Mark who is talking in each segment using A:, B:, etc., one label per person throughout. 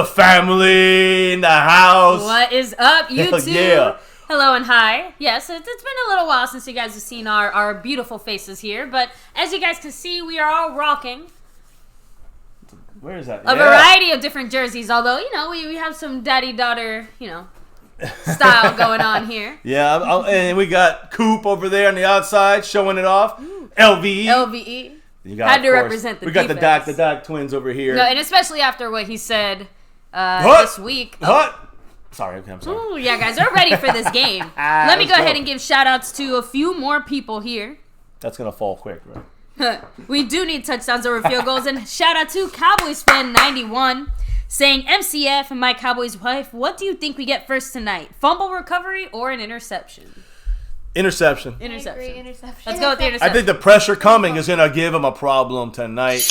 A: The family in the house.
B: What is up, YouTube?
A: Yeah.
B: Hello and hi. Yes, it's been a little while since you guys have seen our beautiful faces here, but as you guys can see, we are all rocking
A: Where is that?
B: a variety of different jerseys, although, you know, we have some daddy-daughter, you know, style going on here.
A: Yeah, and we got Coop over there on the outside showing it off. LVE.
B: LVE.
A: You got,
B: had to represent the
A: We got
B: defense.
A: the Dak twins over here.
B: No, and especially after what he said this week.
A: What? Sorry, I'm sorry.
B: Ooh, yeah, guys, we're ready for this game. Let me go ahead and give shout-outs to a few more people here.
A: That's going to fall quick, right?
B: We do need touchdowns over field goals. And shout-out to Cowboys fan 91 saying, MCF and my Cowboys wife, what do you think we get first tonight? Fumble recovery or an interception?
A: Interception.
B: Interception.
C: Let's
B: go with the interception.
A: I think the pressure coming is going to give him a problem tonight.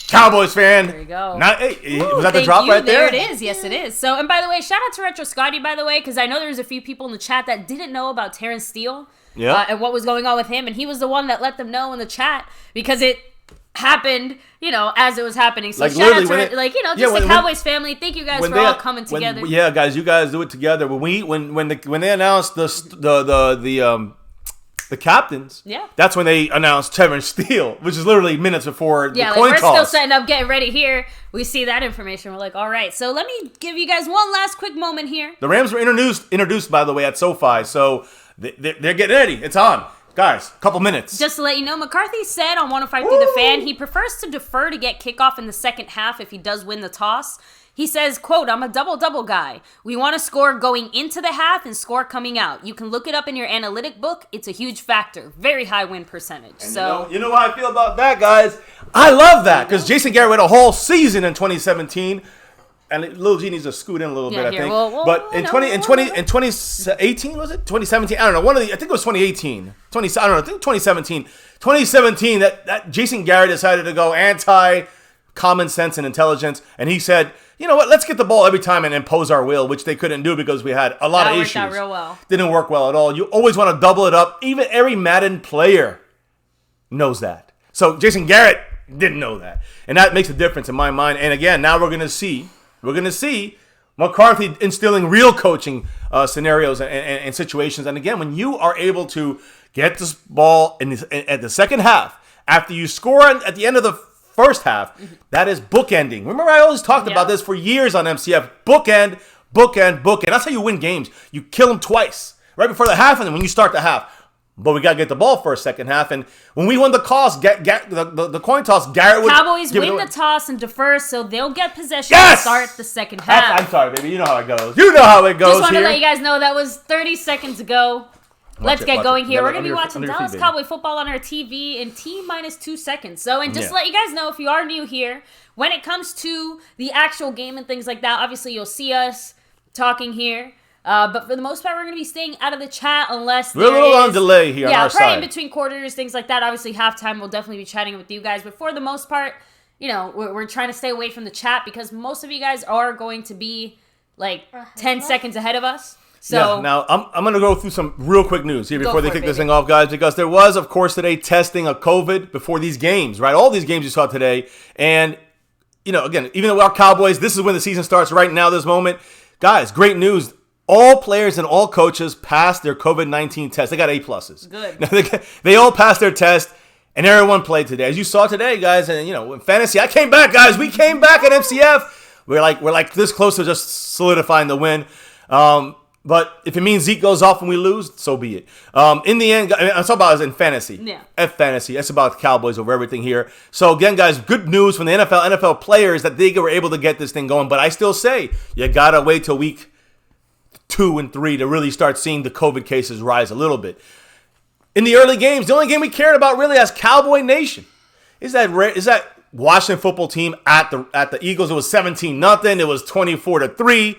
A: Cowboys fan.
B: There you go.
A: Was that the drop right there?
B: There it is. Yes, it is. So, and by the way, shout out to Retro Scotty, by the way, because I know there was a few people in the chat that didn't know about Terrence Steele and what was going on with him. And he was the one that let them know in the chat because it happened, you know, as it was happening. So
A: like
B: shout out to, the Cowboys family. Thank you guys for all coming together.
A: Yeah, guys, you guys do it together. When they announced the captains, that's when they announced Terrence Steele, which is literally minutes before the coin
B: we're
A: toss.
B: still setting up, getting ready here. We see that information. We're like, all right. So let me give you guys one last quick moment here.
A: The Rams were introduced by the way, at SoFi, so they're getting ready. It's on. Guys, couple minutes.
B: Just to let you know, McCarthy said on 105 Through the Fan, he prefers to defer to get kickoff in the second half if he does win the toss. He says, quote, I'm a double-double guy. We want to score going into the half and score coming out. You can look it up in your analytic book. It's a huge factor. Very high win percentage.
A: And so you know how I feel about that, guys? I love that because Jason Garrett went a whole season in 2017. And Lil G needs to scoot in a little bit, I think. But in 2018, was it? 2017? I don't know. I think it was 2018. I don't know. I think 2017. 2017, that Jason Garrett decided to go anti-common sense and intelligence. And he said, you know what? Let's get the ball every time and impose our will, which they couldn't do because we had a lot of issues.
B: That worked out real well.
A: Didn't work well at all. You always want to double it up. Even every Madden player knows that. So Jason Garrett didn't know that. And that makes a difference in my mind. And again, now we're going to see McCarthy instilling real coaching scenarios and situations. And again, when you are able to get this ball at the second half, after you score at the end of the first half, that is bookending. Remember, I always talked about this for years on MCF. Bookend. That's how you win games. You kill them twice, right before the half and then when you start the half. But we got to get the ball for a second half. And when we won the the coin toss, Garrett would
B: Cowboys win the toss and defer, so they'll get possession to start the second half.
A: I'm sorry, baby. You know how it goes. Just
B: want to let you guys know that was 30 seconds ago. Let's get going here. We're going to be watching Dallas Cowboy football on our TV in T-minus 2 seconds. So, and just to let you guys know, if you are new here, when it comes to the actual game and things like that, obviously you'll see us talking here. But for the most part, we're going to be staying out of the chat unless
A: we're a little on delay here on our side.
B: Yeah, in between quarters, things like that. Obviously, halftime, we'll definitely be chatting with you guys. But for the most part, you know, we're trying to stay away from the chat because most of you guys are going to be like 10 seconds ahead of us. So
A: now I'm going to go through some real quick news here before they kick this thing off, guys, because there was, of course, today testing of COVID before these games, right? All these games you saw today. And, you know, again, even though we are Cowboys, this is when the season starts right now, this moment. Guys, great news. All players and all coaches passed their COVID-19 test. They got A+.
B: Good.
A: They all passed their test, and everyone played today. As you saw today, guys, and, you know, in fantasy, I came back, guys. We came back at MCF. We're like this close to just solidifying the win. But if it means Zeke goes off and we lose, so be it. In the end, I'm talking about in fantasy.
B: Yeah.
A: Fantasy. That's about the Cowboys over everything here. So again, guys, good news from the NFL players that they were able to get this thing going. But I still say you gotta wait till week 2 and 3 to really start seeing the COVID cases rise a little bit. In the early games, the only game we cared about really as Cowboy Nation is that Washington football team at the Eagles. It was 17-0. It was 24-3.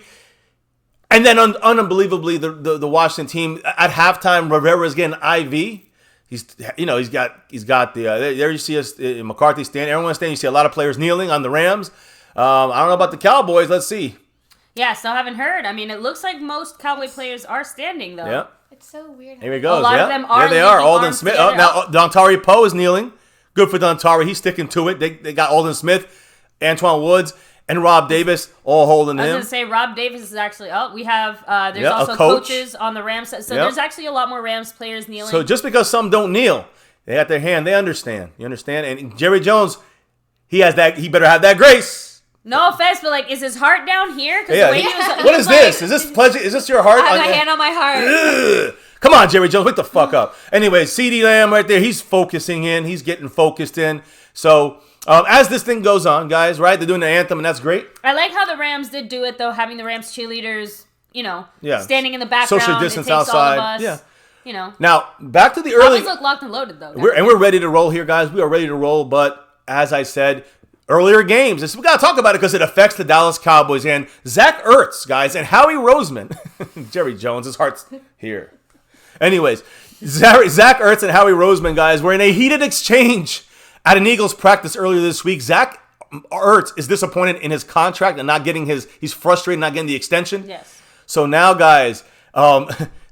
A: And then unbelievably, the Washington team at halftime, Rivera's getting IV. He's got the there you see us McCarthy standing, everyone's standing. You see a lot of players kneeling on the Rams. I don't know about the Cowboys. Let's see.
B: Yeah, still haven't heard. I mean, it looks like most Cowboy players are standing though.
A: Yeah,
C: it's so weird.
A: Here he goes.
B: A lot of them are.
A: There they are. Alden Smith. Oh, now Dontari Poe is kneeling. Good for Dontari. He's sticking to it. They got Alden Smith, Antoine Woods, And Rob Davis all holding him.
B: I was going to say, Rob Davis is actually up. We have, there's also
A: coach.
B: coaches on the Rams. So there's actually a lot more Rams players kneeling.
A: So just because some don't kneel, they got their hand, they understand. You understand? And Jerry Jones, he better have that grace.
B: No offense, but like, is his heart down here?
A: Yeah. What is this? Is this pleasure? Is this your heart?
B: I have my hand on my heart.
A: Ugh. Come on, Jerry Jones, wake the fuck up. Anyway, CeeDee Lamb right there, he's focusing in. He's getting focused in. So as this thing goes on, guys, right? They're doing the anthem, and that's great.
B: I like how the Rams did do it, though, having the Rams cheerleaders, standing in the background.
A: Social distance
B: it takes
A: outside.
B: All of us,
A: yeah. Now, back to the early.
B: Always look locked and loaded, though.
A: We're ready to roll here, guys. We are ready to roll, but as I said, earlier games, we got to talk about it because it affects the Dallas Cowboys and Zach Ertz, guys, and Howie Roseman. Jerry Jones, his heart's here. Anyways, Zach Ertz and Howie Roseman, guys, were in a heated exchange at an Eagles practice earlier this week. Zach Ertz is disappointed in his contract and not getting he's frustrated not getting the extension.
B: Yes.
A: So now, guys,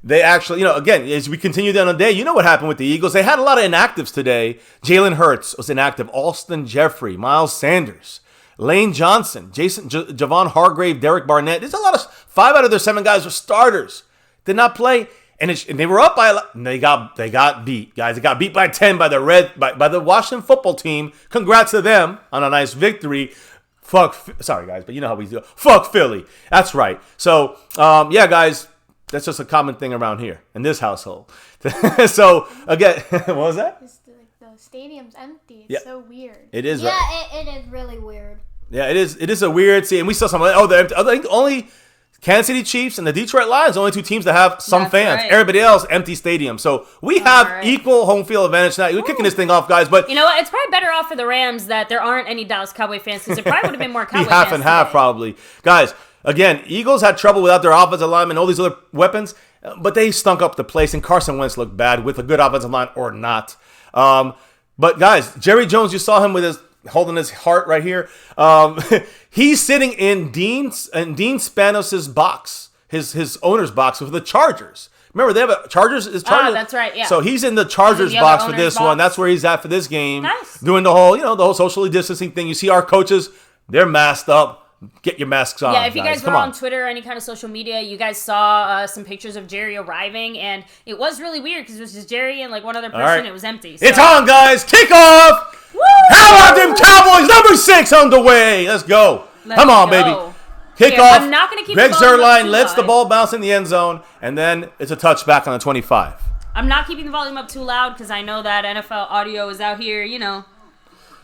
A: they actually, again, as we continue down the day, you know what happened with the Eagles. They had a lot of inactives today. Jalen Hurts was inactive. Austin Jeffrey, Miles Sanders, Lane Johnson, Javon Hargrave, Derek Barnett. There's a lot of 5 out of their 7 guys were starters. Did not play. And they were up by a lot. They got beat, guys. They got beat by 10 by the Washington football team. Congrats to them on a nice victory. Sorry, guys, but you know how we do. Fuck Philly. That's right. So, yeah, guys, that's just a common thing around here in this household. So, again, what was that?
C: The stadium's empty. It's so weird.
A: It is.
C: Yeah,
A: right.
C: it is really weird.
A: Yeah, it is. It is a weird scene. And we saw some. I think only Kansas City Chiefs and the Detroit Lions, only 2 teams that have some fans.
B: Right.
A: Everybody else, empty stadium. So we have equal home field advantage now. We're kicking this thing off, guys. But
B: you know what? It's probably better off for the Rams that there aren't any Dallas Cowboy fans because there probably would have been more Cowboy fans.
A: half and half, probably. Guys, again, Eagles had trouble without their offensive linemen and all these other weapons, but they stunk up the place, and Carson Wentz looked bad with a good offensive line or not. But, guys, Jerry Jones, you saw him with holding his heart right here. He's sitting in Dean Spanos' box. His owner's box with the Chargers. Remember, they have a Chargers.
B: That's right. Yeah.
A: So he's in the Chargers box for this one. That's where he's at for this game.
B: Nice.
A: Doing the whole socially distancing thing. You see our coaches, they're masked up. Get your masks on.
B: Yeah, if you guys were on Twitter or any kind of social media, you guys saw some pictures of Jerry arriving, and it was really weird because it was just Jerry and like one other person. Right. It was empty. So.
A: It's on, guys. Kickoff. Woo! How about them Cowboys? Number 6 on the way. Let's go. Come on, baby. Kickoff.
B: I'm not going to keep
A: Greg Zuerlein lets the ball bounce in the end zone, and then it's a touchback on the 25.
B: I'm not keeping the volume up too loud because I know that NFL audio is out here,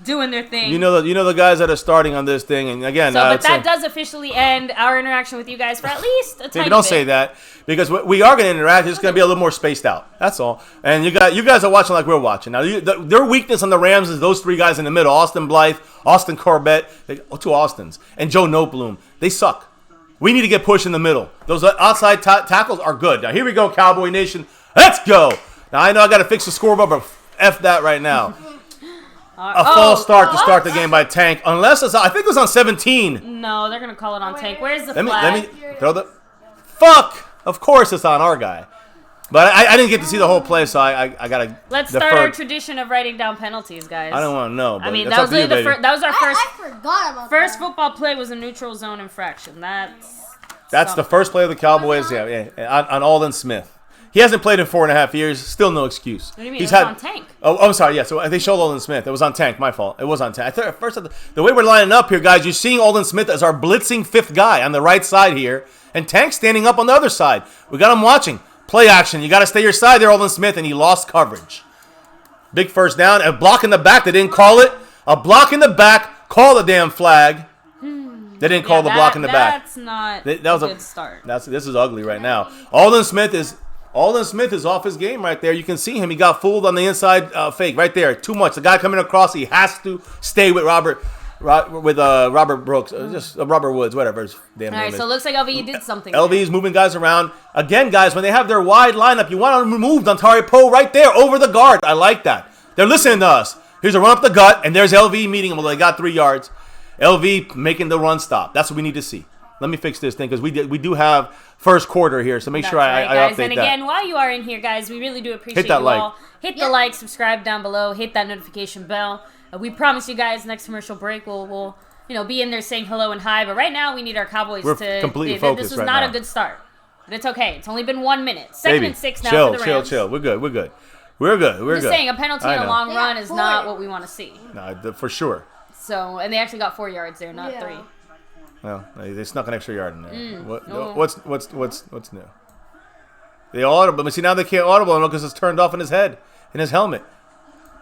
B: doing their thing.
A: You know the guys that are starting on this thing, and again,
B: but that does officially end our interaction with you guys for at least a tiny bit.
A: Don't say that because we are going to interact. It's going to be a little more spaced out. That's all. And you guys are watching like we're watching. Now, their weakness on the Rams is those 3 guys in the middle: Austin Blythe, Austin Corbett, 2 Austins, and Joe Noteboom. They suck. We need to get pushed in the middle. Those outside tackles are good. Now here we go, Cowboy Nation. Let's go. Now I know I got to fix the scoreboard, but F that right now. A false start to start the game by Tank. Unless I think it was on 17.
B: No, they're going to call it on Tank. Where's the flag?
A: Let me throw the... Fuck! Of course it's on our guy. But I didn't get to see the whole play, so I got to...
B: Let's start our tradition of writing down penalties, guys.
A: I don't want to know.
B: I mean, that was our first...
C: I forgot about
B: first football play was a neutral zone infraction.
A: That's the first play of the Cowboys, on Alden Smith. He hasn't played in 4.5 years. Still no excuse.
B: What do you mean? It was on Tank.
A: Oh, I'm sorry. Yeah, so they showed Alden Smith. It was on Tank. My fault. It was on Tank. I thought at first, the way we're lining up here, guys, you're seeing Alden Smith as our blitzing 5th guy on the right side here, and Tank standing up on the other side. We got him watching. Play action. You got to stay your side there, Alden Smith, and he lost coverage. Big first down. A block in the back. They didn't call it. A block in the back. Call the damn flag. They didn't call the block in the back.
B: That's not a good start.
A: This is ugly right now. Alden Smith is off his game right there. You can see him. He got fooled on the inside fake right there. Too much. The guy coming across, he has to stay with Robert Brooks. Just Robert Woods, whatever his damn name is.
B: All right, so it looks like LV did something.
A: LV is moving guys around. Again, guys, when they have their wide lineup, you want to remove Dontari Poe right there over the guard. I like that. They're listening to us. Here's a run up the gut, and there's LV meeting him. Well, they got 3 yards. LV making the run stop. That's what we need to see. Let me fix this thing because we do have first quarter here, so make sure I update that.
B: And again, while you are in here, guys, we really do appreciate you all. Hit the like, subscribe down below, hit that notification bell. We promise you guys next commercial break we'll be in there saying hello and hi. But right now, we need our Cowboys to
A: completely focused.
B: This was
A: right
B: not
A: now.
B: a good start, but it's okay. It's only been 1 minute. Second and 6 now for the Rams.
A: Chill. We're good. We're
B: Just saying, a penalty in a long run is not what we want to see.
A: No, for sure.
B: So, and they actually got 4 yards there, not 3.
A: Well, they snuck an extra yard in there. What's new? They audible, but see now they can't audible because it's turned off in his head, in his helmet.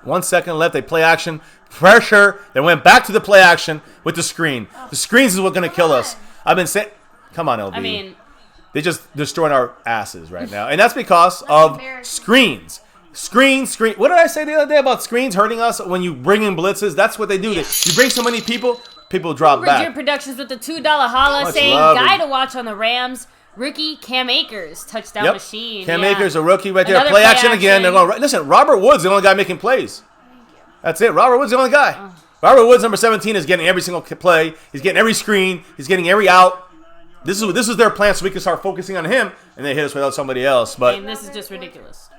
A: 1 second left. They play action, pressure. They went back to the play action with the screen. The screens is what's going to kill us. I've been saying, come on, LB.
B: I mean,
A: they're just destroying our asses right now, and that's because of screens. Screen. What did I say the other day about screens hurting us when you bring in blitzes? That's what they do. You bring so many people drop back.
B: Bridger Productions with the $2 holla saying, guy to watch on the Rams. Rookie Cam Akers, touchdown machine.
A: Cam Akers, a rookie right there. Play action again. They're going, listen, Robert Woods, the only guy making plays. That's it. Robert Woods, the only guy. Robert Woods, number 17, is getting every single play. He's getting every screen. He's getting every out. This is their plan, so we can start focusing on him, and they hit us without somebody else. But
B: this is just ridiculous.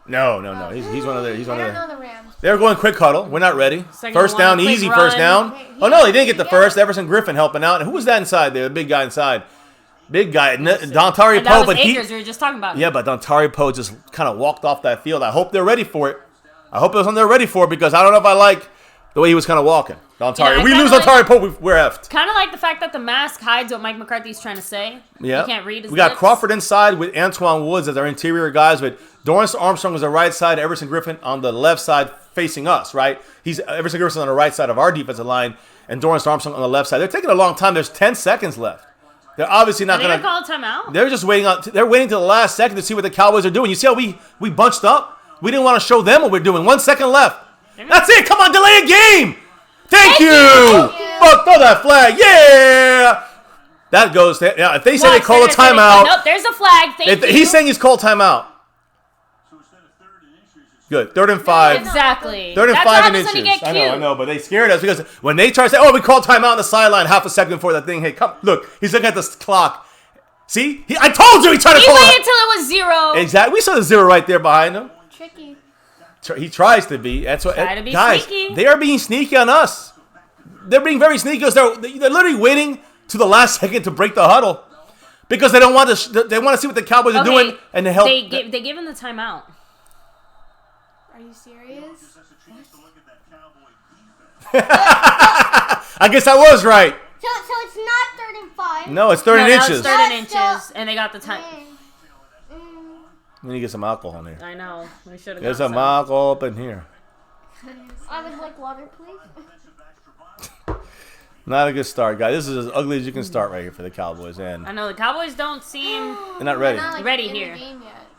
A: No. He's one of their.
C: The Rams.
A: They're going quick huddle. We're not ready.
B: First
A: down, easy
B: run.
A: first down. Oh no, he didn't get the first. Everson Griffin helping out. And who was that inside there? The big guy inside. Big guy, Dontari Poe, but
B: Akers we were just talking about.
A: Yeah, but Dontari Poe just kind of walked off that field. I hope they're ready for it. I hope it's something they're ready for because I don't know if I like the way he was kind of walking. Dontari, if we lose Dontari Poe, we're effed.
B: Kind of like the fact that the mask hides what Mike McCarthy's trying to say. Yeah, you can't read his
A: We got
B: lips.
A: Crawford inside with Antoine Woods as our interior guys, with Dorrance Armstrong was the right side, Everson Griffin on the left side facing us. Right, Everson Griffin on the right side of our defensive line, and Dorrance Armstrong on the left side. They're taking a long time. There's 10 seconds left. They're obviously not going to
B: call a timeout.
A: They're just waiting on. They're waiting to the last second to see what the Cowboys are doing. You see how we bunched up? We didn't want to show them what we're doing. 1 second left. That's it. Come on, delay a game. Thank you. Oh, throw that flag. Yeah. That goes. If they say they call a timeout.
B: Nope, there's a flag. Thank you.
A: He's saying he's called timeout. Good. 3rd and 5.
B: Exactly.
A: 3rd and 5 inches. I know, but they scared us because when they try to say, "Oh, we called timeout on the sideline," half a second before that thing. Hey, come look. He's looking at the clock. See, I told you he tried to call.
B: He waited until it was 0.
A: Exactly. We saw the 0 right there behind him.
C: Tricky.
A: He tries to be. That's what.
B: Try to be
A: guys,
B: sneaky.
A: They are being sneaky on us. They're being very sneaky because they're literally waiting to the last second to break the huddle because they don't want to. They want to see what the Cowboys are doing and to help.
B: They gave him the timeout.
C: Are you serious?
A: I guess I was right.
C: So it's not 3rd and 5.
A: No, it's 3rd and inches.
B: It's 3rd and inches, and they got the time.
A: We need to get some alcohol in here.
B: I know. We should have.
A: There's some alcohol up in here.
C: I would like water, please.
A: Not a good start, guys. This is as ugly as you can start right here for the Cowboys. And
B: I know the Cowboys don't seem
A: they're not ready.
B: Ready here.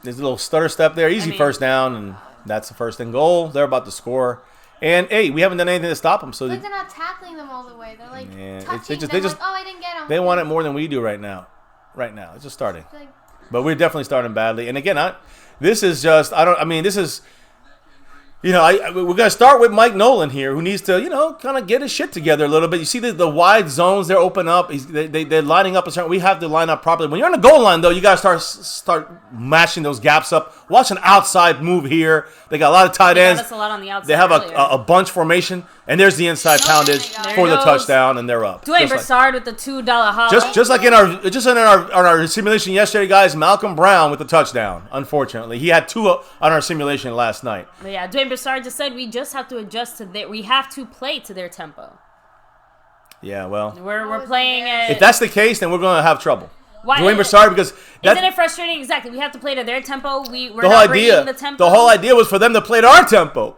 A: There's a little stutter step there. Easy first down, and that's the first and goal. They're about to score. And, hey, we haven't done anything to stop them. So
C: they're not tackling them all the way. They're like touching
A: they just,
C: oh, I didn't get them.
A: They want it more than we do right now. It's just starting. But we're definitely starting badly. And, again, this is just – this is – we're going to start with Mike Nolan here, who needs to, kind of get his shit together a little bit. You see the wide zones they're open up. They're lining up a certain. We have to line up properly. When you're on the goal line, though, you got to start mashing those gaps up. Watch an outside move here. They got a lot of tight ends.
B: Us a lot on the outside.
A: They have a bunch formation, and there's the inside poundage for the touchdown, and they're up.
B: Dwayne Broussard with the $2 holla.
A: Just like in our simulation yesterday, guys. Malcolm Brown with the touchdown. Unfortunately, he had 2 on our simulation last night.
B: But yeah, Dwayne Broussard just said we just have to adjust to their. We have to play to their tempo.
A: Yeah, well,
B: we're playing.
A: If that's the case, then we're going to have trouble.
B: Why?
A: Dwayne Broussard, because
B: isn't it frustrating? Exactly. We have to play to their tempo. We're
A: the
B: not bringing the tempo.
A: The whole idea was for them to play to our tempo.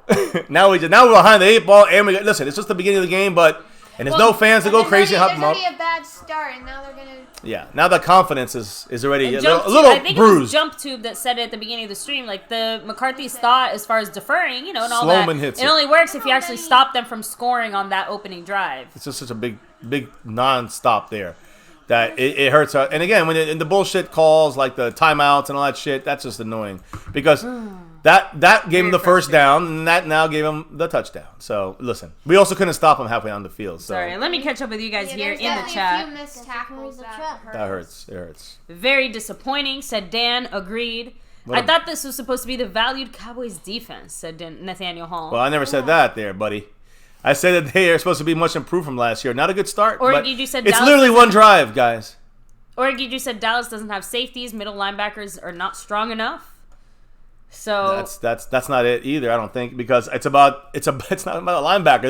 A: Now we're behind the 8 ball, and listen. It's just the beginning of the game, but there's no fans to go crazy and help them up.
C: There's already a bad start, and now they're gonna.
A: Yeah, now the confidence is already a little
B: I think
A: bruised.
B: It was Jump Tube that said it at the beginning of the stream, like the McCarthy's thought as far as deferring, and all
A: Sloman
B: that.
A: Hits
B: it only works if you actually stop them from scoring on that opening drive.
A: It's just such a big non-stop there that it hurts. And again, when in the bullshit calls like the timeouts and all that shit, that's just annoying because that gave him the first down, and that now gave him the touchdown. So listen, we also couldn't stop him halfway on the field. So.
B: Sorry, let me catch up with you guys here in the
C: A
B: chat.
C: few missed tackles that
A: hurts. It hurts.
B: Very disappointing, said Dan. Agreed. I thought this was supposed to be the valued Cowboys defense, said Nathaniel Hall.
A: Well, I never said that there, buddy. I said that they are supposed to be much improved from last year. Not a good start.
B: Or
A: but
B: you said
A: it's
B: Dallas
A: literally one drive, guys.
B: Or you just said Dallas doesn't have safeties. Middle linebackers are not strong enough. So
A: that's not it either. I don't think, because it's not about a linebacker.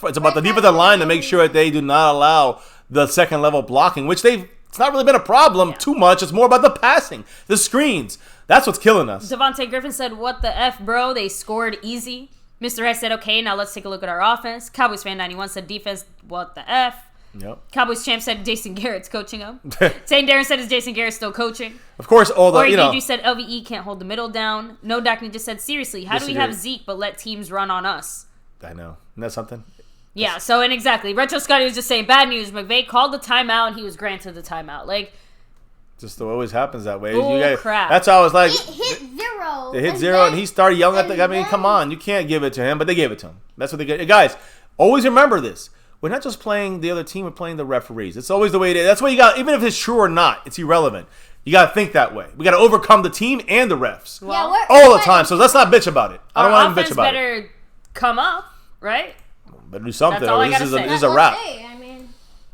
A: It's about the defensive line to make sure that they do not allow the second level blocking, which it's not really been a problem too much. It's more about the passing, the screens. That's what's killing us.
B: Devontae Griffin said, "What the F, bro? They scored easy." Mr. Rice said, "Okay, now let's take a look at our offense." Cowboys fan 91 said, "Defense, what the F?"
A: Yep.
B: Cowboys champ said Jason Garrett's coaching him. St. Darren said, "Is Jason Garrett still coaching?"
A: Of course,
B: You said LVE can't hold the middle down. No Dackney just said, "Seriously, how do we have Zeke but let teams run on us?"
A: I know. Isn't that something?
B: Yeah, so and exactly. Retro Scotty was just saying, bad news. McVay called the timeout and he was granted the timeout. Like,
A: just always happens that way.
B: Crap.
A: That's how I was like,
C: it hit 0.
A: They hit 0 and he started yelling at the guy. I mean, come on, you can't give it to him, but they gave it to him. That's what they get. Guys, always remember this. We're not just playing the other team, we're playing the referees. It's always the way it is. That's what you got. Even if it's true or not, it's irrelevant. You got to think that way. We got to overcome the team and the refs.
B: Well,
A: all the time. So let's not bitch about it. I don't want to bitch about it.
B: Better come up, right?
A: Better do something.
B: That's all I gotta say.
A: This is a wrap.
C: I mean,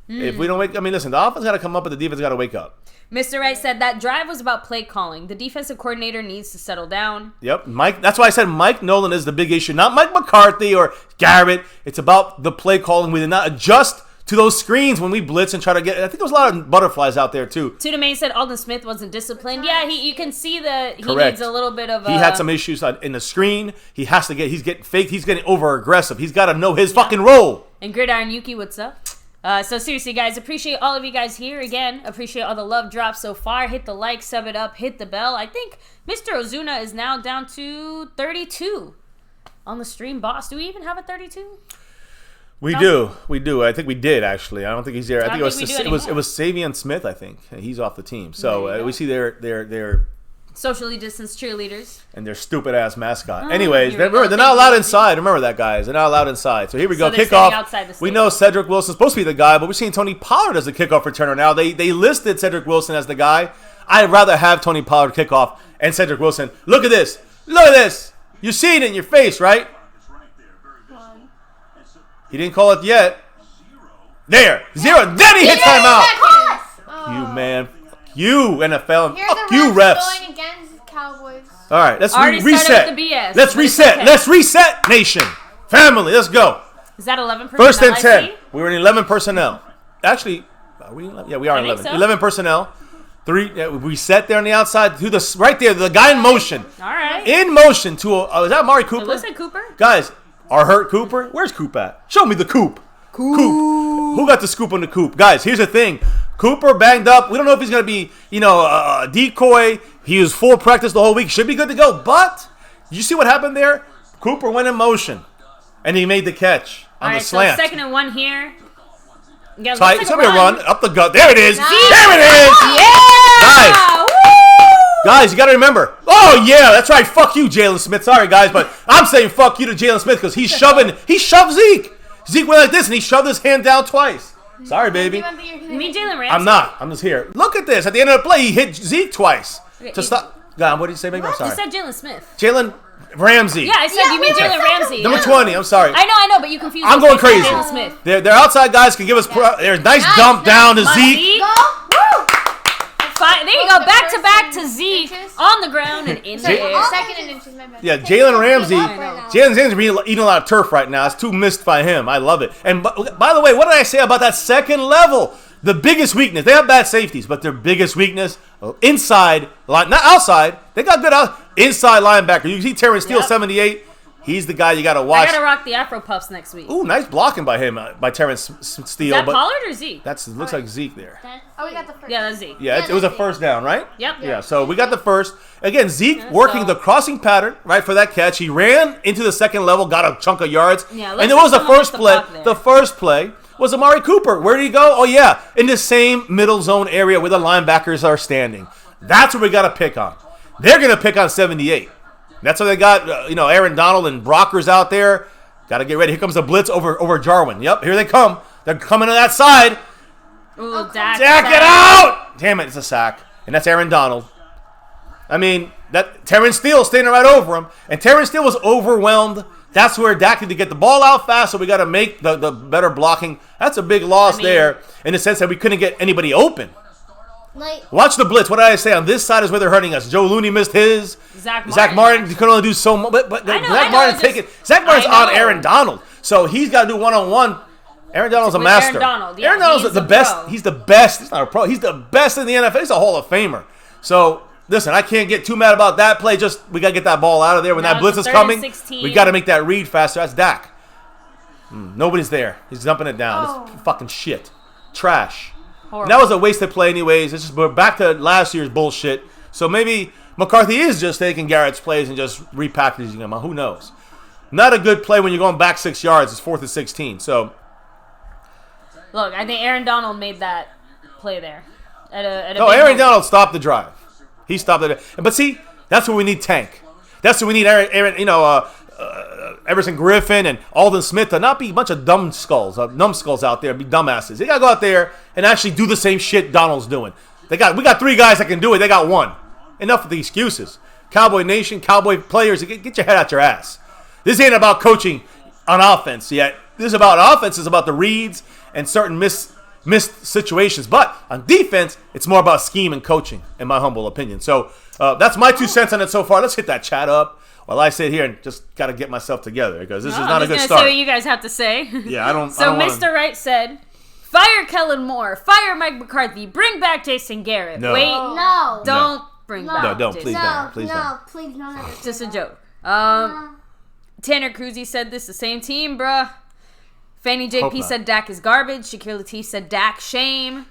A: If we don't wake, listen, the offense got to come up, but the defense got to wake up.
B: Mr. Wright said that drive was about play calling. The defensive coordinator needs to settle down.
A: Yep, Mike. That's why I said Mike Nolan is the big issue, not Mike McCarthy or Garrett. It's about the play calling. We did not adjust to those screens when we blitz and try to get. I think there was a lot of butterflies out there too.
B: Tudor Main said Alden Smith wasn't disciplined. Yeah, you can see that he
A: Correct.
B: needs a little bit of.
A: He had some issues in the screen. He has to get. He's getting faked. He's getting over aggressive. He's got to know his fucking role.
B: And Gridiron Yuki, what's up? So seriously, guys, appreciate all of you guys here. Again, appreciate all the love drops so far. Hit the like, sub it up, hit the bell. I think Mr. Ozuna is now down to 32 on the stream. Boss, do we even have a 32?
A: We do. I think we did actually. I don't think he's there. I think it was Savion Smith. I think he's off the team. So we see their
B: socially distanced cheerleaders
A: and their stupid ass mascot. Anyways, remember they're not allowed inside. Remember that, guys. They're not allowed inside. So here we go. Kickoff. We know Cedric Wilson's supposed to be the guy, but we're seeing Tony Pollard as the kickoff returner now. They listed Cedric Wilson as the guy. I'd rather have Tony Pollard kickoff and Cedric Wilson. Look at this. Look at this. You see it in your face, right? He didn't call it yet. There. 0. Then he hits timeout. You, man. You, NFL. Fuck you, refs.
C: Going against Cowboys.
A: All right, let's
B: reset.
A: Let's reset. Okay. Let's reset, nation. Family, let's go.
B: Is that 11 personnel?
A: First and 10. We were in 11 personnel. Actually, are we 11? Yeah, we are 11. So. 11 personnel. 3. We set there on the outside. Right there, the guy in motion.
B: All right.
A: In motion to is that Amari Cooper?
B: It looks like Cooper.
A: Guys. Our hurt Cooper? Where's Coop at? Show me the Coop. Coop. Who got the scoop on the Coop? Guys, here's the thing. Cooper banged up. We don't know if he's going to be, a decoy. He was full practice the whole week. Should be good to go. But, you see what happened there? Cooper went in motion. And he made the catch on the slant.
B: So 2nd and 1 here. Yeah,
A: so it's going to be a run up the gut. There it is. Nice. There it is.
B: Yeah.
A: Guys. Guys, you got to remember. Oh, yeah, that's right. Fuck you, Jalen Smith. Sorry, guys, but I'm saying fuck you to Jalen Smith because he shoved Zeke. Zeke went like this, and he shoved his hand down twice. Sorry, baby.
B: You mean Jalen Ramsey?
A: I'm not. I'm just here. Look at this. At the end of the play, he hit Zeke twice. To stop. God, what did you say, baby? I'm sorry.
B: You said Jalen Smith.
A: Jalen Ramsey.
B: Yeah, I said you mean Jalen Ramsey.
A: Number 20. I'm sorry.
B: I know, but you confused me.
A: I'm going crazy.
B: Jalen Smith.
A: Their outside guys can give us there's nice dump down to Zeke.
B: There you go, back to Zeke on the ground and in the air.
C: 2nd and inches, my bad.
A: Yeah, Jalen Ramsey. Jalen Ramsey eating a lot of turf right now. It's too missed by him. I love it. And by the way, what did I say about that second level? The biggest weakness. They have bad safeties, but their biggest weakness inside, not outside. They got good inside linebacker. You see Terrence Steele, 78. He's the guy you got to watch.
B: I got to rock the Afro Puffs next week.
A: Ooh, nice blocking by him, by Terrence Steele.
B: Is that Pollard or Zeke?
A: Looks like Zeke there.
C: Oh, we got the first.
B: Yeah, that's Zeke.
A: Yeah, it was a first down, right?
B: Yep.
A: Yeah, so we got the first. Again, Zeke working the crossing pattern, right, for that catch. He ran into the second level, got a chunk of yards. Yeah, and it was the first play. The first play was Amari Cooper. Where did he go? Oh, yeah, in the same middle zone area where the linebackers are standing. That's what we got to pick on. They're going to pick on 78. That's why they got, Aaron Donald and Brockers out there. Got to get ready. Here comes the blitz over Jarwin. Yep, here they come. They're coming to that side.
B: Ooh, Dak
A: it out! Damn it, it's a sack. And that's Aaron Donald. I mean, that Terrence Steele standing right over him. And Terrence Steele was overwhelmed That's where Dak need to get the ball out fast, so we got to make the better blocking. That's a big loss there in the sense that we couldn't get anybody open.
C: Like,
A: Watch the blitz. What did I say? On this side is where they're hurting us. Joe Looney missed his. Zach Martin could only do so much. But Zach Martin's on Aaron Donald. So he's got to do one-on-one. Aaron Donald's a master. Aaron Donald's the best. Pro. He's the best. He's not a pro. He's the best in the NFL. He's a Hall of Famer. So, listen, I can't get too mad about that play. Just we got to get that ball out of there. When that blitz is coming, we got to make that read faster. That's Dak. Nobody's there. He's dumping it down. It's fucking shit. Trash. Horrible. And that was a wasted play anyways. It's just we're back to last year's bullshit. So maybe McCarthy is just taking Garrett's plays and just repackaging them. Who knows? Not a good play when you're going back 6 yards. It's 4th and 16. So,
B: look, I think Aaron Donald made that play there.
A: Aaron Donald stopped the drive. He stopped it. But see, that's what we need. Tank. That's what we need. Everson Griffin and Alden Smith to not be a bunch of numbskulls out there, be dumbasses. They gotta go out there and actually do the same shit Donald's doing. We got 3 guys that can do it. They got 1. Enough of the excuses. Cowboy Nation, Cowboy players, get your head out your ass. This ain't about coaching on offense yet. This is about offense. It's about the reads and certain missed situations. But on defense, it's more about scheme and coaching, in my humble opinion. So that's my 2 cents on it so far. Let's hit that chat up while I sit here and just got to get myself together because this is not a good start.
B: Say what you guys have to say.
A: Yeah, I don't.
B: So Mr. Wright said, "Fire Kellen Moore, fire Mike McCarthy, bring back Jason Garrett."
A: No.
B: Wait,
C: no,
B: don't bring back.
A: No, don't.
B: Jason.
A: Please don't. Please don't.
C: Please don't.
B: It's just a joke. Tanner Cruzy said this the same team, bruh. Fanny JP said Dak is garbage. Shakir Latif said Dak shame.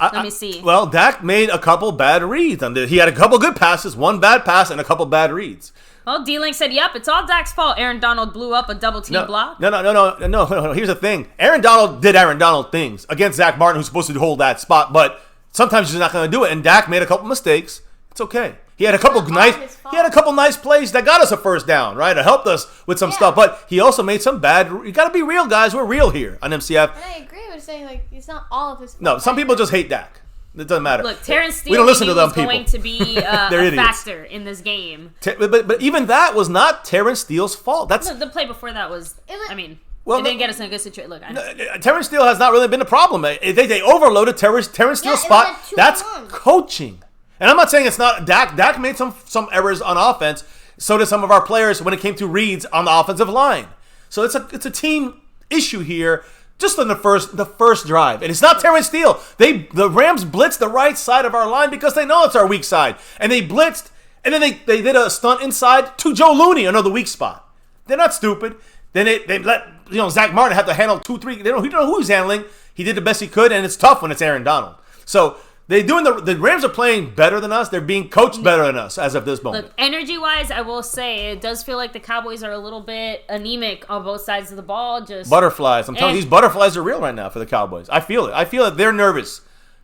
B: Let me see.
A: Well, Dak made a couple bad reads. He had a couple good passes, 1 bad pass, and a couple bad reads.
B: Well, D-Link said, yep, it's all Dak's fault. Aaron Donald blew up a double-team block.
A: No. Here's the thing. Aaron Donald did Aaron Donald things against Zach Martin, who's supposed to hold that spot, but sometimes he's not going to do it, and Dak made a couple mistakes. It's okay. He had a couple nice plays that got us a first down, right? It helped us with some stuff, but he also made some bad. You got to be real, guys. We're real here on MCF.
C: And I agree with saying it's not all of his fault.
A: No, some people just hate Dak. It doesn't matter.
B: Look, Terrence Steele
A: we don't listen to them
B: was going to be a factor in this game.
A: But even that was not Terrence Steele's fault. That's
B: the play before that was. It didn't get us in a good situation. Look,
A: Terrence Steele has not really been a problem. They overloaded Terrence Steele's spot. That's coaching. And I'm not saying it's not Dak. Dak made some errors on offense. So did some of our players when it came to reads on the offensive line. So it's a team issue here. Just in the first drive. And it's not Terrence Steele. The Rams blitzed the right side of our line because they know it's our weak side. And they blitzed, and then they did a stunt inside to Joe Looney, another weak spot. They're not stupid. Then they let Zach Martin have to handle 2, 3. He don't know who he's handling. He did the best he could, and it's tough when it's Aaron Donald. So the Rams are playing better than us. They're being coached better than us as of this moment.
B: Look, energy-wise, I will say it does feel like the Cowboys are a little bit anemic on both sides of the ball. Just
A: butterflies. I'm telling you, these butterflies are real right now for the Cowboys. I feel it. I feel it. They're nervous.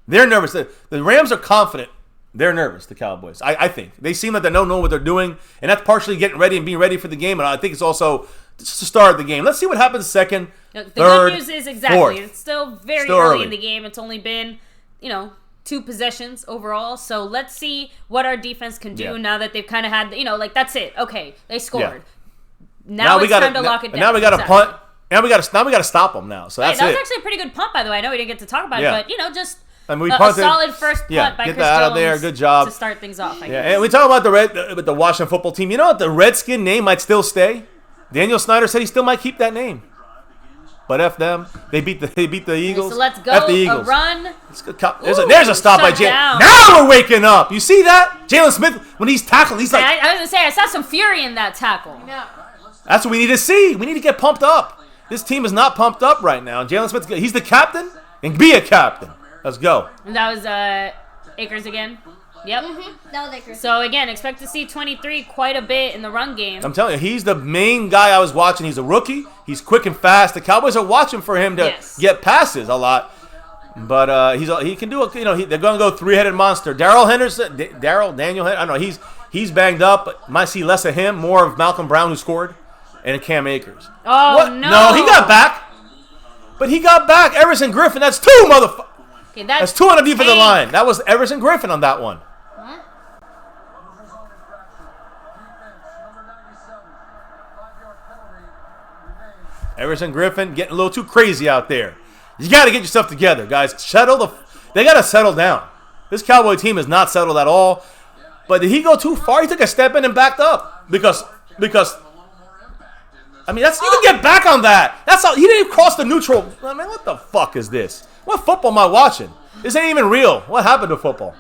A: The Rams are confident. They're nervous, the Cowboys. I think. They seem like they don't know what they're doing, and that's partially getting ready and being ready for the game, and I think it's also just to start the game. Let's see what happens second, third,
B: good news is
A: fourth.
B: It's still very early in the game. It's only been, 2 possessions overall. So let's see what our defense can do now that they've kind of had, that's it. Okay, they scored. Now it's time to lock it down.
A: Now we got to punt. Now we got to stop them now. So that's
B: that was
A: it.
B: actually a pretty good punt, by the way. I know we didn't get to talk about it, but just
A: we
B: a solid first punt by Chris
A: Get that out of there. Good job
B: to start things off. I guess.
A: And we talk about the Washington football team. You know what? The Redskin name might still stay. Daniel Snyder said he still might keep that name. But F them. They beat the Eagles.
B: So let's go.
A: F the Eagles.
B: A run.
A: There's a stop by Jalen. Now we're waking up. You see that? Jalen Smith, when he's tackling, he's like...
B: I was going to say, I saw some fury in that tackle.
C: No.
A: That's what we need to see. We need to get pumped up. This team is not pumped up right now. Jalen Smith, he's the captain, and be a captain. Let's go.
B: And that was Akers again. Yep.
C: Mm-hmm. That was Akers.
B: So, again, expect to see 23 quite a bit in the run game.
A: I'm telling you, he's the main guy I was watching. He's a rookie. He's quick and fast. The Cowboys are watching for him to get passes a lot. But he can do it. They're going to go 3-headed monster. Daniel Henderson. I don't know. He's banged up. But might see less of him, more of Malcolm Brown, who scored, and Cam Akers.
B: Oh,
A: what? No, he got back. But he got back. Everson Griffin. That's 2 motherfuckers. Okay, that's 2 on the defensive line. That was Everson Griffin on that one. Everson Griffin getting a little too crazy out there. You got to get yourself together, guys. They got to settle down. This Cowboy team is not settled at all. But did he go too far? He took a step in and backed up because I mean, you can get back on that. That's how he didn't even cross the neutral. I mean, what the fuck is this? What football am I watching? This ain't even real. What happened to football?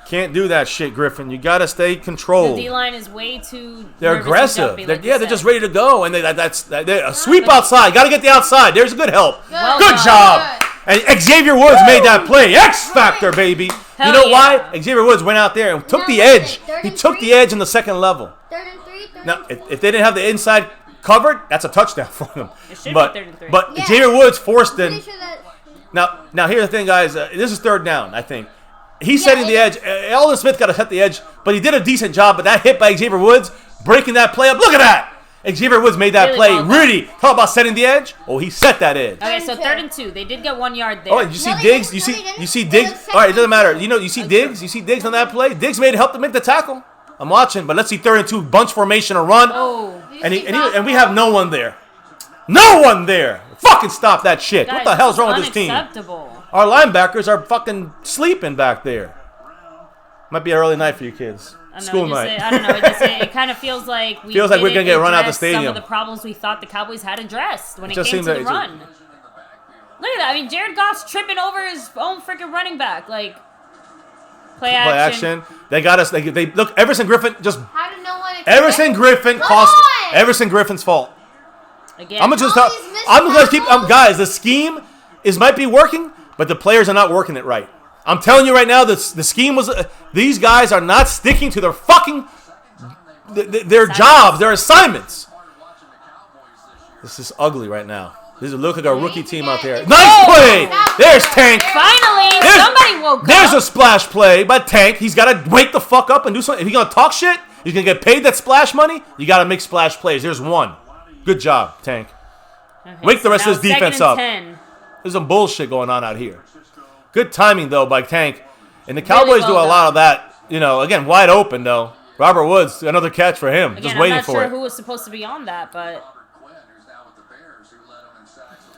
A: Can't do that shit, Griffin. You gotta stay controlled.
B: The D-line is way too.
A: They're aggressive. They're just ready to go, and that's a sweep outside. Gotta get the outside. There's good help. Good job. And Xavier Woods made that play. X Factor, baby. You know why? Xavier Woods went out there and took the edge. He took the edge in the second level. Now, if they didn't have the inside covered, that's a touchdown for them. But Xavier Woods forced them. Now here's the thing, guys. This is third down, I think. He's setting the edge. Eldon Smith got to set the edge, but he did a decent job. But that hit by Xavier Woods, breaking that play up. Look at that. Xavier Woods made that play. Really, talk about setting the edge. Oh, he set that edge.
B: Okay, so 3rd and 2. They did get 1 yard there.
A: Oh, you see Diggs? You see Diggs? All right, it doesn't matter. You see Diggs? You see Diggs on that play? Diggs helped to make the tackle. I'm watching, but let's see 3rd and 2, bunch formation, a run.
B: Oh.
A: And we have no one there. No one there. Fucking stop that shit.
B: Guys,
A: what the hell's wrong with this team? Our linebackers are fucking sleeping back there. Might be an early night for you kids. School night.
B: I don't know. It kind of feels like we're
A: gonna get run out the stadium.
B: Some of the problems we thought the Cowboys had addressed when it came to the run. Look at that. I mean, Jared Goff's tripping over his own freaking running back. Like, play action.
A: They got us. They look. Everson Griffin just.
C: How did no one
A: Everson Griffin cost. Everson Griffin's fault.
B: Again.
A: I'm gonna keep. Guys, the scheme might be working, but the players are not working it right. I'm telling you right now, the scheme was. These guys are not sticking to their fucking their jobs, their assignments. This is ugly right now. This look like a rookie team out there. Nice play. There's Tank.
B: Finally, somebody woke up.
A: There's a splash play by Tank. He's got to wake the fuck up and do something. If he's gonna talk shit, he's gonna get paid that splash money. You got to make splash plays. There's one. Good job, Tank.
B: Okay,
A: wake the rest of this defense up.
B: 10.
A: There's some bullshit going on out here. Good timing, though, by Tank. And the Cowboys do a lot of that. Again, wide open, though. Robert Woods, another catch for him. Just waiting for it.
B: I'm not sure who was supposed to be on that, but...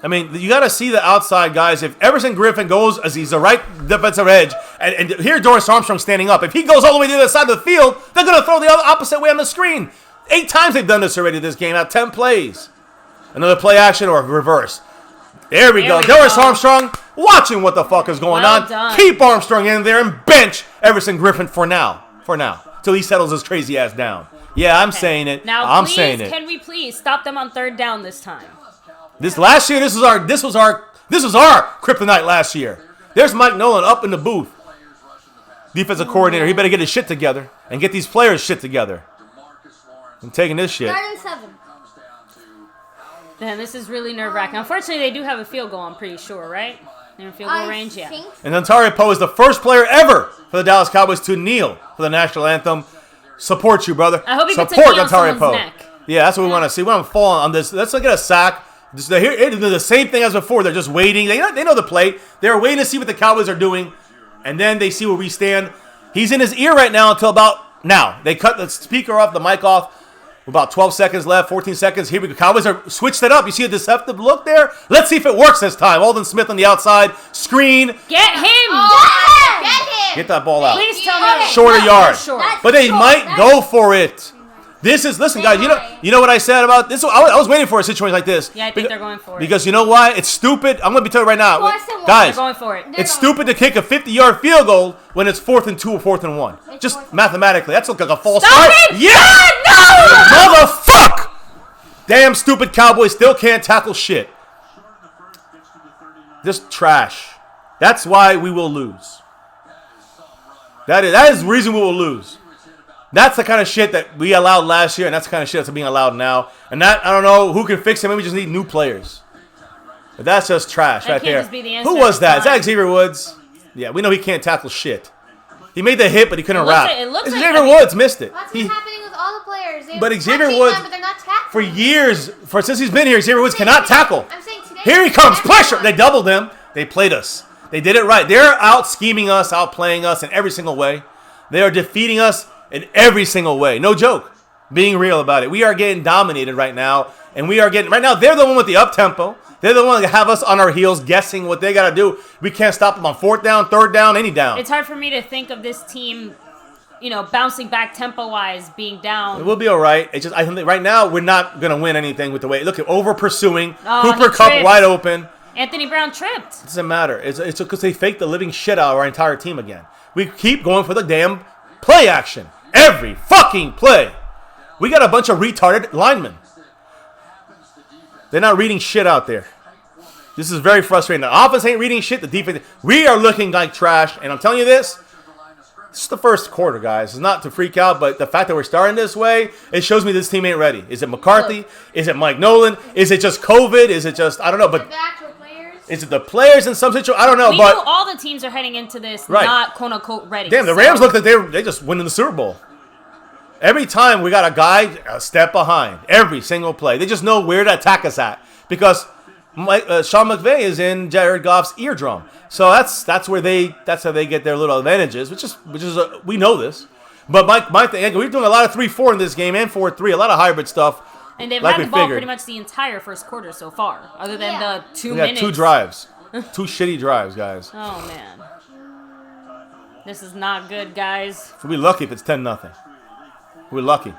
A: I mean, you got to see the outside, guys. If Everson Griffin goes as he's the right defensive edge, and here Doris Armstrong standing up, if he goes all the way to the other side of the field, they're going to throw the opposite way on the screen. 8 times they've done this already this game, out 10 plays. Another play action or reverse. There we go. Doris Armstrong watching what the fuck is going on.
B: Done.
A: Keep Armstrong in there and bench Everson Griffin for now. Till he settles his crazy ass down. Yeah, I'm saying it.
B: Now, can we please stop them on 3rd down this time?
A: This last year, this was our kryptonite last year. There's Mike Nolan up in the booth. Defensive coordinator, he better get his shit together and get these players shit together. I'm taking this shit.
C: 3rd and 7.
B: Man, this is really nerve-wracking. Unfortunately, they do have a field goal, I'm pretty sure, right? They're in field goal range, yeah.
A: And Ontario Poe is the first player ever for the Dallas Cowboys to kneel for the national anthem. Support you, brother.
B: I hope he gets a knee on someone's neck.
A: Yeah, that's what we want to see. We want to fall on this. Let's look at a sack. They're the same thing as before. They're just waiting. They know the play. They're waiting to see what the Cowboys are doing, and then they see where we stand. He's in his ear right now until about now. They cut the speaker off, the mic off. About 12 seconds left, 14 seconds. Here we go. Cowboys are switched it up. You see a deceptive look there? Let's see if it works this time. Alden Smith on the outside. Screen.
B: Get him!
A: Get that ball out.
B: Please tell me.
A: Shorter yard. But they might go for it. Listen, guys, you know what I said about this? I was waiting for a situation like this.
B: Yeah, I think they're going for it.
A: Because you know why? It's stupid. I'm going to be telling you right now. Guys,
B: they're going for it.
A: It's stupid to kick a 50-yard field goal when it's 4th and 2 or 4th and 1. Just mathematically. That's like a false start.
B: Yeah! No!
A: Motherfuck! Damn stupid Cowboys still can't tackle shit. Just trash. That's why we will lose. That is the reason we will lose. That's the kind of shit that we allowed last year, and that's the kind of shit that's being allowed now. And that, I don't know who can fix it. Maybe we just need new players. But that's just trash right there. Who was that? Is that Xavier Woods? Yeah, we know he can't tackle shit. He made the hit, but he couldn't wrap. Xavier Woods missed it.
C: That's what's happening with all the players.
A: But Xavier Woods, for years, since he's been here, Xavier Woods cannot tackle. Here he comes, pressure. They doubled him. They played us. They did it right. They're out scheming us, outplaying us in every single way. They are defeating us in every single way. No joke. Being real about it. We are getting dominated right now. And we are getting, right now, they're the one with the up-tempo. They're the one that have us on our heels guessing what they got to do. We can't stop them on 4th down, 3rd down, any down.
B: It's hard for me to think of this team, bouncing back tempo-wise, being down.
A: We'll be all right. It's just, I think right now, we're not going to win anything with the way. Look at over-pursuing.
B: Oh,
A: Cooper Kupp wide open.
B: Anthony Brown tripped.
A: It doesn't matter. It's because they faked the living shit out of our entire team again. We keep going for the damn play action. Every fucking play. We got a bunch of retarded linemen. They're not reading shit out there. This is very frustrating. The offense ain't reading shit. The defense, we are looking like trash. And I'm telling you this is the first quarter, guys. It's not to freak out, but the fact that we're starting this way, it shows me this team ain't ready. Is it McCarthy? Is it Mike Nolan? Is it just COVID? Is it just, I don't know. But
C: the actual players?
A: Is it the players in some situation? I don't know.
B: We
A: But
B: know all the teams are heading into this not quote-unquote ready.
A: Damn, the Rams look like they just winning the Super Bowl. Every time we got a guy a step behind. Every single play. They just know where to attack us at. Because Sean McVay is in Jared Goff's eardrum. So that's how they get their little advantages, which is we know this. But my thing, we're doing a lot of 3-4 in this game and 4-3, a lot of hybrid stuff.
B: And they've had the ball pretty much the entire first quarter so far, other than the 2 minutes.
A: We got 2 drives. 2 shitty drives, guys.
B: Oh, man. This is not good, guys.
A: We'll be lucky if it's 10-0. We're lucky.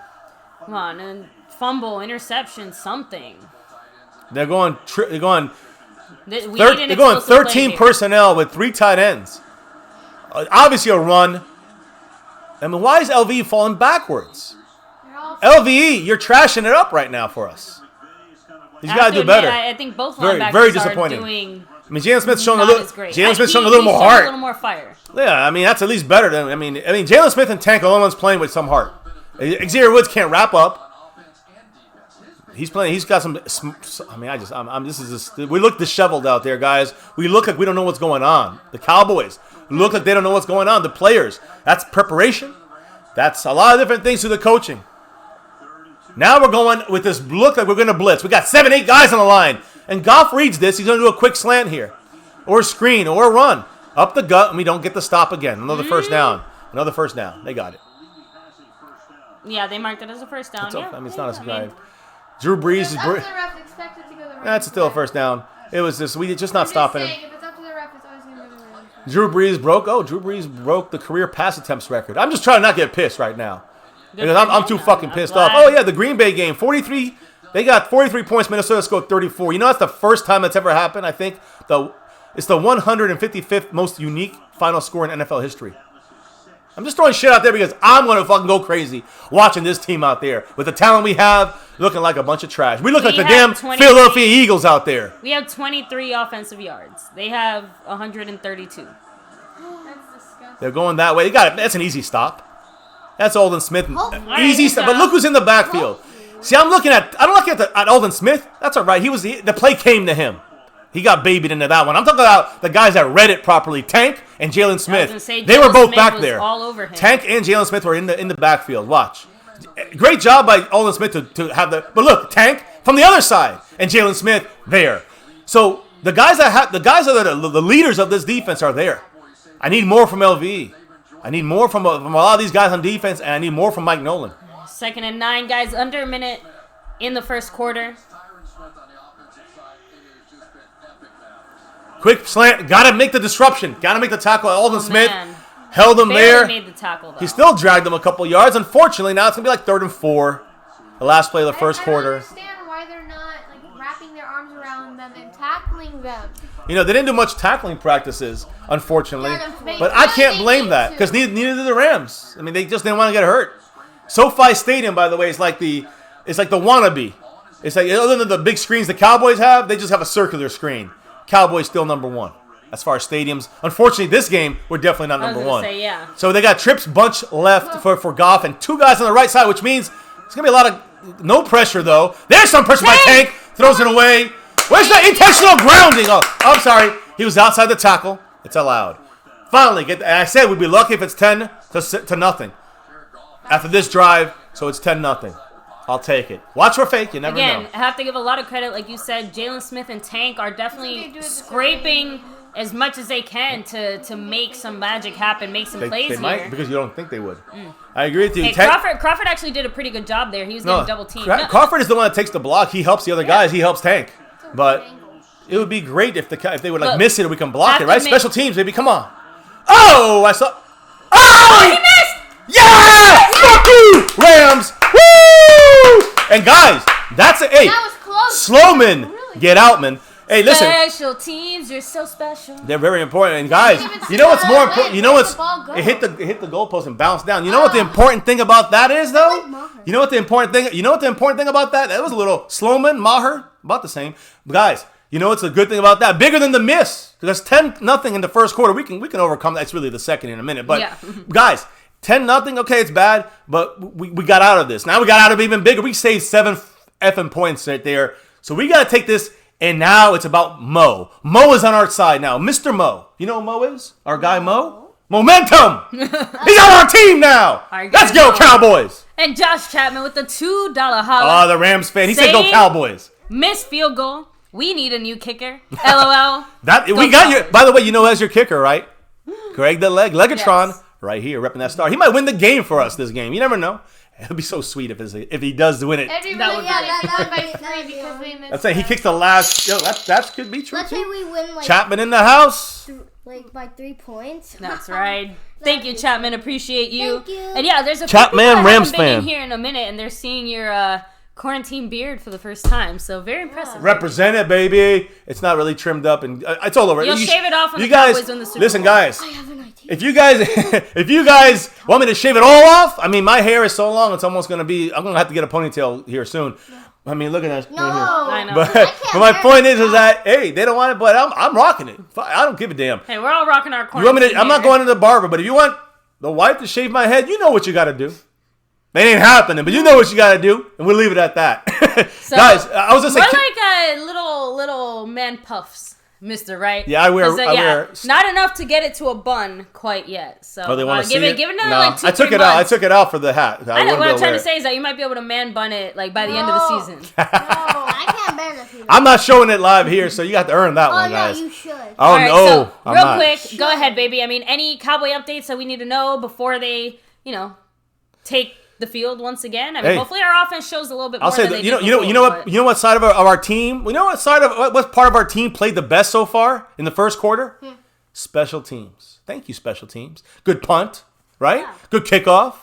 B: Come on, and fumble, interception, something.
A: They're going 13
B: play
A: personnel with 3 tight ends. Obviously a run. I mean, why is LVE falling backwards? LVE, you're trashing it up right now for us. He's got to do better.
B: I think both linebackers
A: very disappointing.
B: are doing.
A: I mean, Jalen Smith's showing
B: a
A: little more heart.
B: A little more fire.
A: Yeah, I mean that's at least better than. I mean, Jalen Smith and Tank are the only ones playing with some heart. Xavier Woods can't wrap up. He's playing. He's got some. I mean, we look disheveled out there, guys. We look like we don't know what's going on. The Cowboys look like they don't know what's going on. The players. That's preparation. That's a lot of different things to the coaching. Now we're going with this look like we're going to blitz. We got 7, 8 guys on the line. And Goff reads this. He's going to do a quick slant here. Or a screen. Or a run. Up the gut. And we don't get the stop again. Another first down. Another first down. They got it.
B: Yeah, they marked it as a first down.
A: I mean, it's not a drive. Drew Brees is... That's still a first down. It was just... We just not stopping him.
C: If it's up to the ref, it's always going to go to the ref.
A: Drew Brees broke the career pass attempts record. I'm just trying to not get pissed right now. Because I'm too fucking pissed off. Oh, yeah, the Green Bay game. 43. They got 43 points. Minnesota scored 34. You know, that's the first time that's ever happened, I think. It's the 155th most unique final score in NFL history. I'm just throwing shit out there because I'm going to fucking go crazy watching this team out there. With the talent we have, looking like a bunch of trash. We look like the damn Philadelphia Eagles out there.
B: We have 23 offensive yards. They have 132.
C: That's disgusting.
A: They're going that way. That's an easy stop. That's Alden Smith. Easy stop. But look who's in the backfield. See, I don't look at Alden Smith. That's all right. The play came to him. He got babied into that one. I'm talking about the guys that read it properly. Tank and Jalen Smith. They were both back there.
B: All over him.
A: Tank and Jalen Smith were in the backfield. Watch. Great job by Alden Smith to have the. But look, Tank from the other side and Jalen Smith there. So the guys that the leaders of this defense are there. I need more from LVE. I need more from a lot of these guys on defense, and I need more from Mike Nolan.
B: 2nd and 9, guys. Under a minute in the first quarter.
A: Quick slant. Got to make the disruption. Got to make the tackle. Alden Smith
B: man.
A: held him there.
B: Made the tackle, though.
A: He still dragged him a couple yards. Unfortunately, now it's going to be like 3rd and 4. The last play of the first quarter.
C: I don't understand why they're not wrapping their arms around them and tackling them.
A: You know, they didn't do much tackling practices, unfortunately.
C: Yeah,
A: but I can't blame that because neither did the Rams. I mean, they just didn't want to get hurt. SoFi Stadium, by the way, is like the wannabe. It's like, other than the big screens the Cowboys have, they just have a circular screen. Cowboys still number 1 as far as stadiums. Unfortunately, this game, we're definitely not number 1.
B: Say, yeah.
A: So they got Tripp's bunch left for Goff and 2 guys on the right side, which means it's going to be a lot of no pressure, though. There's some pressure by Tank. Throws it away. Where's the intentional grounding? Oh, I'm sorry. He was outside the tackle. It's allowed. Finally, and I said we'd be lucky if it's 10-0 after this drive, so it's 10-0. I'll take it. Watch for fake. You never know.
B: Again, I have to give a lot of credit. Like you said, Jalen Smith and Tank are definitely scraping as much as they can to make some magic happen, make some plays
A: They
B: here.
A: might, because you don't think they would. I agree with you.
B: Hey, Crawford actually did a pretty good job there. He was getting double teamed.
A: Crawford is the one that takes the block. He helps the other guys. He helps Tank. But it would be great if they would miss it and we can block it, right? Special teams, baby. Come on. Oh, I saw. Oh,
B: he missed!
A: Yeah! Fuck you, Rams! Woo! And guys, that's
C: That was close.
A: Slowman,
C: Really?
A: get out, man. Hey, listen.
B: Special teams, you're so special.
A: They're very important. And guys, you know what's more important? You know what's it hit the goalpost and bounced down. You know what the important thing about that is, though? You know what the important thing about that? That was a little Slowman, Maher, about the same. But guys, you know what's the good thing about that? Bigger than the miss. Because 10-0 in the first quarter. We can overcome that. It's really the second in a minute. But guys, 10-0, okay, it's bad, but we got out of this. Now we got out of even bigger. We saved 7 effing points right there. So we got to take this, and now it's about Mo. Mo is on our side now. Mr. Mo. You know who Mo is? Our guy Mo? Momentum! He's on our team now! Let's go, Cowboys!
B: And Josh Chapman with the $2 holla.
A: Oh, the Rams fan. He said go Cowboys.
B: Missed field goal. We need a new kicker. LOL.
A: We got you. By the way, you know who has your kicker, right? Greg the Legatron. Yes. Right here, repping that star. He might win the game for us this game. You never know. It'll be so sweet if he does win it.
C: That would be great because we missed.
A: That's saying he kicks the last. Yo, that could be true.
D: Let's say we win like
A: Chapman in the house.
D: By 3 points.
B: That's right. Thank you, Chapman. Appreciate you.
D: Thank you.
B: And yeah, there's a
A: Chapman Rams fan
B: in here in a minute, and they're seeing your quarantine beard for the first time. So very impressive.
A: Represent it, baby. It's not really trimmed up, and it's all over.
B: You'll shave it off when
A: you
B: the
A: guys
B: Cowboys win the Super Bowl.
A: listen, guys.
D: I have an idea.
A: If you guys want me to shave it all off, I mean, my hair is so long, it's almost gonna be. I'm gonna have to get a ponytail here soon. I mean, look at that.
D: No,
B: I know.
A: But my point is that hey, they don't want it, but I'm rocking it. I don't give a damn.
B: Hey, we're all rocking our quarantine.
A: You want me to? I'm not going to the barber, but if you want the wife to shave my head, you know what you got to do. It ain't happening, but you know what you got to do, and we'll leave it at that.
B: So,
A: guys, I was just
B: we're
A: saying,
B: like little man puffs, Mister. Right?
A: Yeah, I wear.
B: Not enough to get it to a bun quite yet. So
A: they want to
B: give
A: see
B: it. Give it another
A: no,
B: like 2-3
A: I took it
B: months.
A: out. I took it out for the hat.
B: I know what I'm trying to say is that you might be able to man bun it like by the end of the season.
D: No, I can't bear this.
A: I'm not showing it live here, so you got to earn that one, guys.
D: No, you should.
A: Oh
B: all right,
A: no,
B: so
A: I'm
B: real
A: not.
B: quick, go ahead, baby. I mean, any Cowboy updates that we need to know before they, take the field once again? I mean, hopefully our offense shows a little bit more.
A: I'll say
B: than
A: that,
B: they did before,
A: you know what side of our team? You know what part of our team played the best so far in the first quarter? Special teams. Thank you, special teams. Good punt, right?
B: Yeah.
A: Good kickoff.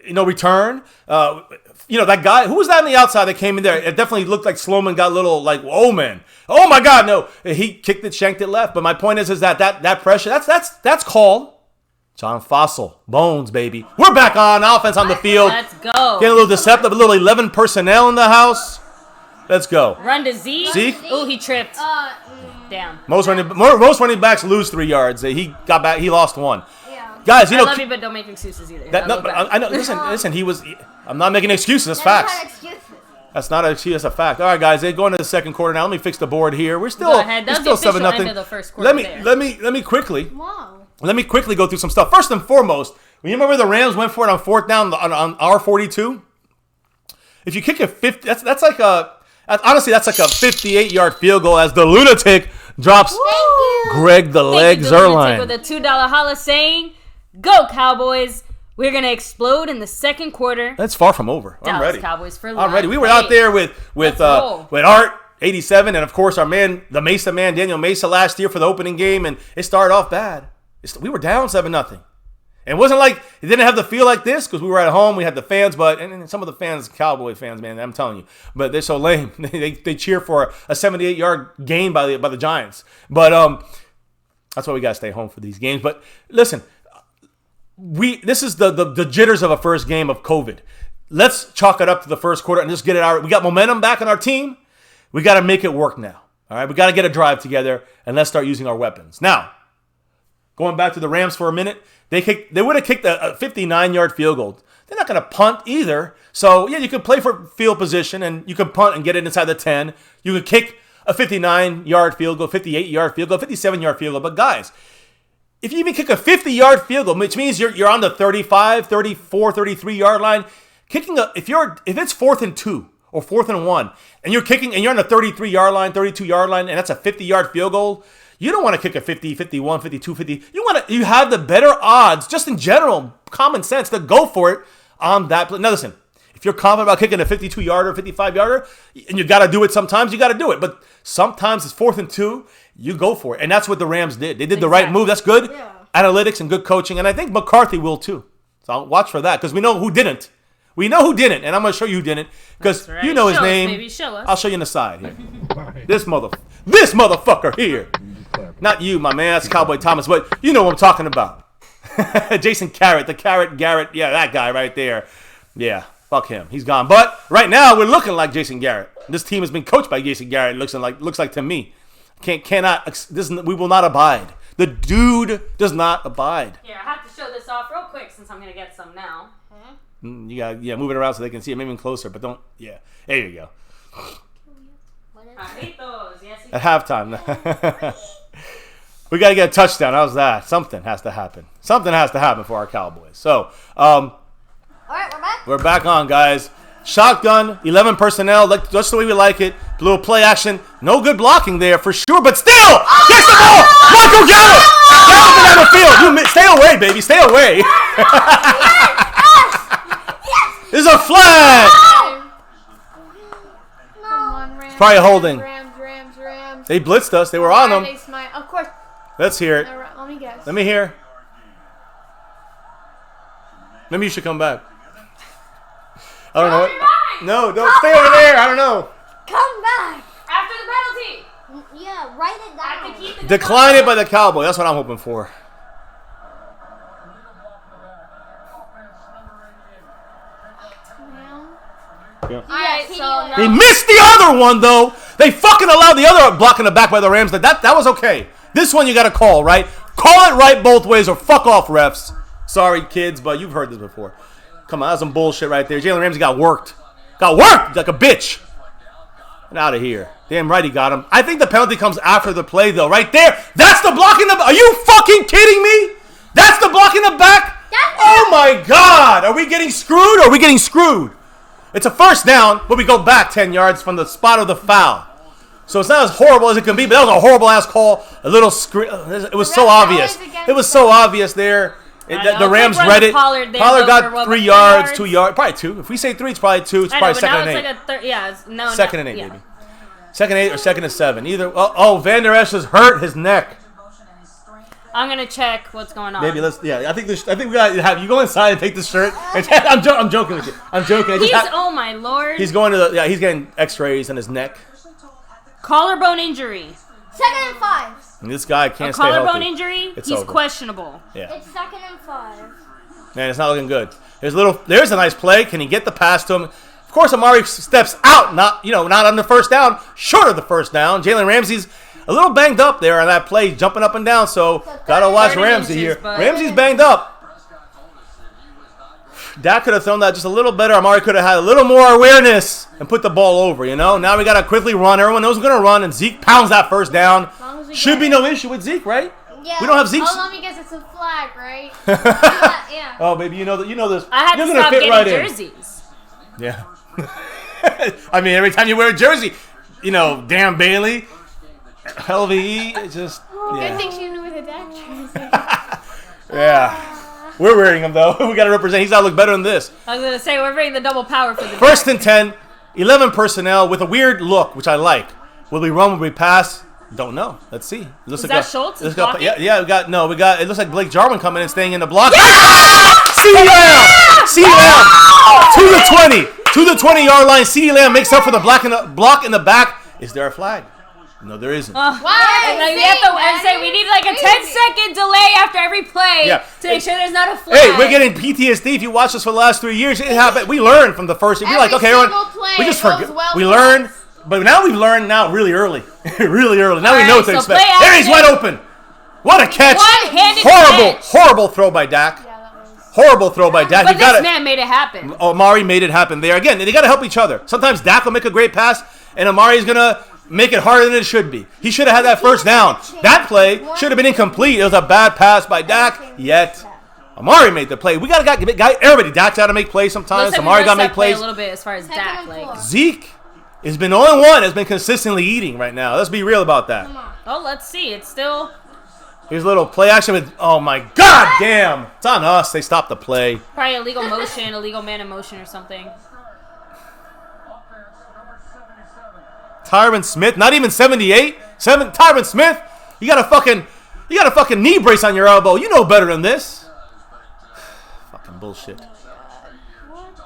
A: Return. That guy, who was that on the outside that came in there? It definitely looked like Slowman got a little like, oh man, oh my God, no. He kicked it, shanked it left. But my point is that pressure, that's called John Fossil. Bones, baby. We're back on offense on the field.
B: Let's go.
A: Getting a little deceptive, a little 11 personnel in the house. Let's go.
B: Run to Zeke.
A: Zeke?
B: Ooh, he tripped. Damn.
A: Most running backs lose 3 yards. He got back. He lost 1.
C: Yeah.
A: Guys,
B: I love you, but don't make excuses either.
A: I know. Listen. I'm not making excuses. That's facts. That's not an excuse. That's a fact. All right, guys. They go into the second quarter now. Let me fix the board here. We're still.
B: Go ahead. That's
A: we're still
B: the official
A: 7-0.
B: end of the first quarter.
A: Let me quickly.
C: Wow.
A: Let me quickly go through some stuff. First and foremost, you remember the Rams went for it on fourth down on our 42? If you kick a 50, that's like a 58-yard field goal as the lunatic drops Greg the Leg Zerline
B: with a $2 holla saying, "Go Cowboys! We're gonna explode in the second quarter."
A: That's far from over. I'm ready.
B: Cowboys for life.
A: I'm ready. We were out there with Art 87 and of course our man, the Mesa man, Daniel Mesa last year for the opening game, and it started off bad. We were down 7-0. And it wasn't like it didn't have the feel like this because we were at home. We had the fans, and some of the fans, Cowboy fans, man, I'm telling you, but they're so lame. They cheer for a 78-yard gain by the Giants. But that's why we gotta stay home for these games. But listen, this is the jitters of a first game of COVID. Let's chalk it up to the first quarter and just get it out. We got momentum back on our team. We got to make it work now. All right, we got to get a drive together and let's start using our weapons now. Going back to the Rams for a minute, they would have kicked a 59-yard field goal. They're not going to punt either. So, yeah, you can play for field position and you can punt and get it inside the 10. You can kick a 59-yard field goal, 58-yard field goal, 57-yard field goal. But, guys, if you even kick a 50-yard field goal, which means you're on the 35, 34, 33-yard line, if it's 4th and 2 or 4th and 1, and you're kicking and you're on the 33-yard line, 32-yard line, and that's a 50-yard field goal, You don't want to kick a 50, 51, 52, 50. You have the better odds, just in general, common sense, to go for it on that play. Now listen, if you're confident about kicking a 52-yarder, 55-yarder, and you got to do it sometimes, you got to do it. But sometimes it's 4th and 2, you go for it. And that's what the Rams did. They did the right move. That's good. Yeah. Analytics and good coaching. And I think McCarthy will too. So I'll watch for that because we know who didn't. We know who didn't. And I'm going to show you who didn't because you know his name.
B: Maybe show us.
A: I'll show you in the side here. This motherfucker here. Not you, my man. That's Cowboy Thomas. But you know what I'm talking about. Jason Garrett. The Garrett. Yeah, that guy right there. Yeah. Fuck him. He's gone. But right now, we're looking like Jason Garrett. This team has been coached by Jason Garrett. Looks like to me. We will not abide. The dude does not abide.
B: Here, I have to show this off real quick since I'm going to get some now.
A: You got move it around so they can see it. Maybe even closer, but don't. Yeah. There you go.
B: I hate those. Yes,
A: at halftime. We got to get a touchdown. How's that? Something has to happen. Something has to happen for our Cowboys. So,
D: all right, we're back.
A: We're back on, guys. Shotgun, 11 personnel, just the way we like it. A little play action. No good blocking there for sure, but still, gets the ball. Michael Gallup. Gallup down the field. Stay away, baby. Stay away. There's a flag.
C: Come on, Rams.
A: It's probably a holding.
C: Rams.
A: They blitzed us. They were on them.
C: Of course.
A: Let's hear it.
C: Let me guess.
A: Let me hear. Maybe you should come back. I don't know. No, don't stay over there. I don't know.
D: Come back.
B: After the penalty.
D: Yeah, write it down.
A: Decline it by the Cowboy. That's what I'm hoping for. Yeah.
B: Alright, so
A: They missed the other one, though. They fucking allowed the other block in the back by the Rams. That was okay. This one you got to call, right? Call it right both ways or fuck off, refs. Sorry, kids, but you've heard this before. Come on, that's some bullshit right there. Jalen Ramsey got worked. Got worked like a bitch. Get out of here. Damn right he got him. I think the penalty comes after the play, though. Right there. That's the block in the back. Are you fucking kidding me? That's the block in the back? Oh, my God. Are we getting screwed or are we getting screwed? It's a first down, but we go back 10 yards from the spot of the foul. So it's not as horrible as it can be, but that was a horrible-ass call. A little screen. It was so obvious. It was so obvious there. The Rams read it. Pollard got 3 yards, 2 yards, probably 2. If we say 3, it's probably 2. It's probably second and 8. Second and 8, maybe. Second and 8 or second and 7. Either. Oh, Van Der Esch has hurt his neck.
B: I'm gonna check what's going on.
A: Maybe let's. Yeah, I think we gotta have you go inside and take the shirt. I'm joking with you. I'm joking.
B: Oh my lord.
A: He's going to he's getting X-rays on his neck.
B: Collarbone injury.
D: 2nd and 5.
A: And this guy can't stay healthy.
B: Collarbone injury. He's over. Questionable.
A: Yeah.
D: It's 2nd and 5.
A: Man, it's not looking good. There's a nice play. Can he get the pass to him? Of course, Amari steps out. Not on the first down. Short of the first down. Jalen Ramsey's a little banged up there on that play, jumping up and down. So gotta watch Ramsey here. Ramsey's banged up. Dak could have thrown that just a little better. Amari could have had a little more awareness and put the ball over, Now we got to quickly run. Everyone knows we're going to run, and Zeke pounds that first down. Should be no issue with Zeke, right?
C: Yeah.
A: We don't have Zeke.
C: Oh, let me guess. It's a flag, right? Yeah.
A: Oh, baby, you know this.
B: I had to stop getting jerseys.
A: Yeah. I mean, every time you wear a jersey, Dan Bailey, LVE, it's just. Yeah.
C: Good thing she knew with a Dak jersey.
A: Yeah. We're wearing him, though. We got to represent. He's got to look better than this.
B: I was going to say, we're bringing the double power for the
A: First and 10, 11 personnel with a weird look, which I like. Will we run? Will we pass? Don't know. Let's see.
B: Is that Schultz?
A: Yeah, we got, it looks like Blake Jarwin coming in and staying in the block. Yeah! CeeDee Lamb! To the 20. To the 20-yard line. CeeDee Lamb makes up for the block in the back. Is there a flag? No, there isn't.
B: Why? We need like a 10-second delay after every play to make sure there's not a flag.
A: Hey, we're getting PTSD if you watch us for the last 3 years. It happened. We learned from the first. We're like, okay, everyone, we just forget. We learned, but now we've learned really early. Really early. Now we know what to expect. There he's wide open. What a catch. Horrible throw by Dak. Horrible throw by Dak.
B: But this man made it happen.
A: Amari made it happen there. Again, they got to help each other. Sometimes Dak will make a great pass, and Amari's going to make it harder than it should be. He should have had that first down. That play should have been incomplete. It was a bad pass by Dak, yet Amari made the play. We got to everybody. Dak's got to make plays sometimes. Amari got to make plays.
B: A little bit as far as Dak.
A: Zeke It's been the only one that's been consistently eating right now. Let's be real about that.
B: Oh, let's see. It's still...
A: Here's a little play action with, oh my god damn. It's on us. They stopped the play.
B: Probably illegal motion, illegal man in motion or something.
A: Tyron Smith, not even 78. Tyron Smith, you got a fucking knee brace on your elbow. You know better than this. Fucking bullshit.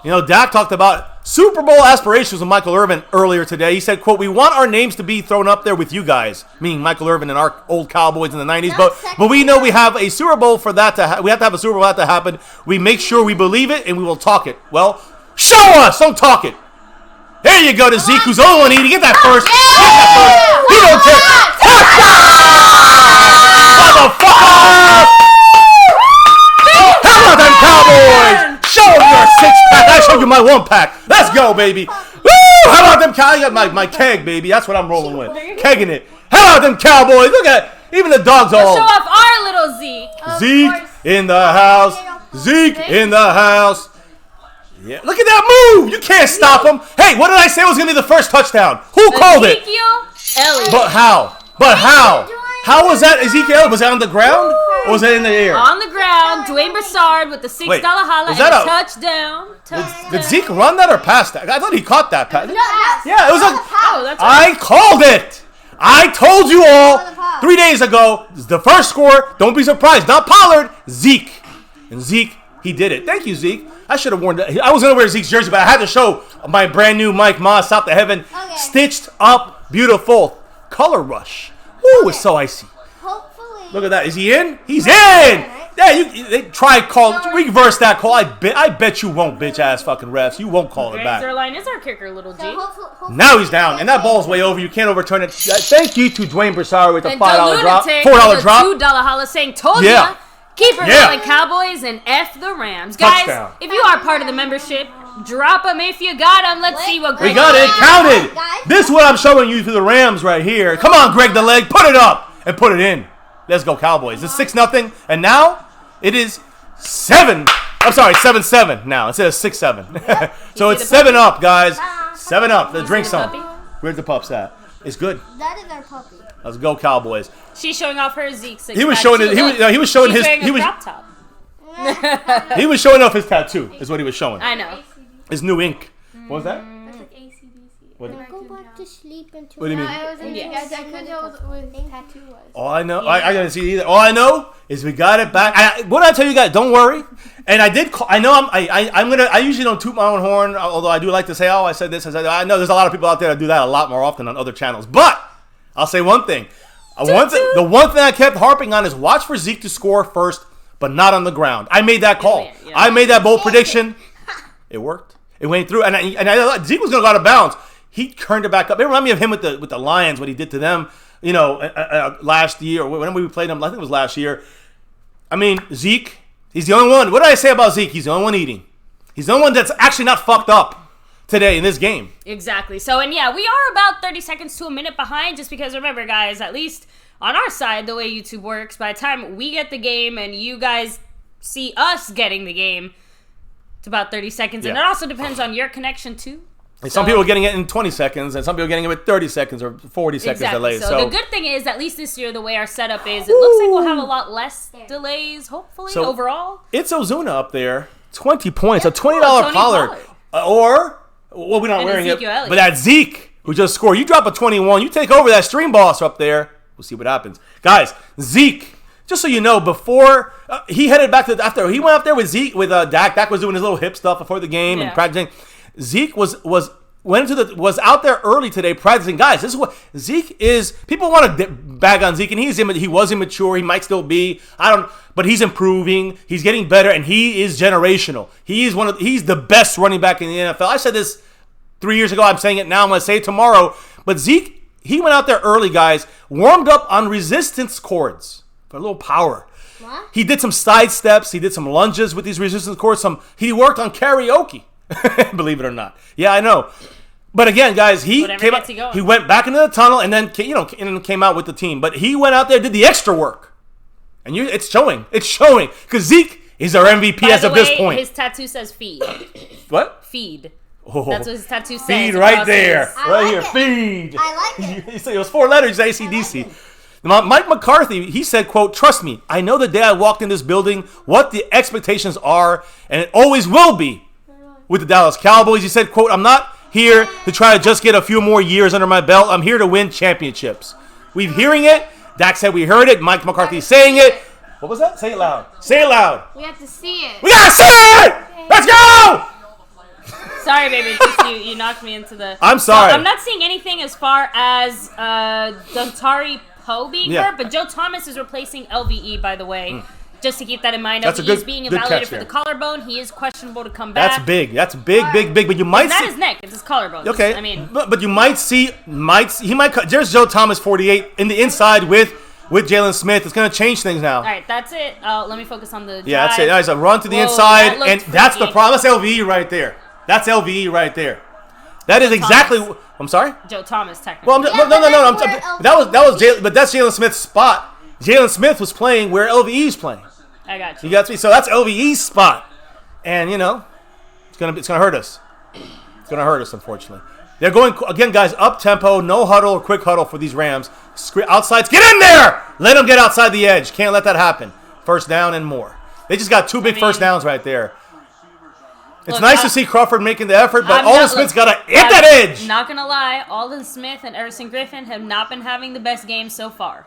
A: You know, Dak talked about Super Bowl aspirations with Michael Irvin earlier today. He said, quote, we want our names to be thrown up there with you guys, meaning Michael Irvin and our old Cowboys in the 90s. But we know we have a Super Bowl for that to we have to have a Super Bowl for that to happen. We make sure we believe it and we will talk it. Well, show us, don't talk it. There you go to Zeke, who's the only one eating. Get that first. Get that first. He don't care. Motherfucker! How about them Cowboys? Show them your six-pack. I showed you my one-pack. Let's go, baby. Woo! How about them Cowboys? I got my keg, baby. That's what I'm rolling with. Kegging it. How about them Cowboys? Look at even the dogs all.
B: Show off our little Zeke.
A: Zeke in the house. Zeke in the house. Yeah, look at that move! You can't stop him. Hey, what did I say was gonna be the first touchdown? Who called it?
B: Elliott.
A: But how? How was that Ezekiel? Was that on the ground or was that in the air?
B: On the ground. Dwayne Broussard with the $6 holla and a touchdown.
A: Did Zeke run that or pass that? I thought he caught that pass. Yeah, it was a.
B: Oh, that's
A: I called it. I told you all 3 days ago. The first score. Don't be surprised. Not Pollard. Zeke. And Zeke, he did it. Thank you, Zeke. I should have worn that. I was going to wear Zeke's jersey, but I had to show my brand new Mike Ma, Stop the Heaven, stitched up, beautiful color rush. Ooh, it's so icy.
C: Hopefully.
A: Look at that. Is he in? He's in. Yeah, they try call, reverse that call. I bet you won't, bitch ass fucking refs. You won't call it back.
B: Zerline is our kicker, little G.
A: Now he's down, and that ball's way over. You can't overturn it. Thank you to Dwayne Broussard with the $5 drop, $4 drop.
B: $2 holla saying, told ya. Keep it rolling, Cowboys, and F the Rams. Guys,
A: Touchdown.
B: If you are part of the membership, drop them if you got them. Let's see what Greg
A: We got it counted. This is what I'm showing you for the Rams right here. Come on, Greg the Leg. Put it up and put it in. Let's go, Cowboys. It's 6-0, and now it is 7. I'm sorry, 7-7 now instead of 6-7. So it's 7 up, guys. 7 up. The drink some. Where's the pups at? It's good.
C: That is our puppy.
A: Let's go, Cowboys.
B: She's showing off her Zeke six.
A: He was showing it. He was showing his. He was.
B: Crop top.
A: He was showing off his tattoo. Is what he was showing.
B: I know.
A: His new ink. What was that?
C: That's like ACDC.
A: What?
C: Go back to sleep and
A: What do you mean?
C: I couldn't tell what his tattoo was.
A: All I know, I gotta see either. All I know is we got it back. What did I tell you guys? Don't worry. And I did. I know I'm gonna. I usually don't toot my own horn, although I do like to say, "Oh, I said this." I know there's a lot of people out there that do that a lot more often on other channels. But I'll say one thing. The one thing I kept harping on is watch for Zeke to score first, but not on the ground. I made that call.
B: Yeah.
A: I made that bold prediction. It worked. It went through, and I thought Zeke was gonna go out of bounds. He turned it back up. It reminded me of him with the Lions, what he did to them. You know, last year, or when we played him, I think it was last year. I mean, Zeke, he's the only one. What did I say about Zeke? He's the only one eating. He's the only one that's actually not fucked up today in this game.
B: Exactly. So, and yeah, we are about 30 seconds to a minute behind just because, remember, guys, at least on our side, the way YouTube works, by the time we get the game and you guys see us getting the game, it's about 30 seconds. And it also depends on your connection, too.
A: And some people are getting it in 20 seconds, and some people are getting it with 30 seconds or 40 seconds delays.
B: So the good thing is, at least this year, the way our setup is, it looks like we'll have a lot less delays, hopefully, overall.
A: It's Ozuna up there, 20 points, a $20 Pollard. Well, we're not wearing it, but that Zeke, who just scored, you drop a 21, you take over that stream boss up there. We'll see what happens. Guys, Zeke, just so you know, before he headed back to after he went up there with Zeke, with Dak. Dak was doing his little hip stuff before the game and practicing. Zeke was out there early today practicing. Guys, this is what Zeke is. People want to bag on Zeke, and he was immature. He might still be. But he's improving. He's getting better, and he is generational. He's the best running back in the NFL. I said this 3 years ago. I'm saying it now. I'm going to say it tomorrow. But Zeke, he went out there early, guys, warmed up on resistance cords for a little power. What? He did some side steps. He did some lunges with these resistance cords. He worked on karaoke. Believe it or not. Yeah, I know. But again, guys, he went back into the tunnel and then came out with the team. But he went out there, did the extra work, and it's showing. It's showing because Zeke is our MVP as of this point.
B: His tattoo says feed.
A: What?
B: Feed.
A: Oh,
B: That's what his tattoo says.
A: feed right there.
D: I
A: Right
D: like
A: here.
D: it.
A: Feed.
D: I like it.
A: You say it was 4 letters, AC/DC. Mike McCarthy, he said, quote, "Trust me, I know the day I walked in this building what the expectations are, and it always will be with the Dallas Cowboys." He said, quote, "I'm not here to try to just get a few more years under my belt. I'm here to win championships." We're hearing it. Dak said we heard it. Mike McCarthy saying it. What was that? Say it loud. Say it loud.
C: We have to see it.
A: We gotta see it! Let's go!
B: Sorry, baby. Just you knocked me into the...
A: I'm sorry.
B: So I'm not seeing anything as far as Dontari Poe being hurt, but Joe Thomas is replacing LVE, by the way. Just to keep that in mind.
A: That's
B: LVE is being evaluated for
A: there.
B: the collarbone. He is questionable to come back.
A: That's big. That's big. But you might
B: It's not
A: see...
B: his neck. It's his collarbone.
A: Okay.
B: I mean...
A: But you might see... There's Joe Thomas, 48, in the inside with Jalen Smith. It's going to change things now.
B: All right, that's it. Let me focus on the drive.
A: Yeah, that's it. Nice. A run to the
B: Whoa,
A: inside,
B: that looked
A: and that's the
B: freaky.
A: problem. That's LVE right there. That's LVE right there. That is exactly... I'm sorry?
B: Joe Thomas, technically.
A: Well,
D: Yeah,
A: that was Jalen, but that's Jalen Smith's spot. Jalen Smith was playing where LVE's playing.
B: I got you.
A: You got me. So that's LVE's spot, and it's gonna hurt us. It's gonna hurt us, unfortunately. They're going again, guys. Up tempo, no huddle or quick huddle for these Rams. Outsides, get in there. Let them get outside the edge. Can't let that happen. First down and more. They just got 2 big first downs right there. It's nice to see Crawford making the effort, but Alden Smith's got to hit that edge.
B: Not gonna lie, Alden Smith and Everson Griffin have not been having the best game so far,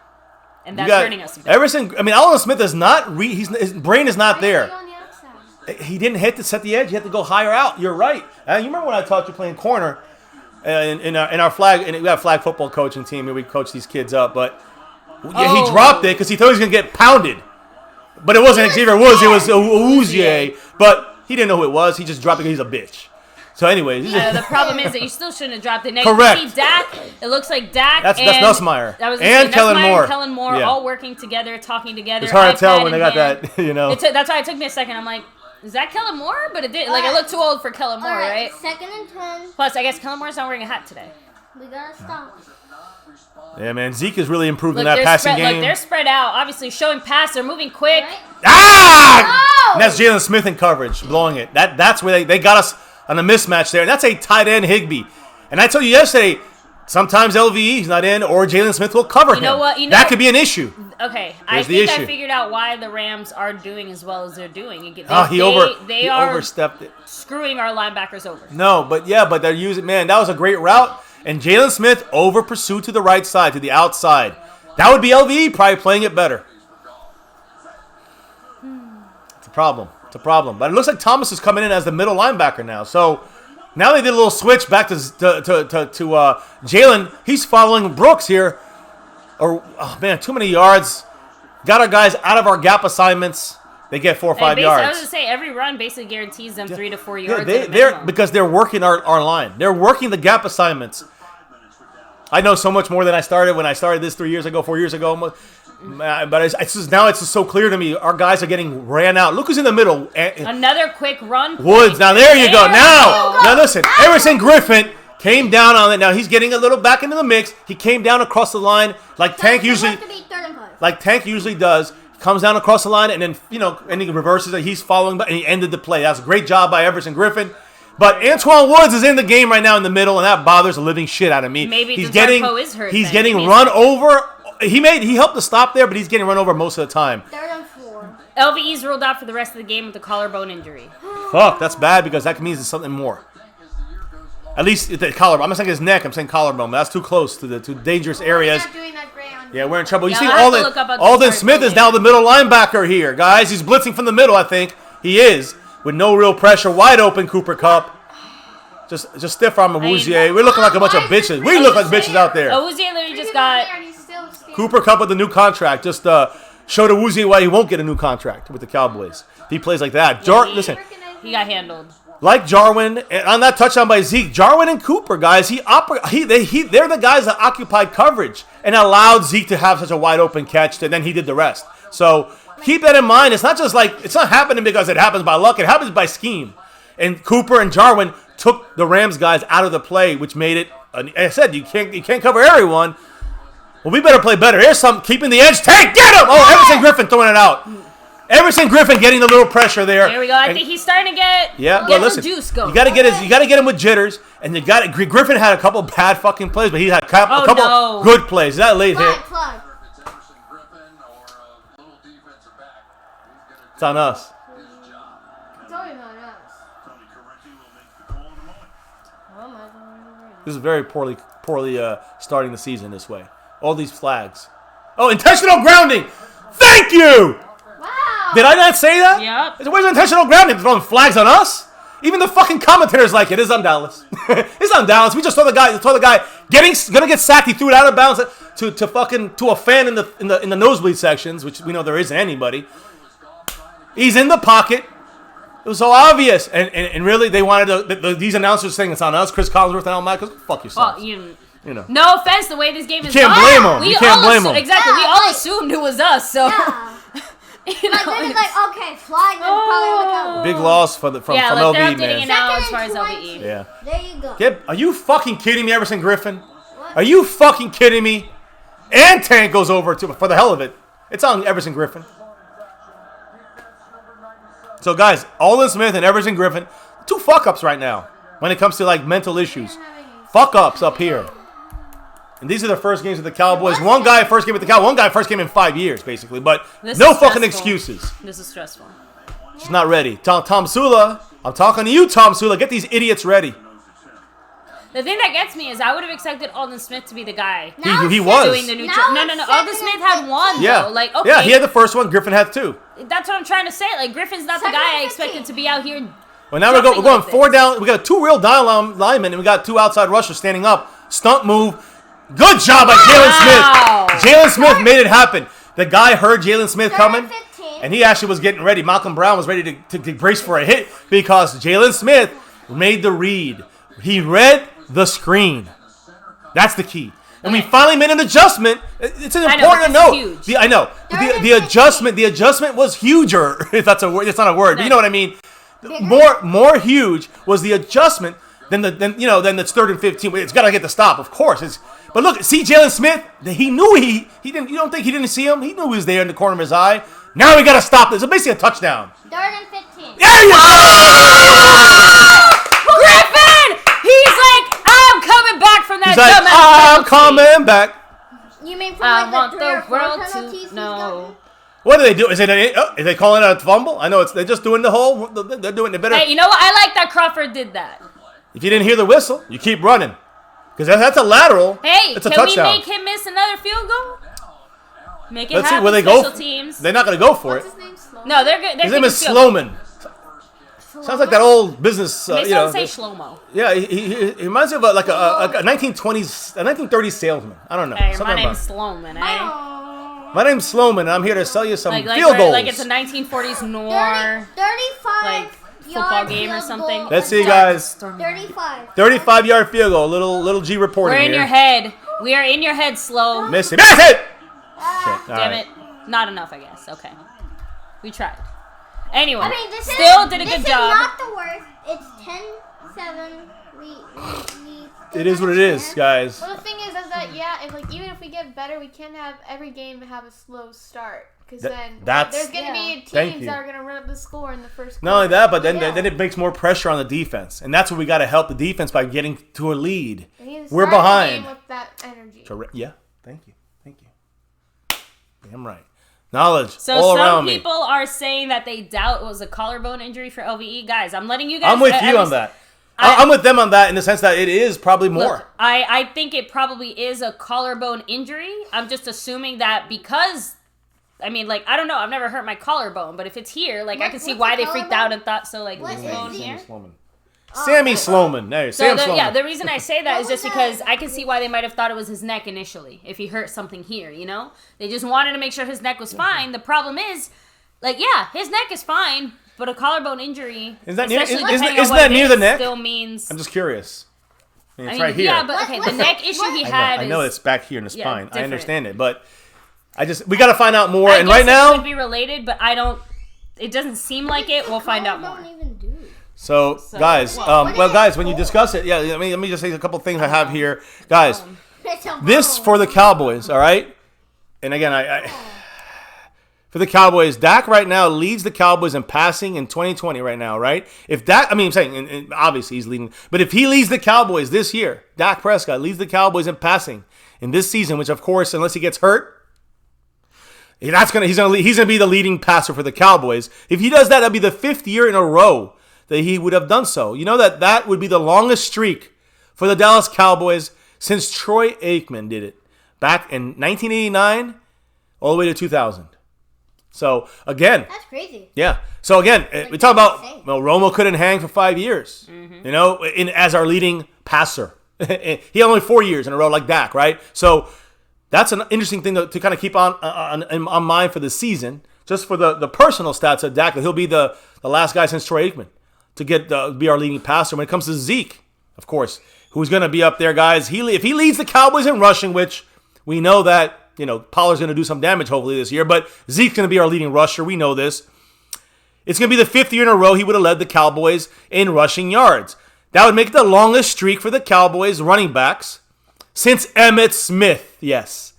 B: and that's hurting us a bit.
A: Alden Smith is not. His brain is not there.
C: On the outside.
A: He didn't hit to set the edge. He had to go higher out. You're right. You remember when I taught you playing corner in our flag? And we have a flag football coaching team, and we coach these kids up. But he dropped it because he thought he was gonna get pounded. But it wasn't Xavier Woods. It was Uzie. But he didn't know who it was. He just dropped it because he's a bitch. So anyways.
B: The problem is that you still shouldn't have dropped it. Now
A: Correct.
B: You see Dak, it looks like Dak
A: That's
B: and
A: Nussmeier.
B: And
A: Kellen Moore.
B: Kellen Moore
A: Yeah.
B: all working together, talking together.
A: It's hard to tell
B: iPad
A: when they
B: in
A: got
B: hand.
A: that,
B: That's why it took me a second. I'm like, is that Kellen Moore? But it did. Like, I look too old for Kellen Moore, right?
D: Second and 10.
B: Plus, I guess Kellen Moore's not wearing a hat today.
D: We gotta stop.
A: Yeah, man. Zeke has really improved in
B: Look,
A: that passing game.
B: Look, they're spread out. Obviously, showing pass. They're moving quick.
D: Right?
A: Ah!
D: No!
A: And that's Jalen Smith in coverage, blowing it. That's where they got us on a mismatch there. And that's a tight end Higbee. And I told you yesterday, sometimes LVE's not in, or Jalen Smith will cover him.
B: You know what?
A: That could be an issue.
B: Okay,
A: Here's
B: I
A: the
B: think I
A: issue.
B: figured out why the Rams are doing as well as they're doing. They
A: He
B: are
A: overstepped it.
B: screwing our linebackers over.
A: No, but they're using, man, that was a great route. And Jalen Smith over pursued to the right side, to the outside. That would be LVE probably playing it better. It's a problem. But it looks like Thomas is coming in as the middle linebacker now. So now they did a little switch back to Jalen. He's following Brooks here. Too many yards. Got our guys out of our gap assignments. They get 4 or 5 yards.
B: I was going to say, every run basically guarantees them 3 to 4 yards.
A: Because they're working our line. They're working the gap assignments. I know so much more than I started when I started this 4 years ago. But it's just so clear to me. Our guys are getting ran out. Look who's in the middle.
B: Another quick run.
A: Woods. Now there you go. Now listen. Everson Griffin came down on it. Now he's getting a little back into the mix. He came down across the line like Tank usually does. Comes down across the line and then and he reverses it. He's following, and he ended the play. That's a great job by Everson Griffin. But Antoine Woods is in the game right now in the middle, and that bothers the living shit out of me.
B: Maybe
A: he's
B: Poe is hurt.
A: He's getting run over. He helped to stop there, but he's getting run over most of the time.
D: 3rd and 4.
B: LVE's ruled out for the rest of the game with a collarbone injury.
A: Fuck, that's bad because that means it's something more. At least the collarbone. I'm not saying his neck. I'm saying collarbone. But that's too close to the two dangerous areas.
C: Not doing that great on
A: Yeah, we're in trouble. You
B: Yeah,
A: see,
B: I'll have to look up about
A: Alden
B: this
A: Smith is
B: article.
A: now the middle linebacker here, guys. He's blitzing from the middle, I think. He is, with no real pressure. Wide open, Cooper Kupp. Just stiff arm of Wouzier. We're looking like a bunch of bitches. We look like bitches out there.
B: Wouzier literally just got...
A: Cooper Kupp with the new contract. Just show to Wouzier why he won't get a new contract with the Cowboys. If he plays like that. Listen,
B: He got handled.
A: like Jarwin, and on that touchdown by Zeke, Jarwin and Cooper, guys, they're the guys that occupied coverage and allowed Zeke to have such a wide open catch, and then he did the rest. So keep that in mind. It's not happening because it happens by luck. It happens by scheme. And Cooper and Jarwin took the Rams guys out of the play, which made it. I said you can't cover everyone. Well, we better play better. Here's some keeping the edge. Get him! Oh, Everson Griffin throwing it out. Everson Griffin getting the little pressure there.
B: There we go. I think he's starting to get
A: listen,
B: juice going.
A: You got to get him with jitters, and Griffin had a couple bad fucking plays, but he had a couple good plays. That late hit. It's on us.
C: It's only on us.
A: This is very poorly starting the season this way. All these flags. Oh, intentional grounding. Thank you.
C: Wow.
A: Did I not say that?
B: Yep.
A: Where's intentional grounding? They're throwing flags on us? Even the fucking commentators like it. It's on Dallas. It's on Dallas. We just saw the guy gonna get sacked. He threw it out of bounds to a fan in the nosebleed sections, which we know there isn't anybody. He's in the pocket. It was so obvious, and really they wanted these announcers saying it's on us, Chris Collinsworth and all that. Because fuck yourself.
B: Well,
A: you know.
B: No offense, the way this game is
A: can't blame them. You can't blame them.
B: Exactly. We all assumed it was us. So.
D: Yeah. But then it's like, okay, flag, then probably on the Cowboys.
A: Big loss from
B: they're
A: LVE,
B: updating
A: man.
B: it now as
D: Second
B: far as
D: and
B: LVE.
D: 20.
A: Yeah.
D: There you go.
A: Are you fucking kidding me, Everson Griffin? What? Are you fucking kidding me? And Tank goes over for the hell of it. It's on Everson Griffin. So, guys, Aldon Smith and Everson Griffin, two fuck-ups right now when it comes to, like, mental issues. Fuck-ups up here. And these are the first games of the Cowboys. One guy first game with the Cowboys. One guy first game in 5 years, basically. But no fucking excuses.
B: This is stressful.
A: Just not ready. Tom Sula, I'm talking to you, Tom Sula. Get these idiots ready.
B: The thing that gets me is I would have expected Aldon Smith to be the guy.
A: He was.
B: Doing the neutral. No. Aldon Smith had one,
A: yeah.
B: though. Like, okay.
A: Yeah, he had the first one. Griffin had two.
B: That's what I'm trying to say. Like, Griffin's not the guy I expected to be out here.
A: Well, now we're going four down. We got two real down linemen, and we got two outside rushers standing up. Stunt move. Good job by Jalen Smith. Jalen Smith made it happen. The guy heard Jalen Smith coming, and he actually was getting ready. Malcolm Brown was ready to brace for a hit because Jalen Smith made the read. He read the screen. That's the key. And we finally made an adjustment. It's an important note. I know. The adjustment was huger. If that's a word, it's not a word. But you know what I mean. More huge was the adjustment than it's 3rd and 15. It's got to get the stop, of course. But look, see Jalen Smith. He knew he didn't. You don't think he didn't see him? He knew he was there in the corner of his eye. Now we got to stop this. It's basically a touchdown.
D: 3rd and 15.
A: There you go.
B: Griffin! He's like, I'm coming back from that.
A: He's like, I'm coming back.
D: You mean from like the 3 or 4
B: No.
D: penalties? No.
A: What do they do? Is they calling it a fumble? I know they're just doing the whole. They're doing it better.
B: Hey, you know what? I like that Crawford did that.
A: If you didn't hear the whistle, you keep running because that's a lateral.
B: Hey,
A: it's a
B: can
A: touchdown.
B: we make him miss another field goal? Make it
A: Let's
B: happen.
A: see where they
B: special
A: go.
B: Teams.
A: They're not going to go for
C: What's
A: it.
C: his name? Sloan?
B: No, they're good.
A: His name is Sloman. Sounds like that old business.
B: They don't say Shlomo.
A: Yeah, he reminds me of like a 1920s, a 1930s salesman. I don't know.
B: Hey, my name's Sloman.
A: My name's Sloman, and I'm here to sell you some field goals.
B: Like it's a 1940s noir
D: 35
B: like football game or something.
A: Let's see, guys.
D: 35.
A: 35-yard field goal. Little G reporting
B: We're in
A: here.
B: your head. We are in your head, Slow.
A: Miss it. Miss it!
B: Damn it. Not enough, I guess. Okay. We tried. Anyway,
D: I mean, this
B: still did a good
D: This
B: job.
D: is not the worst. It's 10-7.
A: It is what it is, guys.
C: Well, the thing is that even if we get better, we can't have every game have a slow start because then there's going to be teams that are going to run up the score in the first quarter.
A: Not only that, but then it makes more pressure on the defense, and that's where we got to help the defense by getting to a lead. We're behind.
C: With that energy.
A: Yeah, thank you. Damn right. Knowledge
B: So
A: all around
B: some
A: me.
B: people are saying that they doubt it was a collarbone injury for LVE. Guys, I'm letting you guys.
A: I'm with you on that. I'm with them on that in the sense that it is probably more.
B: Look, I think it probably is a collarbone injury. I'm just assuming that because, I mean, like, I don't know. I've never hurt my collarbone, but if it's here, like, I can see why they freaked out and thought so, like, this bone here.
A: Sammy Sloman. There, Sam Sloman.
B: Yeah, the reason I say that is just because I can see why they might have thought it was his neck initially, if he hurt something here, you know? They just wanted to make sure his neck was fine. The problem is, like, yeah, his neck is fine, but a collarbone injury,
A: isn't that near
B: the
A: neck?
B: Still means...
A: I'm just curious. I mean, it's
B: I mean,
A: right here.
B: Yeah, but okay, the neck issue he had
A: I know
B: is...
A: it's back here in the spine.
B: different.
A: I understand it, but we got to find out more.
B: I
A: And
B: guess
A: right now...
B: it could be related, but I don't... It doesn't seem like it. We'll find out more.
A: So guys, guys, when you discuss it, let me just say a couple things I have here. Guys, this for the Cowboys, all right? And again, for the Cowboys. Dak right now leads the Cowboys in passing in 2020 right now, right? If Dak, I mean, I'm saying, and obviously he's leading, but if he leads the Cowboys this year, Dak Prescott leads the Cowboys in passing in this season, which of course, unless he gets hurt, he's gonna be the leading passer for the Cowboys. If he does that, that'll be the 5th year in a row that he would have done so. You know that would be the longest streak for the Dallas Cowboys since Troy Aikman did it back in 1989 all the way to 2000. So, again.
D: That's crazy.
A: Yeah. So, again, we talk about, Romo couldn't hang for 5 years, as our leading passer. He had only 4 years in a row like Dak, right? So, that's an interesting thing to kind of keep on mind for the season. Just for the personal stats of Dak, that he'll be the last guy since Troy Aikman to be our leading passer. When it comes to Zeke, of course, who's going to be up there, guys. If he leads the Cowboys in rushing, which we know that, Pollard's going to do some damage hopefully this year, but Zeke's going to be our leading rusher. We know this. It's going to be the 5th year in a row he would have led the Cowboys in rushing yards. That would make it the longest streak for the Cowboys running backs since Emmitt Smith. Yes.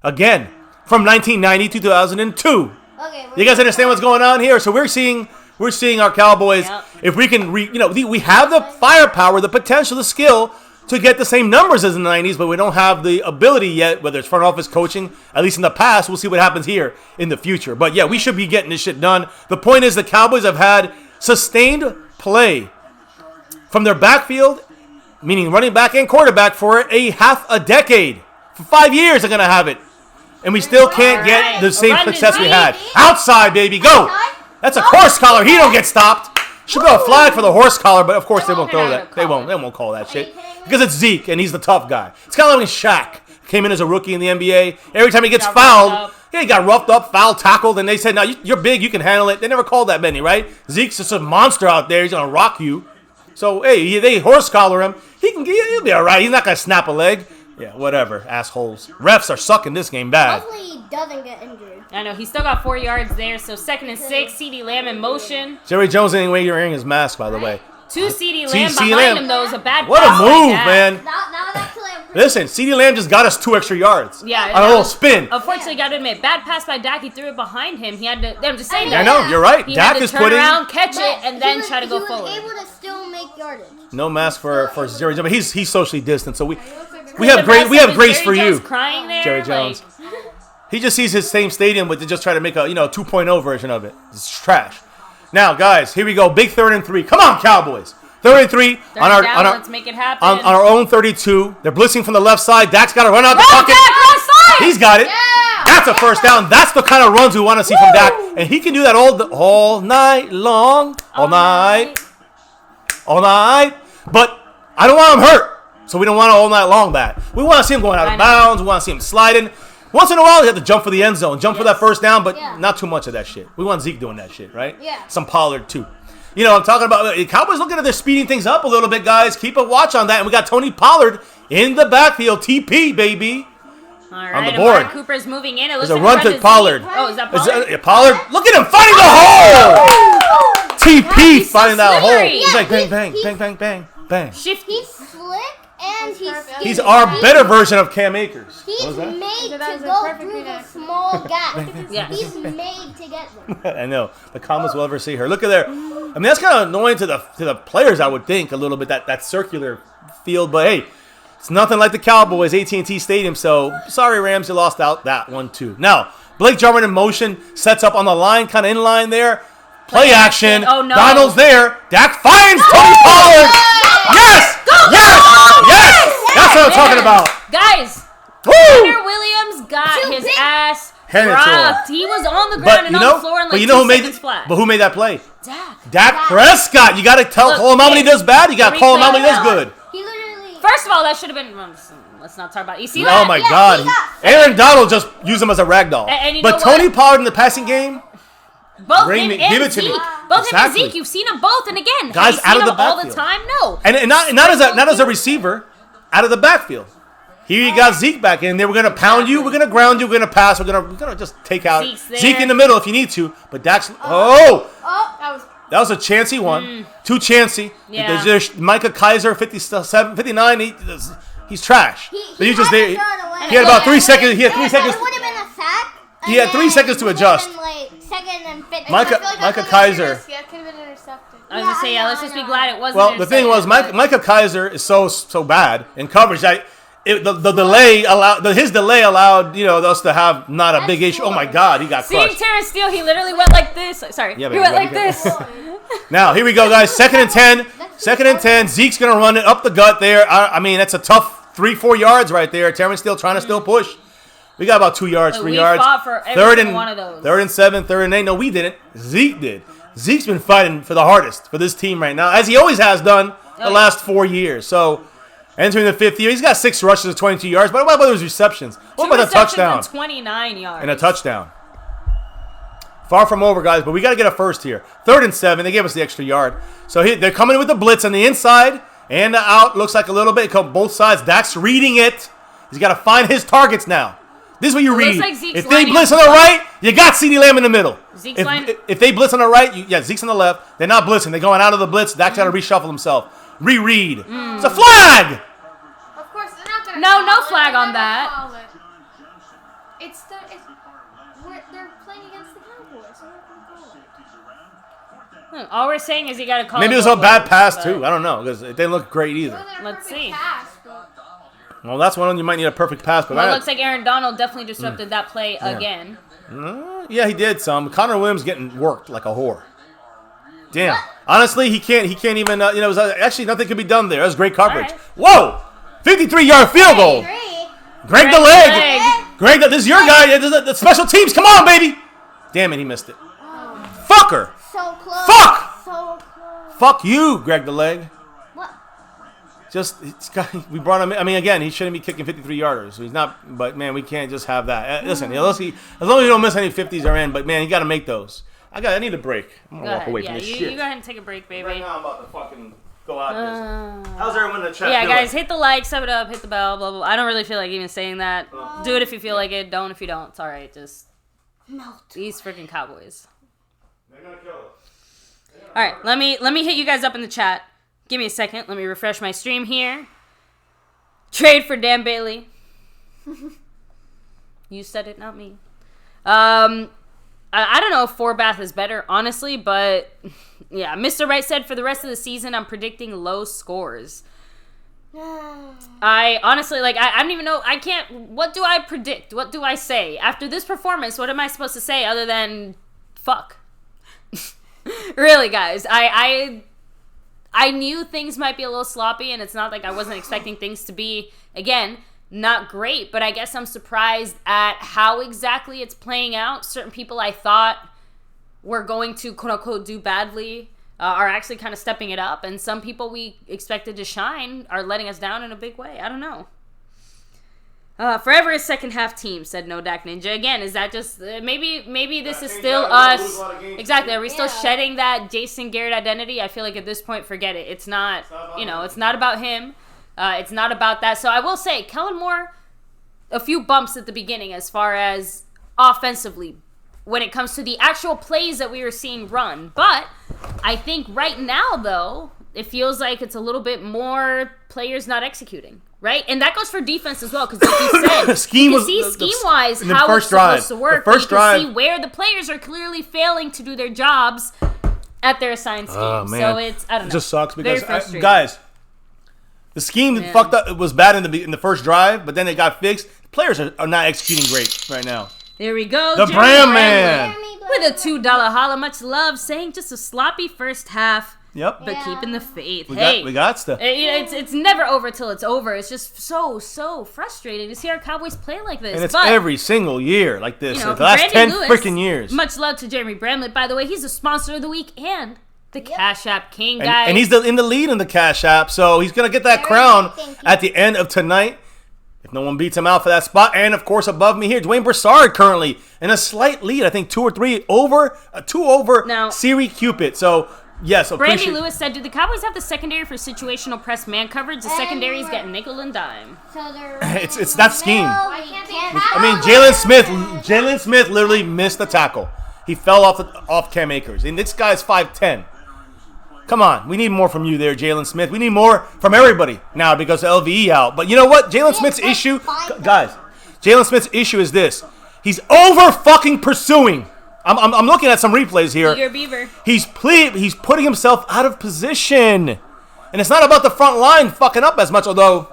A: Again, from 1990 to 2002. Okay, you guys understand what's going on here? So we're seeing our Cowboys. Yep. If we can, we have the firepower, the potential, the skill to get the same numbers as in the 90s, but we don't have the ability yet, whether it's front office coaching, at least in the past. We'll see what happens here in the future. But yeah, we should be getting this shit done. The point is the Cowboys have had sustained play from their backfield, meaning running back and quarterback, for a half a decade. For 5 years they're going to have it. And we still can't get the same success we had. Outside, baby, go! That's a horse collar. He don't get stopped. Should go a flag for the horse collar, but of course they won't throw that. They won't call that shit. Because it's Zeke, and he's the tough guy. It's kind of like when Shaq came in as a rookie in the NBA. Every time he gets fouled, he got roughed up, fouled, tackled, and they said, no, you're big, you can handle it. They never called that many, right? Zeke's just a monster out there. He's going to rock you. So, hey, they horse collar him. He'll be all right. He's not going to snap a leg. Yeah, whatever, assholes. Refs are sucking this game bad.
D: Hopefully he doesn't get injured.
B: I know, he still got 4 yards there, so 2nd and 6, CeeDee Lamb in motion.
A: Jerry Jones ain't wearing his mask, by the way.
B: 2 CeeDee Lamb behind him, though, is a bad
A: What a move, man.
D: Actually,
A: listen, CeeDee Lamb just got us 2 extra yards.
B: Yeah.
A: On a little spin.
B: Unfortunately, got to admit, bad pass by Dak. He threw it behind him. He had to, I'm just saying
A: that. I know, you're right.
B: He
A: Dak
B: had to turn around, catch it, and then try to go forward.
D: He was able to still make yardage.
A: No mask for Jerry Jones, but he's socially distant, so we have grace for you,
B: crying there,
A: Jerry Jones. He just sees his same stadium, but they just try to make a 2.0 version of it. It's trash. Now, guys, here we go. Big 3rd and 3. Come on, Cowboys. 3rd and 3
B: let's make it happen.
A: On our own 32. They're blitzing from the left side. Dak's got to run out the pocket. He's got it. Yeah. That's a first down. That's the kind of runs we want to see from Dak, and he can do that all night long, all night. But I don't want him hurt, so we don't want all night long that. We want to see him going out of bounds. We want to see him sliding. Once in a while, you have to jump for the end zone, jump for that first down, but not too much of that shit. We want Zeke doing that shit, right?
D: Yeah.
A: Some Pollard, too. I'm talking about the Cowboys looking at their speeding things up a little bit, guys. Keep a watch on that. And we got Tony Pollard in the backfield. TP, baby.
B: All right,
A: on the board.
B: Cooper's moving in. It looks
A: There's a
B: like
A: run to Pollard.
B: Oh, is that Pollard?
A: Pollard. Look at him finding the hole. TP finding that hole. He's like bang, bang, bang, bang, bang, bang.
B: Shifty.
D: He's slick and
A: he's our better version of Cam Akers.
D: He's made to go through the small gaps. He's made to get them.
A: I know. The comments will ever see her. Look at there. I mean, that's kind of annoying to the players, I would think, a little bit, that circular field. But, hey, it's nothing like the Cowboys, AT&T Stadium. So, sorry, Rams, you lost out that one, too. Now, Blake Jarwin in motion, sets up on the line, kind of in line there. Play action.
B: Oh, no.
A: Donald's there. Dak finds Tony Pollard. Yes! Yes! That's what I'm talking about.
B: Guys,
A: Woo!
B: Hunter Williams got his ass dropped. He was on the ground and on the floor in like 2 seconds flat.
A: But who made that play?
B: Dak.
A: Dak Prescott. You got to call him out when he does bad. You got to call him out when he does good.
D: He literally.
B: First of all, that should have been. Let's not talk about it. You see that?
A: Oh, my God. Aaron Donald just used him as a ragdoll. But Tony Pollard in the passing game.
B: Both him and Zeke. Both him and Zeke. You've seen them both. And again,
A: guys
B: have you
A: out
B: seen
A: of the
B: them all
A: backfield
B: the time? No.
A: And not as a receiver, out of the backfield. Here you got Zeke back in there. We're gonna pound you. We're gonna ground you. We're gonna pass. We're gonna just take out Zeke in the middle if you need to. But Dak's that was a chancy one. Too chancy.
B: Yeah.
A: There's Micah Kaiser 57, 59. He's trash. He's just there. He had about 3 seconds. He had 3 seconds.
D: It would have been a sack.
A: He had 3 seconds to adjust.
D: Second and 50.
A: Micah Kaiser.
C: Yeah, it could have been intercepted.
B: I was gonna say, let's just be glad it wasn't.
A: Well, the thing was, Micah Kaiser is so bad in coverage that the delay allowed his delay allowed us to have not a big issue. Oh my God, he got crushed.
B: Seeing Terrence Steele, he literally went like this. Sorry, he went like this.
A: Now here we go, guys. 2nd and 10. 2nd and 10. Zeke's gonna run it up the gut there. I mean, that's a tough 3-4 yards right there. Terrence Steele trying to still push. We got about 2 yards, 3 yards.
B: Fought for every one of those.
A: 3rd and 7, 3rd and 8. No, we didn't. Zeke did. Zeke's been fighting for the hardest for this team right now, as he always has done the last 4 years. So, entering the 5th year, he's got 6 rushes of 22 yards. But what about those receptions? What about the touchdown?
B: And 29 yards.
A: And a touchdown. Far from over, guys, but we got to get a first here. 3rd and 7. They gave us the extra yard. So they're coming in with the blitz on the inside and the out. Looks like a little bit. Come both sides. Dak's reading it. He's got to find his targets now. This is what you read.
B: Like
A: if they blitz on the right, you got CeeDee Lamb in the middle. If they blitz on the right, Zeke's on the left. They're not blitzing. They're going out of the blitz. Dak's got to reshuffle himself. Reread. It's a flag.
C: Of course, they're not going to
B: No flag on that.
C: They're playing against the Cowboys. So they're not gonna call it.
B: All we're saying is you got to call.
A: Maybe it was a bad pass too. I don't know because it didn't look great either.
B: Let's see.
A: Well, that's one you might need a perfect pass. But
B: it looks like Aaron Donald definitely disrupted that play again.
A: Yeah, he did some. Connor Williams getting worked like a whore. Damn. Honestly, he can't even. It was actually nothing could be done there. That was great coverage.
B: Right.
A: Whoa, 53-yard field goal. Greg the leg. Greg, this is your guy. The special teams. Come on, baby. Damn it, he missed it. Fucker.
D: So close.
A: Fuck.
D: So close.
A: Fuck you, Greg the leg.
D: What?
A: We brought him in. I mean, again, he shouldn't be kicking 53-yarders. So he's not. But man, we can't just have that. Listen, as long as you don't miss any 50s are in. But man, you got to make those. I need a break. I'm gonna walk away from this shit.
B: You go ahead and take a break, baby.
A: Right now, I'm about to fucking go out this. How's everyone in the chat?
B: Yeah, guys, hit the like, sub it up, hit the bell, blah blah. I don't really feel like even saying that. Do it if you feel like it. Don't if you don't. It's all right. Just these freaking Cowboys.
A: They're gonna kill us.
B: All right, let me hit you guys up in the chat. Give me a second. Let me refresh my stream here. Trade for Dan Bailey. You said it, not me. I don't know if Forbath is better, honestly, but yeah, Mr. Wright said for the rest of the season, I'm predicting low scores. I honestly, I don't even know. I can't. What do I predict? What do I say? After this performance, what am I supposed to say other than fuck? Really, guys, I knew things might be a little sloppy, and it's not like I wasn't expecting things to be, again, not great, but I guess I'm surprised at how exactly it's playing out. Certain people I thought were going to, quote-unquote, do badly are actually kind of stepping it up, and some people we expected to shine are letting us down in a big way. I don't know. Forever a second-half team, said No Dak Ninja. Again, is that just... maybe this is still us... Exactly. Are we still shedding that Jason Garrett identity? I feel like at this point, forget it. It's not it's not about him. It's not about that. So I will say, Kellen Moore, a few bumps at the beginning as far as offensively when it comes to the actual plays that we were seeing run. But I think right now, though, it feels like it's a little bit more players not executing, right? And that goes for defense as well, because like you said, you can see scheme-wise how it's supposed to work. You can see where the players are clearly failing to do their jobs at their assigned scheme.
A: Oh, man.
B: So it's, I don't know.
A: It just sucks because, guys, the scheme fucked up. It was bad in the first drive, but then it got fixed. Players are not executing great right now.
B: There we go.
A: The brand man.
B: With a $2 holla. Much love. Saying just a sloppy first half.
A: Yep.
B: But keeping the faith.
A: We got stuff.
B: It's never over till it's over. It's just so frustrating to see our Cowboys play like this.
A: And it's every single year like this. The last 10 freaking years.
B: Much love to Jeremy Bramlett, by the way. He's the sponsor of the week and the Cash App King, guys.
A: And he's in the lead in the Cash App, so he's going to get that crown at the end of tonight. If no one beats him out for that spot. And, of course, above me here, Dwayne Broussard currently in a slight lead. I think 2 or 3 over, 2 over Siri Cupid. So, yes.
B: Brandy Lewis said, do the Cowboys have the secondary for situational press man coverage? The secondary's got nickel and dime.
D: So
A: it's that scheme. I mean, Jalen Smith literally missed the tackle. He fell off Cam Akers. And this guy's 5'10". Come on, we need more from you there, Jalen Smith. We need more from everybody now because of LVE out. But you know what? Jalen Smith's issue, guys, Jalen Smith's issue is this. He's over fucking pursuing. I'm looking at some replays here.
B: Beaver.
A: He's putting himself out of position. And it's not about the front line fucking up as much, although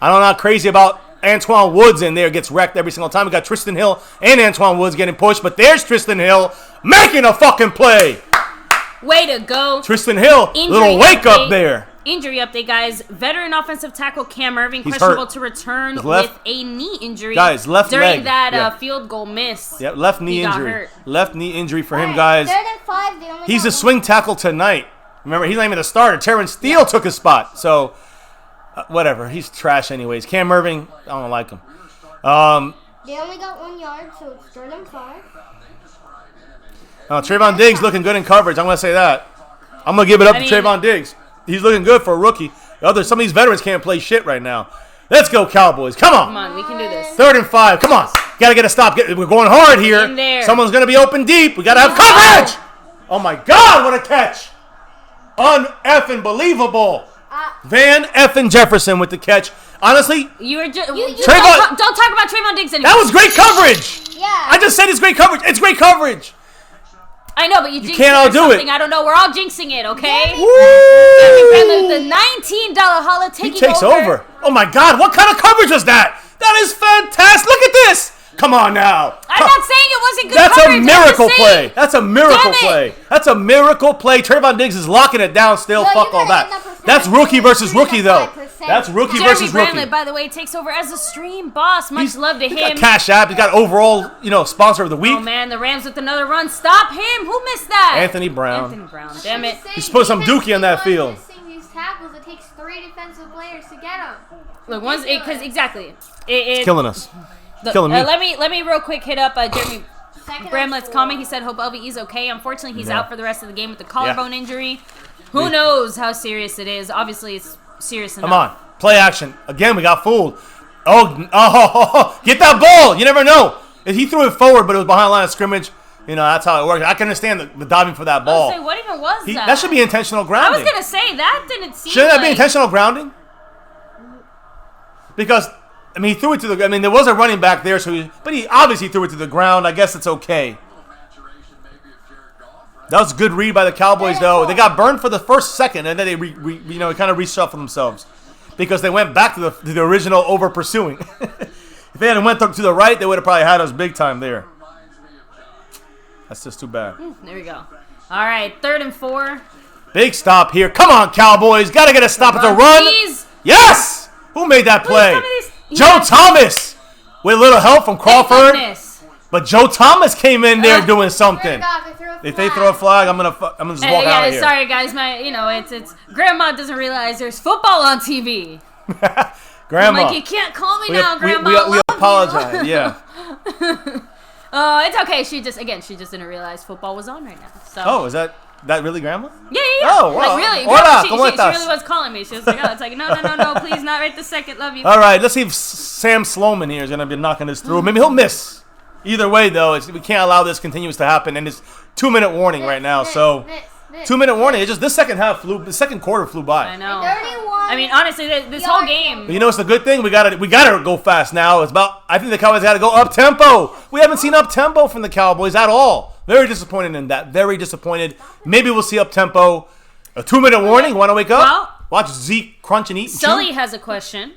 A: I'm not crazy about Antoine Woods in there, gets wrecked every single time. We got Tristan Hill and Antoine Woods getting pushed, but there's Tristan Hill making a fucking play.
B: Way to go.
A: Tristan Hill, little wake up there.
B: Injury update, guys. Veteran offensive tackle Cam Irving questionable to return with a knee injury.
A: Guys, left
B: during
A: leg.
B: that field goal miss.
A: Yeah, left knee injury.
B: Hurt.
A: Left knee injury for him, guys.
D: 3rd and 5, they only
A: He's a swing tackle tonight. Remember, he's not even the starter. Terrence Steele took his spot. So, whatever. He's trash anyways. Cam Irving, I don't like him.
D: They only got 1 yard, so it's 3rd and 5.
A: Trayvon Diggs looking good in coverage. I'm going to say that. I'm going to give it up to Trayvon Diggs. He's looking good for a rookie. Some of these veterans can't play shit right now. Let's go, Cowboys. Come on.
B: Come on, we can do this.
A: 3rd and 5. Come on. Got to get a stop. We're going hard here.
B: In there.
A: Someone's going to be open deep. We got to have coverage. Oh, my God. What a catch. Un-effing believable. Van effing Jefferson with the catch. Honestly,
B: don't talk about Trayvon Diggs anymore.
A: That was great coverage.
D: Yeah.
A: I just said it's great coverage. It's great coverage.
B: I know, but you
A: can't outdo it.
B: I don't know. We're all jinxing it, okay?
A: Woo!
B: The $19 holla taking
A: He takes over. Oh, my God. What kind of coverage was that? That is fantastic. Look at this. Come on now.
B: I'm not saying it wasn't good
A: That's
B: coverage.
A: a miracle play. That's a miracle play. That's a miracle play. Trayvon Diggs is locking it down still. Fuck all that. That's rookie versus rookie, though. That's rookie versus rookie.
B: Brandley, by the way, takes over as a stream boss. Much love to him.
A: Got Cash App. He's got overall, sponsor of the week.
B: Oh, man, the Rams with another run. Stop him. Who missed that?
A: Anthony Brown.
B: Damn it.
A: He's supposed to some dookie on that field.
C: These tackles, it takes 3 defensive players to get them.
B: Look, because exactly.
A: It's killing us. Killing me.
B: Let me real quick hit up Jeremy Bramlett's comment. He said, hope LVE is okay. Unfortunately, he's out for the rest of the game with the collarbone injury. Who knows how serious it is? Obviously, it's serious enough.
A: Come on. Play action. Again, we got fooled. Oh, get that ball. You never know. He threw it forward, but it was behind the line of scrimmage. That's how it works. I can understand the diving for that ball.
B: What even was that?
A: That should be intentional grounding.
B: I was going to say, that didn't seem
A: Shouldn't that be intentional grounding? Because... he threw it to the... there was a running back there, but he obviously threw it to the ground. I guess it's okay. That was a good read by the Cowboys, though. They got burned for the first second, and then they kind of reshuffled themselves because they went back to the original over pursuing. If they hadn't went to the right, they would have probably had us big time there. That's just too bad.
B: There we go. All right, 3rd and 4.
A: Big stop here. Come on, Cowboys. Got to get a stop at the run.
B: Please.
A: Yes! Who made that play? Joe Thomas with a little help from Crawford. But Joe Thomas came in there doing something. If they throw a flag, I'm gonna just walk out of here.
B: Sorry guys, it's Grandma doesn't realize there's football on TV.
A: Grandma,
B: I'm like, you can't call me now, Grandma.
A: We apologize. Yeah.
B: It's okay. She just didn't realize football was on right now. So.
A: Oh, is that really Grandma?
B: Yeah.
A: Oh, wow.
B: Really?
A: Hola,
B: she really was calling me. She was like, it's like, no, please, not right this second. Love you.
A: All right, let's see if Sam Sloman here is going to be knocking this through. Maybe he'll miss. Either way, though, we can't allow this continues to happen. And it's 2-minute warning right now. So, 2-minute warning. It's just this the second quarter flew by.
B: I know. 31. Honestly, this whole game.
A: But it's the good thing. We gotta go fast now. I think the Cowboys got to go up tempo. We haven't seen up tempo from the Cowboys at all. Very disappointed in that. Very disappointed. Maybe we'll see up tempo. A 2-minute warning. Want to wake up?
B: Well,
A: watch Zeke crunch and eat.
B: Sully has a question.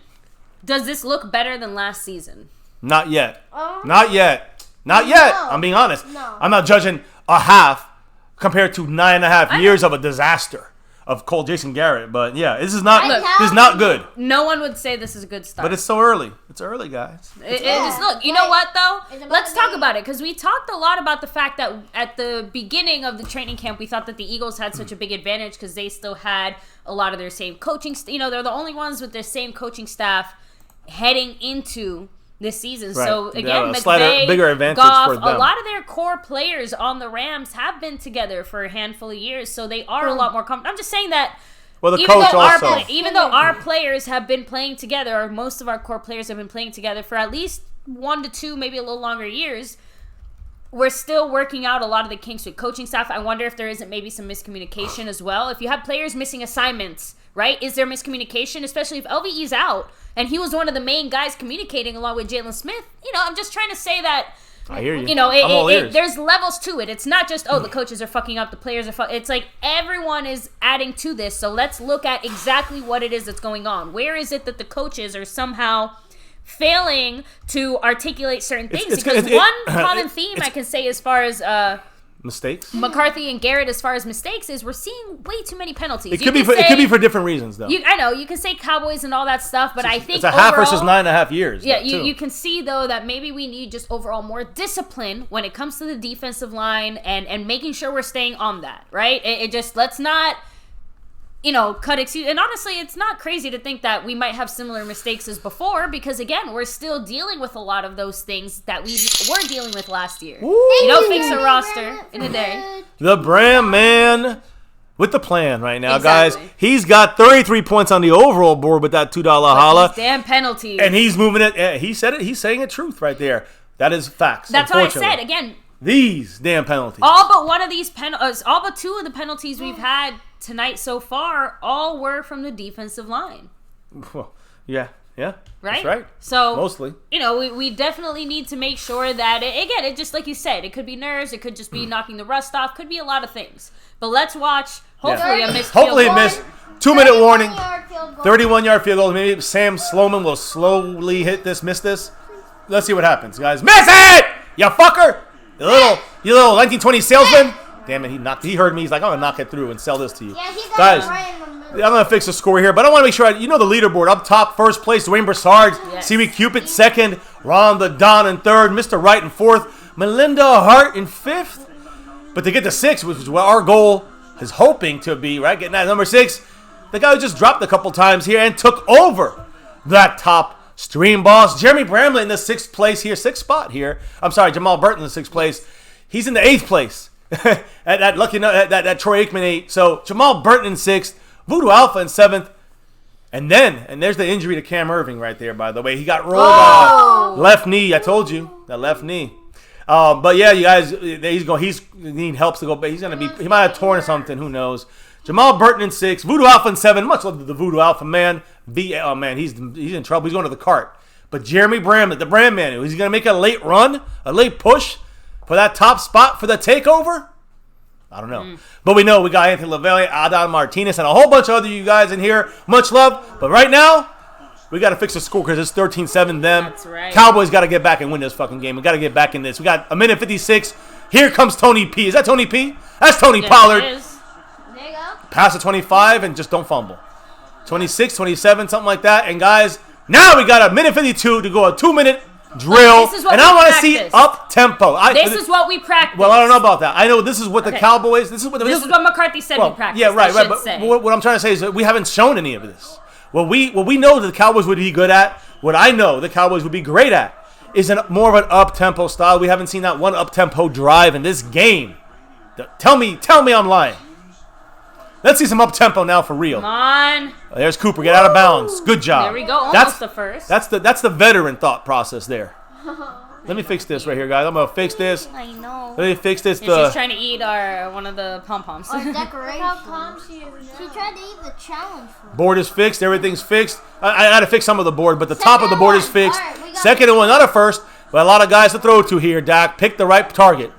B: Does this look better than last season?
A: Not yet. Not yet. Not yet. I'm being honest.
D: No.
A: I'm not judging a half compared to 9.5 years of a disaster of Cole Jason Garrett. But yeah, this is not good.
B: No one would say this is a good start.
A: But it's so early. It's early, guys.
B: It is. Look, you know what though? Let's talk about it because we talked a lot about the fact that at the beginning of the training camp, we thought that the Eagles had such a big advantage because they still had a lot of their same coaching. They're the only ones with their same coaching staff heading into this season. Right. So again, McVay,
A: bigger advantage
B: Goff,
A: for them.
B: a lot of their core players on the Rams have been together for a handful of years, so they are a lot more comfortable. I'm just saying that.
A: Well, the coach also.
B: Even though our players have been playing together, or most of our core players have been playing together for at least 1 to 2, maybe a little longer years, we're still working out a lot of the kinks with coaching staff. I wonder if there isn't maybe some miscommunication as well. If you have players missing assignments, right? Is there miscommunication, especially if LVE's out? And he was one of the main guys communicating along with Jalen Smith. I'm just trying to say that
A: I hear you.
B: You know, there's levels to it. It's not just, the coaches are fucking up, the players are It's like everyone is adding to this. So let's look at exactly what it is that's going on. Where is it that the coaches are somehow failing to articulate certain things? Because one common theme I can say as far as
A: mistakes,
B: McCarthy and Garrett, as far as mistakes, is we're seeing way too many penalties.
A: It could be for different reasons, though.
B: I know you can say Cowboys and all that stuff, but I think
A: it's a half versus 9.5 years.
B: Yeah, you can see though that maybe we need just overall more discipline when it comes to the defensive line and making sure we're staying on that, right? It just, let's not, cut excuse. And honestly, it's not crazy to think that we might have similar mistakes as before, because again, we're still dealing with a lot of those things that we were dealing with last year. You don't fix a roster in a day.
A: The brand man with the plan right now, guys. He's got 33 points on the overall board with that $2 holla.
B: Damn penalties.
A: And he's moving it. He said it. He's saying it truth right there. That is facts.
B: That's what I said. Again,
A: these damn penalties.
B: All but one of these all but two of the penalties we've had tonight so far all were from the defensive line.
A: Well, yeah.
B: Right?
A: That's right.
B: So,
A: mostly.
B: We definitely need to make sure that, it just like you said, it could be nerves, it could just be knocking the rust off, could be a lot of things. But let's watch, hopefully a missed field goal.
A: Hopefully a missed 2-minute warning. 31-yard field goal. Maybe Sam Sloman will slowly miss this. Let's see what happens, guys. Miss it! You fucker! You little 1920 salesman. Damn it, he heard me. He's like, I'm going to knock it through and sell this to you.
D: Yeah, he got
A: guys,
D: it right in the middle.
A: I'm going to fix the score here, but I want to make sure, the leaderboard. Up top, first place, Dwayne Broussard.
B: Yes.
A: Seaweed Cupid, second. Rhonda Don in third. Mr. Wright in fourth. Melinda Hart in fifth. But to get to sixth, which is what our goal is hoping to be, right? Getting that number 6. The guy who just dropped a couple times here and took over that top stream boss. Jeremy Bramlett in the 6th spot here. I'm sorry, Jamal Burton in the 6th place. He's in the 8th place. that Troy Aikman 8. So Jamal Burton in 6th, Voodoo Alpha in 7th, and there's the injury to Cam Irving right there. By the way, he got rolled off left knee. I told you that left knee. But yeah, you guys, he's need help to go. But he might have torn something. Who knows? Jamal Burton in 6th, Voodoo Alpha in 7th. Much love to the Voodoo Alpha man. Oh man, he's in trouble. He's going to the cart. But Jeremy Bramlett, the brand man, is he going to make a late run, a late push for that top spot for the takeover? I don't know. But we know we got Anthony LaValle, Adon Martinez, and a whole bunch of other you guys in here. Much love. But right now, we got to fix the score because it's 13-7 them.
B: That's right.
A: Cowboys got to get back and win this fucking game. We got to get back in this. We got a minute 56. Here comes Tony P. Is that Tony P? That's Tony Pollard.
B: It is.
D: There you go.
A: Pass to 25 and just don't fumble. 26, 27, something like that. And guys, now we got a minute 52 to go a 2-minute drill, and I want to see up tempo.
B: This is what we practice.
A: Well, I don't know about that. I know this is what the Cowboys. This is what
B: McCarthy said we practice.
A: Yeah, right. But what I'm trying to say is that we haven't shown any of this. What we know that the Cowboys would be good at. What I know the Cowboys would be great at is more of an up tempo style. We haven't seen that one up tempo drive in this game. Tell me I'm lying. Let's see some up tempo now for real.
B: Come on.
A: There's Cooper. Get out of bounds. Good job.
B: There we go. Almost the first.
A: That's the veteran thought process there. Let me fix this right here, guys. I'm gonna fix this.
B: I know.
A: Let me fix this.
B: She's trying to eat one of the pom poms.
D: Or decoration.
C: How calm she is now.
D: She tried to eat the challenge.
A: Board is fixed. Everything's fixed. I gotta fix some of the board, but the top of the board is fixed.
D: Right,
A: second one, not a first, but a lot of guys to throw to here. Dak, pick the right target.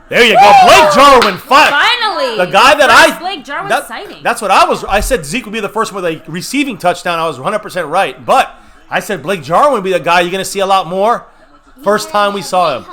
A: There you go. Blake Jarwin.
B: Finally.
A: The guy that
B: Blake Jarwin sighting.
A: That's what I said Zeke would be the first one with a receiving touchdown. I was 100% right. But I said Blake Jarwin would be the guy you're going to see a lot more. First time we saw him.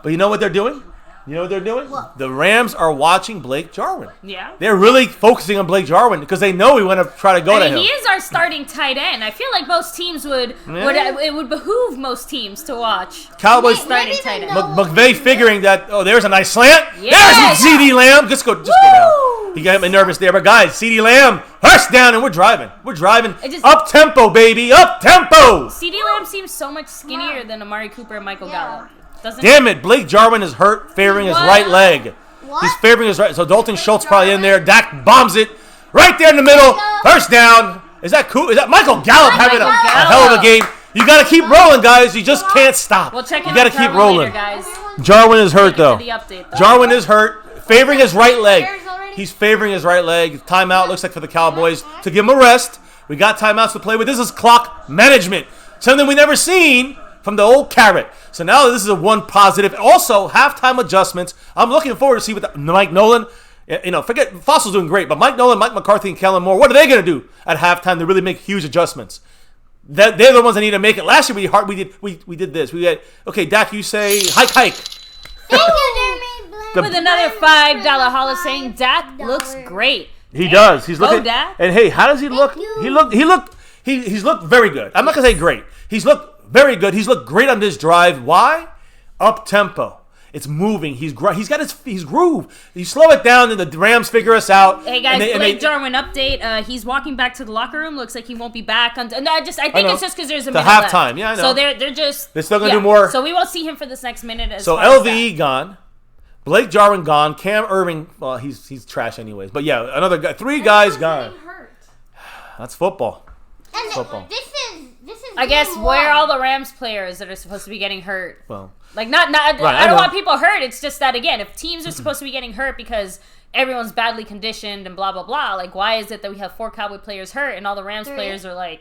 A: But you know what they're doing? You know what they're doing?
D: What?
A: The Rams are watching Blake Jarwin.
B: Yeah.
A: They're really focusing on Blake Jarwin because they know we want to try to go to him.
B: He is our starting tight end. I feel like most teams it would behoove most teams to watch.
A: Cowboys
B: starting tight end.
A: McVay figuring that, there's a nice slant.
B: Yes.
A: There's CD Lamb. Just go down. He got me nervous there. But guys, CD Lamb, first down, and we're driving. Up-tempo, baby. Up-tempo.
B: CD Lamb seems so much skinnier than Amari Cooper and Michael Gallup.
A: Damn it, Blake Jarwin is hurt, favoring his right leg.
D: What?
A: He's favoring his right. So Dalton Schultz probably in there. Dak bombs it right there in the middle. First down. Is that cool? Is that Michael Gallup having a hell of a game? You got to keep rolling, guys. You just can't stop.
B: We'll check
A: you got to keep rolling.
B: Later, guys.
A: Jarwin is hurt, though.
B: Update,
A: Jarwin is hurt, favoring his right leg. He's favoring his right leg. Timeout looks like for the Cowboys to give him a rest. We got timeouts to play with. This is clock management. Something we never seen from the old carrot. So now this is a one positive. Also, halftime adjustments. I'm looking forward to see what Mike Nolan, forget Fossil's doing great, but Mike Nolan, Mike McCarthy, and Kellen Moore, what are they going to do at halftime to really make huge adjustments? They're the ones that need to make it. Last year we did this. We had, okay, Dak, you say hike.
D: Thank you, Jeremy.
B: With another $5 holla saying Dak looks great.
A: He does. He's looking.
B: Dak.
A: And hey, how does he look? He's looked very good. I'm not gonna say great. He's looked very good. He's looked great on this drive. Why? Up tempo. It's moving. He's got his groove. You slow it down, and the Rams figure us out.
B: Hey guys, Blake Jarwin update. He's walking back to the locker room. Looks like he won't be back. I think it's just because there's a minute
A: halftime.
B: left.
A: Yeah, I know.
B: So they're
A: still gonna do more.
B: So we won't see him for this next minute.
A: So LVE gone. Blake Jarwin gone. Cam Irving, well, he's trash anyways. But yeah, another guy. 3 guys gone. That's football.
D: And
A: football.
D: This is
B: I guess where are all the Rams players that are supposed to be getting hurt?
A: Well,
B: like not right, I don't want people hurt. It's just that again, if teams are supposed to be getting hurt because everyone's badly conditioned and blah blah blah, like why is it that we have 4 Cowboy players hurt and all the Rams players are like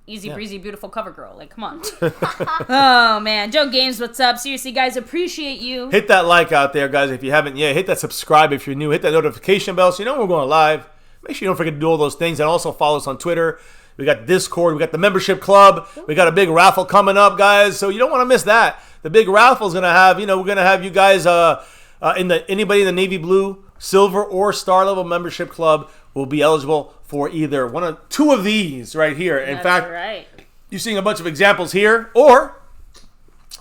B: easy breezy, beautiful cover girl? Like, come on. Oh, man. Joe Games, what's up? Seriously, guys, appreciate you.
A: Hit that like out there, guys, if you haven't yet. Hit that subscribe if you're new. Hit that notification bell so you know when we're going live. Make sure you don't forget to do all those things. And also follow us on Twitter. We got Discord. We got the membership club. We got a big raffle coming up, guys. So you don't want to miss that. The big raffle is going to have, we're going to have you guys, anybody in the navy blue, silver, or star level membership club will be eligible for either one or 2 of these right here. In fact, you're seeing a bunch of examples here, or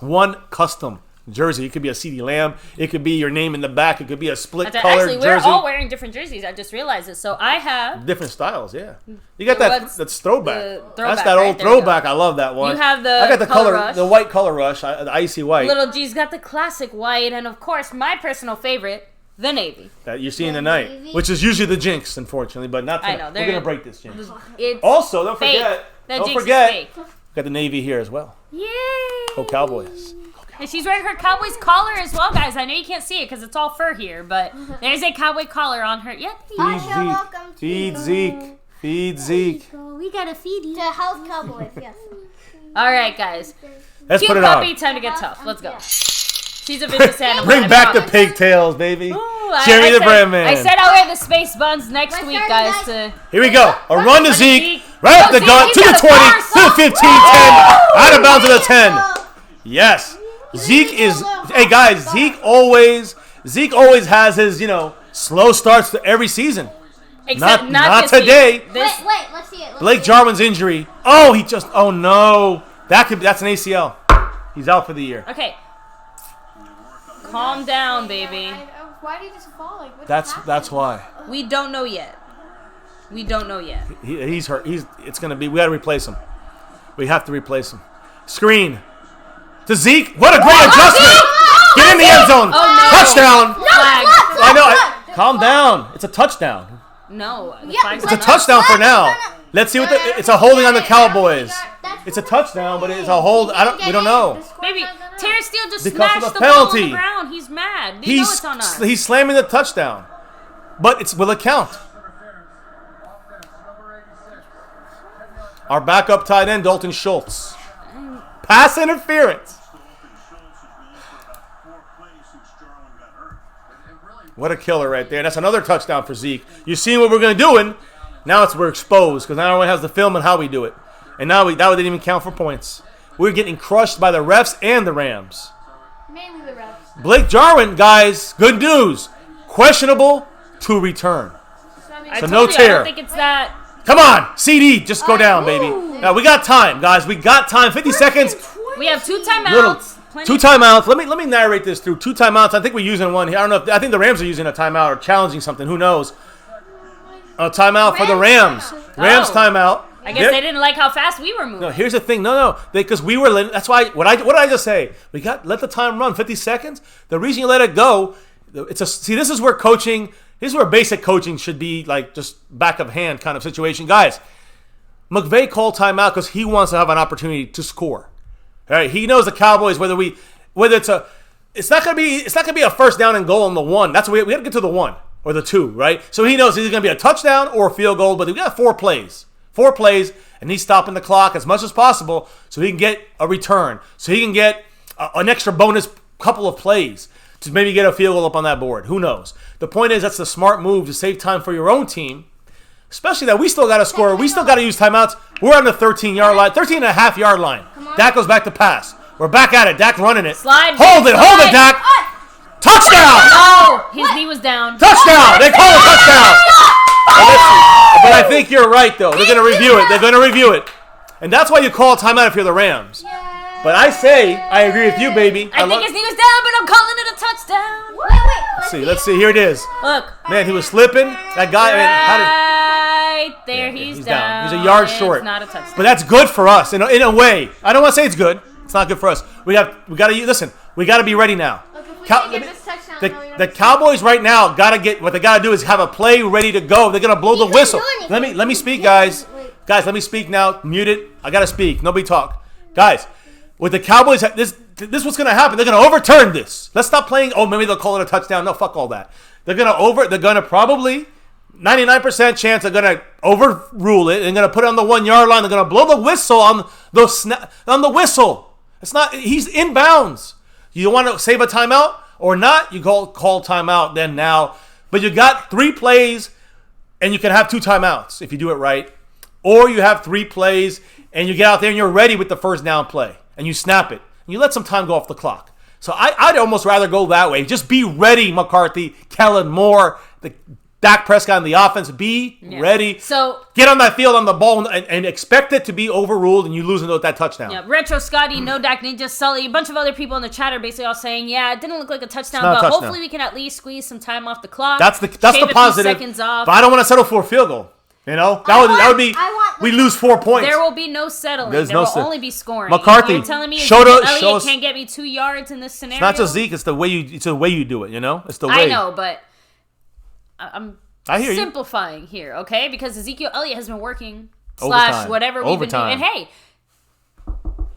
A: one custom jersey. It could be a CeeDee Lamb. It could be your name in the back. It could be a split color jersey.
B: We're all wearing different jerseys. I just realized it. So I have
A: different styles. Yeah, you got that's throwback. That's that
B: right?
A: old throwback. I love that one.
B: You have the
A: I got the color
B: rush.
A: the white color rush, the icy white.
B: Little G's got the classic white, and of course my personal favorite, the navy.
A: That you're seeing tonight, which is usually the jinx, unfortunately, but not tonight. We're gonna break this jinx. Also, don't forget. Don't forget. Got the navy here as well.
B: Yay!
A: Go Cowboys.
B: And she's wearing her Cowboys collar as well, guys. I know you can't see it because it's all fur here, but there's a Cowboy collar on her. Yeah.
A: Feed Zeke. Feed Zeke.
D: We gotta feed you. To House Cowboys, yes.
B: All right, guys.
A: Let's
B: Cute
A: put it
B: puppy,
A: on.
B: time to get tough. Let's go. She's a vicious animal.
A: Bring back the pigtails, baby.
B: Ooh,
A: Jerry the Brand Man.
B: I said I'll wear the space buns next week, guys.
A: Here we go. A run to Zeke. Right up the gun. To the 20. To the 15. 10. Out of bounds to the 10. Yes. Zeke is, hey guys, Zeke always has his, slow starts to every season.
B: Except
A: not today.
D: Wait, let's see it.
A: Blake Jarwin's injury. Oh no. That's an ACL. He's out for the year.
B: Okay. Calm down, baby.
C: Why did he just fall? Like,
A: that's why.
B: We don't know yet.
A: He's hurt. We got to replace him. We have to replace him. Screen. To Zeke. What a great adjustment. Get in the end zone.
B: Oh, no.
A: Touchdown.
B: Flag.
A: I know. Calm down. It's a touchdown.
B: No.
A: It's a touchdown for now. Let's see it's a holding on the Cowboys. It's a touchdown, but it's a hold. We don't know.
B: Maybe Terrence Steele just
A: because
B: smashed
A: of
B: the
A: penalty.
B: ball on the ground. He's mad. They know it's on us.
A: He's slamming the touchdown. But will it count? Our backup tight end, Dalton Schultz. Pass interference. What a killer right there. That's another touchdown for Zeke. You seeing what we're going to do? Now we're exposed because now everyone has the film and how we do it. And now that didn't even count for points. We're getting crushed by the refs and the Rams.
C: Mainly the refs.
A: Blake Jarwin, guys, good news. Questionable to return. So no tear.
B: I don't think it's that.
A: Come on, CD, just go down, baby. Now we got time, guys. We got time. 50 seconds.
B: We have 2 timeouts.
A: 2 timeouts. Let me narrate this through. 2 timeouts. I think we're using one here. I don't know. I think the Rams are using a timeout or challenging something. Who knows? A timeout for the Rams. Rams timeout.
B: I guess they didn't like how fast we were moving.
A: No, here's the thing. No. Because we were. That's why. What did I just say? Let the time run. 50 seconds. The reason you let it go. This is where coaching. This is where basic coaching should be, like just back of hand kind of situation, guys. McVay called timeout because he wants to have an opportunity to score. All right, he knows the Cowboys whether it's not gonna be a first down and goal on the 1. That's we have to get to the 1 or the 2, right? So he knows it's gonna be a touchdown or a field goal, but we got 4 plays 4 plays, and he's stopping the clock as much as possible so he can get a return, so he can get an extra bonus couple of plays to maybe get a field goal up on that board. Who knows? The point is, that's the smart move to save time for your own team, especially that we still got to score. We still got to use timeouts. We're on the 13-yard line, 13.5-yard line. Dak goes back to pass. We're back at it. Dak running it. Hold it, Dak. Touchdown!
B: No, his knee was down.
A: Touchdown! They call it touchdown. But I think you're right, though. They're going to review it. They're going to review it. And that's why you call a timeout if you're the Rams. But I agree with you, baby.
B: I think his knee was down, but I'm calling it a touchdown.
A: Let's see. Here it is.
B: Look.
A: Man, he was slipping. That guy,
B: right there, he's down.
A: He's a yard short.
B: It's not a touchdown.
A: But that's good for us in a way. I don't want to say it's good. It's not good for us. We got to be ready now. The Cowboys right now what they gotta do is have a play ready to go. They're gonna blow the whistle. Let me speak, guys. Guys, let me speak now. Mute it. I gotta speak. Nobody talk. Guys, with the Cowboys, this is what's gonna happen. They're gonna overturn this. Let's stop playing. Oh, maybe they'll call it a touchdown. No, fuck all that. They're gonna probably 99% chance they're gonna overrule it and gonna put it on the 1-yard line. They're gonna blow the whistle on the whistle. He's inbounds. You want to save a timeout or not? You call timeout then now. But you got 3 plays and you can have 2 timeouts if you do it right. Or you have 3 plays and you get out there and you're ready with the first down play and you snap it and you let some time go off the clock. So I'd almost rather go that way. Just be ready, McCarthy, Kellen Moore, the Dak Prescott in the offense. Be ready. So get on that field on the ball and expect it to be overruled and you lose with that touchdown.
B: Yeah, Retro Scotty, No Dak Ninja, Sully, a bunch of other people in the chat are basically all saying, yeah, it didn't look like a touchdown, but hopefully we can at least squeeze some time off the clock.
A: That's the positive.
B: Seconds off.
A: But I don't want to settle for a field goal. You know, that would be we lose 4 points.
B: There will be no settling. There will only be scoring.
A: McCarthy,
B: you're telling me Elliott can't get me 2 yards in this scenario?
A: It's not just Zeke. It's the way you do it. You know, it's the way.
B: I know, but I hear simplifying here, okay? Because Ezekiel Elliott has been working / whatever we've been doing. And hey,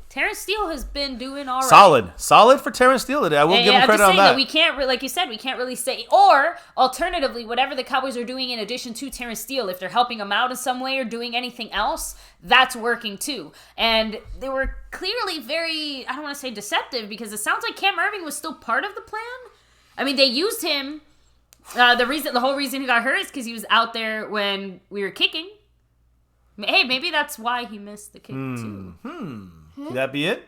B: Terrence Steele has been doing all right.
A: Solid for Terrence Steele today. I will give him credit on that.
B: We can't, like you said, we can't really say. Or alternatively, whatever the Cowboys are doing in addition to Terrence Steele, if they're helping him out in some way or doing anything else, that's working too. And they were clearly very, I don't want to say deceptive, because it sounds like Cam Irving was still part of the plan. I mean, they used him. The whole reason he got hurt is because he was out there when we were kicking. Hey, maybe that's why he missed the kick too.
A: Could that be it?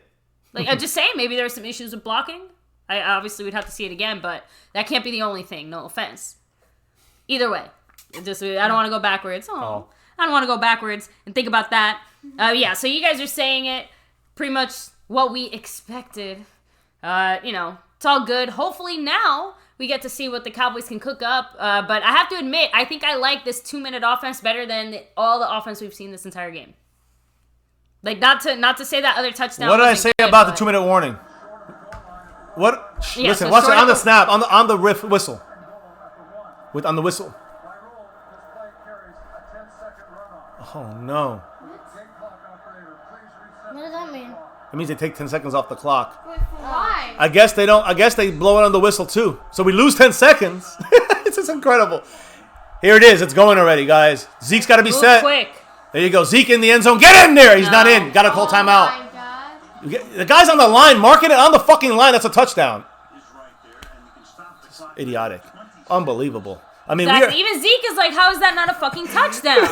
B: Like, I'm just saying, maybe there were some issues with blocking. Obviously we'd have to see it again, but that can't be the only thing. No offense. Either way, I don't want to go backwards. I don't want to go backwards and think about that. So you guys are saying it pretty much what we expected. It's all good. Hopefully now we get to see what the Cowboys can cook up. But I have to admit, I think I like this 2-minute offense better than all the offense we've seen this entire game. Like, not to say that other touchdown.
A: What did I say about the 2-minute warning? What? Listen, watch it on the snap, on the whistle. On the whistle. Oh no.
D: What does that mean?
A: It means they take 10 seconds off the clock.
C: Why?
A: I guess they don't. I guess they blow it on the whistle too. So we lose 10 seconds. It's just incredible. Here it is. It's going already, guys. Zeke's got to be set.
B: Quick.
A: There you go. Zeke in the end zone. Get in there. He's not in. Got to call timeout.
C: My God.
A: The guy's on the line, marking it on the fucking line. That's a touchdown. It's idiotic. Unbelievable. I mean,
B: even Zeke is like, how is that not a fucking touchdown?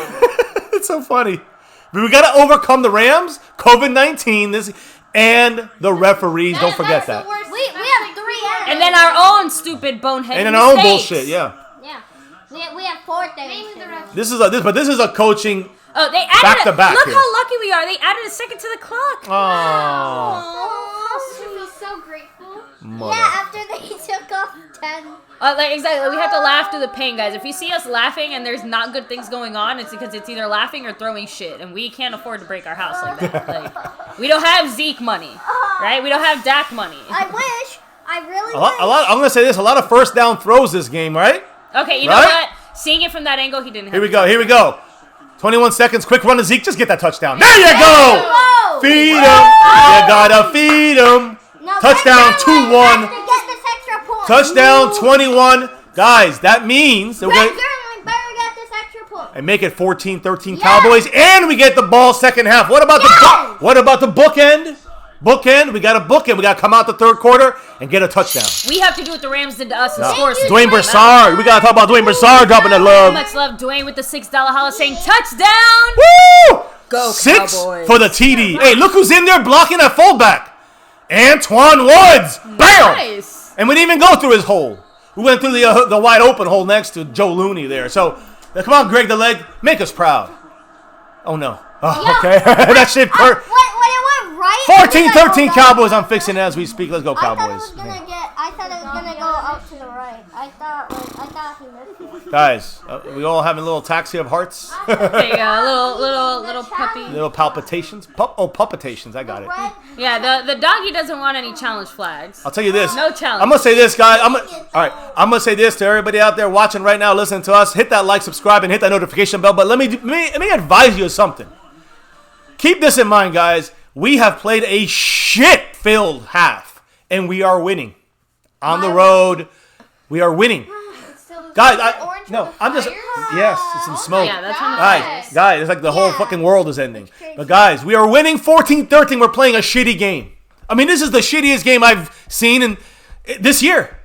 A: It's so funny. But we got to overcome the Rams, COVID-19, and the referees. Don't forget that.
D: We have 3
B: and then our own stupid bonehead
A: and our own bullshit. Yeah.
D: We have 4 things.
A: This is a coaching.
B: Oh, they added
A: back to back.
B: Look
A: here.
B: how lucky we are. They added a second to the clock.
C: Oh, should be so grateful.
D: Yeah, after they took off 10.
B: Exactly. We have to laugh through the pain, guys. If you see us laughing and there's not good things going on, it's because it's either laughing or throwing shit, and we can't afford to break our house like that. Like, we don't have Zeke money, right? We don't have Dak money.
D: I wish. I really wish.
A: I'm gonna say this: a lot of first down throws this game, right?
B: Okay, you know what? Seeing it from that angle, he didn't have
A: Here we go. 21 seconds, quick run to Zeke, just get that touchdown. There you go! Feed him! You gotta feed him! Touchdown 2-1. Touchdown 21. Guys, that means...
D: Better get this extra point.
A: and make it 14-13 Cowboys, and we get the ball second half. What about the bookend? Bookend, we got a bookend. We got to come out the third quarter and get a touchdown.
B: We have to do what the Rams did to us and score.
A: Dwayne Broussard. We got to talk about Dwayne Broussard dropping the love.
B: Much love, Dwayne, with the $6 holla saying touchdown.
A: Woo!
B: Go
A: 6
B: Cowboys.
A: For the TD. Hey, look who's in there blocking that fullback. Antoine Woods. Bam!
B: Nice.
A: And we didn't even go through his hole. We went through the wide open hole next to Joe Looney there. So, come on, Greg the Leg. Make us proud. Oh, no. Oh, okay. That shit hurt.
D: When it went right.
A: 14-13 Cowboys. I'm fixing it as we speak. Let's go, Cowboys.
D: I thought it was gonna go out to the right. I thought he missed it.
A: Guys, we all having a little taxi of hearts.
B: There you go, little puppy.
A: Little palpitations. Palpitations. I got it.
B: Yeah, the doggy doesn't want any challenge flags.
A: I'll tell you this.
B: No challenge.
A: I'm gonna say this, guys. I'm gonna say this to everybody out there watching right now, listening to us. Hit that like, subscribe, and hit that notification bell. But let me advise you of something. Keep this in mind, guys. We have played a shit-filled half, and we are winning. On the road, we are winning. Guys, I'm just... Yes, it's some smoke.
B: Yeah, that's on the
A: Guys, it's like the whole fucking world is ending. But guys, we are winning 14-13. We're playing a shitty game. I mean, this is the shittiest game I've seen in this year.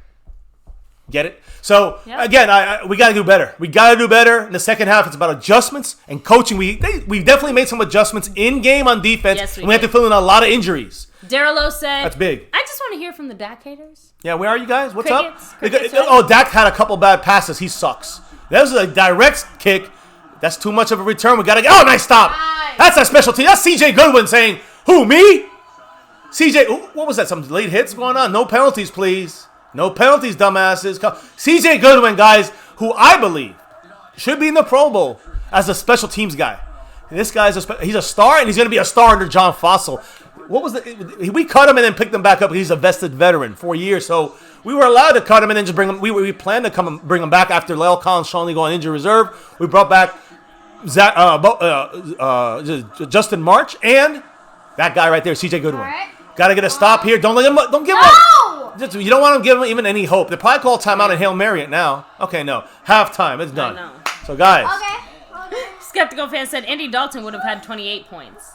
A: Get it? So, again, we got to do better. We got to do better. In the second half, it's about adjustments and coaching. We definitely made some adjustments in-game on defense.
B: Yes,
A: we had to fill in a lot of injuries.
B: Darrell said...
A: That's big.
B: I just want to hear from the Dak haters.
A: Yeah, where are you guys? What's
B: Crickets,
A: up?
B: Crickets,
A: Oh, Dak had a couple bad passes. He sucks. That was a direct kick. That's too much of a return. We got to get... Oh, nice stop. That's a special team. That's C.J. Goodwin saying, who, me? C.J., what was that? Some late hits going on? No penalties, please. No penalties, dumbasses. C.J. Goodwin, guys, who I believe should be in the Pro Bowl as a special teams guy. This guy's he's a star, and he's going to be a star under John Fossil. What was we cut him and then picked him back up. He's a vested veteran, 4 years. So we were allowed to cut him and then just bring him. We planned to bring him back after Lyle Collins, Sean Lee go on injury reserve. We brought back Justin March and that guy right there, C.J. Goodwin. Right. Got to get a stop here. Don't give him. You don't want to give him even any hope. They probably call timeout and Hail Mary it now. Okay, no. Halftime. It's done. So, guys.
D: Okay.
B: Skeptical fan said Andy Dalton would have had 28 points.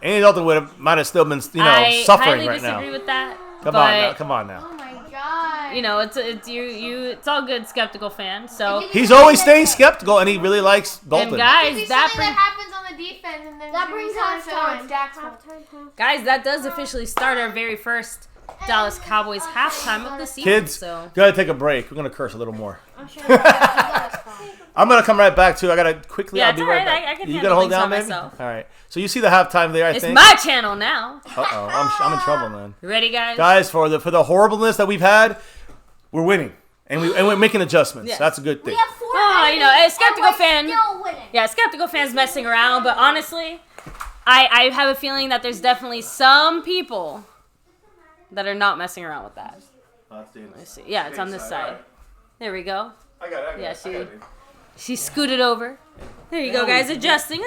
A: Andy Dalton might have still been, suffering right now. I highly
B: disagree with that.
A: Come on now.
C: Oh my god.
B: It's all good, skeptical fan. So
A: he's always staying skeptical, and he really likes Dalton.
B: And guys,
C: that happens on the defense, and then
D: that brings halftime.
B: Guys, that does officially start our very first Dallas Cowboys halftime of the season.
A: Kids, gotta take a break. We're gonna curse a little more.
D: I'm sure
A: I'm gonna come right back to. I gotta quickly.
B: Yeah,
A: I'll be right back.
B: I can
A: you gotta hold down, baby.
B: Myself.
A: All right. So you see the halftime there. I think
B: it's my channel now.
A: I'm in trouble, man.
B: You ready, guys?
A: Guys, for the horribleness that we've had, we're winning, and we're making adjustments.
B: Yes.
A: That's a good thing.
D: We have 4
B: a skeptical fan.
D: Still winning.
B: Yeah, skeptical fan's messing around, but honestly, I have a feeling that there's definitely some people that are not messing around with that. Let's see. Yeah, it's on this side. Right. There we go.
A: I got it.
B: Yeah, she scooted over. There you go, guys. Adjusting.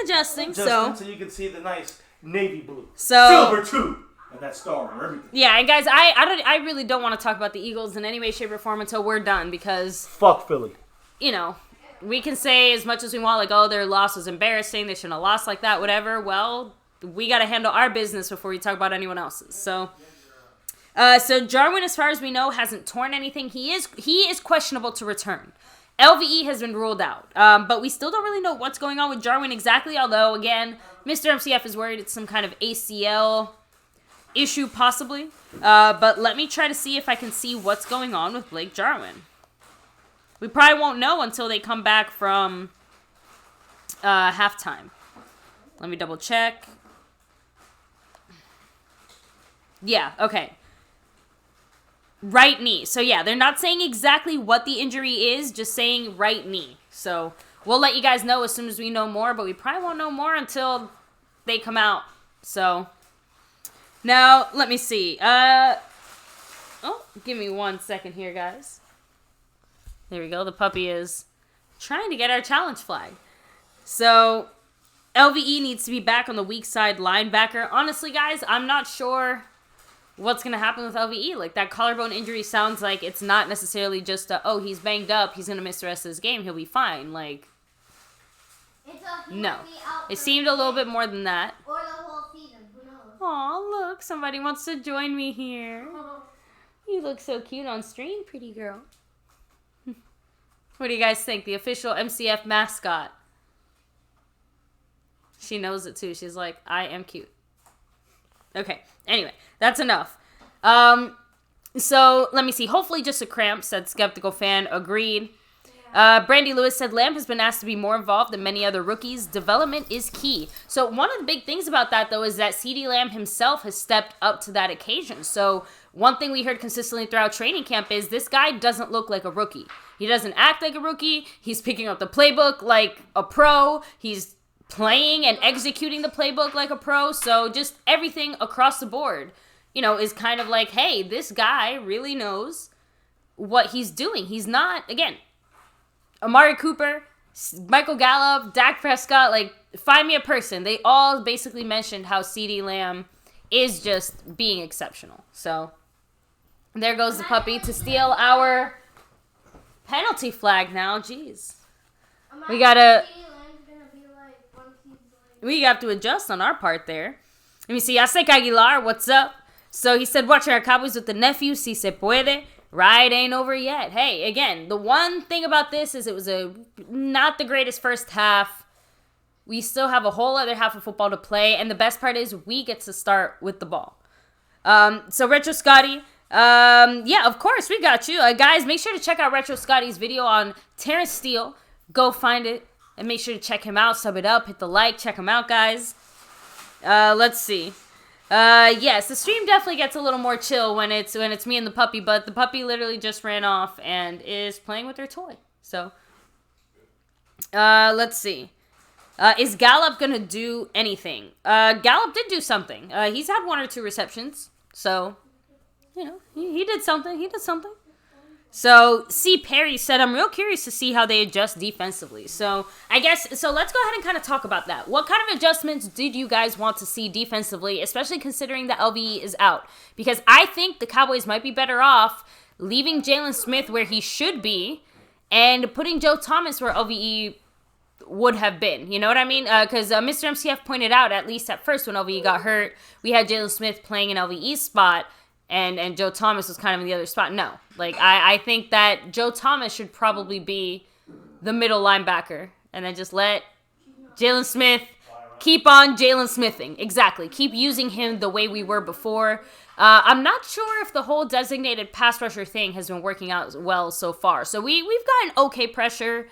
B: So
A: you can see the nice navy blue.
B: Silver
A: too. And that star and everything.
B: Yeah, and guys, I really don't want to talk about the Eagles in any way, shape, or form until we're done because
A: fuck Philly.
B: We can say as much as we want, like, oh, their loss was embarrassing, they shouldn't have lost like that, whatever. Well, we got to handle our business before we talk about anyone else's. So Jarwin, as far as we know, hasn't torn anything. He is questionable to return. LVE has been ruled out, but we still don't really know what's going on with Jarwin exactly, although, again, Mr. MCF is worried it's some kind of ACL issue, possibly. But let me try to see if I can see what's going on with Blake Jarwin. We probably won't know until they come back from halftime. Let me double check. Yeah, okay. Right knee. So, yeah, they're not saying exactly what the injury is, just saying right knee. So, we'll let you guys know as soon as we know more, but we probably won't know more until they come out. So, now, let me see. Give me 1 second here, guys. There we go. The puppy is trying to get our challenge flag. So, LVE needs to be back on the weak side linebacker. Honestly, guys, I'm not sure what's going to happen with LVE. Like, that collarbone injury sounds like it's not necessarily just he's banged up, he's going to miss the rest of his game, he'll be fine. Like, No. It seemed a little bit more than that.
D: Or the whole season. Who knows?
B: Aw, look. Somebody wants to join me here. You look so cute on stream, pretty girl. What do you guys think? The official MCF mascot. She knows it too. She's like, I am cute. Okay. Anyway, that's enough. So, let me see. Hopefully just a cramp, said Skeptical Fan. Agreed. Brandy Lewis said, Lamb has been asked to be more involved than many other rookies. Development is key. So, one of the big things about that, though, is that CeeDee Lamb himself has stepped up to that occasion. So, one thing we heard consistently throughout training camp is this guy doesn't look like a rookie. He doesn't act like a rookie. He's picking up the playbook like a pro. He's playing and executing the playbook like a pro. So, just everything across the board, you know, is kind of like, hey, this guy really knows what he's doing. He's not, again, Amari Cooper, Michael Gallup, Dak Prescott, like, find me a person. They all basically mentioned how CeeDee Lamb is just being exceptional. So, there goes the puppy to steal our penalty flag now. Jeez. We have to adjust on our part there. Let me see. Asek Aguilar, what's up? So, he said, watching our Cowboys with the nephew, si se puede. Ride ain't over yet. Hey, again, the one thing about this is it was not the greatest first half. We still have a whole other half of football to play, and the best part is we get to start with the ball. So Retro Scotty, yeah, of course, we got you. Guys, make sure to check out Retro Scotty's video on Terrence Steele. Go find it, and make sure to check him out, sub it up, hit the like, check him out, guys. Let's see. Yes, the stream definitely gets a little more chill when it's me and the puppy, but the puppy literally just ran off and is playing with her toy. So, let's see. Is Gallup gonna do anything? Gallup did do something. He's had 1 or 2 receptions, so, you know, he did something. He did something. So, C. Perry said, I'm real curious to see how they adjust defensively. So, let's go ahead and kind of talk about that. What kind of adjustments did you guys want to see defensively, especially considering that LVE is out? Because I think the Cowboys might be better off leaving Jalen Smith where he should be and putting Joe Thomas where LVE would have been. You know what I mean? Because Mr. MCF pointed out, at least at first when LVE got hurt, we had Jalen Smith playing in LVE's spot. And Joe Thomas was kind of in the other spot. No. Like, I think that Joe Thomas should probably be the middle linebacker. And then just let Jalen Smith keep on Jalen Smithing. Exactly. Keep using him the way we were before. I'm not sure if the whole designated pass rusher thing has been working out well so far. So we've gotten okay pressure.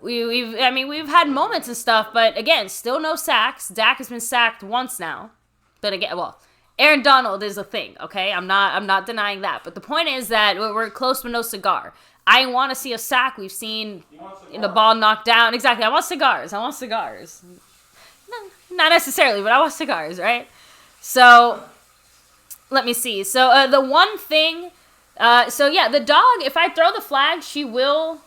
B: We've had moments and stuff. But, again, still no sacks. Dak has been sacked once now. But, again, well, Aaron Donald is a thing, okay? I'm not denying that. But the point is that we're close but no cigar. I want to see a sack. We've seen the ball knocked down. Exactly. I want cigars. No, not necessarily, but I want cigars, right? So, let me see. So, the one thing, the dog, if I throw the flag, she'll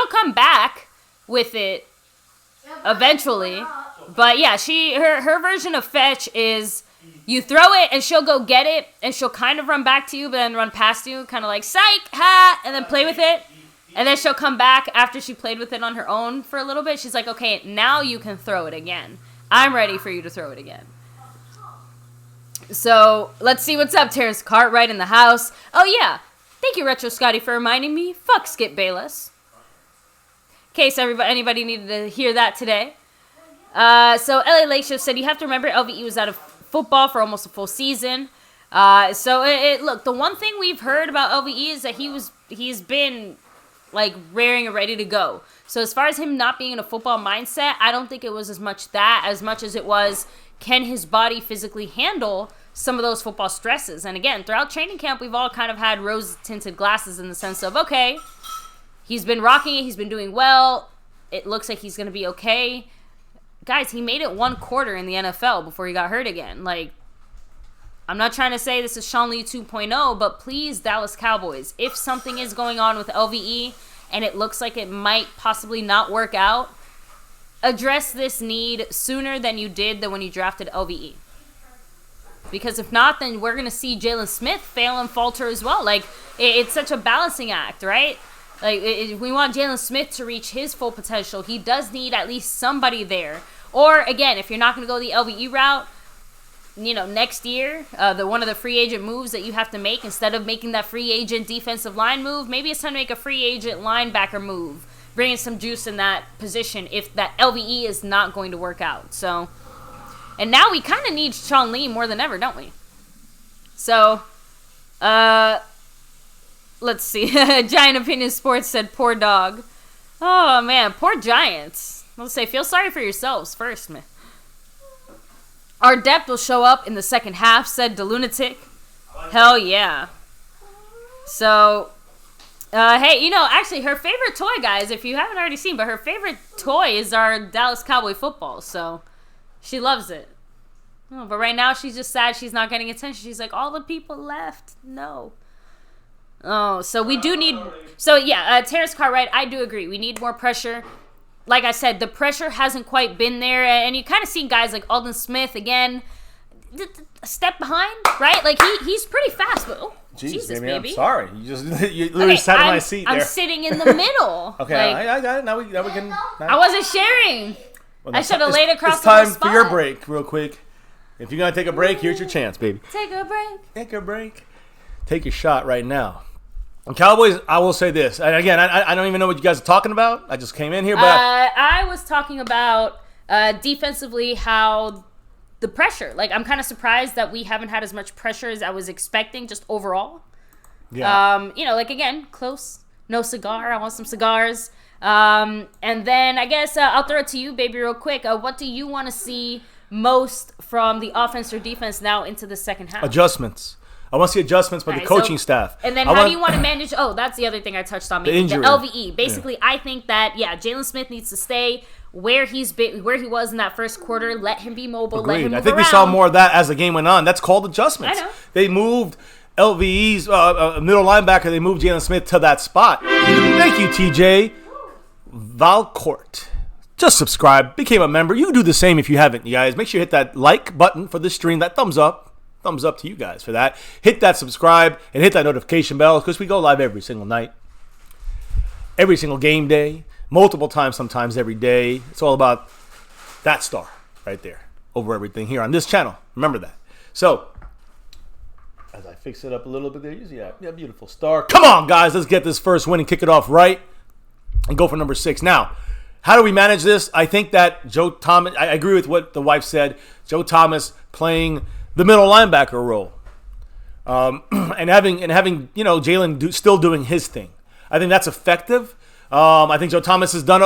B: come back with it eventually. But, yeah, her version of fetch is you throw it, and she'll go get it, and she'll kind of run back to you, but then run past you, kind of like, psych, ha, and then play with it. And then she'll come back after she played with it on her own for a little bit. She's like, okay, now you can throw it again. I'm ready for you to throw it again. So, let's see what's up. Terrence Cartwright in the house. Oh, yeah. Thank you, Retro Scotty, for reminding me. Fuck Skip Bayless. In case anybody needed to hear that today. So, LA Lake Show said, you have to remember LVE was out of football for almost a full season. Look, the one thing we've heard about LVE is that he's been like raring and ready to go. So as far as him not being in a football mindset, I don't think it was as much as it was, can his body physically handle some of those football stresses? And again, throughout training camp, we've all kind of had rose-tinted glasses in the sense of, okay, he's been rocking it, he's been doing well, it looks like he's going to be okay. Guys, he made it 1 quarter in the NFL before he got hurt again. Like, I'm not trying to say this is Sean Lee 2.0, but please, Dallas Cowboys, if something is going on with LVE and it looks like it might possibly not work out, address this need sooner than you did when you drafted LVE. Because if not, then we're going to see Jalen Smith fail and falter as well. Like, it's such a balancing act, right? Like, if we want Jalen Smith to reach his full potential, he does need at least somebody there. Or, again, if you're not going to go the LVE route, next year, one of the free agent moves that you have to make, instead of making that free agent defensive line move, maybe it's time to make a free agent linebacker move, bringing some juice in that position if that LVE is not going to work out. So, and now we kind of need Sean Lee more than ever, don't we? So, let's see. Giant Opinion Sports said, poor dog. Oh, man, poor Giants. Let's say, feel sorry for yourselves first, man. Our depth will show up in the second half, said the lunatic. Hell yeah. So, hey, actually, her favorite toy, guys, if you haven't already seen, but her favorite toy is our Dallas Cowboy football. So, she loves it. Oh, but right now, she's just sad she's not getting attention. She's like, all the people left. No. Oh, so we do need... So, yeah, Terrence Cartwright, I do agree. We need more pressure. Like I said, the pressure hasn't quite been there, and you kind of see guys like Aldon Smith again, a step behind, right? Like he's pretty fast, but Jesus, baby.
A: I'm sorry, you literally sat in my seat there.
B: I'm sitting in the middle.
A: Okay, I got it. Now we can.
B: I wasn't sharing. Well, I should have laid across the
A: spot.
B: It's
A: time for your break, real quick. If you're gonna take a break, here's your chance, baby.
B: Take a break.
A: Take a break. Take your shot right now. And Cowboys, I will say this. And again, I don't even know what you guys are talking about. I just came in here. But
B: I was talking about defensively how the pressure. Like, I'm kind of surprised that we haven't had as much pressure as I was expecting just overall. Yeah. Like, again, close. No cigar. I want some cigars. And then I guess I'll throw it to you, baby, real quick. What do you want to see most from the offense or defense now into the second half?
A: Adjustments. I want to see adjustments by the coaching staff.
B: And then how do you want to manage... Oh, that's the other thing I touched on. Maybe the LVE. Basically, I think that, Jalen Smith needs to stay where he was in that first quarter. Let him be mobile.
A: Agreed.
B: Let him move
A: I think
B: around.
A: we saw more of that as the game went on. That's called adjustments.
B: I know.
A: They moved LVE's middle linebacker. They moved Jalen Smith to that spot. Thank you, TJ Valcourt. Just subscribe. Became a member. You can do the same if you haven't, you guys. Make sure you hit that like button for this stream. That thumbs up. Thumbs up to you guys for that. Hit that subscribe and hit that notification bell because we go live every single night, every single game day, multiple times, sometimes every day. It's all about that star right there over everything here on this channel. Remember that. So, as I fix it up a little bit there, you see that? Yeah, beautiful star. Come on, guys. Let's get this first win and kick it off right and go for number 6. Now, how do we manage this? I think that Joe Thomas, I agree with what the wife said. Joe Thomas playing the middle linebacker role, and having Jalen still doing his thing. I think that's effective. I think Joe Thomas has done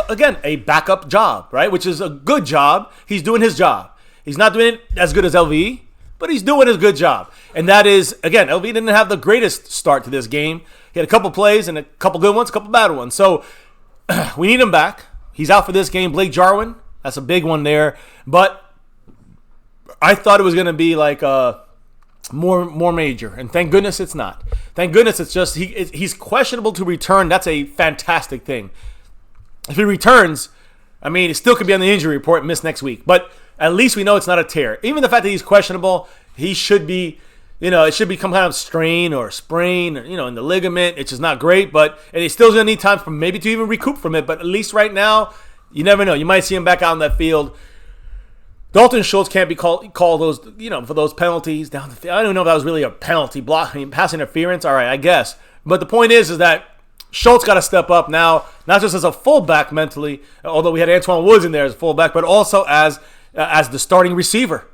A: again a backup job, right, which is a good job. He's doing his job. He's not doing it as good as LVE, but he's doing his good job. And that is, again, LVE didn't have the greatest start to this game. He had a couple plays and a couple good ones, a couple bad ones. So we need him back. He's out for this game. Blake Jarwin, that's a big one there, but I thought it was going to be like more major, and thank goodness it's not. Thank goodness it's just he's questionable to return. That's a fantastic thing. If he returns, I mean, it still could be on the injury report, miss next week. But at least we know it's not a tear. Even the fact that he's questionable, he should be, it should be some kind of strain or sprain, in the ligament. It's just not great, but and he's still going to need time for maybe to even recoup from it. But at least right now, you never know. You might see him back out on that field. Dalton Schultz can't be called those, for those penalties down the field. I don't even know if that was really a penalty block. I mean, pass interference, all right, I guess. But the point is that Schultz got to step up now, not just as a fullback mentally, although we had Antoine Woods in there as a fullback, but also as the starting receiver.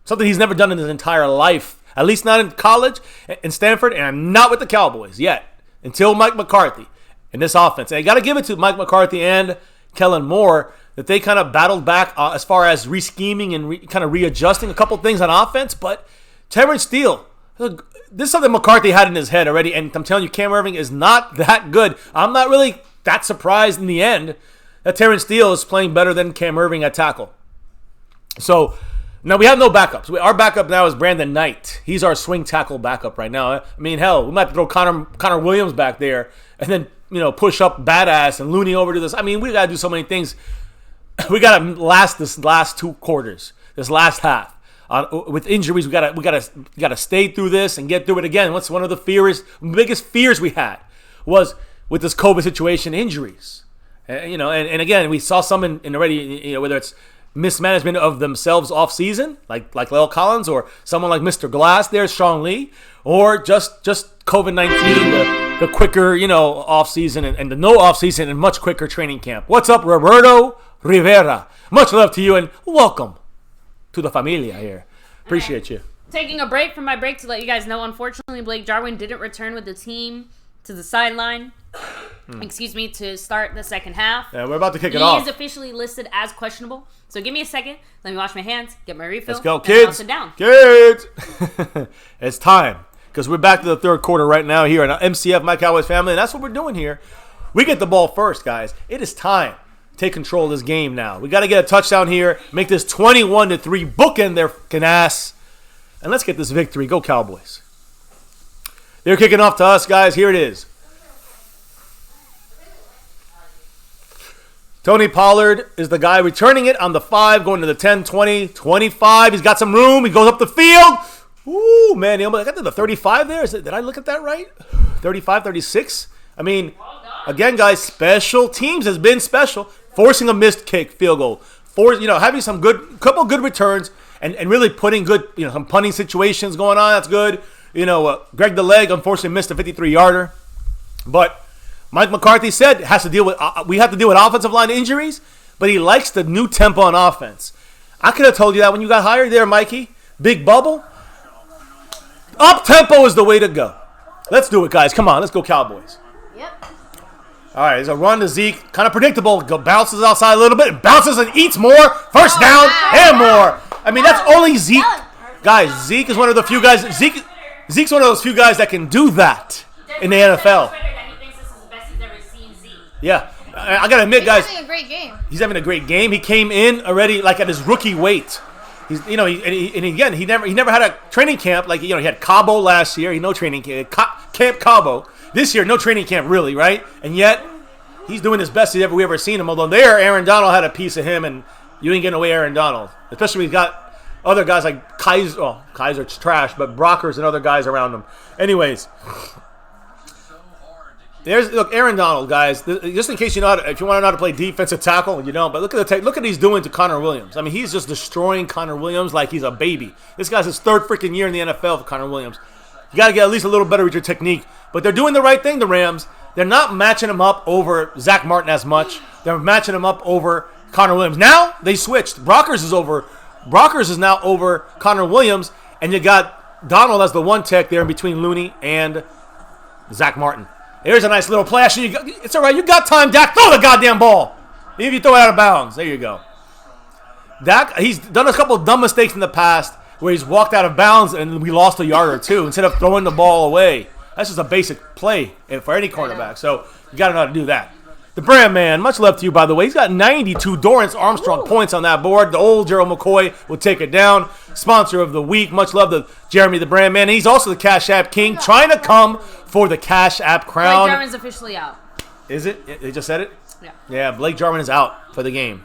A: Something he's never done in his entire life, at least not in college, in Stanford, and not with the Cowboys yet, until Mike McCarthy in this offense. And I got to give it to Mike McCarthy and Kellen Moore that they kind of battled back as far as re-scheming and kind of readjusting a couple things on offense. But Terrence Steele, this is something McCarthy had in his head already, and I'm telling you, Cam Irving is not that good. I'm not really that surprised in the end that Terrence Steele is playing better than Cam Irving at tackle. So now we have no backups. Our backup now is Brandon Knight. He's our swing tackle backup right now. I mean, hell, we might have to throw Connor Williams back there and then push up Badass and Looney over to this. I mean, we got to do so many things. We got to last this last 2 quarters, this last half. With injuries, we got to stay through this and get through it again. What's one of the biggest fears we had was with this COVID situation, injuries. And again, we saw some in already, whether it's mismanagement of themselves off season, like Lyle Collins, or someone like Mr. Glass there, Sean Lee, or just COVID-19, the quicker, off season and the no off season and much quicker training camp. What's up, Roberto Rivera? Much love to you and welcome to the familia here. Appreciate you.
B: Taking a break from my break to let you guys know, unfortunately, Blake Jarwin didn't return with the team to the sideline. To start the second half.
A: Yeah, we're about to kick it off.
B: He is officially listed as questionable. So give me a second. Let me wash my hands, get my refill.
A: Let's go, kids.
B: Sit down.
A: Kids. It's time. Because we're back to the third quarter right now here on MCF, My Cowboys Family. And that's what we're doing here. We get the ball first, guys. It is time. Take control of this game now. We got to get a touchdown here. Make this 21-3. Bookend their fucking ass. And let's get this victory. Go Cowboys. They're kicking off to us, guys. Here it is. Tony Pollard is the guy returning it on the 5, going to the 10, 20, 25. He's got some room. He goes up the field. Ooh, man. I got to the 35 there. Did I look at that right? 35, 36? I mean, again, guys, special teams has been special. Forcing a missed kick field goal. Having some couple good returns and really putting good, some punting situations going on. That's good. Greg the Leg unfortunately missed a 53-yarder. But Mike McCarthy said we have to deal with offensive line injuries, but he likes the new tempo on offense. I could have told you that when you got hired there, Mikey. Big bubble. Up tempo is the way to go. Let's do it, guys. Come on, let's go Cowboys.
C: Yep.
A: All right, there's a run to Zeke. Kind of predictable. Bounces outside a little bit. And bounces and eats more. First down and more. I mean, that's only Zeke. Guys, Zeke is one of the few guys. Zeke's one of those few guys that can do that in the NFL. Yeah. I got to admit, guys.
C: He's having a great game.
A: He's having a great game. He came in already like at his rookie weight. He's, he never had a training camp. Like, he had Cabo last year. No training camp. Camp Cabo. This year, no training camp really, right? And yet, he's doing his best we ever seen him. Although Aaron Donald had a piece of him, and you ain't getting away Aaron Donald. Especially when he's got other guys like Kaiser. Oh, Kaiser's trash, but Brockers and other guys around him. Anyways, look, Aaron Donald, guys. Just in case if you want to know how to play defensive tackle, you don't. But look at what he's doing to Connor Williams. I mean, he's just destroying Connor Williams like he's a baby. This guy's his third freaking year in the NFL for Connor Williams. You got to get at least a little better with your technique. But they're doing the right thing, the Rams. They're not matching him up over Zach Martin as much. They're matching him up over Connor Williams. Now they switched. Brockers is now over Connor Williams, and you got Donald as the one tech there in between Looney and Zach Martin. There's a nice little play. Actually, it's all right. You got time, Dak. Throw the goddamn ball. Even if you throw it out of bounds. There you go. Dak, he's done a couple of dumb mistakes in the past where he's walked out of bounds and we lost a yard or two instead of throwing the ball away. That's just a basic play for any cornerback. So you got to know how to do that. The Brand Man, much love to you, by the way. He's got 92 Dorrance Armstrong points on that board. The old Gerald McCoy will take it down. Sponsor of the week. Much love to Jeremy the Brand Man. He's also the Cash App King, trying to come for the Cash App crown.
B: Blake Jarwin's officially out.
A: Is it? They just said it?
B: Yeah.
A: Yeah, Blake Jarwin is out for the game,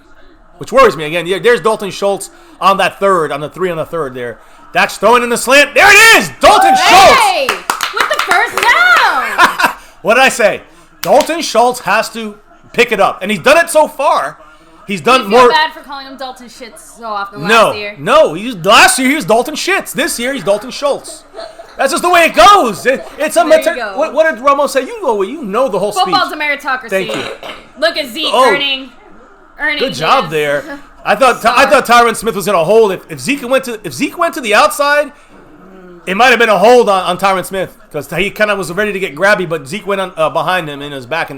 A: which worries me. Again, there's Dalton Schultz on that third, on the 3 on the third there. Dak's throwing in the slant. There it is! Dalton Schultz!
B: With the first down!
A: What did I say? Dalton Schultz has to pick it up, and he's done it so far. He's done more.
B: I feel bad for calling him Dalton Shits so often last year.
A: No. Last year he was Dalton Shits. This year he's Dalton Schultz. That's just the way it goes. It's a what did Romo say? You know the whole
B: Football's
A: speech.
B: a meritocracy.
A: Thank you.
B: Look at Zeke earning.
A: Good job there. I thought Tyron Smith was in a hold. If Zeke went to the outside, it might have been a hold on Tyron Smith because he kind of was ready to get grabby, but Zeke went on behind him in his back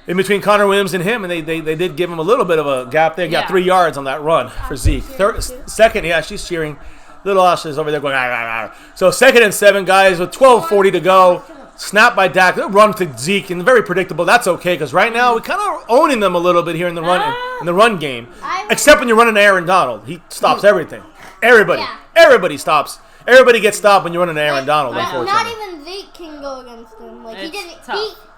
A: in between Connor Williams and him, and they did give him a little bit of a gap there. Got 3 yards on that run for Zeke. Second, she's cheering. Little Asha's over there going, ah, ah, ah. So 2nd and 7, guys, with 12:40 to go. Snap by Dak. They'll run to Zeke, and very predictable. That's okay, because right now we're kind of owning them a little bit here in the run game. Except when you're running to Aaron Donald. He stops everything. Everybody stops. Everybody gets stopped when you're running to Aaron Donald, unfortunately.
D: Not even Zeke can go against him.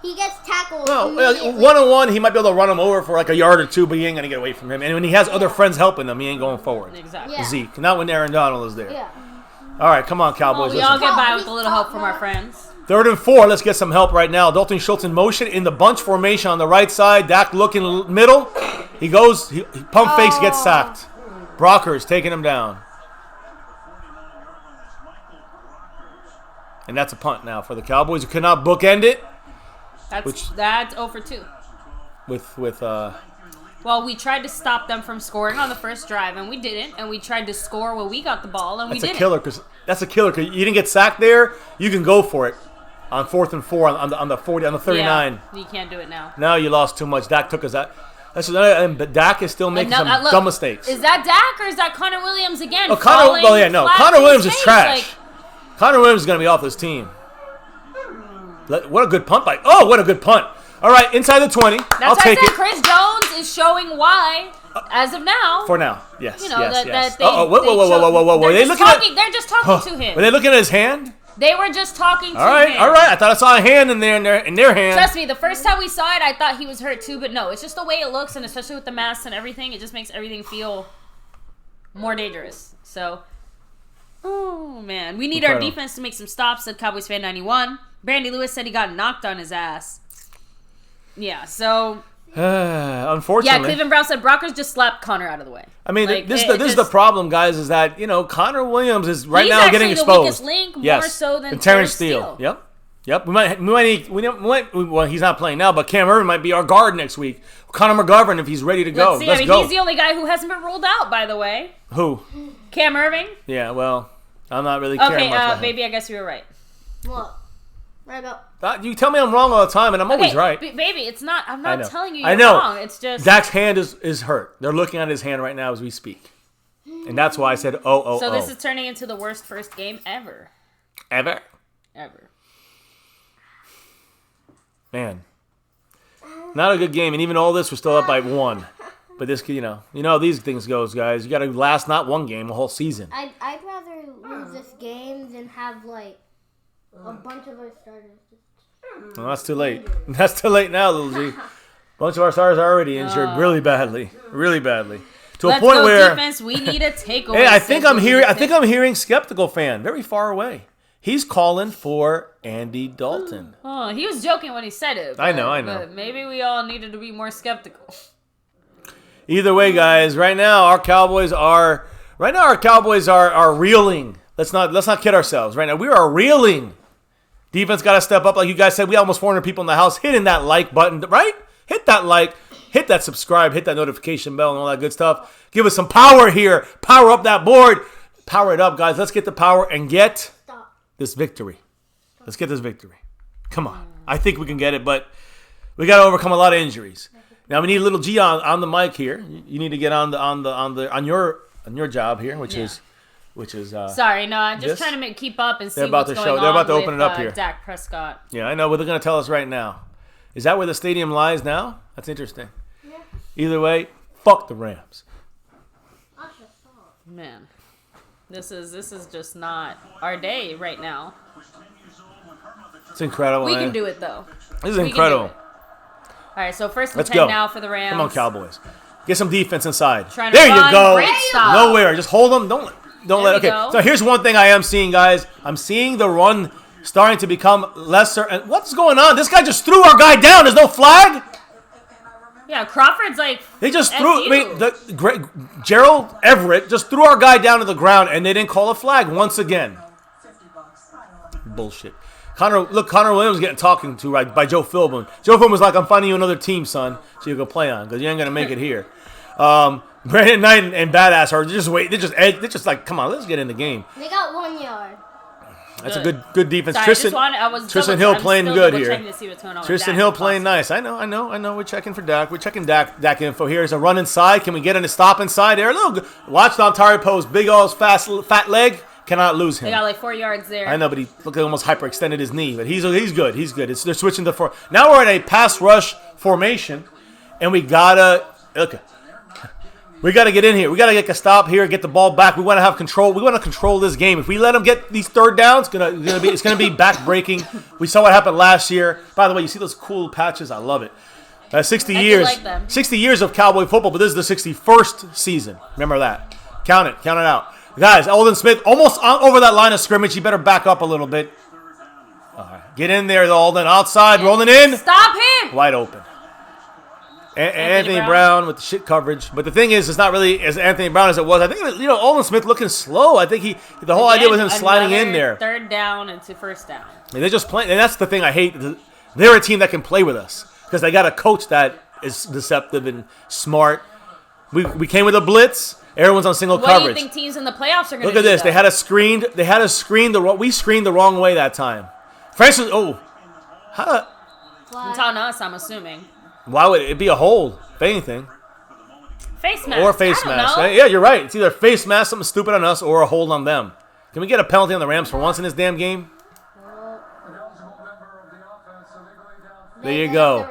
D: He gets tackled.
A: No, one-on-one, he might be able to run him over for like a yard or two, but he ain't going to get away from him. And when he has other friends helping him, he ain't going forward.
B: Exactly.
D: Yeah.
A: Zeke. Not when Aaron Donald is there.
D: Yeah.
A: All right, come on, Cowboys.
B: We all get by with a little help from our friends.
A: 3rd and 4. Let's get some help right now. Dalton Schultz in motion in the bunch formation on the right side. Dak looking middle. He goes. He pump fakes, gets sacked. Brockers taking him down. And that's a punt now for the Cowboys, who could not bookend it.
B: That's 0 for 2. Well, we tried to stop them from scoring on the first drive, and we didn't. And we tried to score when we got the ball, and we didn't.
A: That's a killer because you didn't get sacked there. You can go for it on 4th and 4 on the 40 on the 39.
B: Yeah, you can't do it now.
A: Now you lost too much. Dak took us out. But Dak is still making some dumb mistakes.
B: Is that Dak or is that Connor Williams again?
A: Oh, Connor Williams is trash. Connor Williams is going to be off this team. What a good punt by. Oh, what a good punt. All right, inside the 20. I'll take it.
B: Chris Jones is showing why, as of now.
A: For now, yes.
B: You know,
A: yes.
B: Whoa. They're just talking to him.
A: Were they looking at his hand?
B: They were just talking to him.
A: All right. I thought I saw a hand in their hand.
B: Trust me, the first time we saw it, I thought he was hurt too, but no, it's just the way it looks, and especially with the mask and everything, it just makes everything feel more dangerous. So, oh man, we need our defense to make some stops. Said Cowboys fan 91. Brandy Lewis said he got knocked on his ass. Yeah, so.
A: Unfortunately.
B: Yeah, Cleveland Brown said Brockers just slapped Connor out of the way.
A: I mean, this is the problem, guys, is that, Connor Williams is right now getting exposed.
B: He's actually the weakest link, more so than
A: Terrence Steele. Yep. Well, he's not playing now, but Cam Irvin might be our guard next week. Connor McGovern, if he's ready to go. Let's go.
B: He's the only guy who hasn't been ruled out, by the way.
A: Who?
B: Cam Irving.
A: Yeah, well, I'm not really caring much about him.
B: Baby, I guess you were right.
D: What? Right about.
A: You tell me I'm wrong all the time, and I'm always right.
B: Baby, it's not. I'm not telling you you're wrong. It's just
A: Dak's hand is hurt. They're looking at his hand right now as we speak, and that's why I said
B: So this is turning into the worst first game ever.
A: Ever. Man, not a good game, and even all this, we're still up by 1. But this, these things goes, guys. You got to last not one game, a whole season.
D: I'd rather lose this game than have a bunch of our starters.
A: Well, that's too late. That's too late now, little G. A bunch of our stars are already injured really badly. To a point where
B: defense, we need a takeaway.
A: Hey, I think I'm hearing Skeptical Fan very far away. He's calling for Andy Dalton.
B: Oh, he was joking when he said it.
A: I know.
B: But maybe we all needed to be more skeptical.
A: Either way, guys, right now our Cowboys are reeling. Let's not kid ourselves. Right now we are reeling. Defense got to step up, like you guys said. We almost 400 people in the house hitting that like button, right? Hit that like, hit that subscribe, hit that notification bell, and all that good stuff. Give us some power here. Power up that board. Power it up, guys. Let's get the power and get this victory. Let's get this victory. Come on. I think we can get it, but we got to overcome a lot of injuries. Now we need a little G on the mic here. You need to get on your job here, which is.
B: Sorry, no, I'm just trying to keep up and see
A: what's going on. They're about to open it up here.
B: Dak Prescott.
A: Yeah, I know, but they're going to tell us right now. Is that where the stadium lies now? That's interesting. Yeah. Either way, fuck the Rams.
B: Man, this is just not our day right now.
A: It's incredible.
B: We can do it though.
A: This is incredible.
B: All right, so first and 10 now for the Rams.
A: Come on, Cowboys. Get some defense inside.
B: There
A: you go.
B: Great stop.
A: Nowhere. Just hold them. Don't let. Okay. So here's one thing I am seeing, guys. I'm seeing the run starting to become lesser. And what's going on? This guy just threw our guy down. There's no flag.
B: Yeah, Crawford's like.
A: They just threw. Gerald Everett just threw our guy down to the ground, and they didn't call a flag once again. Bullshit. Connor Williams getting talking to by Joe Philbin. Joe Philbin was like, "I'm finding you another team, son, so you can play on, because you ain't gonna make it here." Brandon Knight and Badass are just wait. They're just like, come on, let's get in the game.
D: They got 1 yard.
A: That's a good defense.
B: Sorry,
A: Tristan Hill playing good here.
B: Tristan
A: Hill playing nice. I know. We're checking for Dak. We're checking Dak info here. Is a run inside. Can we get in a stop inside there? Watch Dontari Post. Big old fat leg. Cannot lose him.
B: They got like 4 yards there.
A: I know, but he looked like almost hyperextended his knee. But he's good. They're switching to 4. Now we're in a pass rush formation, and we gotta get in here. We got to get a stop here, get the ball back. We want to have control. We want to control this game. If we let them get these third downs, it's gonna be back-breaking. We saw what happened last year. By the way, you see those cool patches? I love it. 60 years.
B: Like them.
A: 60 years of Cowboy football, but this is the 61st season. Remember that. Count it out. Guys, Alden Smith almost over that line of scrimmage. You better back up a little bit. All right. Get in there, Alden. Outside, rolling in.
B: Stop him.
A: Wide open. Anthony Brown with the shit coverage. But the thing is, it's not really as Anthony Brown as it was. I think, Alden Smith looking slow. I think the whole idea was him sliding in there.
B: Third down into first down.
A: And they're just playing. And that's the thing I hate. They're a team that can play with us because they got a coach that is deceptive and smart. We came with a blitz. Everyone's on single coverage.
B: What do you think teams in the playoffs are going to do?
A: Look at this. They had us screened. We screened the wrong way that time. Francis, how?
B: It's on us, I'm assuming.
A: Why would it be a hold, if anything?
B: Face mask.
A: Or face mask. Right? Yeah, you're right. It's either face mask, something stupid on us, or a hold on them. Can we get a penalty on the Rams for once in this damn game? There you go.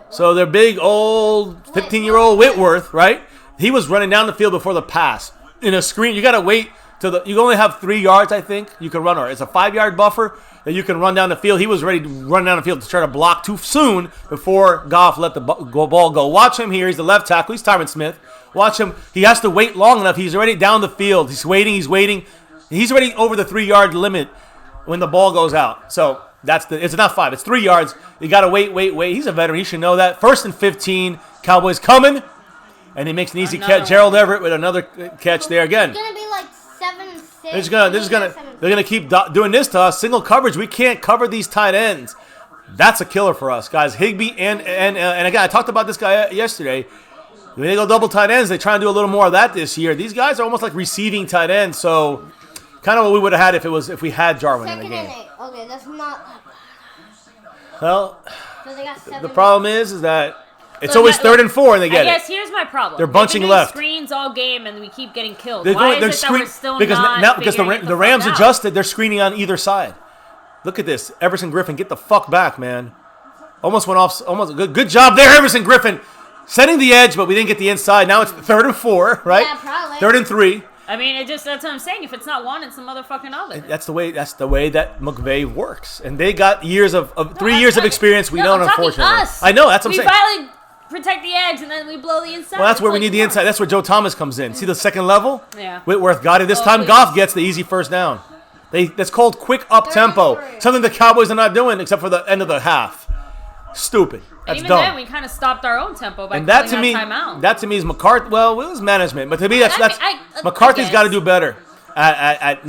A: So their big old 15-year-old Whitworth, right? He was running down the field before the pass. In a screen, you got to wait till you only have 3 yards, I think. You can run, or it's a 5-yard buffer that you can run down the field. He was ready to run down the field to try to block too soon before Goff let the ball go. Watch him here. He's the left tackle. He's Tyron Smith. Watch him. He has to wait long enough. He's already down the field. He's waiting. He's already over the 3-yard limit when the ball goes out. So it's not 5. It's 3 yards. You got to wait. He's a veteran. He should know that. 1st and 15. Cowboys coming. And he makes an easy catch. Gerald Everett with another catch there again.
D: It's going to be like 7-6.
A: They're gonna keep doing this to us. Single coverage. We can't cover these tight ends. That's a killer for us, guys. Higbee and again, I talked about this guy yesterday. When they go double tight ends, they try and do a little more of that this year. These guys are almost like receiving tight ends. So kind of what we would have had if we had Jarwin in the game.
D: 2nd and 8. Okay, that's not.
A: Well,
D: So they got
A: the problem is that. It's always 3rd and 4, and they get it.
B: I guess here's my problem.
A: They're bunching left.
B: Screens all game, and we keep getting killed.
A: They're
B: Why is it that we're still not
A: because the Rams adjusted. They're screening on either side. Look at this, Everson Griffin. Get the fuck back, man. Almost went off. Almost good job there, Everson Griffin. Setting the edge, but we didn't get the inside. Now it's 3rd and 4, right?
D: Yeah, probably.
A: 3rd and 3.
B: I mean, that's what I'm saying. If it's not one, it's the motherfucking other.
A: That's the way that McVay works, and they got 3 years of experience. We don't, unfortunately.
B: Us.
A: I know. That's what I'm saying.
B: We finally protect the edge, and then we blow the inside.
A: Well, that's where we need the inside. That's where Joe Thomas comes in. See the second level?
B: Yeah.
A: Whitworth got it. This time, Goff gets the easy first down. That's called quick up tempo. Something the Cowboys are not doing except for the end of the half. Stupid. That's
B: even
A: dumb.
B: then, we kind of stopped our own tempo by
A: and
B: calling timeout.
A: That to me is McCarthy. Well, it was management, but to me, McCarthy's got to do better at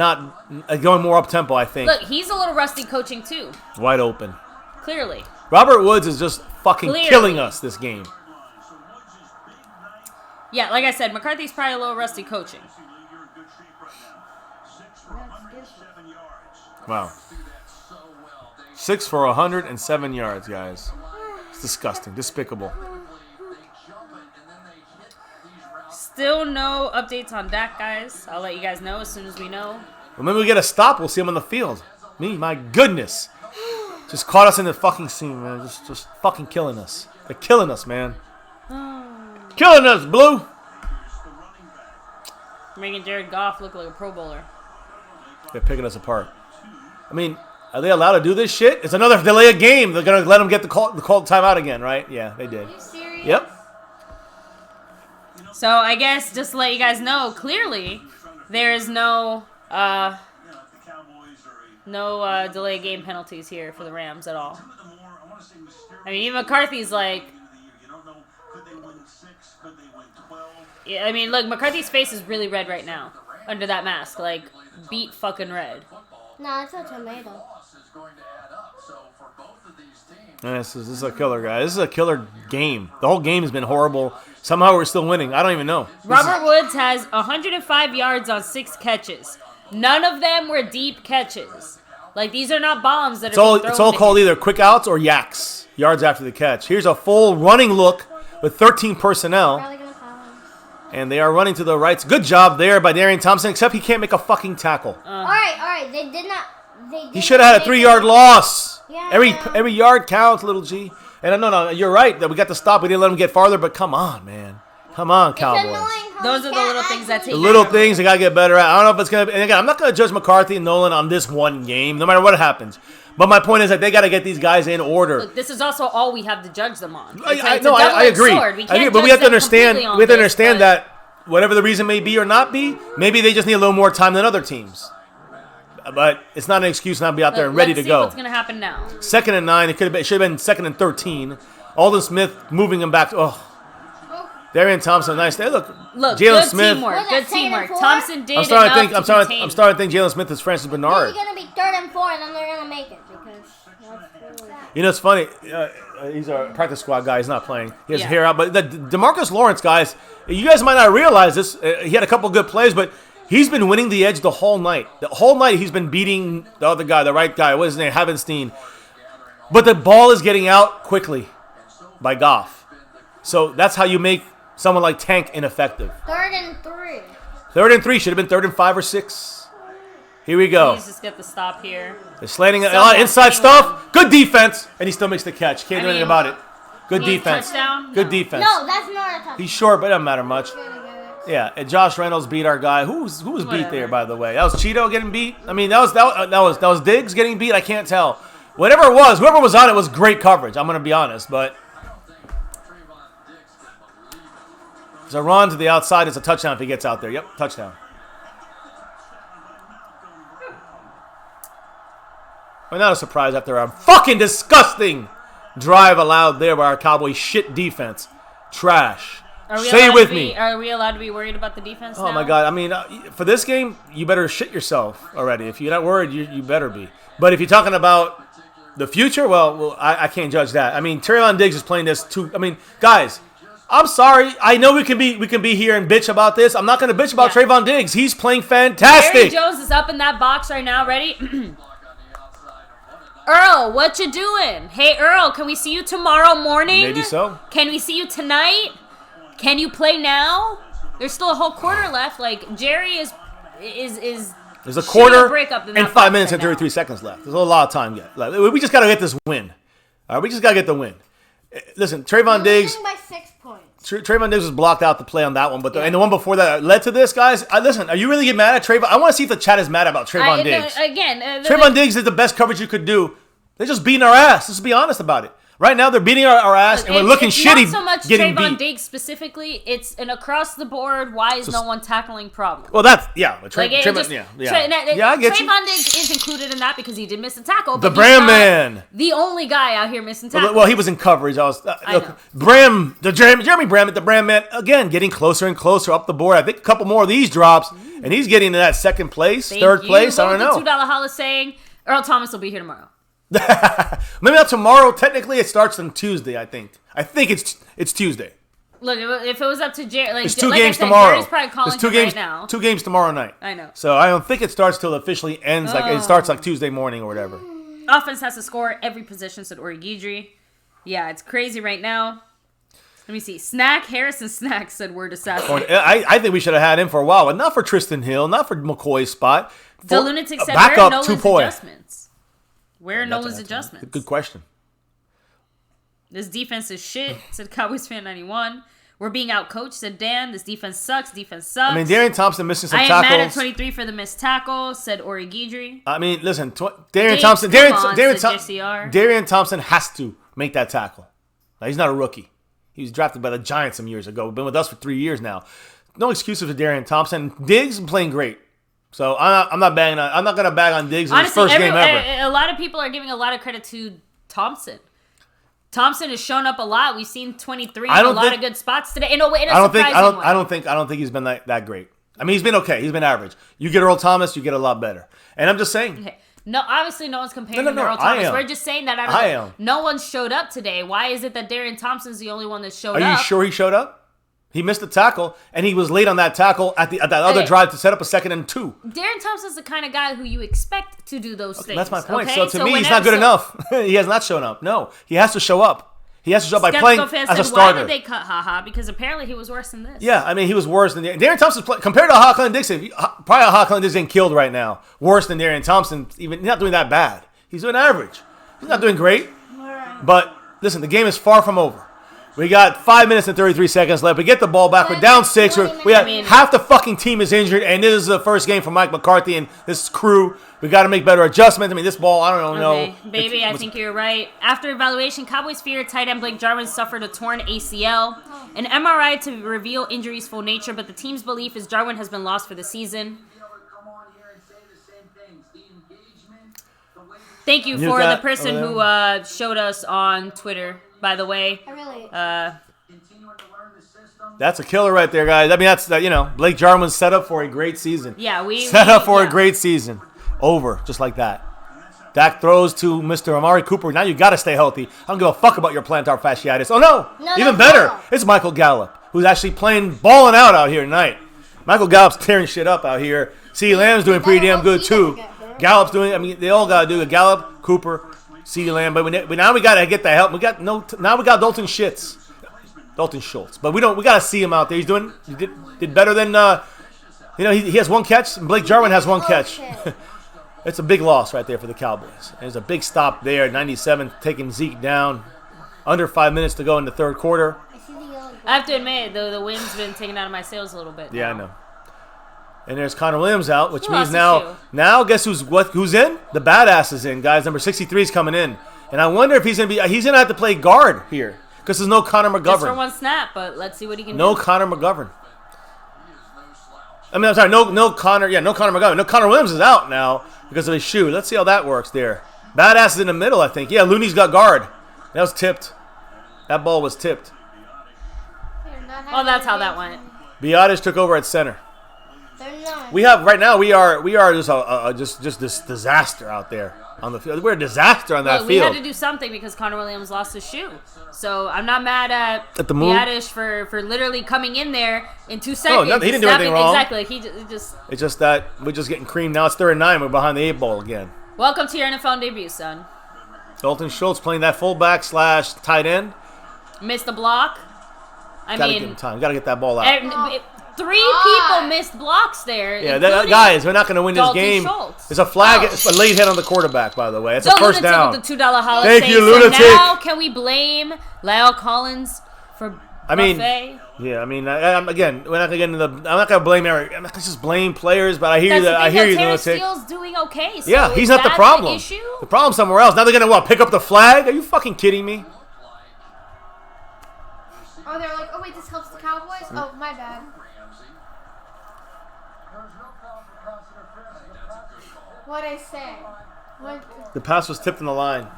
A: going more up tempo. I think.
B: Look, he's a little rusty coaching too.
A: Wide open.
B: Clearly.
A: Robert Woods is just fucking killing us this game.
B: Yeah, like I said, McCarthy's probably a little rusty coaching.
A: Wow. 6 for 107 yards, guys. It's disgusting. Despicable.
B: Still no updates on Dak, guys. I'll let you guys know as soon as we know.
A: Well, maybe we get a stop. We'll see him on the field. My goodness. Just caught us in the fucking scene, man. Just fucking killing us. They're killing us, man. Killing us, Blue.
B: Making Jared Goff look like a Pro Bowler.
A: They're picking us apart. I mean, are they allowed to do this shit? It's another delay of game. They're going to let them get the call timeout again, right? Yeah, they did.
C: Are you serious?
A: Yep.
B: So I guess just to let you guys know, clearly there is no delay game penalties here for the Rams at all. I mean, even McCarthy's like, yeah, I mean, look, McCarthy's face is really red right now under that mask, like beat fucking red.
D: No, it's a tomato.
A: This is a killer, guy. This is a killer game. The whole game has been horrible. Somehow we're still winning. I don't even know.
B: Robert Woods has 105 yards on 6 catches. None of them were deep catches. Like, these are not bombs that are being thrown.
A: It's all called either quick outs or yaks, yards after the catch. Here's a full running look with 13 personnel. And they are running to the right. Good job there by Darian Thompson, except he can't make a fucking tackle.
D: All right. They did not.
A: He should have had a 3-yard loss.
D: Yeah.
A: Every yard counts, little G. And no, you're right that we got to stop. We didn't let him get farther, but come on, man. Come on, Cowboys.
B: Those are the little things that take
A: the little things they got to get better at. I don't know if it's going to. And again, I'm not going to judge McCarthy and Nolan on this one game, no matter what happens. But my point is that they got to get these guys in order.
B: Look, this is also all we have to judge them on.
A: I agree. But we have to understand. That whatever the reason may be or not be, maybe they just need a little more time than other teams. But it's not an excuse not to be out there and ready to go.
B: What's going to happen now?
A: 2nd and 9. It should have been 2nd and 13. Alden Smith moving him back. Oh. Darian Thompson, nice. Hey, look, Jalen Smith.
B: Good teamwork. Thompson did.
A: I'm starting to think Jalen Smith is Francis Bernard.
D: It's gonna be 3rd and 4, and then they're gonna make it
A: You know, it's funny. He's a practice squad guy. He's not playing. He has hair out. But DeMarcus Lawrence, guys, you guys might not realize this. He had a couple good plays, but he's been winning the edge the whole night. The whole night he's been beating the other guy, the right guy. What is his name? Havenstein. But the ball is getting out quickly by Goff. So that's how you make someone like Tank ineffective.
D: 3rd and 3.
A: 3rd and 3. Should have been 3rd and 5 or 6. Here we go.
B: Please just get the stop here.
A: They're slanting a lot of inside stuff. Good defense. And he still makes the catch. Can't do anything about it. Good defense.
B: Touchdown?
A: Good defense.
D: No, that's not a touchdown.
A: He's short, but it doesn't matter much. Yeah, and Josh Reynolds beat our guy. Who was beat there, by the way? That was Cheeto getting beat. I mean, that was Diggs getting beat. I can't tell. Whatever it was, whoever was on it was great coverage. I'm gonna be honest, but there's a run to the outside. It's a touchdown if he gets out there. Yep, touchdown. Well, not a surprise after a fucking disgusting drive allowed there by our Cowboy shit defense. Trash. Say it with me.
B: Are we allowed to be worried about the defense now?
A: Oh, my God. I mean, for this game, you better shit yourself already. If you're not worried, you better be. But if you're talking about the future, well, I can't judge that. I mean, Trayvon Diggs is playing this too. I mean, guys, I'm sorry. I know we can be here and bitch about this. I'm not going to bitch about Trayvon Diggs. He's playing fantastic.
B: Jerry Jones is up in that box right now. Ready? Earl, what you doing? Hey, Earl, can we see you tomorrow morning?
A: Maybe so.
B: Can we see you tonight? Can you play now? There's still a whole quarter left. Like, Jerry is
A: there's a quarter and 5 minutes and 33
B: now.
A: seconds left. There's a lot of time yet. Like, we just got to get this win. All right, we just got to get the win. Listen, Trayvon Diggs.
D: By 6 points.
A: Trayvon Diggs was blocked out to play on that one, but and the one before that led to this, guys. Listen, are you really getting mad at Trayvon? I want to see if the chat is mad about Trayvon Diggs. Trayvon Diggs is the best coverage you could do. They're just beating our ass. Let's be honest about it. Right now, they're beating our ass, and we're looking shitty.
B: Not so much
A: getting
B: Trayvon
A: beat.
B: Diggs specifically. It's an across-the-board, why is no one tackling problem.
A: Well, that's, yeah.
B: I get
A: Trayvon
B: Diggs is included in that because he did miss a tackle.
A: The Bram man.
B: The only guy out here missing tackles.
A: Well, he was in coverage. Jeremy Bram, the Bram man, again, getting closer and closer up the board. I think a couple more of these drops, and he's getting to that 2nd place, 3rd place. I don't know.
B: $2 Hollis saying Earl Thomas will be here tomorrow.
A: Maybe not tomorrow. Technically, it starts on Tuesday. I think it's Tuesday.
B: Look, if it was up to Jerry,
A: it's 2 games tomorrow.
B: Jerry's probably calling him right now.
A: 2 games tomorrow night.
B: I know.
A: So I don't think it starts till it officially ends. Like it starts like Tuesday morning or whatever.
B: Offense has to score at every position, said Origidri. Yeah, it's crazy right now. Let me see. Harrison Snack said word assassin.
A: I think we should have had him for a while, but not for Tristan Hill, not for McCoy's spot.
B: The lunatic said where are Nolan's adjustments? Where are Nolan's adjustments?
A: Good question.
B: This defense is shit, said Cowboys fan 91. We're being outcoached, said Dan. This defense sucks. I mean,
A: Darian Thompson missing some tackles.
B: I am mad at 23 for the missed tackle, said Origidri.
A: I mean, listen, Darian Thompson has to make that tackle. Now, he's not a rookie. He was drafted by the Giants some years ago. Been with us for 3 years now. No excuses for Darian Thompson. Diggs is playing great. So I'm not going to bag on Diggs in his first game ever.
B: A lot of people are giving a lot of credit to Thompson. Thompson has shown up a lot. We've seen 23 in a lot of good spots today. I
A: don't think he's been that great. I mean, he's been okay. He's been average. You get Earl Thomas, you get a lot better. And I'm just saying.
B: Okay. No, obviously no one's comparing him to Earl Thomas. We're just saying that no one showed up today. Why is it that Darian Thompson's the only one that showed up?
A: Are you sure he showed up? He missed a tackle, and he was late on that tackle at that other drive to set up a 2nd and 2.
B: Darian Thompson's the kind of guy who you expect to do those things.
A: That's my point. Okay? So to me, he's not good enough. He has not shown up. No, he has to show up. He has to show up by playing as a starter.
B: Why did they cut HaHa? Because apparently he was worse than this.
A: Yeah, I mean, he was worse than Darian Thompson. Compared to HaHa Clinton Dixon, probably HaHa Clinton Dixon getting killed right now. Worse than Darian Thompson. He's not doing that bad. He's doing average. He's not doing great. But listen, the game is far from over. We got 5 minutes and 33 seconds left. We get the ball back. We're down 6. Half the fucking team is injured, and this is the first game for Mike McCarthy and this crew. We got to make better adjustments. I mean, this ball, I don't know.
B: Baby, I think you're right. After evaluation, Cowboys fear tight end Blake Jarwin suffered a torn ACL. An MRI to reveal injury's full nature, but the team's belief is Jarwin has been lost for the season. Thank you for the person who showed us on Twitter, by the way.
A: That's a killer right there, guys. I mean, that's Blake Jarwin's set up for a great season.
B: Yeah,
A: set up for a great season. Over, just like that. Dak throws to Mr. Amari Cooper. Now you got to stay healthy. I don't give a fuck about your plantar fasciitis. Oh, no. Even better. It's Michael Gallup, who's actually balling out here tonight. Michael Gallup's tearing shit up out here. CeeDee Lamb's doing pretty damn good, too. Gallup's doing, I mean, they all got to do it. Gallup, Cooper, CeeDee Lamb. But now we got to get the help. Now we got Dalton Schultz. But we got to see him out there. He did better than, he has one catch. And Blake Jarwin has one catch. It's a big loss right there for the Cowboys. There's a big stop there, 97, taking Zeke down. Under 5 minutes to go in the third quarter.
B: I have to admit, the wind's been taken out of my sails a little bit.
A: Yeah, I know. And there's Connor Williams out, which means now guess who's in? The badass is in, guys. Number 63 is coming in. And I wonder if he's going to have to play guard here because there's no Connor McGovern.
B: Just for one snap, but let's see what he can do.
A: No Connor McGovern. I mean, I'm sorry, no Connor McGovern. No, Connor Williams is out now because of his shoe. Let's see how that works there. Badass is in the middle, I think. Yeah, Looney's got guard. That was tipped. That ball was tipped.
B: Oh, that's how that went.
A: Biotis took over at center. We are just this disaster out there on the field. We're a disaster on that field.
B: We had to do something because Connor Williams lost his shoe. So I'm not mad at Biotis for literally coming in there in 2 seconds.
A: No, he didn't do anything wrong.
B: Exactly.
A: It's just that we're just getting creamed now. It's 3rd and 9. We're behind the 8 ball again.
B: Welcome to your NFL debut, son.
A: Dalton Schultz playing that fullback / tight end.
B: Missed the block.
A: Gotta give him time. Gotta get that ball out.
B: 3 people missed blocks there.
A: Yeah, guys, we're not going to win this game.
B: Schultz.
A: There's a flag, a late hit on the quarterback, by the way. It's a first down.
B: With the $2 holiday.
A: Thank you, lunatic.
B: So now can we blame Lyle Collins for buffet?
A: Yeah, I mean, we're not going to get into I'm not going to blame Eric. I'm not going to just blame players, but I hear you. I hear you, lunatic.
B: Terrence Steele's doing okay. So
A: yeah, he's not the problem. The problem's somewhere else. Now they're going to pick up the flag? Are you fucking kidding me?
C: Oh, they're like, oh wait, this helps the Cowboys? Oh, my bad. What'd I say?
A: The pass was tipped in the line.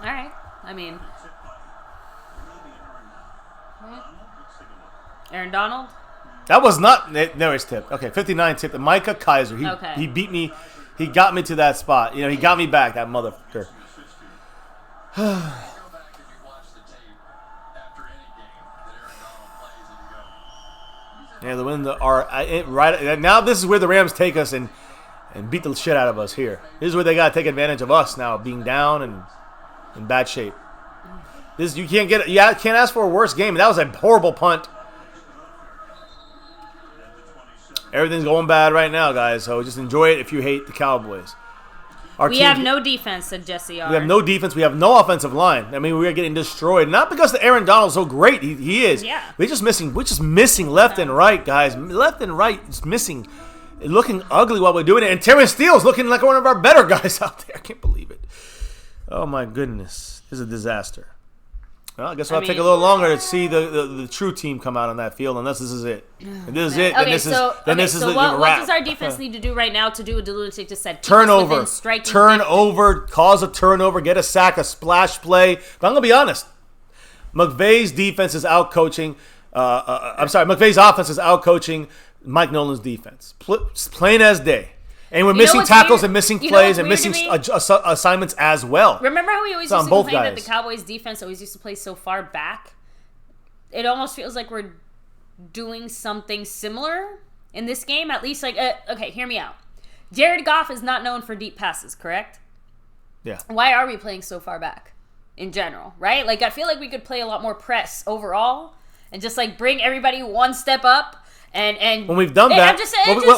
B: All right. I mean, Aaron Donald?
A: That was not. There was tipped. Okay, 59 tipped. Micah Kaiser. He beat me. He got me to that spot. He got me back, that motherfucker. Yeah, the win right now. This is where the Rams take us and beat the shit out of us here. This is where they got to take advantage of us now, being down and in bad shape. You can't ask for a worse game. That was a horrible punt. Everything's going bad right now, guys. So just enjoy it if you hate the Cowboys.
B: We have no defense, said Jesse R.
A: We have no defense. We have no offensive line. I mean, we are getting destroyed. Not because the Aaron Donald's so great. He is.
B: Yeah.
A: We're just missing left and right, guys. Left and right is missing. Looking ugly while we're doing it. And Terrence Steele's looking like one of our better guys out there. I can't believe it. Oh, my goodness. This is a disaster. Well, I guess we'll have to take a little longer to see the true team come out on that field, unless this is it. And this is it.
B: Okay,
A: then this is
B: what does our defense need to do right now to do what Lunatic just said?
A: Turnover, cause a turnover, get a sack, a splash play. But I'm going to be honest. McVay's defense is out-coaching. McVay's offense is out-coaching Mike Nolan's defense. Plain as day. And we're missing tackles and missing plays and missing assignments as well.
B: Remember how we always used to complain that the Cowboys' defense always used to play so far back? It almost feels like we're doing something similar in this game. At least, okay, hear me out. Jared Goff is not known for deep passes, correct?
A: Yeah.
B: Why are we playing so far back in general, right? I feel like we could play a lot more press overall and just, bring everybody one step up. And
A: when we've done that,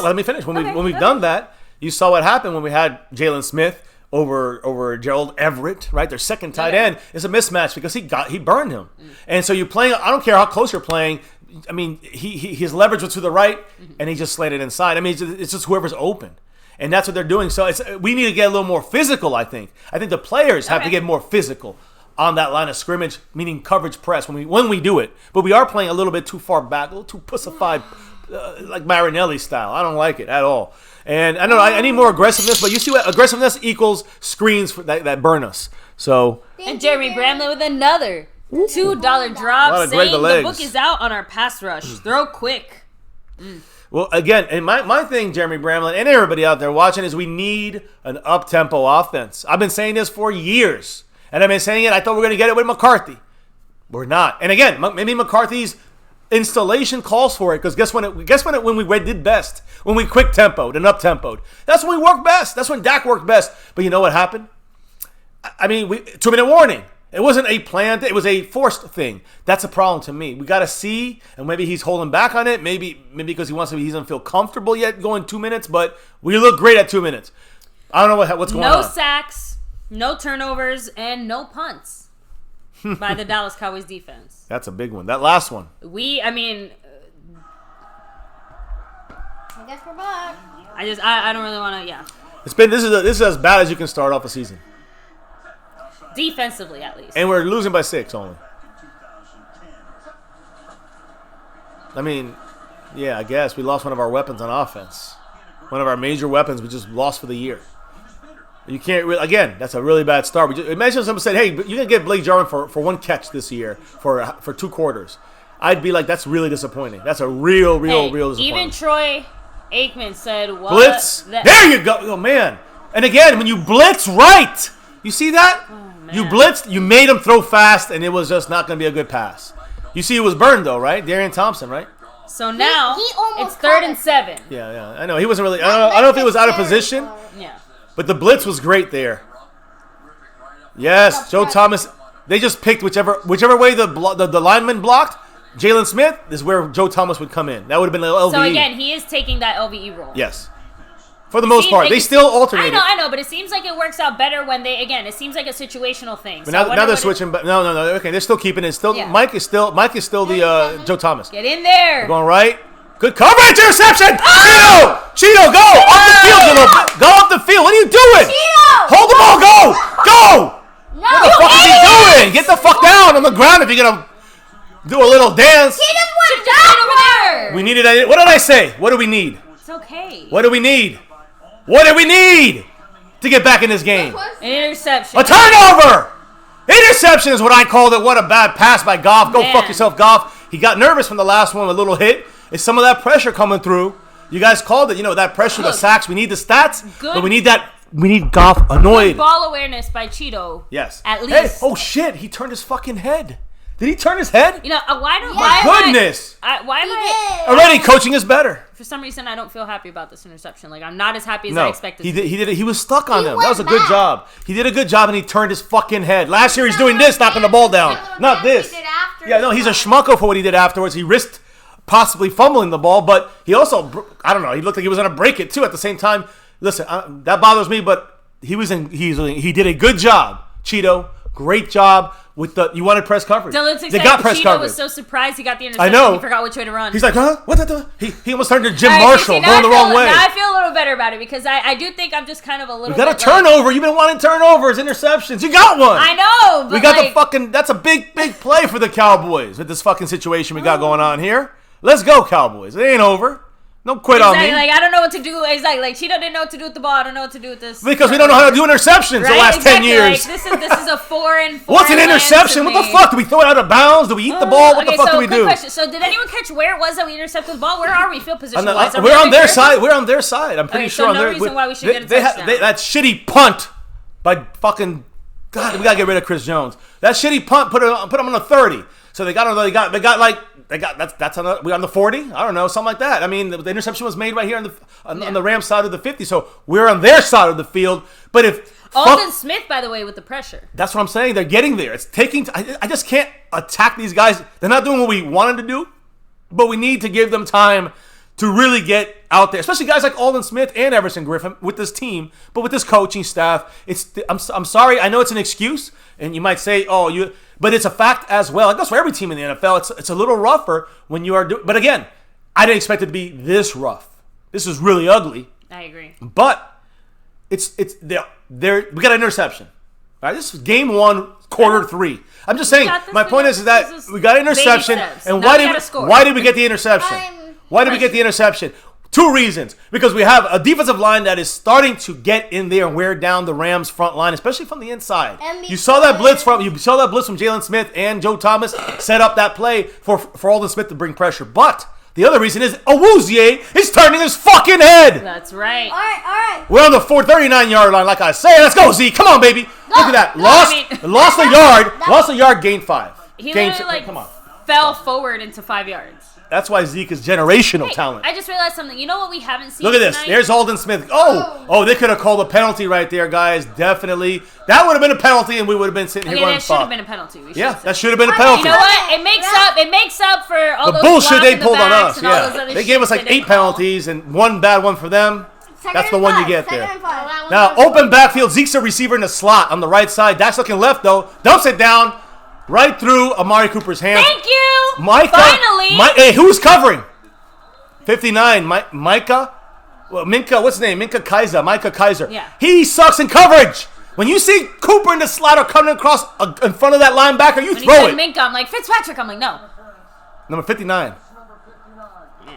A: let me finish. When we've done that, you saw what happened when we had Jalen Smith over Gerald Everett, right? Their second tight end is a mismatch because he burned him. And so you're playing, I don't care how close you're playing. I mean, his leverage was to the right, and he just slanted inside. I mean, it's just whoever's open. And that's what they're doing. So we need to get a little more physical, I think. I think the players have to get more physical on that line of scrimmage, meaning coverage press when we do it. But we are playing a little bit too far back, a little too pussified, like Marinelli style. I don't like it at all. And I don't know, I need more aggressiveness, but you see what aggressiveness equals screens that burn us. So.
B: And Jeremy Bramlett with another $2 drop saying the book is out on our pass rush. Throw quick.
A: Well, again, and my thing, Jeremy Bramlett, and everybody out there watching, is we need an up-tempo offense. I've been saying this for years, and I've been saying it. I thought we were going to get it with McCarthy. We're not. And again, maybe McCarthy's installation calls for it, because guess when we did best? When we quick-tempoed and up-tempoed. That's when we worked best. That's when Dak worked best. But you know what happened? I mean, 2-minute warning. It wasn't a planned thing. It was a forced thing. That's a problem to me. We got to see, and maybe he's holding back on it. Maybe because he doesn't feel comfortable yet going 2 minutes, but we look great at 2 minutes. I don't know what's going on.
B: No sacks, no turnovers, and no punts by the Dallas Cowboys defense.
A: That's a big one. That last one.
D: I guess we're back.
B: I don't really want to, yeah.
A: This is as bad as you can start off a season.
B: Defensively, at least.
A: And we're losing by 6 only. I mean, yeah, I guess. We lost one of our weapons on offense. One of our major weapons we just lost for the year. You can't really, again, that's a really bad start. Imagine someone said, hey, you can get Blake Jarwin for one catch this year for 2 quarters. I'd be like, that's really disappointing. That's a real disappointment.
B: Even Troy Aikman said, what?
A: Blitz. There you go. Oh, man. And again, when you blitz right, you see that? You blitzed, you made him throw fast, and it was just not going to be a good pass. You see, it was burned though, right? Darian Thompson, right?
B: So now it's 3rd and 7.
A: Yeah. I know he wasn't really. I don't know if he was out of position.
B: Yeah.
A: But the blitz was great there. Yes, Joe Thomas. They just picked whichever way the lineman blocked. Jalen Smith is where Joe Thomas would come in. That would have been an LVE.
B: So again, he is taking that LVE role.
A: Yes. For the most part, they still alternate.
B: I know, but it seems like it works out better when it seems like a situational thing.
A: But now they're switching. But no. Okay, they're still keeping it. Mike is still the Joe Thomas.
B: Get in there.
A: We're going right. Good coverage, interception. Cheeto, go off the field, a little bit. Go off the field. What are you doing?
D: Cheeto,
A: hold the ball. Go.
D: No,
A: what the fuck is he doing? Get the fuck down on the ground if you're gonna do a little dance.
D: He just went down over there.
A: We needed. What did I say? What do we need?
B: It's okay.
A: What do we need? What do we need to get back in this game?
B: An interception.
A: A turnover! Interception is what I called it. What a bad pass by Goff. Go fuck yourself, Goff. He got nervous from the last one, a little hit. It's some of that pressure coming through. You guys called it. You know, that pressure, the sacks. We need the stats, but we need that. We need Goff annoyed.
B: Good ball awareness by Cheeto.
A: Yes.
B: At least.
A: Hey, oh shit, he turned his fucking head. Did he turn his head?
B: You know, why am
D: I
A: already coaching is better.
B: For some reason, I don't feel happy about this interception. Like, I'm not as happy as I expected.
A: He did it. He was stuck on him. That was a good job. He did a good job, and he turned his fucking head. Last year, he's doing this, knocking the ball down. Not this. Yeah, no, he's a schmucko for what he did afterwards. He risked possibly fumbling the ball, but he also, I don't know, he looked like he was going to break it, too, at the same time. Listen, that bothers me, but he did a good job. Cheeto, great job. You wanted press coverage. They got press coverage.
B: Was so surprised he got the interception.
A: I know.
B: He forgot which way to run.
A: He's like, huh? What the? He almost turned to Jim Marshall, going the wrong way.
B: Now I feel a little better about it because I do think I'm just kind of a little.
A: We got a turnover. You've been wanting turnovers, interceptions. You got one.
B: I know. But
A: we got the fucking. That's a big play for the Cowboys with this fucking situation we got going on here. Let's go, Cowboys. It ain't over. Don't quit on me.
B: Like, I don't know what to do. Exactly. Like, Cheeto didn't know what to do with the ball. I don't know what to do with this.
A: Because we don't know how to do interceptions the last 10 years.
B: Like, this is a 4-4.
A: What's an interception? What the fuck? Do we throw it out of bounds? Do we eat the ball? What the fuck do we do?
B: Question. So, did anyone catch where it was that we intercepted the ball? Where are we field position-wise?
A: We're on their side. We're on their side. I'm pretty sure.
B: So no reason why we should get a touchdown.
A: That shitty punt by fucking... God, we got to get rid of Chris Jones. That shitty punt put him on a 30. So they got that's on we on the 40. I don't know, something like that. I mean, the interception was made right here on the Rams side of the 50. So we're on their side of the field. But if
B: Alden Smith, by the way, with the pressure.
A: That's what I'm saying. They're getting there. It's taking. I just can't attack these guys. They're not doing what we wanted to do, but we need to give them time to really get out there, especially guys like Alden Smith and Everson Griffin with this team, but with this coaching staff. I'm sorry. I know it's an excuse, and you might say, but it's a fact as well. It goes for every team in the NFL. It's a little rougher when you are but again, I didn't expect it to be this rough. This is really ugly.
B: I agree.
A: But we got an interception. All right, this is game 1, quarter 3. I'm just saying. My point is that we got an interception, and why did we get the interception? Why did we get the interception? 2 reasons. Because we have a defensive line that is starting to get in there and wear down the Rams front line, especially from the inside. You saw that blitz from Jalen Smith and Joe Thomas set up that play for Aldon Smith to bring pressure. But the other reason is Awuzie is turning his fucking head.
B: That's right.
D: All right.
A: We're on the 39-yard line, like I say. Let's go, Z. Come on, baby. Look at that. Lost a yard. Lost a yard. Gained 5.
B: He literally fell forward into 5 yards.
A: That's why Zeke is generational talent.
B: I just realized something. You know what we haven't seen
A: Look at this. There's Aldon Smith. Oh, they could have called a penalty right there, guys. Definitely. That would have been a penalty, and we would have been sitting here going,
B: that should have been a penalty.
A: That should have been a penalty.
B: You know what? It makes up for all
A: the
B: those
A: bullshit they pulled on us.
B: Yeah.
A: They gave us like 8 penalties and 1 bad one for them. That's the one you get there. Now, open backfield. Zeke's a receiver in the slot on the right side. Dak's looking left, though. Dumps it down right through Amari Cooper's hands.
B: Thank you.
A: Micah.
B: Finally.
A: Hey, who's covering? 59, Micah? Well, Minka, what's his name? Micah Kaiser.
B: Yeah.
A: He sucks in coverage. When you see Cooper in the slot or coming across in front of that linebacker, you throw it.
B: Minka, I'm like, Fitzpatrick. I'm like, no.
A: Number 59. Yeah.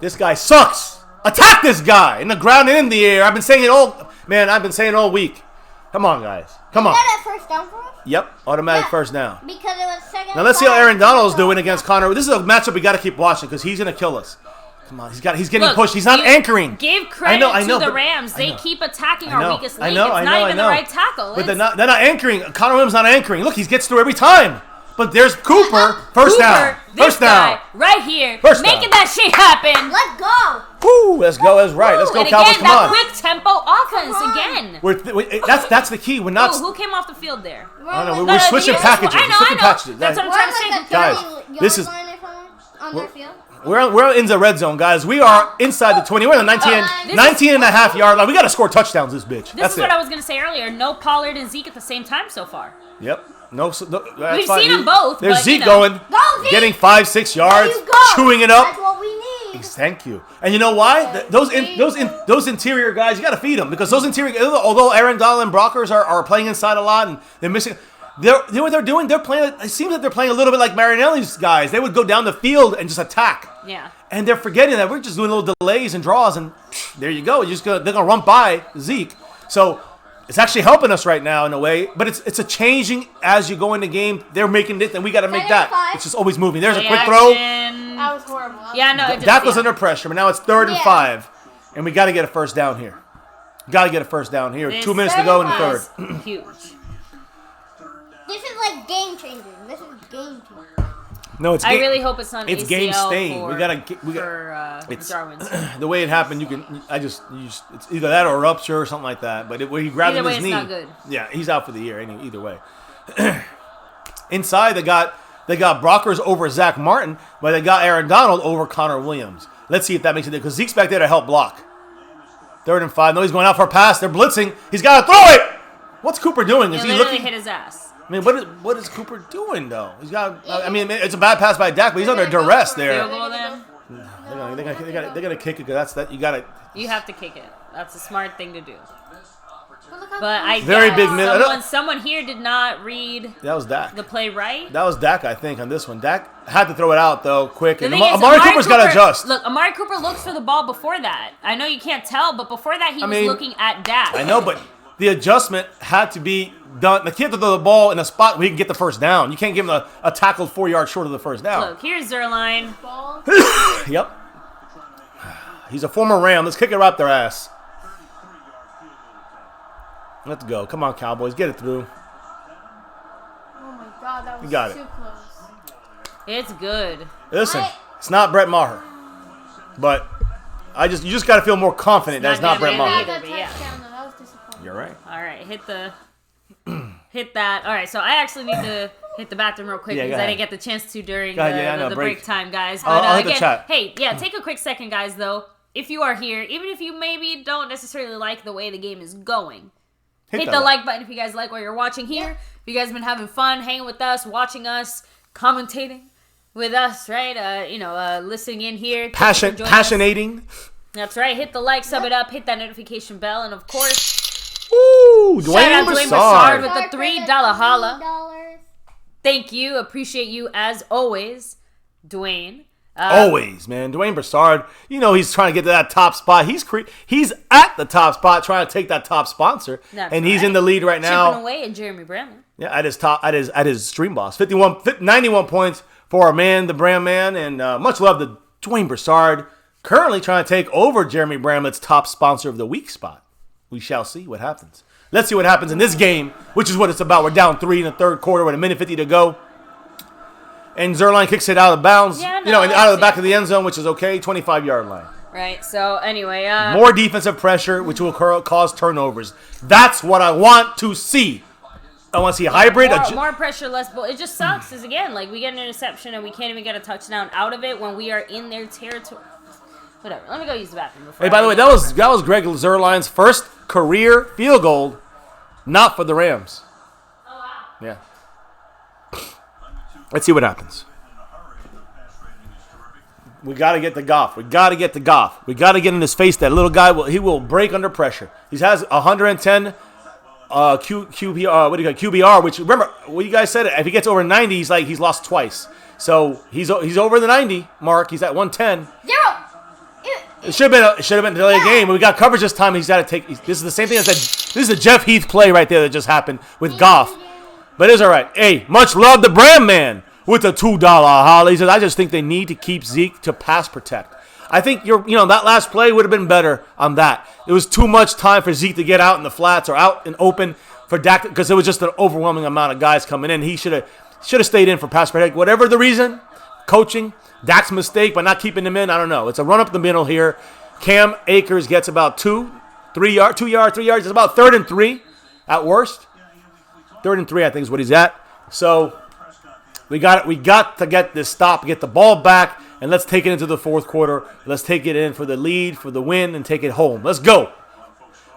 A: This guy sucks. Attack this guy in the ground and in the air. I've been saying it all week. Come on, guys. Come on.
D: Is that a first down for us?
A: Yep, automatic first down.
D: Because it was second.
A: Now let's see how Aaron Donald's doing against Connor. This is a matchup we got to keep watching because he's gonna kill us. Come on, he's getting pushed. He's not anchoring.
B: Give credit to the Rams. They keep attacking our weakest link. It's not even the right tackle.
A: But they're not anchoring. Connor Williams not anchoring. Look, he gets through every time. But there's Cooper. First down.
B: First down. Right here. Making that shit happen.
D: Let's go.
A: Woo, let's go. That's right. Let's go, Cowboys. Come on.
B: Quick tempo offense again.
A: That's the key. We're not.
B: Who came off the field there?
A: I don't know. We're switching packages.
B: I know. That's what I'm trying to say.
A: Guys, this is.
D: On their field.
A: We're in the red zone, guys. We are inside the 20. We're in the 19 and a half yard line. We got to score touchdowns, this bitch.
B: This is what I was going to say earlier. No Pollard and Zeke at the same time so far.
A: Yep. No,
B: we've seen them both.
A: There's Zeke going, getting 5-6 yards, chewing it up.
D: That's what we need.
A: Thank you. And you know why? Those interior guys, you got to feed them because those interior. Although Aaron Donald and Brockers are playing inside a lot and they're missing. You know what they're doing? They're playing. It seems like they're playing a little bit like Marinelli's guys. They would go down the field and just attack.
B: Yeah.
A: And they're forgetting that we're just doing little delays and draws, and there you go. They're gonna run by Zeke. So it's actually helping us right now in a way. But it's a changing as you go in the game. They're making this, and we got to make that. It's just always moving. There's a quick throw.
C: That was horrible.
B: Yeah, no.
A: Dak was under pressure, but now it's 3rd and 5, and we got to get a first down here. 2 minutes to go in the third.
B: Huge.
D: This is like game changing.
A: No,
B: I really hope it's not.
A: It's
B: ACL
A: game staying. We got
B: Darwin's.
A: The way it happened. It's either that or a rupture or something like that. But where he grabbed his knee.
B: Not good.
A: Yeah, he's out for the year. Either way. Inside, they got Brockers over Zach Martin, but they got Aaron Donald over Connor Williams. Let's see if that makes it because Zeke's back there to help block. 3rd and 5. No, he's going out for a pass. They're blitzing. He's got to throw it. What's Cooper doing? Is he looking?
B: Hit his ass.
A: I mean, what is Cooper doing though? He's got. I mean, it's a bad pass by Dak, but he's under duress there. They're gonna kick it because you got it.
B: You have to kick it. That's a smart thing to do. But someone here did not read.
A: That was Dak.
B: The play right.
A: That was Dak, I think, on this one. Dak had to throw it out though, quick. And Amari Cooper's got to adjust.
B: Look, Amari Cooper looks for the ball before that. I know you can't tell, but before that he was looking at Dak.
A: I know, but the adjustment had to be done. The kid to throw the ball in a spot where he can get the first down. You can't give him a tackle 4 yards short of the first down.
B: Look, here's Zerline.
A: Yep. He's a former Ram. Let's kick it right up their ass. Let's go. Come on, Cowboys. Get it through.
C: Oh, my God. That was too close.
B: It's good.
A: Listen, it's not Brett Maher. But you just got to feel more confident that it's not Brett Maher.
C: That was disappointing.
A: You're right.
B: All right. Hit that. All right. So I actually need to hit the bathroom real quick because I didn't get the chance to during the break time, guys. But
A: I'll hit the chat.
B: Hey, take a quick second, guys, though. If you are here, even if you maybe don't necessarily like the way the game is going, hit the like button if you guys like what you're watching here. Yeah. If you guys have been having fun, hanging with us, watching us, commentating with us, right? Listening in here.
A: Passionating.
B: That's right. Hit the like, sub it up, hit that notification bell, and of course,
A: shout out
B: Dwayne Broussard with the $3 holla. Thank you. Appreciate you as always, Dwayne.
A: Always, man. Dwayne Brassard, he's trying to get to that top spot. He's at the top spot trying to take that top sponsor. He's in the lead right now.
B: Chipping away at Jeremy Bramlett.
A: Yeah, at his stream boss. 91 points for our man, the brand man, and much love to Dwayne Brassard, currently trying to take over Jeremy Bramlett's top sponsor of the week spot. We shall see what happens. Let's see what happens in this game, which is what it's about. We're down 3 in the third quarter with 1:50 to go. And Zerline kicks it out of bounds, and out of the back of the end zone, which is okay, 25-yard line.
B: Right, so anyway.
A: More defensive pressure, which will cause turnovers. That's what I want to see. I want to see a hybrid.
B: More pressure, less ball. It just sucks, is again, like, we get an interception and we can't even get a touchdown out of it when we are in their territory. Whatever, let me go use the bathroom before.
A: Hey, by the way, that was Greg Zerline's first career field goal, not for the Rams.
B: Oh, wow.
A: Yeah. Let's see what happens. We got to get to Goff. We got to get in his face. That little guy, he will break under pressure. He has 110 QBR, which, remember, what you guys said, if he gets over 90, he's lost twice. So he's over the 90 mark. He's at 110. It should have been a delay game, but we got coverage this time. He's got to take. This is the same thing as this is a Jeff Heath play right there that just happened with Goff. But it's all right. Hey, much love the brand man with the $2 holla. He says, I just think they need to keep Zeke to pass protect. I think that last play would have been better on that. It was too much time for Zeke to get out in the flats or out and open for Dak because it was just an overwhelming amount of guys coming in. He should have stayed in for pass protect. Whatever the reason, coaching, Dak's mistake by not keeping him in, I don't know. It's a run up the middle here. Cam Akers gets about 3 yards. It's about 3rd and 3 at worst. 3rd and 3, I think, is what he's at. So we got to get this stop, get the ball back, and let's take it into the fourth quarter. Let's take it in for the lead, for the win, and take it home. Let's go.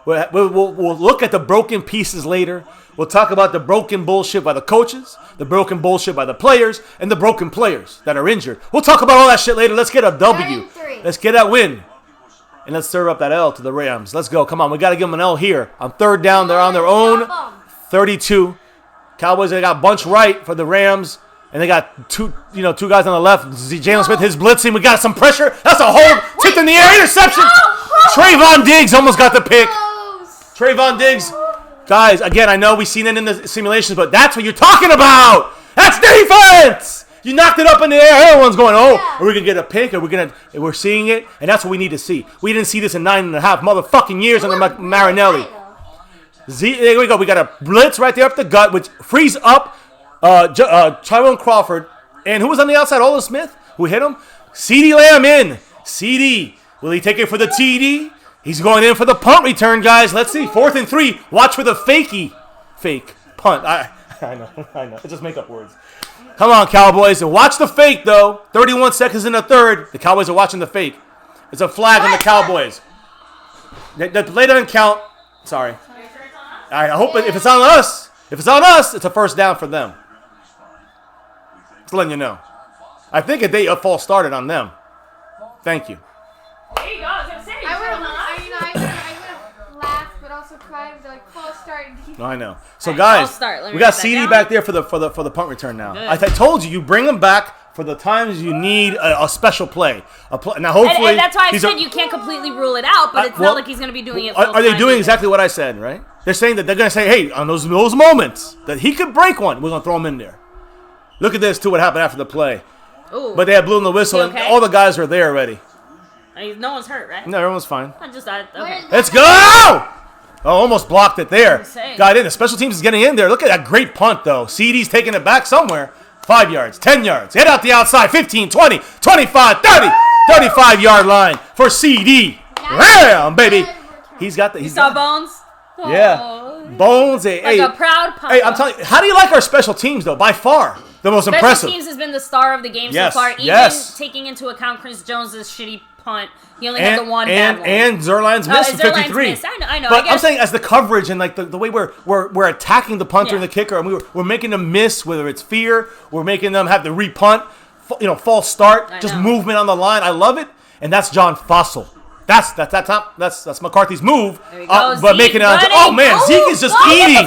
A: We'll look at the broken pieces later. We'll talk about the broken bullshit by the coaches, the broken bullshit by the players, and the broken players that are injured. We'll talk about all that shit later. Let's get a W. Let's get that win. And let's serve up that L to the Rams. Let's go. Come on. We got to give them an L here. On 3rd down, they're on their own. 32. Cowboys, they got bunch right for the Rams. And they got two guys on the left. Jalen Smith, his blitzing. We got some pressure. That's a hold. Tipped in the air. Interception. Trayvon Diggs almost got the pick. Trayvon Diggs. Guys, again, I know we've seen it in the simulations, but that's what you're talking about. That's defense. You knocked it up in the air. Everyone's going, are we going to get a pick? We're seeing it, and that's what we need to see. We didn't see this in 9.5 motherfucking years under Marinelli. There we go. We got a blitz right there up the gut, which frees up Tyrone Crawford. And who was on the outside? Olin Smith, who hit him. CeeDee Lamb in. CeeDee. Will he take it for the TD? He's going in for the punt return, guys. Let's see. 4th and 3. Watch for the fake punt. I know. It's just make up words. Come on, Cowboys. And watch the fake, though. 31 seconds in the third. The Cowboys are watching the fake. It's a flag on the Cowboys. The play doesn't count. Sorry. I hope if it's on us, it's a first down for them. Just letting you know. I think a false started on them. Thank you.
B: There you go. I was going to say.
C: I would have laughed, but also cried. Like false start.
A: No, I know. So guys, we got CeeDee back there for the punt return now. I told you bring him back for the times you need a special play. Now hopefully,
B: and that's why I said you can't completely rule it out, but it's not like he's going to be doing it.
A: Are they doing exactly what I said? Right? They're saying that they're going to say, hey, on those moments that he could break one, we're going to throw him in there. Look at this too. What happened after the play?
B: Ooh.
A: But they had blown the whistle, and all the guys are there already.
B: No one's hurt, right?
A: No, everyone's fine.
B: Okay.
A: Let's go! Oh, almost blocked it there. Got in. The special teams is getting in there. Look at that great punt, though. CeeDee's taking it back somewhere. 5 yards, 10 yards. Hit out the outside. 15, 20, 25, 30. 35-yard line for CeeDee. Bam, baby. He's got the.
B: You saw Bones?
A: Yeah. Bones.
B: Like a proud punt.
A: Hey, I'm telling you, how do you like our special teams, though? By far, the most impressive.
B: Special teams has been the star of the game so far. Even taking into account Chris Jones' shitty punt. He only had the one bad one. And
A: Zerline's missed for 53.
B: Missed. I know.
A: But I'm saying as the coverage and like the way we're attacking the punter and the kicker, and we're making them miss, whether it's fear, we're making them have to re-punt, false start, just movement on the line. I love it, and that's John Fossil. That's McCarthy's move.
B: There he goes.
A: But making it. Oh man, Zeke is just eating.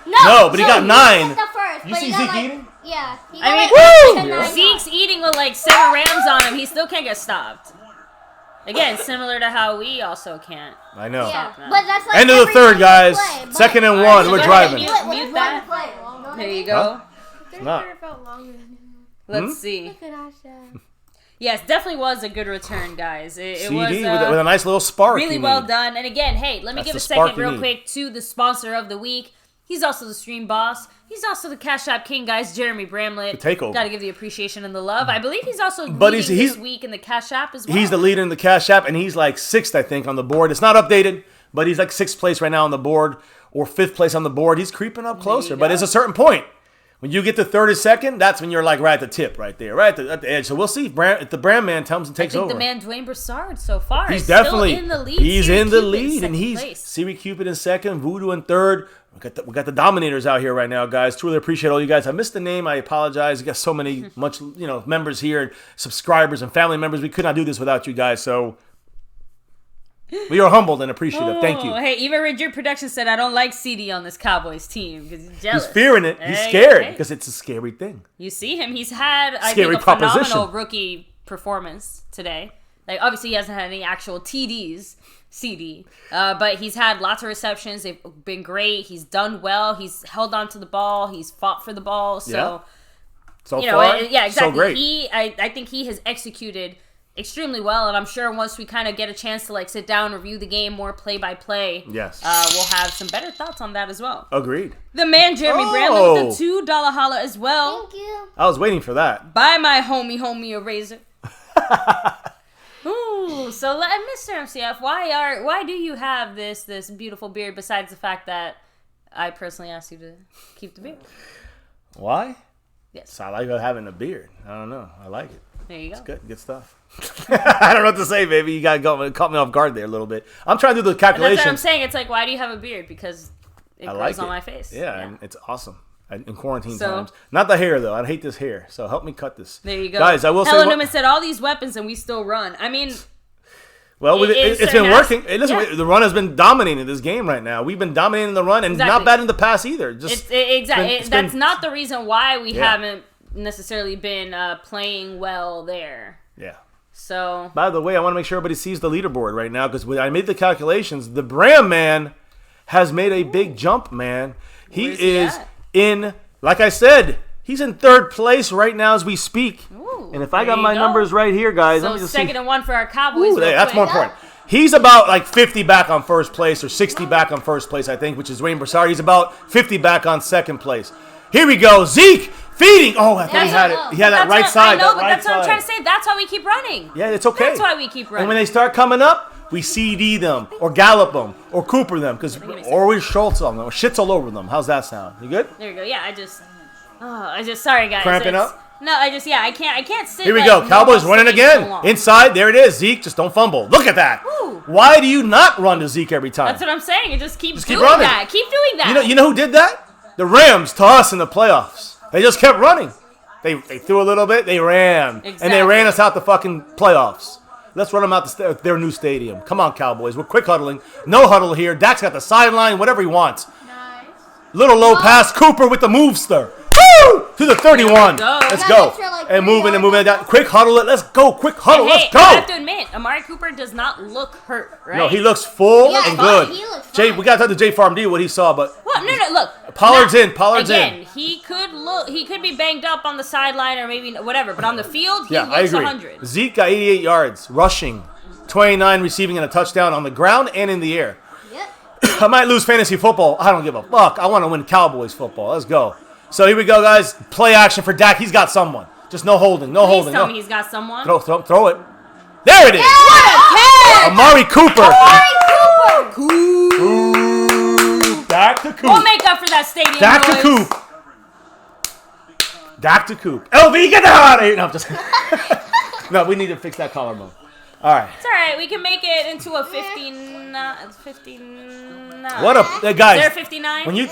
D: No,
A: but he got 9.
D: The first,
A: you see Zeke eating?
D: Yeah.
B: Zeke's eating with like 7 Rams on him. He still can't get stopped. Again, similar to how we also can't.
A: I know.
D: Yeah, but that's like
A: end of the third, guys.
D: Play,
A: 2nd and 1. We're driving.
B: Mute that. There you go. Let's see.
C: Look at Asha.
B: Yes, definitely was a good return, guys. It
A: CD
B: was
A: with a nice little spark.
B: Really well done. And again, hey, let me give a second real quick to the sponsor of the week. He's also the stream boss. He's also the Cash App King, guys. Jeremy Bramlett.
A: The takeover.
B: Got to give the appreciation and the love. I believe he's also leading this week in the Cash App as well.
A: He's the leader in the Cash App, and he's like 6th, I think, on the board. It's not updated, but he's like 6th place right now on the board, or 5th place on the board. He's creeping up closer, but it's a certain point. When you get to 3rd or 2nd, that's when you're like right at the tip right there, right at the edge. So we'll see if the brand man comes and takes over.
B: I think the man Dwayne Broussard so far
A: he's
B: is
A: definitely
B: still in the lead.
A: He's
B: Siri
A: in the
B: Cupid
A: lead, and he's
B: place.
A: Siri Cupid in 2nd, Voodoo in 3rd. We got the dominators out here right now, guys. Truly appreciate all you guys. I missed the name. I apologize. You got so many members here, and subscribers and family members. We could not do this without you guys. So we are humbled and appreciative. Thank you.
B: Hey, even Rigid Production said I don't like CD on this Cowboys team because he's jealous.
A: He's fearing it. He's scared because it's a scary thing.
B: You see him. He's had I think a phenomenal rookie performance today. Like obviously he hasn't had any actual TDs, CD, but he's had lots of receptions. They've been great. He's done well. He's held on to the ball. He's fought for the ball. So,
A: so far,
B: exactly.
A: So great.
B: I think he has executed extremely well, and I'm sure once we kind of get a chance to like sit down, review the game more play by play,
A: yes,
B: we'll have some better thoughts on that as well.
A: Agreed.
B: The man Jeremy Bramlett with the $2 holla as well.
D: Thank you.
A: I was waiting for that.
B: Buy my homie a razor. Ooh, so Mr. MCF, why do you have this beautiful beard besides the fact that I personally asked you to keep the beard?
A: Why?
B: Yes.
A: So I like having a beard. I don't know. I like it.
B: There you go.
A: It's good stuff. I don't know what to say, baby. You caught me off guard there a little bit. I'm trying to do the calculations.
B: That's what I'm saying. It's like, why do you have a beard? Because it grows on my face.
A: Yeah, and it's awesome. In quarantine times. Not the hair, though. I hate this hair. So help me cut this.
B: There you go.
A: Guys, I will say...
B: Helen Newman said, all these weapons and we still run. I mean...
A: Well, it's been working. Listen, the run has been dominating this game right now. We've been dominating the run, and not bad in the pass either.
B: That's not the reason why we haven't necessarily been playing well there.
A: Yeah.
B: So...
A: By the way, I want to make sure everybody sees the leaderboard right now, because when I made the calculations, the Brand Man has made a big jump, man. He is... like I said, he's in 3rd place right now as we speak.
B: Ooh,
A: and if I got my numbers right here, guys,
B: so
A: let me just
B: 2nd and 1 for our Cowboys.
A: That's more important. He's about like 50 back on 1st place, or 60 back on 1st place, I think, which is Dwayne Broussard. He's about 50 back on 2nd place. Here we go. Zeke feeding. Oh, I thought he had it. He had that right side.
B: I know, but that's what I'm trying to say. That's why we keep running.
A: Yeah, it's okay.
B: That's why we keep running.
A: And when they start coming up, we CD them, or gallop them, or Cooper them, or we Schultz on them, or shits all over them. How's that sound? You good?
B: There you go. Yeah, sorry guys.
A: Cramping up?
B: No, I can't sit.
A: Here we go. Cowboys running again. Inside, there it is. Zeke, just don't fumble. Look at that.
B: Ooh.
A: Why do you not run to Zeke every time?
B: That's what I'm saying. You just keep doing
A: running.
B: that. Keep doing that.
A: You know who did that? The Rams to us in the playoffs. They just kept running. They threw a little bit, they ran.
B: Exactly.
A: And they ran us out the fucking playoffs. Let's run them out their new stadium. Come on, Cowboys. We're quick huddling. No huddle here. Dak's got the sideline, whatever he wants.
C: Nice.
A: Little low pass. Cooper with the movester. Woo! To the 31. Let's go. And moving down. Quick huddle it. Let's go. Quick huddle. Let's go.
B: I have to admit, Amari Cooper does not look hurt, right?
A: No, he looks full and good.
D: He looks
A: Jay, we got to talk to Jay Farm D what he saw, but...
B: Well, no, look.
A: Pollard's in.
B: Again, he could be banged up on the sideline or maybe whatever, but on the field, he looks 100.
A: Zeke got 88 yards, rushing, 29 receiving, and a touchdown on the ground and in the air.
D: Yep.
A: I might lose fantasy football. I don't give a fuck. I want to win Cowboys football. Let's go. So here we go, guys. Play action for Dak. He's got someone. Just no holding.
B: Please tell me he's got someone.
A: Throw it. There it is.
B: What a catch!
A: Amari Cooper.
B: Coop.
A: Dak to Coop.
B: We'll make up for that stadium.
A: Dak to Coop. Dak to Coop. LV, get the hell out of here. No, I'm just... No, we need to fix that collarbone. All right.
B: It's all right. We can make it into a 59.
A: What a guys.
B: Is there 59?
A: When you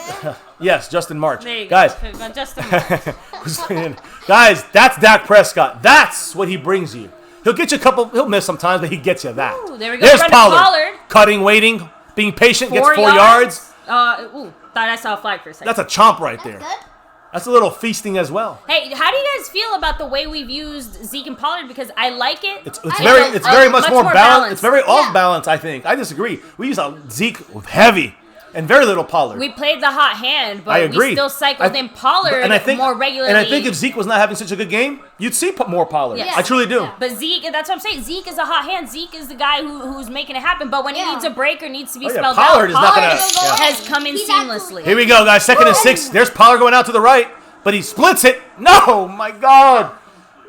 A: yes, Justin March.
B: There you
A: guys.
B: Go. Justin March.
A: Guys, that's Dak Prescott. That's what he brings you. He'll get you a couple. He'll miss sometimes, but he gets you that.
B: Ooh, there we go.
A: There's Pollard. Cutting, waiting, being patient. Gets 4 yards.
B: Thought I saw a flag for a second.
A: That's a chomp right there.
D: Good.
A: That's a little feasting as well.
B: Hey, how do you guys feel about the way we've used Zeke and Pollard? Because I like it.
A: It's very much more balanced. It's very off balance, I think. I disagree. We use Zeke heavy and very little Pollard.
B: We played the hot hand, but we still cycled in Pollard more regularly.
A: And I think if Zeke was not having such a good game, you'd see more Pollard. Yes. I truly do.
B: Yeah. But Zeke, that's what I'm saying. Zeke is a hot hand. Zeke is the guy who's making it happen. But when he needs a break or needs to be spelled
A: Pollard
B: out, Pollard has come in seamlessly.
A: Here we go, guys. 2nd and 6. There's Pollard going out to the right, but he splits it. No, my God.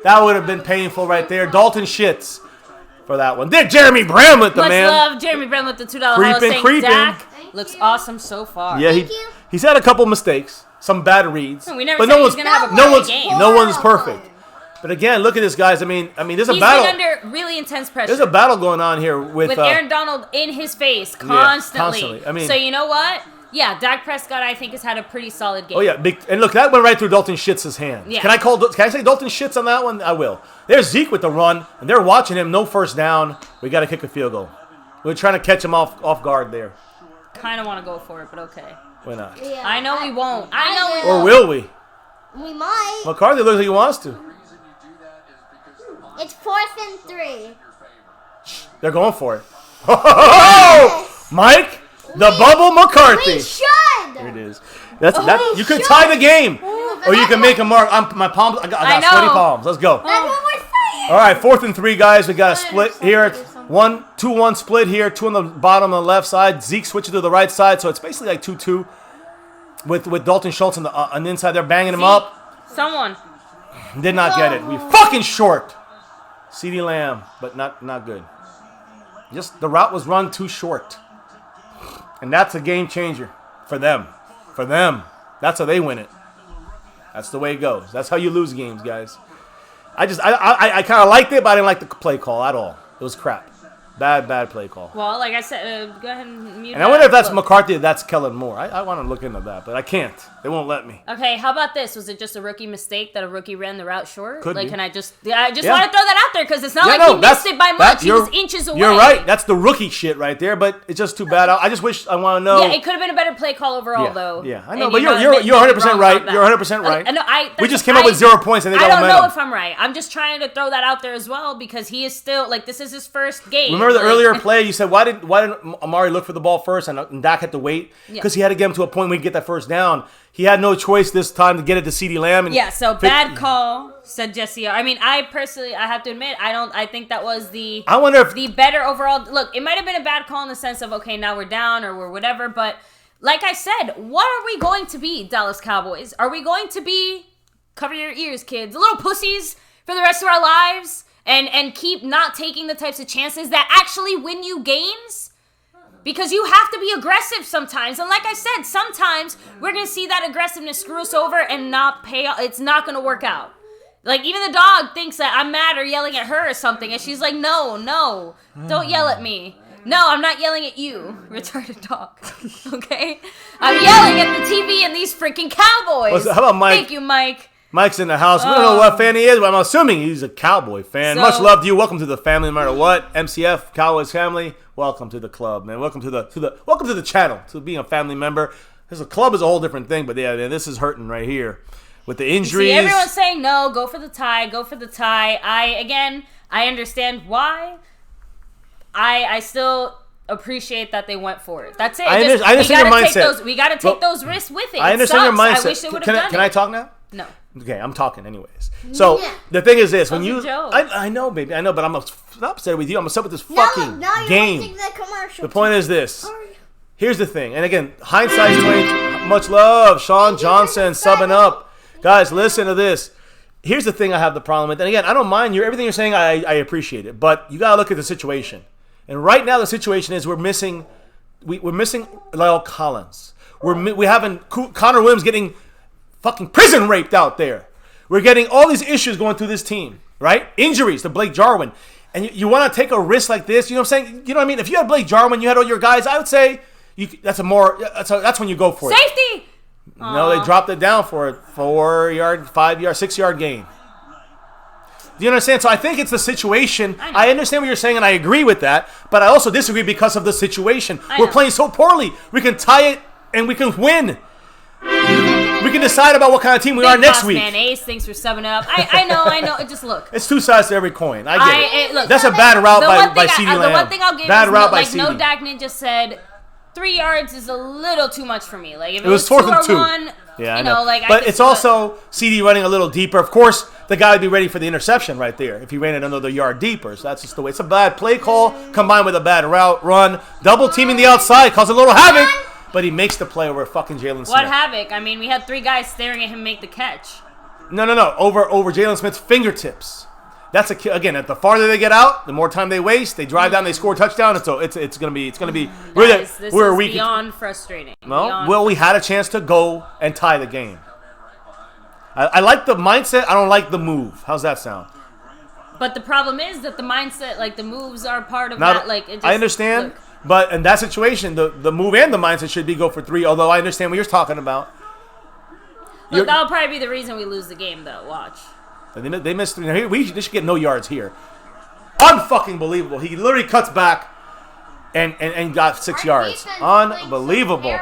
A: That would have been painful right there. Dalton shits for that one. Did Jeremy Bramlett, the man.
B: Much love, Jeremy Bramlett, the $2 creeping. Dak looks awesome so far.
A: Yeah, he's had a couple mistakes, some bad reads.
B: We never said he's going to have a bad game.
A: No one's perfect. But again, look at this, guys. I mean, there's a battle.
B: He's been under really intense pressure.
A: There's a battle going on here with
B: Aaron Donald in his face constantly.
A: Yeah, constantly. I mean,
B: so you know what? Yeah, Dak Prescott, I think, has had a pretty solid game.
A: Oh, yeah. And look, that went right through Dalton Schitz' hand. Yeah. Can I say Dalton Schitz on that one? I will. There's Zeke with the run, and they're watching him. No first down. We got to kick a field goal. We're trying to catch him off guard there.
B: Kind of want to go for it, but okay.
A: Why not?
B: Yeah, I know we won't. I know we
A: Or
B: won't.
A: will we?
D: We might.
A: McCarthy looks like he wants to.
D: It's 4th and 3.
A: They're going for it. Yes. Mike, the bubble McCarthy.
D: We should.
A: Here it is. You could tie the game, or you can make a mark. My palms. I got sweaty palms. Let's go.
D: That's what we're saying.
A: All right, 4th and 3, guys. We got a split here. 2-1 split here. 2 on the bottom on the left side. Zeke switching to the right side, so it's basically like 2-2 with Dalton Schultz on the inside. They're banging him up.
B: Someone
A: did not get it. We fucking short. CeeDee Lamb, but not good. Just the route was run too short, and that's a game changer for them. For them, that's how they win it. That's the way it goes. That's how you lose games, guys. I kind of liked it, but I didn't like the play call at all. It was crap. Bad play call.
B: Well, like I said, go ahead and mute.
A: And I wonder if that's McCarthy, that's Kellen Moore. I want to look into that, but I can't. They won't let me.
B: Okay, how about this? Was it just a rookie mistake that a rookie ran the route short?
A: Could be.
B: Can I just want to throw that out there because it's not he missed it by much. He was inches away.
A: You're right. That's the rookie shit right there, but it's just too bad. I just wish I want to know.
B: Yeah, it could have been a better play call overall, though.
A: Yeah, I know, but you're 100% right. You're 100% right. We just came up with 0 points and they got momentum.
B: I don't know if I'm right. I'm just trying to throw that out there as well because he is still this is his first game.
A: Remember the earlier play? You said why didn't Amari look for the ball first and Dak had to wait because he had to get him to a point where he could get that first down. He had no choice this time to get it to CeeDee Lamb.
B: So bad call, said Jesse. I mean, I have to admit, I think that was the better overall. Look, it might have been a bad call in the sense of, okay, now we're down or we're whatever. But like I said, what are we going to be, Dallas Cowboys? Are we going to be, cover your ears, kids, little pussies for the rest of our lives and keep not taking the types of chances that actually win you games? Because you have to be aggressive sometimes. And like I said, sometimes we're going to see that aggressiveness screw us over and not pay off. It's not going to work out. Like, even the dog thinks that I'm mad or yelling at her or something. And she's like, no, don't yell at me. No, I'm not yelling at you, retarded dog. Okay? I'm yelling at the TV and these freaking Cowboys.
A: How about Mike?
B: Thank you, Mike.
A: Mike's in the house. We don't know what fan he is, but I'm assuming he's a Cowboy fan. Much love to you. Welcome to the family, no matter what. MCF, Cowboys family. Welcome to the club, man. Welcome to the channel, to being a family member. This club is a whole different thing, but yeah, man, this is hurting right here with the injuries.
B: See, everyone's saying no, go for the tie. I understand why. I still appreciate that they went for it. That's it.
A: I understand your mindset.
B: We got to take those risks with it.
A: I understand your mindset.
B: I wish they would have done it.
A: Can I talk now?
B: No.
A: Okay, I'm talking anyways. So the thing is this: when you,
B: joke.
A: I know, baby, I know, but I'm not upset with you. I'm upset with this fucking game. The point is this. Here's the thing, and again, hindsight's 20. Much love, Sean Johnson subbing up, guys. Listen to this. Here's the thing I have the problem with, and again, I don't mind everything you're saying. I appreciate it, but you gotta look at the situation. And right now, the situation is we're missing Lyle Collins. We're having Connor Williams getting fucking prison raped out there. We're getting all these issues going through this team, right? Injuries to Blake Jarwin. And you want to take a risk like this, you know what I'm saying? You know what I mean? If you had Blake Jarwin, you had all your guys, I would say that's when you go for it.
B: Safety!
A: No, they dropped it down for it. 4-yard, 5-yard, 6-yard gain. Do you understand? So I think it's the situation. I understand what you're saying, and I agree with that. But I also disagree because of the situation. We're playing so poorly. We can tie it, and we can win. We We can decide about what kind of team we are next week.
B: Man, Ace, thanks for subbing up. I know. Just look.
A: It's two sides to every coin. I get it.
B: Look,
A: that's a bad route by CD Lamb.
B: The one thing I'll give
A: bad
B: is
A: route by
B: like
A: CD.
B: No Dak Ninja said 3 yards is a little too much for me. Like if it
A: was
B: 4th
A: and 2.
B: 1,
A: yeah,
B: you know, like.
A: But it's also CD running a little deeper. Of course, the guy would be ready for the interception right there if he ran it another yard deeper. So that's just the way. It's a bad play call combined with a bad route run. Double teaming the outside caused a little havoc, but he makes the play over fucking Jalen Smith.
B: What havoc? I mean, we had 3 guys staring at him make the catch.
A: No. Over Jalen Smith's fingertips. That's again. The farther they get out, the more time they waste. They drive down, they score a touchdown. So it's gonna be.
B: This is beyond frustrating.
A: Well, we had a chance to go and tie the game. I like the mindset. I don't like the move. How's that sound?
B: But the problem is that the mindset, like the moves, are part of that. Like
A: I understand, but in that situation, the move and the mindset should be go for 3. Although I understand what you're talking about.
B: Look, that'll probably be the reason we lose the game, though. Watch.
A: They missed 3. They should get no yards here. Unfucking believable. He literally cuts back and got 6 yards. Unbelievable.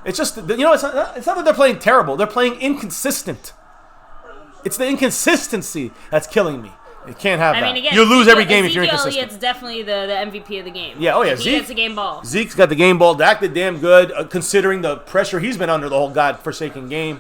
A: It's just, it's not that they're playing terrible. They're playing inconsistent. It's the inconsistency that's killing me. You can't have that. I mean, again, you lose every game if you're inconsistent.
B: It's definitely the MVP of the game.
A: Yeah, oh yeah.
B: He gets the game ball.
A: Zeke's got the game ball. Dak did damn good considering the pressure he's been under the whole godforsaken game.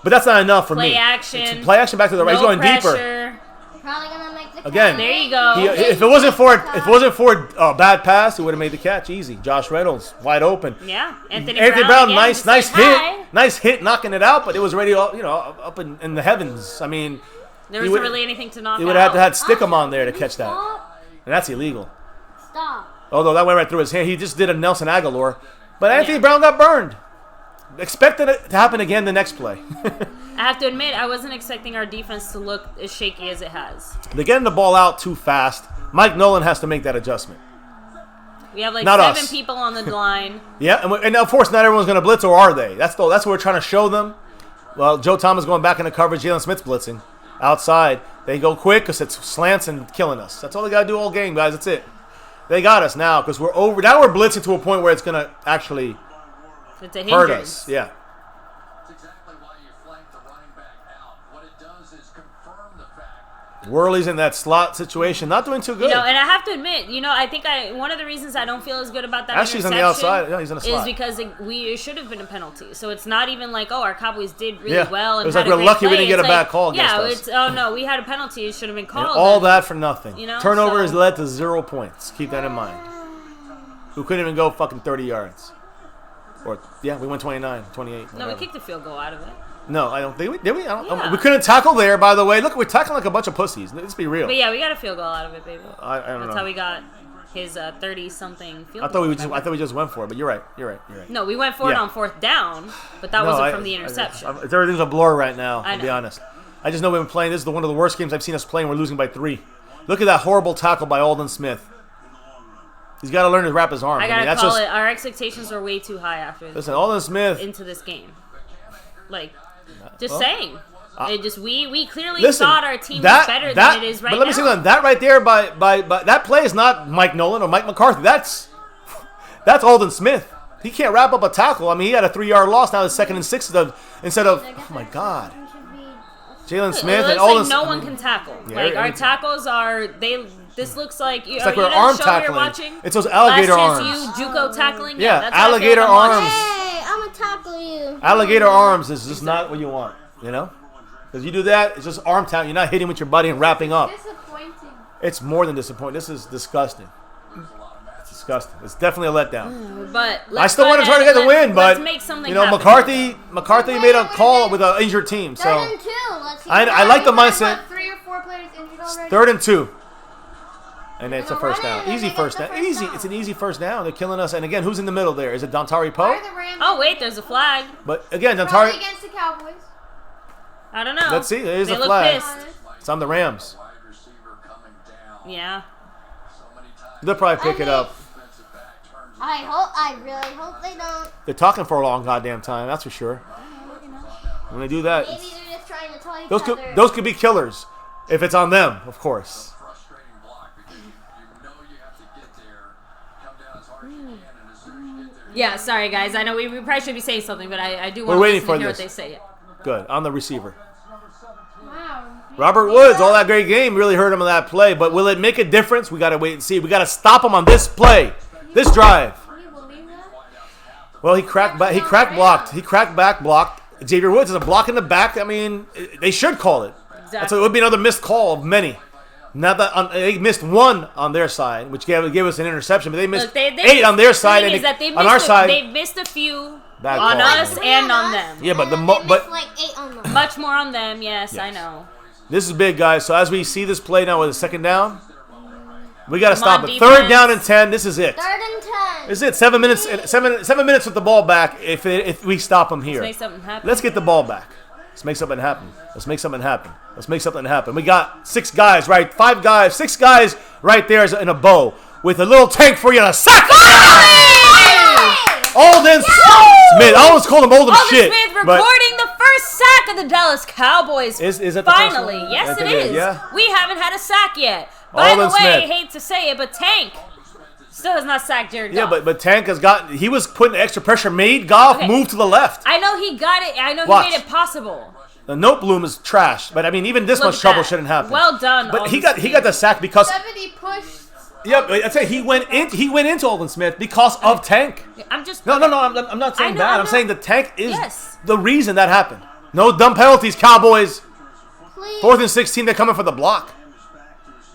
A: But that's not enough for me.
B: Play action.
A: Play action back to the right. He's going
B: pressure.
A: Deeper.
D: Probably gonna make the
A: Again,
B: there you go.
A: If it wasn't for a bad pass, he would have made the catch easy. Josh Reynolds wide open.
B: Yeah, Anthony
A: Brown,
B: again,
A: nice hit, knocking it out, but it was already up in the heavens. I mean,
B: there wasn't really anything to knock out.
A: He would have had to stick him on there to catch that, and that's illegal.
D: Stop.
A: Although that went right through his hand, he just did a Nelson Aguilar, but Anthony Brown got burned. Expected it to happen again the next play.
B: I have to admit, I wasn't expecting our defense to look as shaky as it has.
A: They're getting the ball out too fast. Mike Nolan has to make that adjustment.
B: We have like 7 people on the line.
A: Yeah, and of course not everyone's going to blitz, or are they? That's what we're trying to show them. Well, Joe Thomas going back into coverage. Jalen Smith's blitzing outside. They go quick because it's slants and killing us. That's all they got to do all game, guys. That's it. They got us now because we're over. Now we're blitzing to a point where it's going to actually hurt us. Yeah. Worley's in that slot situation, not doing too good.
B: And I have to admit, I think one of the reasons I don't feel as good about that
A: Ashley's on the outside. Yeah, he's in the slot.
B: Is because it should have been a penalty. So it's not even like, our Cowboys did really well. And
A: it was like we're lucky we didn't get a bad call against us.
B: We had a penalty. It should have been called.
A: All that for nothing. Turnover has led to 0 points. Keep that in mind. We couldn't even go fucking 30 yards. We went 29, 28.
B: No, we kicked a field goal out of it.
A: No, I don't think we did. We couldn't tackle there. By the way, look, we're tackling like a bunch of pussies. Let's be real.
B: But we got a field goal out of it, baby.
A: I don't know.
B: That's how we got his 30-something field goal.
A: I thought we just went for it, but you're right.
B: No, we went for it on 4th down, but that wasn't from the interception.
A: Everything's a blur right now. To be honest, I just know we've been playing. This is one of the worst games I've seen us play, and we're losing by 3. Look at that horrible tackle by Alden Smith. He's got to learn to wrap his arms.
B: I gotta call it. Our expectations were way too high after this.
A: Listen, Alden Smith
B: into this game. Saying. We clearly thought our team was better than it is right now.
A: But let me say that. That right there by that play is not Mike Nolan or Mike McCarthy. That's Alden Smith. He can't wrap up a tackle. I mean, he had a 3-yard loss. Now it's 2nd and 6 instead of oh my God. Jalen Smith and Alden.
B: No one can tackle. Our tackles are This looks like
A: it's like we're arm tackling. It's those alligator arms.
B: Last chance you JUCO tackling.
A: Yeah, that's alligator arms.
D: Hey, I'm gonna tackle you.
A: Alligator arms is just not what you want, because you do that, it's just arm tackling. You're not hitting with your buddy and wrapping up.
C: Disappointing.
A: It's more than disappointing. This is disgusting. It's disgusting. It's definitely a letdown.
B: But
A: I still want to try to get the win, but
B: make something
A: McCarthy made a call with an injured team. So
D: 3rd and 2.
A: I like the mindset.
C: 3 or 4 players injured already.
A: 3rd and 2. And it's a first down. Easy first down. Easy. It's an easy first down. They're killing us. And again, who's in the middle there? Is it Dontari Poe?
B: Oh, wait, there's a flag.
A: But again,
C: Dontari against the Cowboys.
B: I don't know.
A: Let's see. There's a flag. It's on the Rams.
B: Yeah.
A: They'll probably pick it up.
D: I really hope they don't.
A: They're talking for a long goddamn time. That's for sure. When they do that,
D: maybe they're just trying to tell each other.
A: Those could be killers if it's on them, of course.
B: Yeah, sorry guys. I know we probably should be saying something, but I do want to hear what they say.
A: Good. On the receiver. Robert Woods, all that great game, really hurt him on that play. But will it make a difference? We got to wait and see. We got to stop him on this play, this drive. Well, he cracked back. He cracked blocked. He cracked back blocked. Xavier Woods is a block in the back. I mean, they should call it. Exactly. So it would be another missed call of many. Now that they missed one on their side, which gave us an interception, but they missed 8 on their side, and on our side
B: they missed a few on us and on them.
A: Yeah, but
D: like 8 on them.
B: Much more on them. Yes, I know.
A: This is big, guys. So as we see this play now with a second down, we got to stop it. 3rd down and 10. This is it.
D: 3rd and 10.
A: This is it. 7 minutes. 7 minutes with the ball back. If we stop them here,
B: let's make something happen.
A: Let's get the ball back. Let's make something happen. Let's make something happen. Let's make something happen. We got 6 guys, right? 5 guys, 6 guys right there in a bow with a little tank for you and a sack. Alden Smith. I always call him Alden shit.
B: Smith recording the first sack of the Dallas Cowboys.
A: Is it
B: finally? Yes, it is.
A: Yeah.
B: We haven't had a sack yet. By the way, I hate to say it, but Tank still has not sacked Jared Goff.
A: Yeah, but Tank has got. He was putting extra pressure. Made Goff move to the left.
B: I know he got it. I know he made it possible.
A: The note bloom is trash, but I mean, even this much trouble shouldn't happen.
B: Well done.
A: But he got the sack because
C: 70 pushed.
A: Yeah, I'd say he went into Alden Smith because of Tank.
B: I'm just
A: no. I'm not saying that. I'm saying the Tank is the reason that happened. No dumb penalties, Cowboys.
D: Please.
A: 4th and 16. They're coming for the block.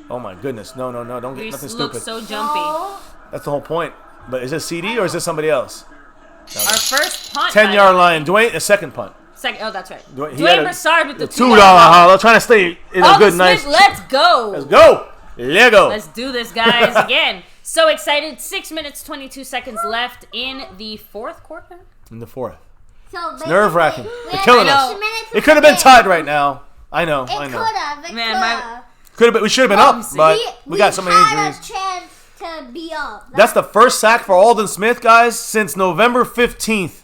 A: Oh my goodness! No! Don't get nothing stupid.
B: Looks so jumpy.
A: That's the whole point. But is it CD or is this somebody else?
B: Our first punt.
A: 10-yard line. Dwayne, a second punt.
B: Oh, that's right. Dwayne Broussard with the
A: $2 holler. Trying to stay in a good, nice.
B: Let's go.
A: Let's go. Lego.
B: Let's do this, guys. Again, so excited. 6 minutes, 22 seconds left in the 4th quarter.
A: In the 4th.
D: So
A: it's nerve-wracking. They're killing us. It could have been tied right now. I know.
D: It could have.
B: Man,
A: could have been. We should have been up, but we got so many injuries.
D: A chance to be up.
A: That's the first sack for Alden Smith, guys, since November 15th,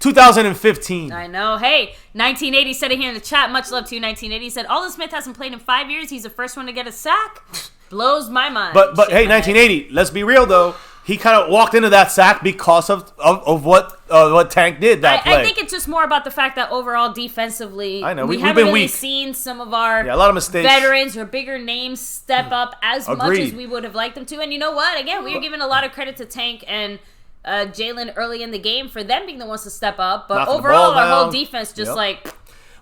A: 2015.
B: I know. Hey, 1980 said it here in the chat. Much love to you, 1980. Said Alden Smith hasn't played in 5 years. He's the first one to get a sack. Blows my mind.
A: But hey, 1980. Let's be real though. He kind of walked into that sack because of what Tank did that play.
B: I think it's just more about the fact that overall defensively,
A: I know
B: we
A: we've
B: haven't
A: been
B: really
A: weak.
B: Seen some of our
A: a lot of mistakes.
B: Veterans or bigger names step up as much as we would have liked them to. And you know what? Again, we are giving a lot of credit to Tank and Jalen early in the game for them being the ones to step up. But overall, our whole defense just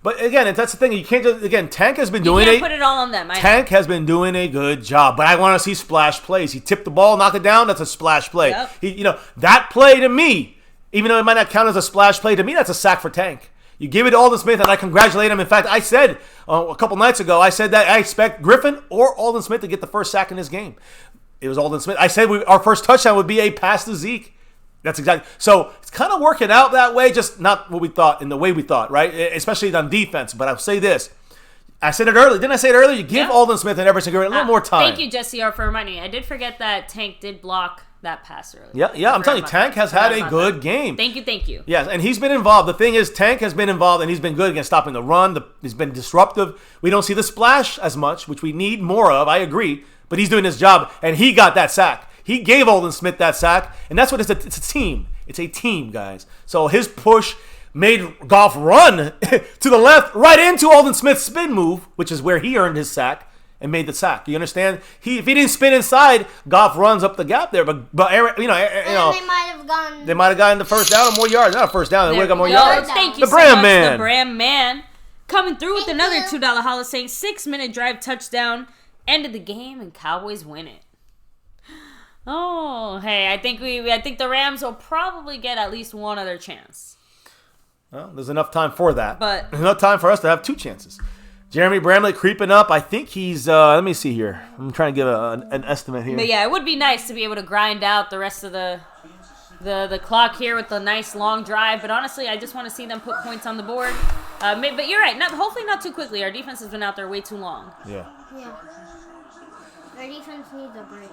A: But again, that's the thing. You can't just Tank has been doing
B: put it all on them.
A: Tank has been doing a good job, but I want to see splash plays. He tipped the ball, knocked it down. That's a splash play. Yep. That play to me, even though it might not count as a splash play, to me that's a sack for Tank. You give it to Alden Smith, and I congratulate him. In fact, I said a couple nights ago, I said that I expect Griffin or Alden Smith to get the first sack in this game. It was Alden Smith. I said our first touchdown would be a pass to Zeke. That's exactly. So it's kind of working out that way, just not what we thought in the way we thought, right? Especially on defense. But I'll say this. I said it earlier. Didn't I say it earlier? You give Alden Smith and Everson Griffin a little more time.
B: Thank you, Jesse R, for reminding me. I did forget that Tank did block that pass earlier.
A: Yeah. I'm telling you, Tank has had a good game.
B: Thank you.
A: Yes, and he's been involved. The thing is, Tank has been involved, and he's been good against stopping the run. He's been disruptive. We don't see the splash as much, which we need more of. I agree. But he's doing his job, and he got that sack. He gave Alden Smith that sack, and that's what it's a team. It's a team, guys. So his push made Goff run to the left, right into Alden Smith's spin move, which is where he earned his sack and made the sack. You understand? If he didn't spin inside, Goff runs up the gap there. But they might have gotten the first down or more yards. Not a first down. They would have got more yards.
B: Thank you so much, the Brand Man, coming through with another $2 holla saying 6-minute drive touchdown, ended the game, and Cowboys win it. Oh, hey, I think the Rams will probably get at least one other chance.
A: Well, there's enough time for that.
B: But
A: there's enough time for us to have 2 chances. Jeremy Bramlett creeping up. I think he's, let me see here. I'm trying to give an estimate here.
B: But yeah, it would be nice to be able to grind out the rest of the clock here with a nice long drive. But honestly, I just want to see them put points on the board. But you're right. Hopefully not too quickly. Our defense has been out there way too long.
A: Yeah.
D: Our defense needs a break.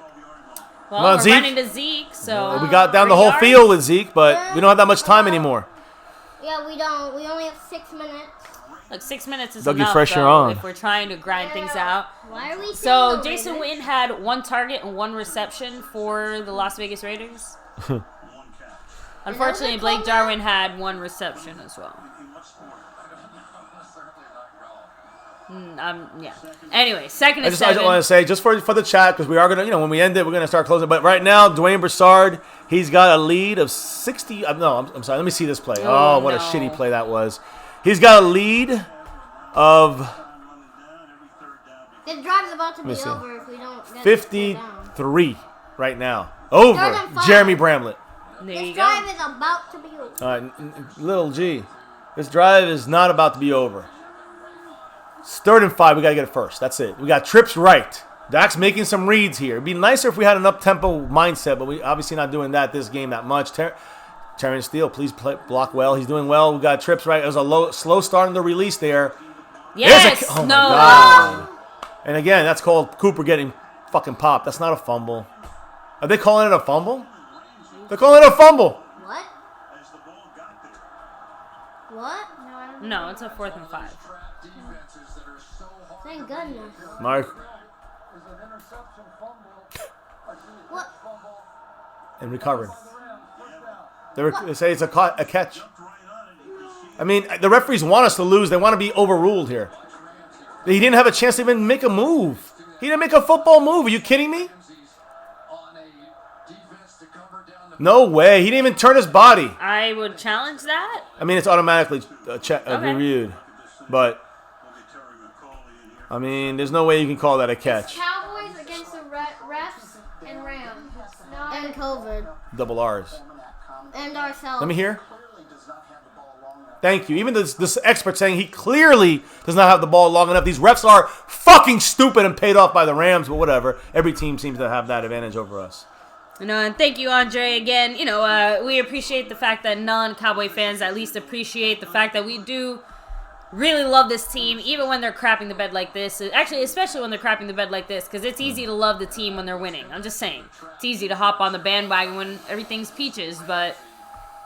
B: Well, we're running to Zeke, so...
A: We got down the whole field with Zeke, but we don't have that much time anymore.
D: Yeah, we don't. We only have 6 minutes.
B: Look, 6 minutes is
A: Dougie
B: enough,
A: Fresh, you're
B: though,
A: on.
B: if we're trying to grind things out.
D: Why are we
B: So, Jason Witten had 1 target and 1 reception for the Las Vegas Raiders. Unfortunately, Blake Jarwin had 1 reception as well. Yeah. Anyway, second and 7.
A: I just want to say, just for the chat, because we are going to, when we end it, we're going to start closing. But right now, Dwayne Broussard, he's got a lead of 60. No, I'm sorry. Let me see this play. Oh, what a shitty play that was. He's got a lead of...
D: The drive's about to be over if we don't get
A: 53 right now. Over Jeremy Bramlett.
D: This drive is about to be over.
A: All right, little G. This drive is not about to be over. It's 3rd and 5. We got to get it first. That's it. We got trips right. Dak's making some reads here. It'd be nicer if we had an up-tempo mindset, but we obviously not doing that this game that much. Terrence Steele, please block well. He's doing well. We got trips right. It was a slow start in the release there.
B: Yes.
A: Oh, my God. And again, that's called Cooper getting fucking popped. That's not a fumble. Are they calling it a fumble? They're calling it a fumble.
D: What? What?
B: No, it's a 4th and 5.
D: Thank goodness.
A: Mark.
D: What?
A: And recovered. They say it's a catch. I mean, the referees want us to lose. They want to be overruled here. He didn't have a chance to even make a move. He didn't make a football move. Are you kidding me? No way. He didn't even turn his body.
B: I would challenge that.
A: I mean, it's automatically reviewed. But, I mean, there's no way you can call that a catch.
C: It's Cowboys against the refs and Rams.
D: And COVID.
A: Double R's.
D: And ourselves.
A: Let me hear. Thank you. Even this expert saying he clearly does not have the ball long enough. These refs are fucking stupid and paid off by the Rams, but whatever. Every team seems to have that advantage over us.
B: And thank you, Andre, again. We appreciate the fact that non-Cowboy fans at least appreciate the fact that we do really love this team, even when they're crapping the bed like this. Actually, especially when they're crapping the bed like this, because it's easy to love the team when they're winning. I'm just saying. It's easy to hop on the bandwagon when everything's peaches, but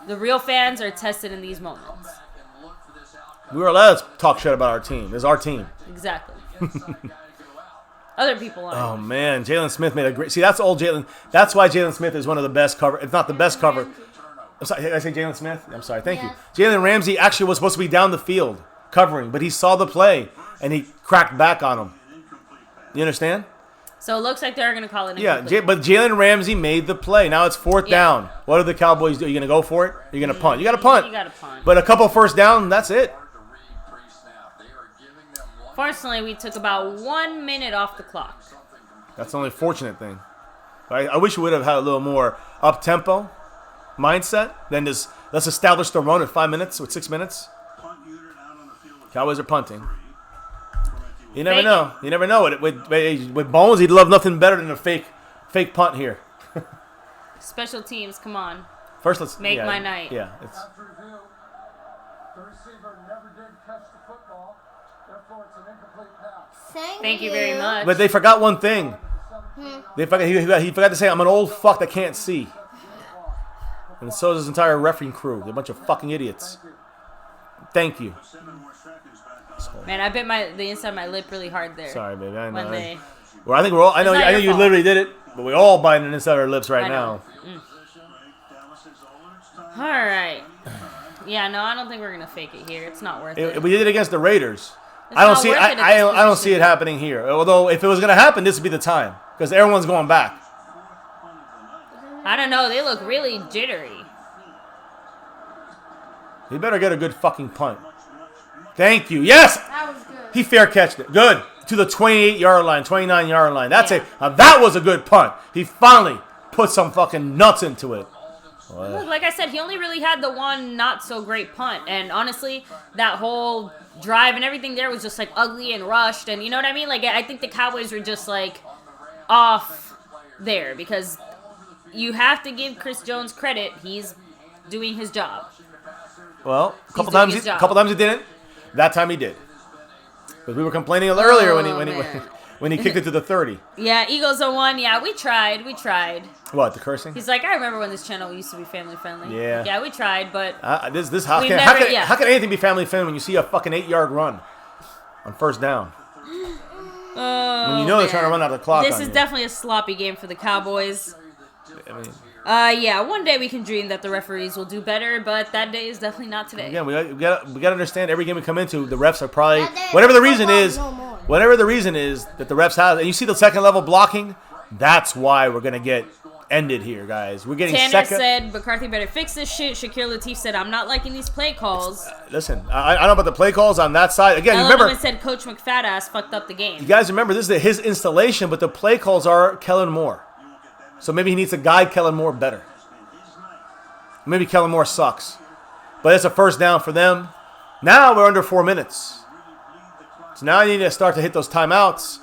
B: the real fans are tested in these moments.
A: We were allowed to talk shit about our team. It's our team.
B: Exactly. Other people aren't.
A: Oh, man. Jalen Smith made a great... See, that's old Jalen. That's why Jalen Smith is one of the best cover... If not the best cover... I'm sorry, did I say Jalen Smith? I'm sorry. Thank you. Jalen Ramsey actually was supposed to be down the field covering, but he saw the play, and he cracked back on him. You understand?
B: So it looks like they're going to call it
A: incomplete. Yeah, but Jalen Ramsey made the play. Now it's 4th down. What do the Cowboys do? Are you going to go for it? Are you going to punt? You got to punt.
B: You got to punt.
A: But a couple first down, that's it.
B: Fortunately, we took about 1 minute off the clock.
A: That's the only fortunate thing. I wish we would have had a little more up-tempo mindset than just let's establish the run at 5 minutes with 6 minutes. Cowboys are punting. You never know. You never know. With Bones, he'd love nothing better than a fake punt here.
B: Special teams, come on.
A: First, let's
B: make my night.
A: Yeah.
E: The receiver never did catch the football. Therefore, it's an incomplete pass.
B: Thank you very much.
A: But they forgot one thing. He forgot to say, I'm an old fuck that can't see. And so is his entire refereeing crew. They're a bunch of fucking idiots. Thank you.
B: Man, I bit the inside of my lip really hard there.
A: Sorry, baby. I know.
B: Well,
A: I think we're all. I know you literally did it, but we all biting inside our lips right now.
B: All right. Yeah, no, I don't think we're gonna fake it here. It's not worth it.
A: We did it against the Raiders. I don't see. I don't see it happening here. Although, if it was gonna happen, this would be the time because everyone's going back.
B: I don't know. They look really jittery.
A: He better get a good fucking punt. Thank you. Yes!
C: That was good.
A: He fair catched it. Good. To the 28-yard line, 29-yard line. That's it. Now that was a good punt. He finally put some fucking nuts into it.
B: Look, like I said, he only really had the one not-so-great punt. And honestly, that whole drive and everything there was just, like, ugly and rushed. And you know what I mean? Like, I think the Cowboys were just, like, off there. Because you have to give Chris Jones credit. He's doing his job.
A: Well, a couple times he didn't. That time he did. Because we were complaining earlier when he kicked it to the 30.
B: Yeah, Eagles are 1. Yeah, we tried.
A: What, the cursing?
B: He's like, I remember when this channel used to be family friendly.
A: Yeah.
B: Yeah, we tried, but
A: how can anything be family friendly when you see a fucking 8-yard run on first down? When you know they're trying to run out of the clock.
B: This is definitely a sloppy game for the Cowboys.
A: I mean,
B: Yeah, one day we can dream that the referees will do better, but that day is definitely not today.
A: Again, we got to understand every game we come into, the refs are probably whatever the reason is that the refs have. And you see the second level blocking, that's why we're gonna get ended here, guys. We're getting
B: Tanner said McCarthy better fix this shit. Shakir Latif said I'm not liking these play calls.
A: Listen, I don't know about the play calls on that side. Again, you remember
B: said Coach McFatass fucked up the game.
A: You guys remember this is his installation, but the play calls are Kellen Moore. So maybe he needs to guide Kellen Moore better. Maybe Kellen Moore sucks. But it's a first down for them. Now we're under 4 minutes. So now you need to start to hit those timeouts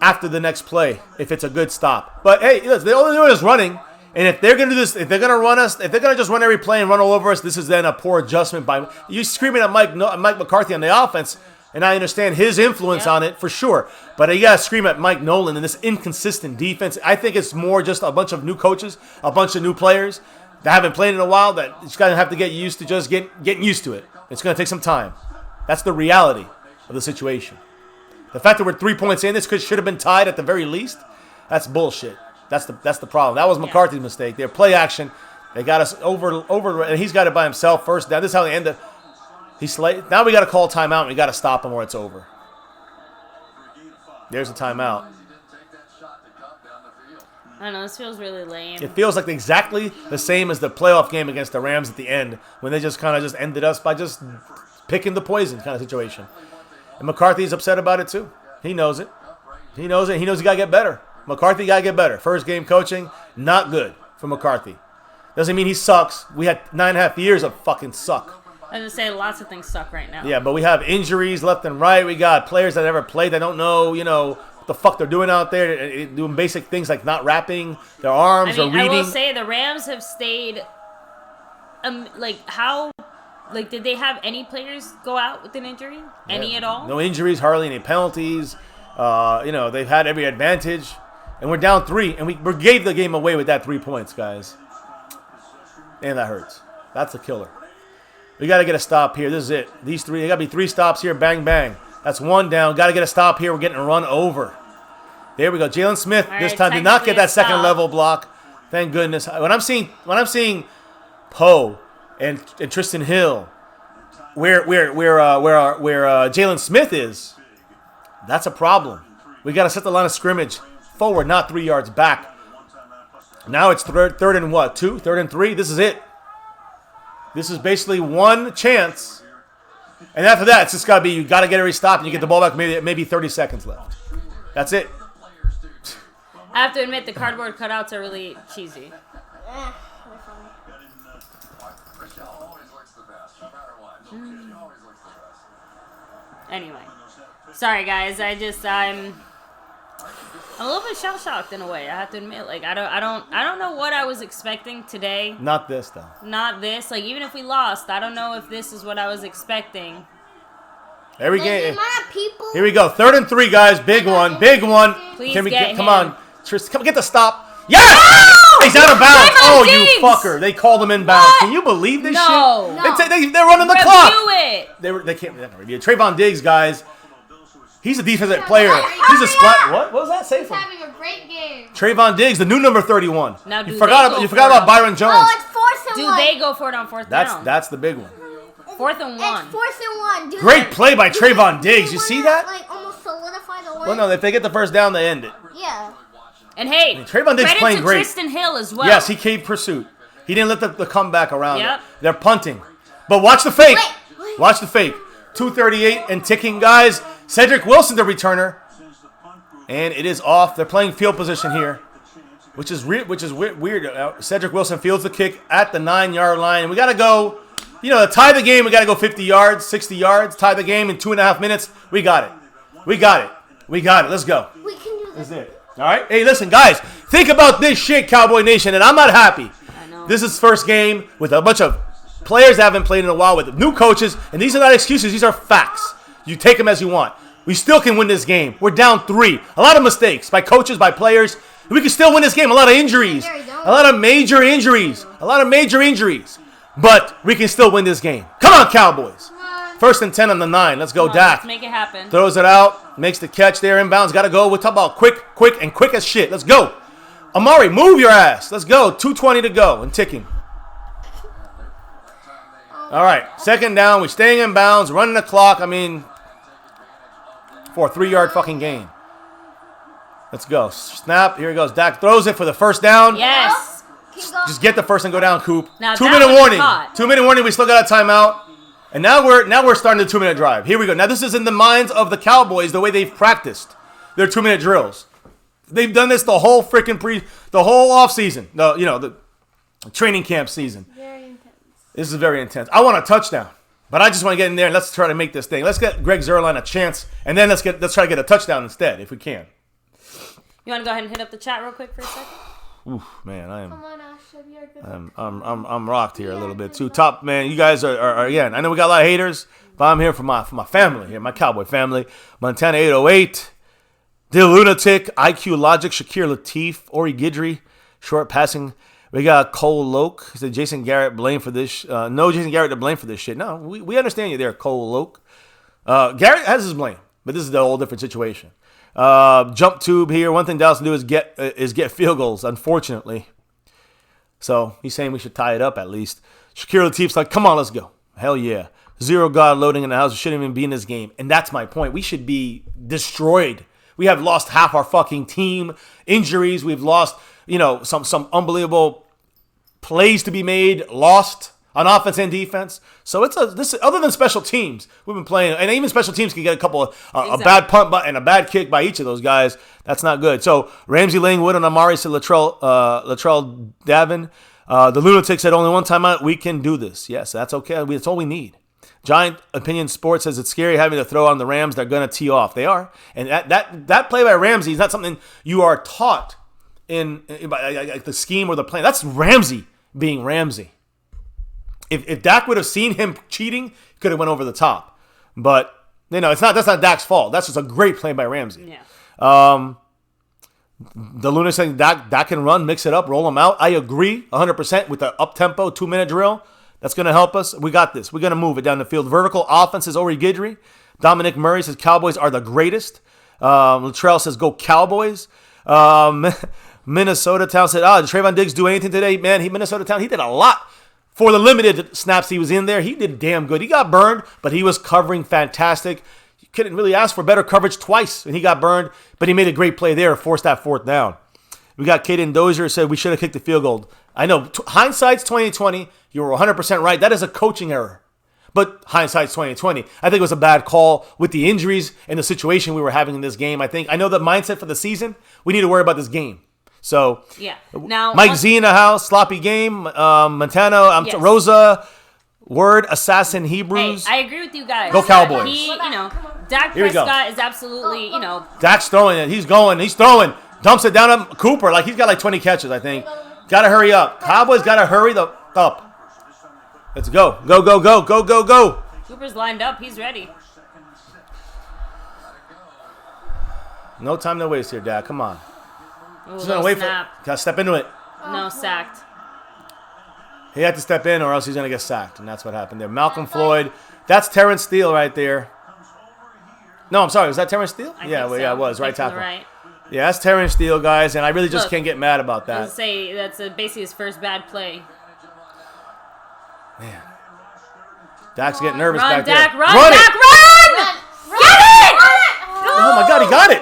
A: after the next play if it's a good stop. But hey, listen, the only doing is running. And if they're going to do this, if they're going to run us, if they're going to just run every play and run all over us, this is then a poor adjustment by you screaming at Mike McCarthy on the offense. And I understand his influence on it for sure. But you got to scream at Mike Nolan and this inconsistent defense. I think it's more just a bunch of new coaches, a bunch of new players that haven't played in a while that it's going to have to get used to just getting used to it. It's going to take some time. That's the reality of the situation. The fact that we're 3 points in, this should have been tied at the very least, that's bullshit. That's the problem. That was McCarthy's mistake. Their play action, they got us over, and he's got it by himself first down. This is how they end it. Now we got to call timeout, and we got to stop him or it's over. There's a timeout.
B: I know, this feels really lame.
A: It feels like exactly the same as the playoff game against the Rams at the end when they just kind of just ended us by just picking the poison kind of situation. And McCarthy's upset about it too. He knows it. He knows it. He knows he got to get better. McCarthy got to get better. First game coaching, not good for McCarthy. Doesn't mean he sucks. We had 9.5 years of fucking suck.
B: I was going to say, lots of things suck right now.
A: Yeah, but we have injuries left and right. We got players that never played that don't know, what the fuck they're doing out there, doing basic things like not wrapping their arms or reading.
B: I will say the Rams have stayed, did they have any players go out with an injury? Any at all?
A: No injuries, hardly any penalties. They've had every advantage. And we're down 3, and we gave the game away with that 3 points, guys. And that hurts. That's a killer. We got to get a stop here. This is it. These 3, they got to be 3 stops here. Bang, bang. That's 1 down. Got to get a stop here. We're getting run over. There we go. Jalen Smith this time did not get that second level block. Thank goodness. When I'm seeing Poe and Tristan Hill, where Jalen Smith is, that's a problem. We got to set the line of scrimmage forward, not 3 yards back. Now it's third and what? 2? Third and 3? This is it. This is basically one chance. And after that, it's just got to be, you got to get every stop and you get the ball back maybe 30 seconds left. That's it.
B: I have to admit, the cardboard cutouts are really cheesy. Anyway. Sorry, guys. I'm a little bit shell-shocked in a way. I have to admit, I don't know what I was expecting today.
A: Not this though.
B: Not this. Even if we lost, I don't know if this is what I was expecting.
A: Every game. Here we go. 3rd and 3, guys. Big one. Big one.
B: Please get
A: come on. Tristan, come get the stop. Yes! Oh! He's out of bounds. Oh, you fucker. They called him inbounds. What? Can you believe this shit?
B: No.
A: They're running the clock.
B: Review it.
A: They can't review it. Trayvon Diggs, guys. He's a defensive player. He's a splat. What was that? Say for him.
C: Having a great game.
A: Trayvon Diggs, the new number 31.
B: Now,
A: you forgot about Byron Jones.
D: Oh, it's 4th and 1.
B: Do they go for it on 4th down?
A: That's the big one.
B: 4th and 1.
D: It's 4th and 1.
A: Great play by Trayvon Diggs. You see that?
D: Almost solidify the win.
A: Well, no, if they get the first down, they end it.
D: Yeah.
B: And hey,
A: Trayvon Diggs playing
B: to
A: great.
B: Tristan Hill as well.
A: Yes, he came pursuit. He didn't let the comeback around.
B: Yep.
A: They're punting. But watch the fake.
D: Wait.
A: Watch the fake. 2:38 and ticking, guys. Cedric Wilson, the returner. And it is off. They're playing field position here, which is weird. Cedric Wilson fields the kick at the 9-yard line. And we got to go, to tie the game, we got to go 50 yards, 60 yards, tie the game in 2.5 minutes. We got it. Let's go.
D: We can do this.
A: This is it. All right? Hey, listen, guys. Think about this shit, Cowboy Nation, and I'm not happy.
B: I know.
A: This is first game with a bunch of players that haven't played in a while with new coaches, and these are not excuses. These are facts. You take them as you want. We still can win this game. We're down 3. A lot of mistakes by coaches, by players. We can still win this game. A lot of injuries. A lot of major injuries. But we can still win this game. Come on, Cowboys. 1st and 10 on the 9. Let's go, Dak.
B: Let's make it happen.
A: Throws it out. Makes the catch there. Inbounds. Got to go. We're talking about quick as shit. Let's go. Amari, move your ass. Let's go. 2:20 to go and ticking. All right, second down. We're staying in bounds, running the clock. I mean, for a 3-yard fucking gain. Let's go. Snap. Here he goes. Dak throws it for the first down.
B: Yes.
A: Just get the first and go down, Coop.
B: Now
A: 2-minute warning. 2-minute warning. We still got a timeout. And now we're starting the 2-minute drive. Here we go. Now this is in the minds of the Cowboys, the way they've practiced their 2-minute drills. They've done this the whole freaking the whole off season. The training camp season.
C: Very intense.
A: This is very intense. I want a touchdown, but I just want to get in there and let's try to make this thing. Let's get Greg Zuerlein a chance, and then let's try to get a touchdown instead if we can.
B: You want to go ahead and hit up the chat real quick for a second?
A: Oof, man, I am.
C: Come on, Ashley, you're good.
A: I'm rocked here a little bit too. Top man, you guys are again. I know we got a lot of haters, but I'm here for my family here, my Cowboy family. Montana 808, The Lunatic, IQ Logic, Shakir Latif, Ori Guidry, short passing. We got Cole Loke. He said Jason Garrett blamed for this. No Jason Garrett to blame for this shit. No, we understand you there, Cole Loke. Garrett has his blame, but this is a whole different situation. Jump tube here. One thing Dallas can do is get field goals, unfortunately. So he's saying we should tie it up at least. Shakir Latif's like, come on, let's go. Hell yeah. Zero God loading in the house. We shouldn't even be in this game. And that's my point. We should be destroyed. We have lost half our fucking team. Injuries. We've lost, some unbelievable plays to be made. Lost on offense and defense. So this other than special teams, we've been playing, and even special teams can get a couple of a bad punt and a bad kick by each of those guys. That's not good. So Ramsey Langwood and Amari said Latrell Davin. The Lunatic said only one timeout. We can do this. Yes, that's okay. That's all we need. Giant Opinion Sports says it's scary having to throw on the Rams. They're going to tee off. They are. And that play by Ramsey is not something you are taught in the scheme or the plan. That's Ramsey being Ramsey. If Dak would have seen him cheating, he could have went over the top. But, that's not Dak's fault. That's just a great play by Ramsey.
B: Yeah.
A: The Lunatic saying Dak can run, mix it up, roll him out. I agree 100% with the up-tempo 2-minute drill. That's going to help us. We got this. We're going to move it down the field. Vertical offense is Ori Guidry. Dominic Murray says Cowboys are the greatest. Latrell says go Cowboys. Minnesota Town said, did Trayvon Diggs do anything today? Man, Minnesota Town, he did a lot. For the limited snaps he was in there, he did damn good. He got burned, but he was covering fantastic. You couldn't really ask for better coverage twice, and he got burned, but he made a great play there, forced that fourth down. We got Caden Dozier said we should have kicked the field goal. I know, hindsight's 2020. You were 100% right. That is a coaching error. But hindsight's 2020. I think it was a bad call with the injuries and the situation we were having in this game. I know the mindset for the season, we need to worry about this game. So,
B: yeah. Now,
A: Mike Z in the house, sloppy game. Montana,
B: yes.
A: Rosa, Word, Assassin, Hebrews.
B: Hey, I agree with you guys.
A: Go Cowboys.
B: Dak Prescott is absolutely,
A: Dak's throwing it. He's throwing. Dumps it down to Cooper. He's got 20 catches, I think. Got to hurry up. Cowboys got to hurry up. Let's go. Go.
B: Cooper's lined up. He's ready.
A: No time to waste here, Dak. Come on.
B: Ooh,
A: Just gonna wait
B: snap.
A: Gotta step into it.
B: No, sacked.
A: He had to step in or else he's gonna get sacked, and that's what happened there. Malcolm Floyd. That's Terrence Steele right there. No, I'm sorry. Was that Terrence Steele? Yeah, it was. Right tackle.
B: Right.
A: Yeah, that's Terrence Steele, guys, and I really just can't get mad about that.
B: I was say that's basically his first bad play.
A: Man. Dak's getting nervous
B: Run,
A: back
B: Dak,
A: there.
B: Run,
A: Run
B: Dak,
A: it!
B: run! Get it!
A: Oh, my God, he got it.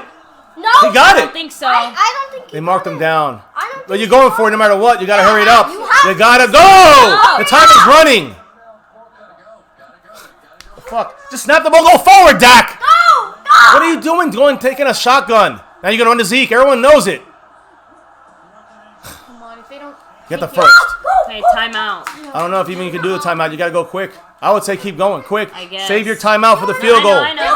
D: No,
A: He got
B: I
A: it.
B: don't think so.
D: I don't think
A: They marked him down.
D: I don't think
A: But you're going for it no matter what. You got to hurry it up.
D: You
A: You got to go. The time is running. Fuck. Just snap the ball. Go forward, Dak.
D: No!
A: What are you doing? Taking a shotgun. Now you're going to run to Zeke. Everyone knows it.
C: Come on, if they don't.
A: Get the first.
B: Okay, timeout.
A: I don't know if even you can do the timeout. You got to go quick. I would say keep going. Quick.
B: I guess.
A: Save your timeout for the field goal.
B: I know.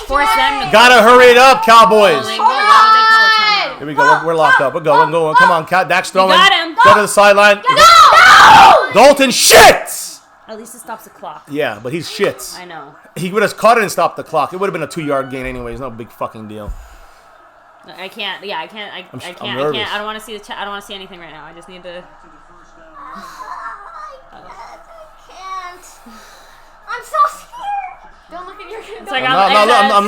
B: Force them to
A: Got to hurry it up, Cowboys.
B: They call a timeout.
A: Here we go. We're locked up. We're going. Come on, Dak's throwing.
B: got him.
A: Go to the sideline.
D: No!
A: Dalton shits.
B: At least it stops the clock.
A: Yeah, but he's shits.
B: I know.
A: He would have caught it and stopped the clock. It would have been a 2-yard gain anyways. No big fucking deal.
B: I can't. Yeah, I can't. I
A: I'm
B: can't.
A: nervous.
B: I don't want to see the chat. I don't want to see anything right now. I just need to.
D: I can't. I'm so scared.
C: Don't look at your
B: It's like
A: I'm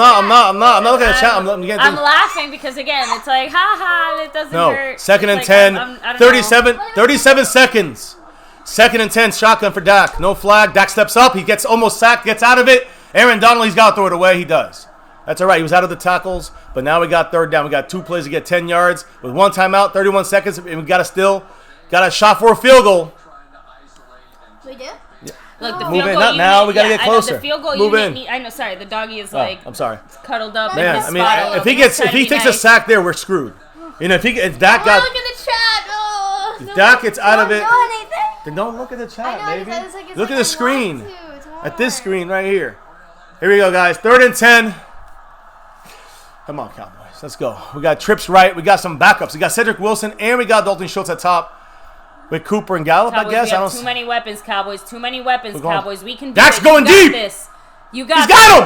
A: not looking at chat.
B: I'm laughing because again, it's like, haha, it doesn't hurt.
A: Second and
B: like,
A: 10, 37 seconds. Second and 10, shotgun for Dak. No flag. Dak steps up. He gets almost sacked, gets out of it. Aaron Donald, he's got to throw it away. He does. That's all right. He was out of the tackles, but now we got third down. We got 2 plays to get 10 yards with 1 timeout, 31 seconds, and we got a shot for a field goal.
D: We do?
B: Look, the
A: Move
B: field
A: in,
B: goal,
A: not now. We got to get closer.
B: The field goal,
A: Move in.
B: I know. Sorry, the doggy is like.
A: I'm sorry.
B: Cuddled up.
A: Man,
B: in his spot.
A: if he takes a sack there, we're screwed. You know, if Dak got.
D: Look at the chat. Oh,
A: if Dak gets out of it.
D: anything.
A: Then don't look at the chat, baby.
C: It's
A: Look
C: like
A: at the screen.
C: It's
A: At this screen right here. Here we go, guys. 3rd and 10. Come on, Cowboys. Let's go. We got trips right. We got some backups. We got Cedric Wilson, and we got Dalton Schultz at top with Cooper and Gallup,
B: Cowboys,
A: I guess.
B: We have too many weapons, Cowboys. Too many weapons, Cowboys. We can do
A: Dak's
B: it.
A: going deep.
B: This. You got
A: He's got him.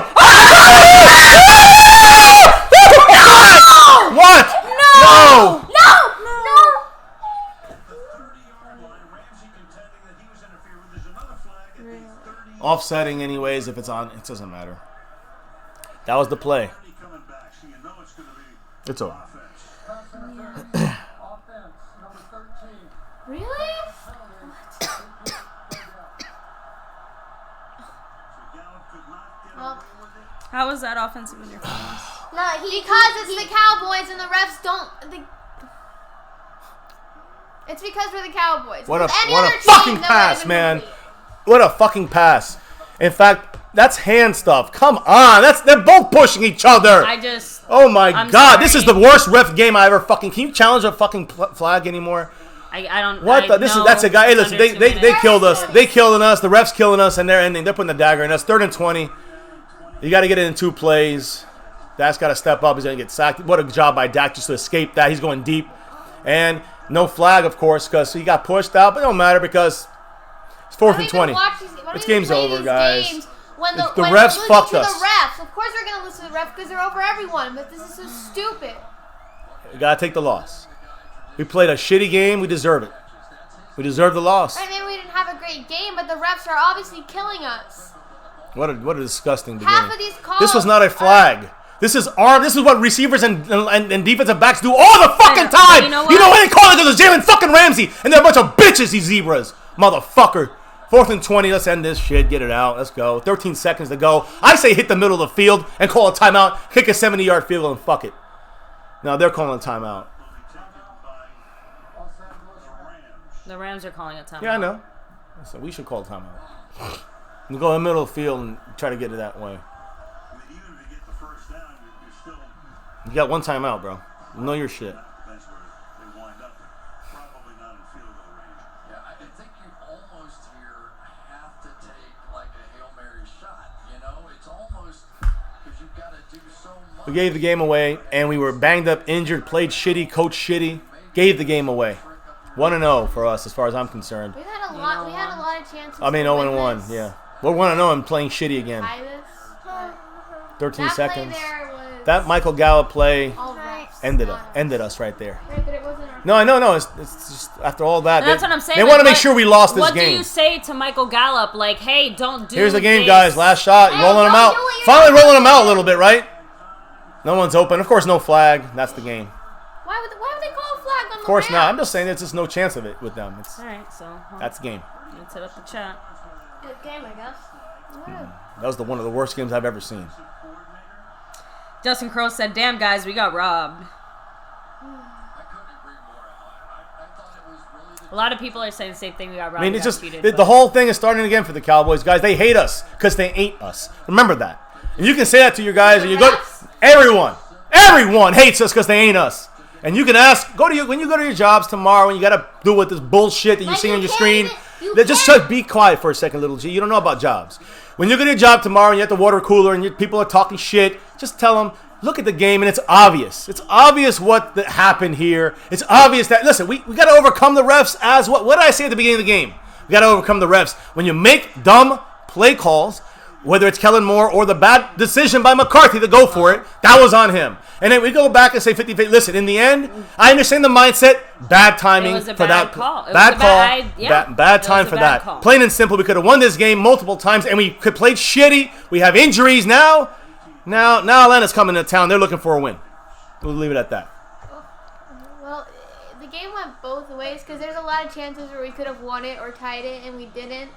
A: What? No. Offsetting anyways, if it's on, it doesn't matter. That was the play. It's over.
C: Really? Well,
B: How was that offensive interference?
C: because it's the Cowboys and the refs don't. It's because we're the Cowboys.
A: What a
C: other team,
A: fucking
C: that
A: pass,
C: would've been
A: man.
C: complete.
A: What a fucking pass. In fact, that's hand stuff. Come on. They're both pushing each other. Oh my God.
B: Sorry.
A: This is the worst ref game I ever fucking. Can you challenge a fucking flag anymore?
B: I don't.
A: What the? That's a guy. Hey, listen, they killed us. They killing us. The refs killing us, and they're ending. They're putting the dagger in us. 3rd and 20. You got to get it in 2 plays. Dak's got to step up. He's going to get sacked. What a job by Dak just to escape that. He's going deep. And no flag, of course, because he got pushed out. But it don't matter because it's 4th and 20. This game's over, guys.
C: When the
A: refs fucked us.
C: The refs. Of course we're going to listen to the refs because they're over everyone. But this is so stupid.
A: We got to take the loss. We played a shitty game. We deserve it. We deserve the loss.
C: Right, maybe we didn't have a great game, but the refs are obviously killing us.
A: What a disgusting beginning.
C: Half of these calls.
A: This was not a flag. This is what receivers and defensive backs do all the fucking time.
B: You know
A: what they call it? Because it's Jalen fucking Ramsey. And they're a bunch of bitches, these zebras. Motherfucker. 4th and 20. Let's end this shit. Get it out. Let's go. 13 seconds to go. I say hit the middle of the field and call a timeout. Kick a 70-yard field goal and fuck it. Now they're calling a timeout.
B: The Rams are calling a timeout.
A: Yeah, I know. So we should call a timeout. We go in the middle of the field and try to get it that way. You got 1 timeout, bro. You know your shit. We gave the game away, and we were banged up, injured, played shitty, coached shitty, gave the game away. 1-0 for us, as far as I'm concerned.
C: We had a lot. We had a lot of chances.
A: I mean, 0-1. Yeah, we're 1-0 and playing shitty again. 13 seconds. That Michael Gallup play ended us right there.
C: Right, but it wasn't our
A: No. It's just after all that.
B: That's what I'm saying.
A: They want to make sure we lost this game.
B: What do you say to Michael Gallup? Like, hey, don't do.
A: Here's the game,
B: this.
A: guys. Last shot.
C: Hey,
A: rolling them
C: don't
A: out.
C: do what you're
A: Finally
C: doing.
A: rolling them out a little bit, right? No one's open. Of course, no flag. That's the game.
C: Why would they call a flag on the
A: Of course not.
C: Rams?
A: I'm just saying there's just no chance of it with them.
B: All right, so
A: That's the game.
B: let's set up the chat.
D: Good game, I guess.
A: That was one of the worst games I've ever seen.
B: Justin Crow said, "Damn guys, we got robbed." A lot of people are saying the same thing. We got robbed.
A: I mean, it's just the whole thing is starting again for the Cowboys, guys. They hate us because they ain't us. Remember that. And you can say that to your guys, and you go. Everyone hates us because they ain't us. And you can ask, when you go to your jobs tomorrow, and you gotta do with this bullshit that you see on your screen. Just be quiet for a second, little G. You don't know about jobs. When you go to your job tomorrow and you're at the water cooler and people are talking shit, just tell them, look at the game, and it's obvious. It's obvious what happened here. It's obvious that, listen, we got to overcome the refs as what? What did I say at the beginning of the game? We got to overcome the refs. When you make dumb play calls, whether it's Kellen Moore or the bad decision by McCarthy to go for it, that was on him. And then we go back and say 50-50. Listen, in the end, I understand the mindset. Bad timing for that
B: call.
A: Bad time for that. Call. Plain and simple, we could have won this game multiple times, and we could play shitty. We have injuries now. Now Atlanta's coming to town. They're looking for a win. We'll leave it at that.
C: Well, the game went both ways because there's a lot of chances where we could have won it or tied it, and we didn't.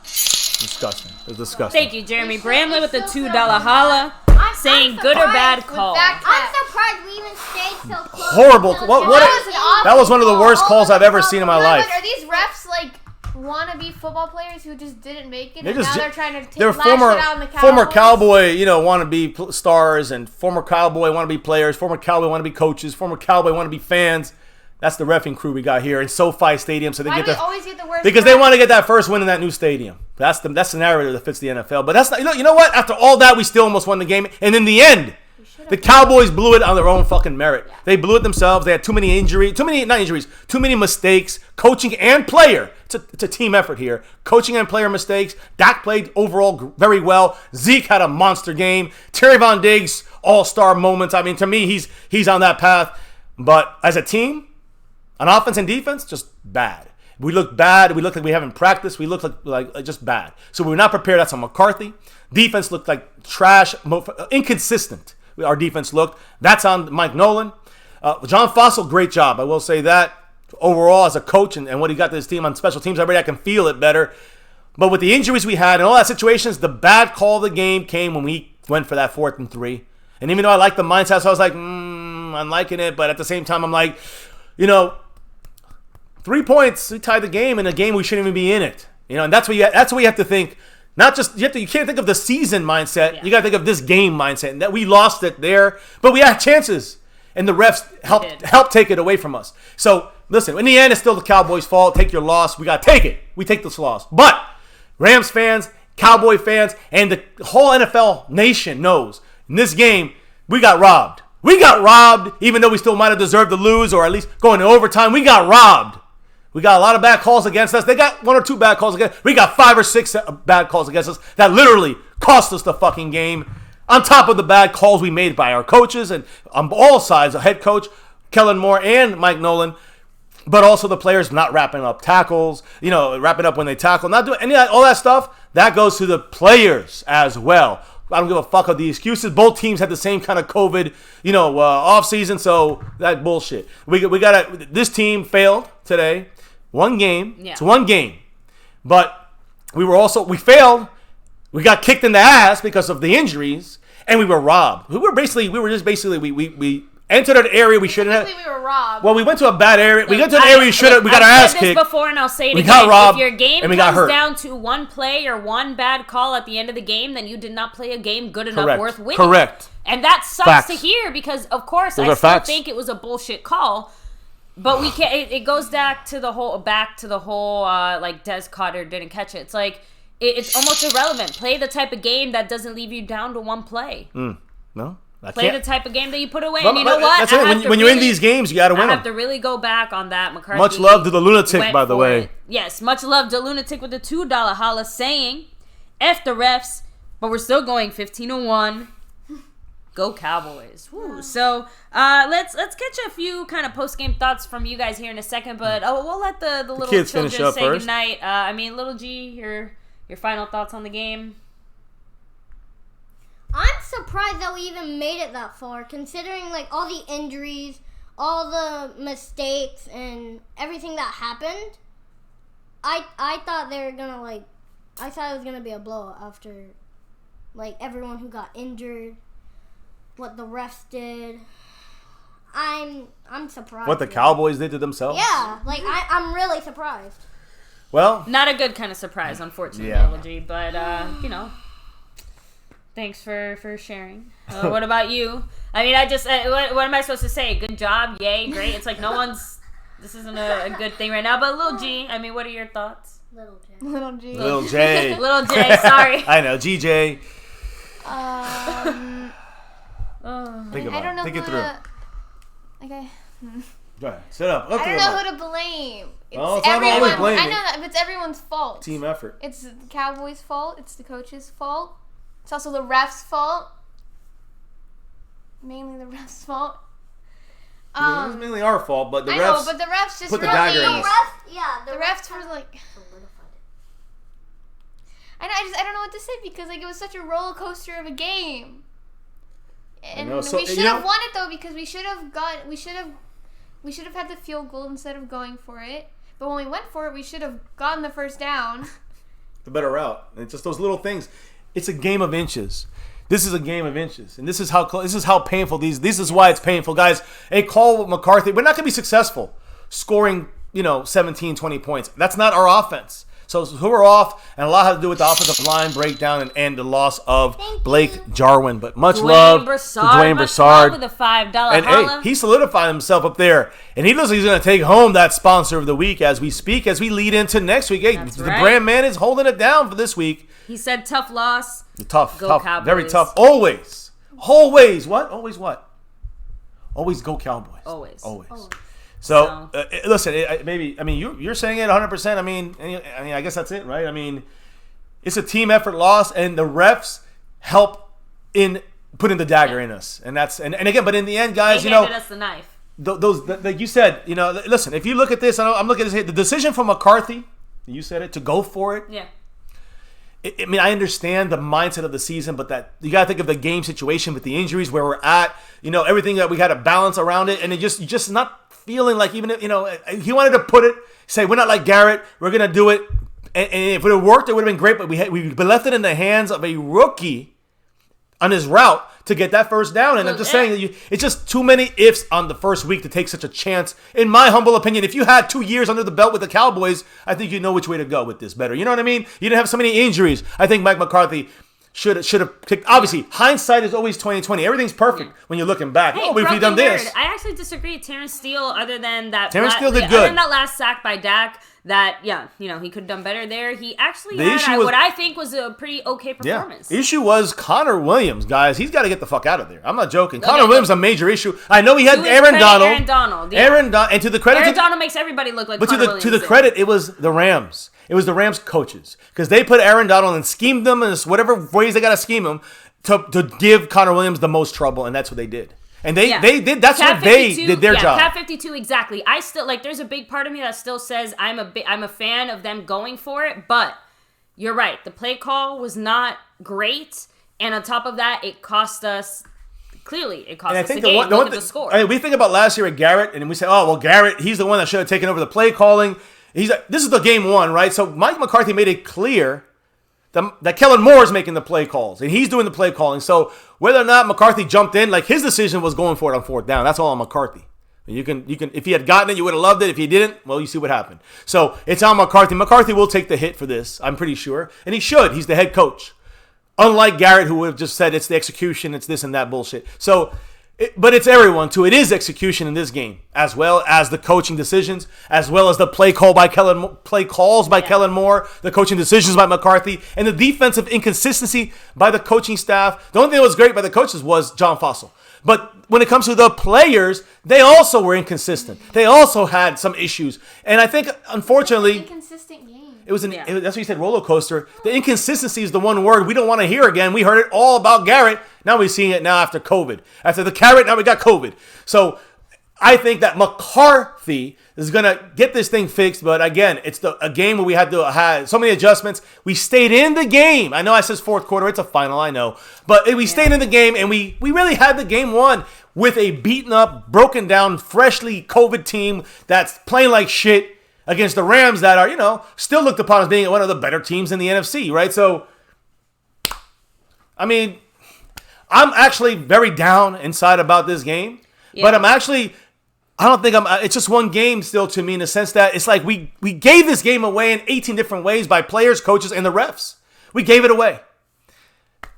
A: Disgusting. It's disgusting.
B: Thank you, Jeremy Bramley, with the $2 holla. Saying good or bad call.
D: I'm surprised we even stayed so close.
A: Horrible. That was one of the worst calls I've ever seen in my life.
C: Are these refs like wannabe football players who just didn't make it? Now they're trying to
A: they're
C: lash it out on the Cowboys?
A: Former Cowboy, wannabe stars, and former Cowboy wannabe players, former Cowboy wannabe coaches, former Cowboy wannabe fans. That's the reffing crew we got here in SoFi Stadium. So they
C: always get the worst?
A: Because they want to get that first win in that new stadium. That's the narrative that fits the NFL. But that's not. You know what? After all that, we still almost won the game. And in the end, the Cowboys blew it on their own fucking merit. Yeah. They blew it themselves. They had too many mistakes, coaching and player. It's a team effort here. Coaching and player mistakes. Dak played overall very well. Zeke had a monster game. Terry Von Diggs, all-star moments. I mean, to me, he's on that path. But as a team, on offense and defense, just bad. We look bad. We look like we haven't practiced. We look like just bad. So we were not prepared. That's on McCarthy. Defense looked like trash, inconsistent. Our defense looked. That's on Mike Nolan. John Fossil, great job. I will say that. Overall, as a coach and what he got to his team on special teams, I can feel it better. But with the injuries we had and all that situations, the bad call of the game came when we went for that 4th and 3. And even though I like the mindset, so I was like, I'm liking it. But at the same time, I'm like, 3 points, we tied the game in a game we shouldn't even be in it. And that's what you have to think. Not just you can't think of the season mindset. Yeah. You got to think of this game mindset. And that we lost it there, but we had chances, and the refs helped take it away from us. So listen, in the end, it's still the Cowboys' fault. Take your loss. We got to take it. We take this loss. But Rams fans, Cowboy fans, and the whole NFL nation knows in this game we got robbed. We got robbed, even though we still might have deserved to lose or at least go into overtime. We got robbed. We got a lot of bad calls against us. They got 1 or 2 bad calls against us. We got 5 or 6 bad calls against us that literally cost us the fucking game. On top of the bad calls we made by our coaches and on all sides, the head coach, Kellen Moore and Mike Nolan, but also the players not wrapping up tackles, wrapping up when they tackle, not doing any of that, all that stuff. That goes to the players as well. I don't give a fuck of the excuses. Both teams had the same kind of COVID, off season, so that bullshit. This team failed today. One game. Yeah. It's one game. But we failed. We got kicked in the ass because of the injuries, and we were robbed. We entered an area we shouldn't have.
C: We were robbed.
A: Well, we went to a bad area. We got to an area we should have. We got our ass kicked.
B: I've said this before, and I'll say it again.
A: Got robbed,
B: if your game comes down to one play or one bad call at the end of the game, then you did not play a game good enough worth winning.
A: Correct.
B: And that sucks to hear because, of course, I still think it was a bullshit call. But we can't. It goes back to the whole like Des Cotter didn't catch it. It's like it's almost irrelevant. Play the type of game that doesn't leave you down to one play.
A: No.
B: Play the type of game that you put away. And you know what?
A: When you're in these games, you got to win them.
B: I have to really go back on that. McCarthy.
A: Much love to the lunatic, by the way.
B: Yes, much love to lunatic with the $2 holla saying, F the refs, but we're still going 15-1. Go Cowboys. Woo. So let's catch a few kind of post-game thoughts from you guys here in a second, but we'll let the little
A: kids
B: children
A: finish up
B: say
A: first.
B: goodnight. Little G, your final thoughts on the game?
D: I'm surprised that we even made it that far, considering like all the injuries, all the mistakes, and everything that happened. I thought they were gonna I thought it was gonna be a blowout after everyone who got injured, what the refs did. I'm surprised.
A: What the Cowboys did to themselves?
D: Yeah, I'm really surprised.
A: Well,
B: not a good kind of surprise, unfortunately, Little G, but thanks for sharing. What about you? I mean, what am I supposed to say? Good job, yay, great. It's like this isn't a good thing right now. But Little G, I mean, what are your thoughts?
C: Little J.
A: Little J.
B: Little J, sorry.
A: I know, GJ.
C: Think it through. Okay.
A: Go ahead. Sit up.
C: I don't know who to blame.
A: It's everyone.
C: I know that, but it's everyone's fault.
A: Team effort.
C: It's the Cowboys' fault. It's the coach's fault. It's also the refs' fault. Mainly the refs' fault.
A: It was mainly our fault, but the refs.
C: I know, but the refs just
A: put the dagger in us.
C: The refs were like. I don't know what to say because like it was such a roller coaster of a game. And we should have won it though because we should have had the field goal instead of going for it. But when we went for it, we should have gotten the first down.
A: The better route. It's just those little things. It's a game of inches. This is a game of inches, and this is how painful these. This is why it's painful, guys. A call with McCarthy. We're not going to be successful scoring, 17, 20 points. That's not our offense. So who are off, and a lot has to do with the offensive line breakdown and the loss of Blake Jarwin. But much love to Dwayne Broussard.
B: With a $5
A: and
B: holla.
A: Hey, he solidified himself up there, and he looks like he's going to take home that sponsor of the week as we speak, as we lead into next week. Hey, the brand man is holding it down for this week.
B: He said tough loss.
A: Tough,
B: Go Cowboys.
A: Very tough. Always. What? Always what? Always go Cowboys.
B: Always.
A: So, listen, you're saying it 100%. I guess that's it, right? It's a team effort loss, and the refs help in putting the dagger in us, and again. But in the end, guys,
B: they handed us the knife.
A: Those like you said, listen. If you look at this, I'm looking at this here. The decision from McCarthy, you said it, to go for it.
B: Yeah.
A: I understand the mindset of the season, but that you got to think of the game situation with the injuries, where we're at, everything that we got to balance around it, and you're just not feeling like, even if, he wanted to say, we're not like Garrett, we're going to do it. And if it had worked, it would have been great, but we left it in the hands of a rookie on his route to get that first down. And I'm just saying that it's just too many ifs on the first week to take such a chance. In my humble opinion, if you had 2 years under the belt with the Cowboys, I think you know which way to go with this better. You know what I mean? You didn't have so many injuries. I think Mike McCarthy should have picked. Obviously, hindsight is always 20/20. Everything's perfect when you're looking back.
B: Hey,
A: if we done this.
B: I actually disagree. Terrence Steele, other than that,
A: Steele did good.
B: Other than that last sack by Dak, he could have done better there. He actually had what I think was a pretty okay performance.
A: The issue was Connor Williams, guys. He's got to get the fuck out of there. I'm not joking. Connor Williams is a major issue. I know he had Aaron Donald. And to the credit,
B: Aaron Donald makes everybody look like. But
A: to the credit, it was the Rams. It was the Rams coaches, because they put Aaron Donald and schemed them in whatever ways they got to scheme him to give Connor Williams the most trouble, and that's what they did. And they did. That's what they did their job.
B: Cat 52, exactly. I still there's a big part of me that still says I'm a fan of them going for it, but you're right. The play call was not great, and on top of that, it cost us. Clearly, it cost us the game. Look at the score.
A: We think about last year at Garrett, and we say, "Oh, well, Garrett, he's the one that should have taken over the play calling." This is the game one, right? So Mike McCarthy made it clear that Kellen Moore is making the play calls, and he's doing the play calling. So whether or not McCarthy jumped in, like, his decision was going for it on fourth down. That's all on McCarthy. You can if he had gotten it, you would have loved it. If he didn't, well, you see what happened. So it's on McCarthy. McCarthy will take the hit for this, I'm pretty sure, and he should. He's the head coach, unlike Garrett, who would have just said it's the execution, it's this and that bullshit. So. But it's everyone, too. It is execution in this game, as well as the coaching decisions, as well as the play calls by Kellen Moore, the coaching decisions by McCarthy, and the defensive inconsistency by the coaching staff. The only thing that was great by the coaches was John Fossil. But when it comes to the players, they also were inconsistent. They also had some issues. And I think, unfortunately...
C: Inconsistent game.
A: That's what you said, roller coaster. The inconsistency is the one word we don't want to hear again. We heard it all about Garrett. Now we're seeing it now after COVID. After the carrot, now we got COVID. So I think that McCarthy is going to get this thing fixed. But again, it's a game where we had to have so many adjustments. We stayed in the game. I know I says fourth quarter. It's a final, I know. But we stayed in the game, and we really had the game won with a beaten up, broken down, freshly COVID team that's playing like shit against the Rams that are, still looked upon as being one of the better teams in the NFC, right? So, I'm actually very down inside about this game. Yeah. But it's just one game still to me, in the sense that it's like we gave this game away in 18 different ways by players, coaches, and the refs. We gave it away.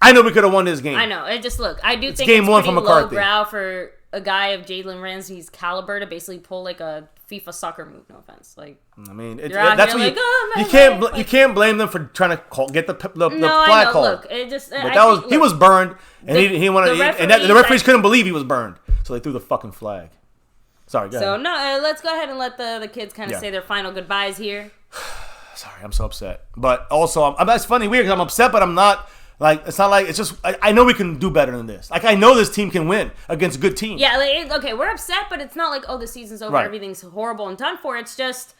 A: I know we could have won this game.
B: I know. I do think it's pretty lowbrow for a guy of Jalen Ramsey's caliber to basically pull like a FIFA soccer move. No offense,
A: that's what you can't blame them for trying to get the flag call.
B: Look,
A: he was burned, and he wanted, the referees couldn't believe he was burned, so they threw the fucking flag. Sorry, go ahead.
B: Let's go ahead and let the kids kind of say their final goodbyes here.
A: Sorry, I'm so upset, but also that's funny, weird, because I'm upset, but I'm not. Like, it's not like, it's just, I know we can do better than this. Like, I know this team can win against good teams.
B: Yeah, like, okay, we're upset, but it's not like, oh, the season's over, everything's horrible and done for. It's just,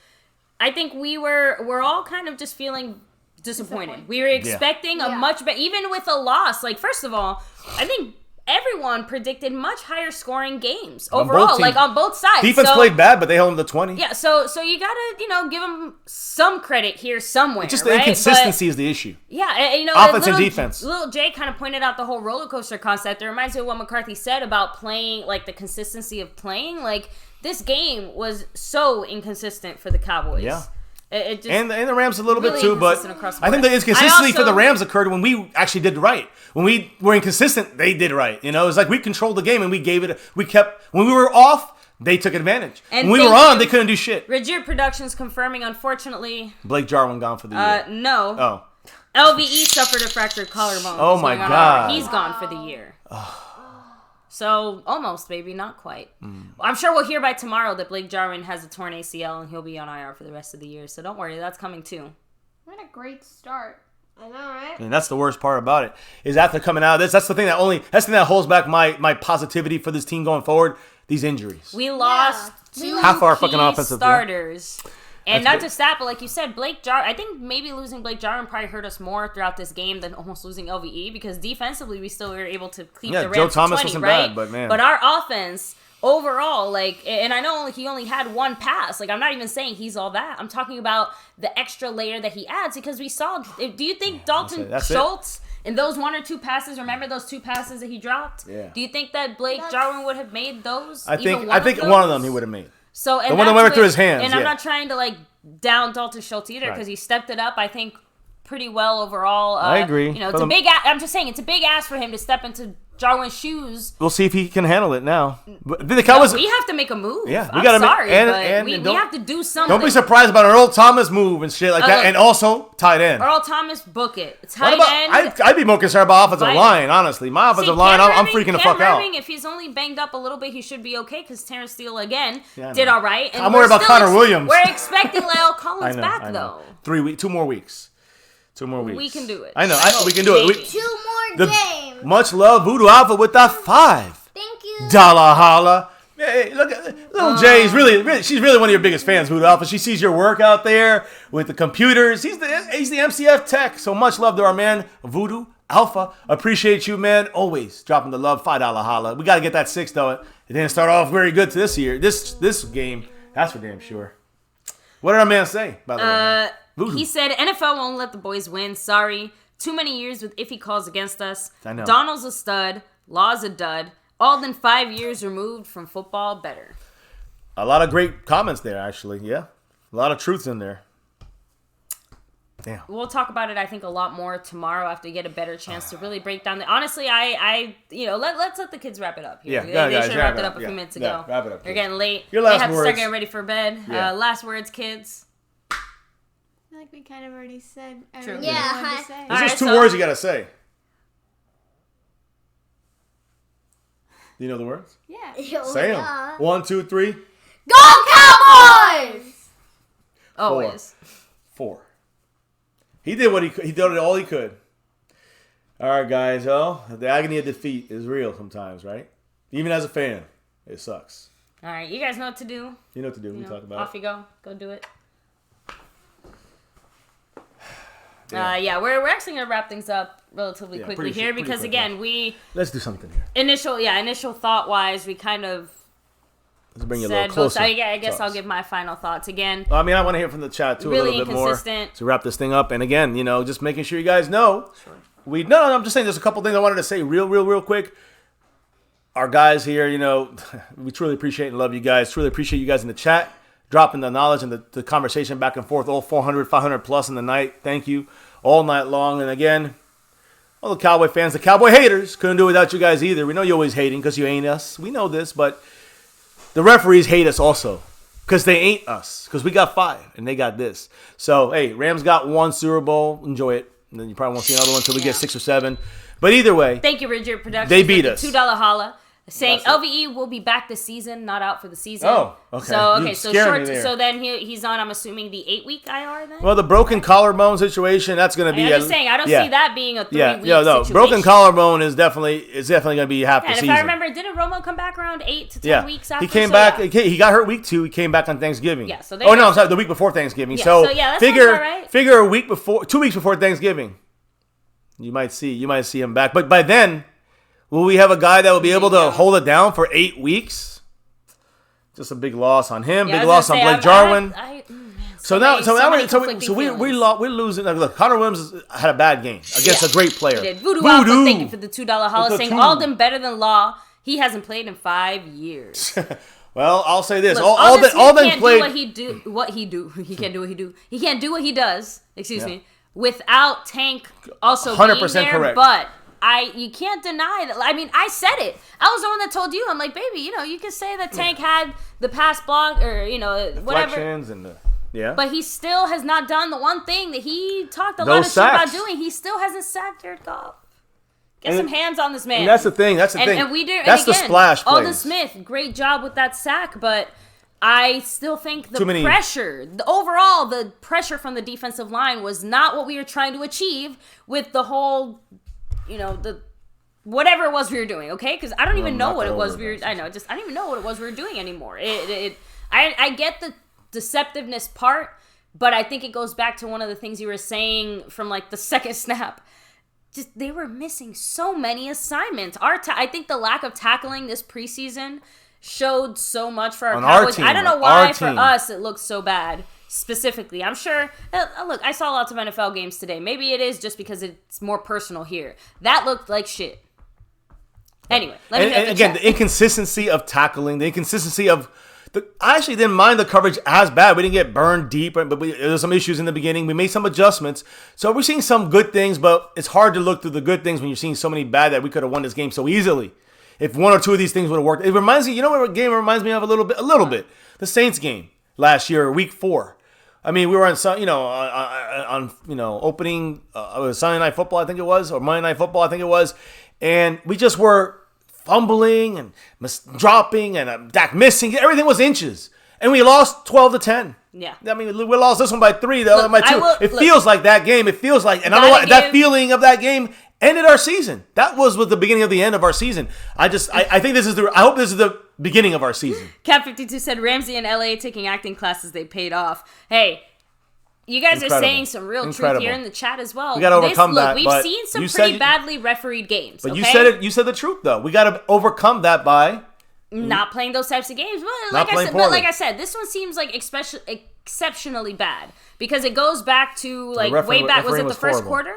B: I think we're all kind of just feeling disappointed. We were expecting a much better, even with a loss. Like, first of all, I think everyone predicted much higher scoring games overall, like on both sides.
A: Defense played bad, but they held them to 20.
B: Yeah, so you gotta, give them some credit here somewhere.
A: It's just the inconsistency is the issue.
B: Yeah,
A: offense and defense.
B: Little Jay kind of pointed out the whole roller coaster concept. It reminds me of what McCarthy said about playing, like the consistency of playing. Like this game was so inconsistent for the Cowboys.
A: Yeah.
B: It just
A: and the Rams a little
B: really
A: bit too, but I think the inconsistency for the Rams occurred when we actually did right. When we were inconsistent, they did right. It was like we controlled the game and we kept, when we were off, they took advantage. And when we were on, they couldn't do shit.
B: Rigid Productions confirming, unfortunately.
A: Blake Jarwin gone for the year.
B: No.
A: Oh.
B: LVE suffered a fractured collarbone.
A: Oh my God.
B: He's gone for the year. So, almost, baby. Not quite. I'm sure we'll hear by tomorrow that Blake Jarwin has a torn ACL and he'll be on IR for the rest of the year. So, don't worry. That's coming, too.
C: What a great start. I know, right?
A: And that's the worst part about it, is after coming out of this, that's the thing that holds back my positivity for this team going forward, these injuries.
B: We lost
A: half our fucking offensive
B: starters. And not just that, but like you said, I think maybe losing Blake Jarwin probably hurt us more throughout this game than almost losing LVE, because defensively we still were able to keep the Rams
A: Joe Thomas
B: 20,
A: wasn't
B: right?
A: bad, but man.
B: But our offense overall, and I know he only had one pass. Like, I'm not even saying he's all that. I'm talking about the extra layer that he adds, because we saw. Do you think Dalton Schultz in those one or two passes? Remember those two passes that he dropped?
A: Yeah.
B: Do you think that Blake Jarwin would have made those?
A: I think one of them he would have made.
B: So, and
A: the one that went through his hands.
B: And I'm not trying to down Dalton Schultz either, because he stepped it up, I think, pretty well overall.
A: I agree.
B: It's a big. I'm just saying, it's a big ask for him to step into Jarwin's shoes.
A: We'll see if he can handle it now. But the Cowboys,
B: we have to make a move.
A: Yeah,
B: we gotta but we have to do something.
A: Don't be surprised about an Earl Thomas move and shit like that, and also tight end.
B: Earl Thomas, book it. Tight end.
A: I'd be more concerned about offensive line, honestly. My offensive line, I'm freaking the fuck out.
B: If he's only banged up a little bit, he should be okay, because Terrence Steele again did all right. And
A: I'm worried about Connor Williams.
B: We're expecting Lyle Collins back though.
A: 2 more weeks. 2 more weeks.
B: We can do it.
A: I know. We can do it.
D: 2 more games.
A: Much love, Voodoo Alpha with that $5.
D: Thank you.
A: Dollar holla. Hey, look at little Jay's really. She's really one of your biggest fans, Voodoo Alpha. She sees your work out there with the computers. He's the MCF tech. So much love to our man, Voodoo Alpha. Appreciate you, man. Always dropping the love. $5 holla. We got to get that 6 though. It didn't start off very good to this year. This game. That's for damn sure. What did our man say, by the way?
B: He said, NFL won't let the boys win. Sorry. Too many years with iffy calls against us.
A: I know.
B: Donald's a stud. Law's a dud. All than 5 years removed from football better.
A: A lot of great comments there, actually. Yeah. A lot of truths in there. Damn.
B: We'll talk about it, I think, a lot more tomorrow after you get a better chance to really break down. Honestly, let's let the kids wrap it up here.
A: Yeah,
B: they should have wrapped it up a few minutes ago.
A: Wrap it up.
B: They're getting late.
A: Your last
B: they have
A: words.
B: to start getting ready for bed.
A: Yeah.
B: Last words, kids.
C: I feel like we kind of already said everything
B: True.
C: we wanted to say.
A: There's just 2 words you got to say. Do you know the words?
C: Yeah.
A: Say them. 1, 2, 3.
D: Go Cowboys!
B: Always.
A: 4. He did what he could. He did all he could. All right, guys. Oh, the agony of defeat is real sometimes, right? Even as a fan, it sucks.
B: All right, you guys know what to do.
A: You know what to do. We talk about
B: off
A: it.
B: you go. Go do it. Yeah, we're actually gonna wrap things up relatively quickly here because again
A: let's do something here.
B: Initial thought wise, we kind of
A: bring you a little closer.
B: I guess I'll give my final thoughts again.
A: I mean, I want to hear from the chat too
B: really
A: a little bit more
B: inconsistent.
A: to wrap this thing up. And again, just making sure you guys know. Sure. I'm just saying there's a couple things I wanted to say real quick. Our guys here, we truly appreciate and love you guys. Truly appreciate you guys in the chat, dropping the knowledge and the conversation back and forth, all 400, 500 plus in the night. Thank you all night long. And again, all the Cowboy fans, the Cowboy haters, couldn't do it without you guys either. We know you're always hating because you ain't us. We know this, but the referees hate us also because they ain't us, because we got 5 and they got this. So, hey, Rams got 1 Super Bowl. Enjoy it. And then you probably won't see another one until we get 6 or 7. But either way,
B: thank you, Rigid Productions.
A: They beat us.
B: $2 holla. saying LVE will be back this season, not out for the season.
A: Oh, okay.
B: So short. So then he's on. I'm assuming the 8-week IR then.
A: Well, the broken collarbone situation, that's going to be.
B: I'm just saying, I don't see that being a 3-week situation.
A: Broken collarbone is definitely going to be half the season.
B: And if I remember, didn't Romo come back around 8 to 10 weeks after?
A: He came back. Yeah. He got hurt week 2. He came back on Thanksgiving.
B: Yeah. So
A: I'm sorry, the week before Thanksgiving.
B: Yeah,
A: so
B: that
A: figure
B: right.
A: figure a week before, 2 weeks before Thanksgiving. You might see him back, but by then, will we have a guy that will be able to hold it down for 8 weeks? Just a big loss on him. Big loss on Blake Jarwin. So we're losing. Look, Connor Williams had a bad game against a great player.
B: He did. Voodoo Alpha, thank you for the $2 holla saying Alden better than Law. He hasn't played in 5 years.
A: Well, I'll say this:
B: Look,
A: Alden played.
B: He can't do what he does. Excuse me. Without Tank also
A: 100%
B: being there,
A: correct.
B: But you can't deny that. I mean, I said it. I was the one that told you. I'm like, baby, you can say that Tank had the pass block or whatever.
A: And
B: But he still has not done the one thing that he talked a lot of shit about doing. He still hasn't sacked Jared Goff. Get some hands on this man.
A: And that's the thing.
B: And we do.
A: That's the splash plays.
B: Alden Smith, great job with that sack, but I still think the pressure, the pressure from the defensive line was not what we were trying to achieve with the whole, the whatever it was we were doing. Okay, because I don't even know what it was I don't even know what it was we were doing anymore. I get the deceptiveness part, but I think it goes back to one of the things you were saying from like the second snap. Just they were missing so many assignments. I think the lack of tackling this preseason showed so much for our Cowboys. I don't know why for us it looks so bad specifically. I'm sure. Look, I saw lots of NFL games today. Maybe it is just because it's more personal here. That looked like shit. Anyway,
A: the inconsistency of tackling, the inconsistency of. I actually didn't mind the coverage as bad. We didn't get burned deep, but there was some issues in the beginning. We made some adjustments. So we're seeing some good things, but it's hard to look through the good things when you're seeing so many bad that we could have won this game so easily. If one or two of these things would have worked. It reminds me, what game it reminds me of a little bit? The Saints game last year, week 4. I mean, we were on opening Sunday Night Football, I think it was, or Monday Night Football, I think it was, and we just were fumbling and dropping and Dak missing. Everything was inches, and we lost 12-10.
B: Yeah,
A: I mean, we lost this one by 3, the other by 2. Feels like that game. It feels like, and I don't know what that feeling of that game ended our season. That was the beginning of the end of our season. I think I hope this is the beginning of our season.
B: Cap52 said Ramsey and LA taking acting classes, they paid off. Hey, you guys are saying some real truth here in the chat as well.
A: We got to overcome that.
B: We've seen some pretty badly refereed games.
A: But you said the truth though. We got to overcome that by
B: not playing those types of games. Well, like I said, this one seems like exceptionally bad because it goes back to way back. Was it the first quarter?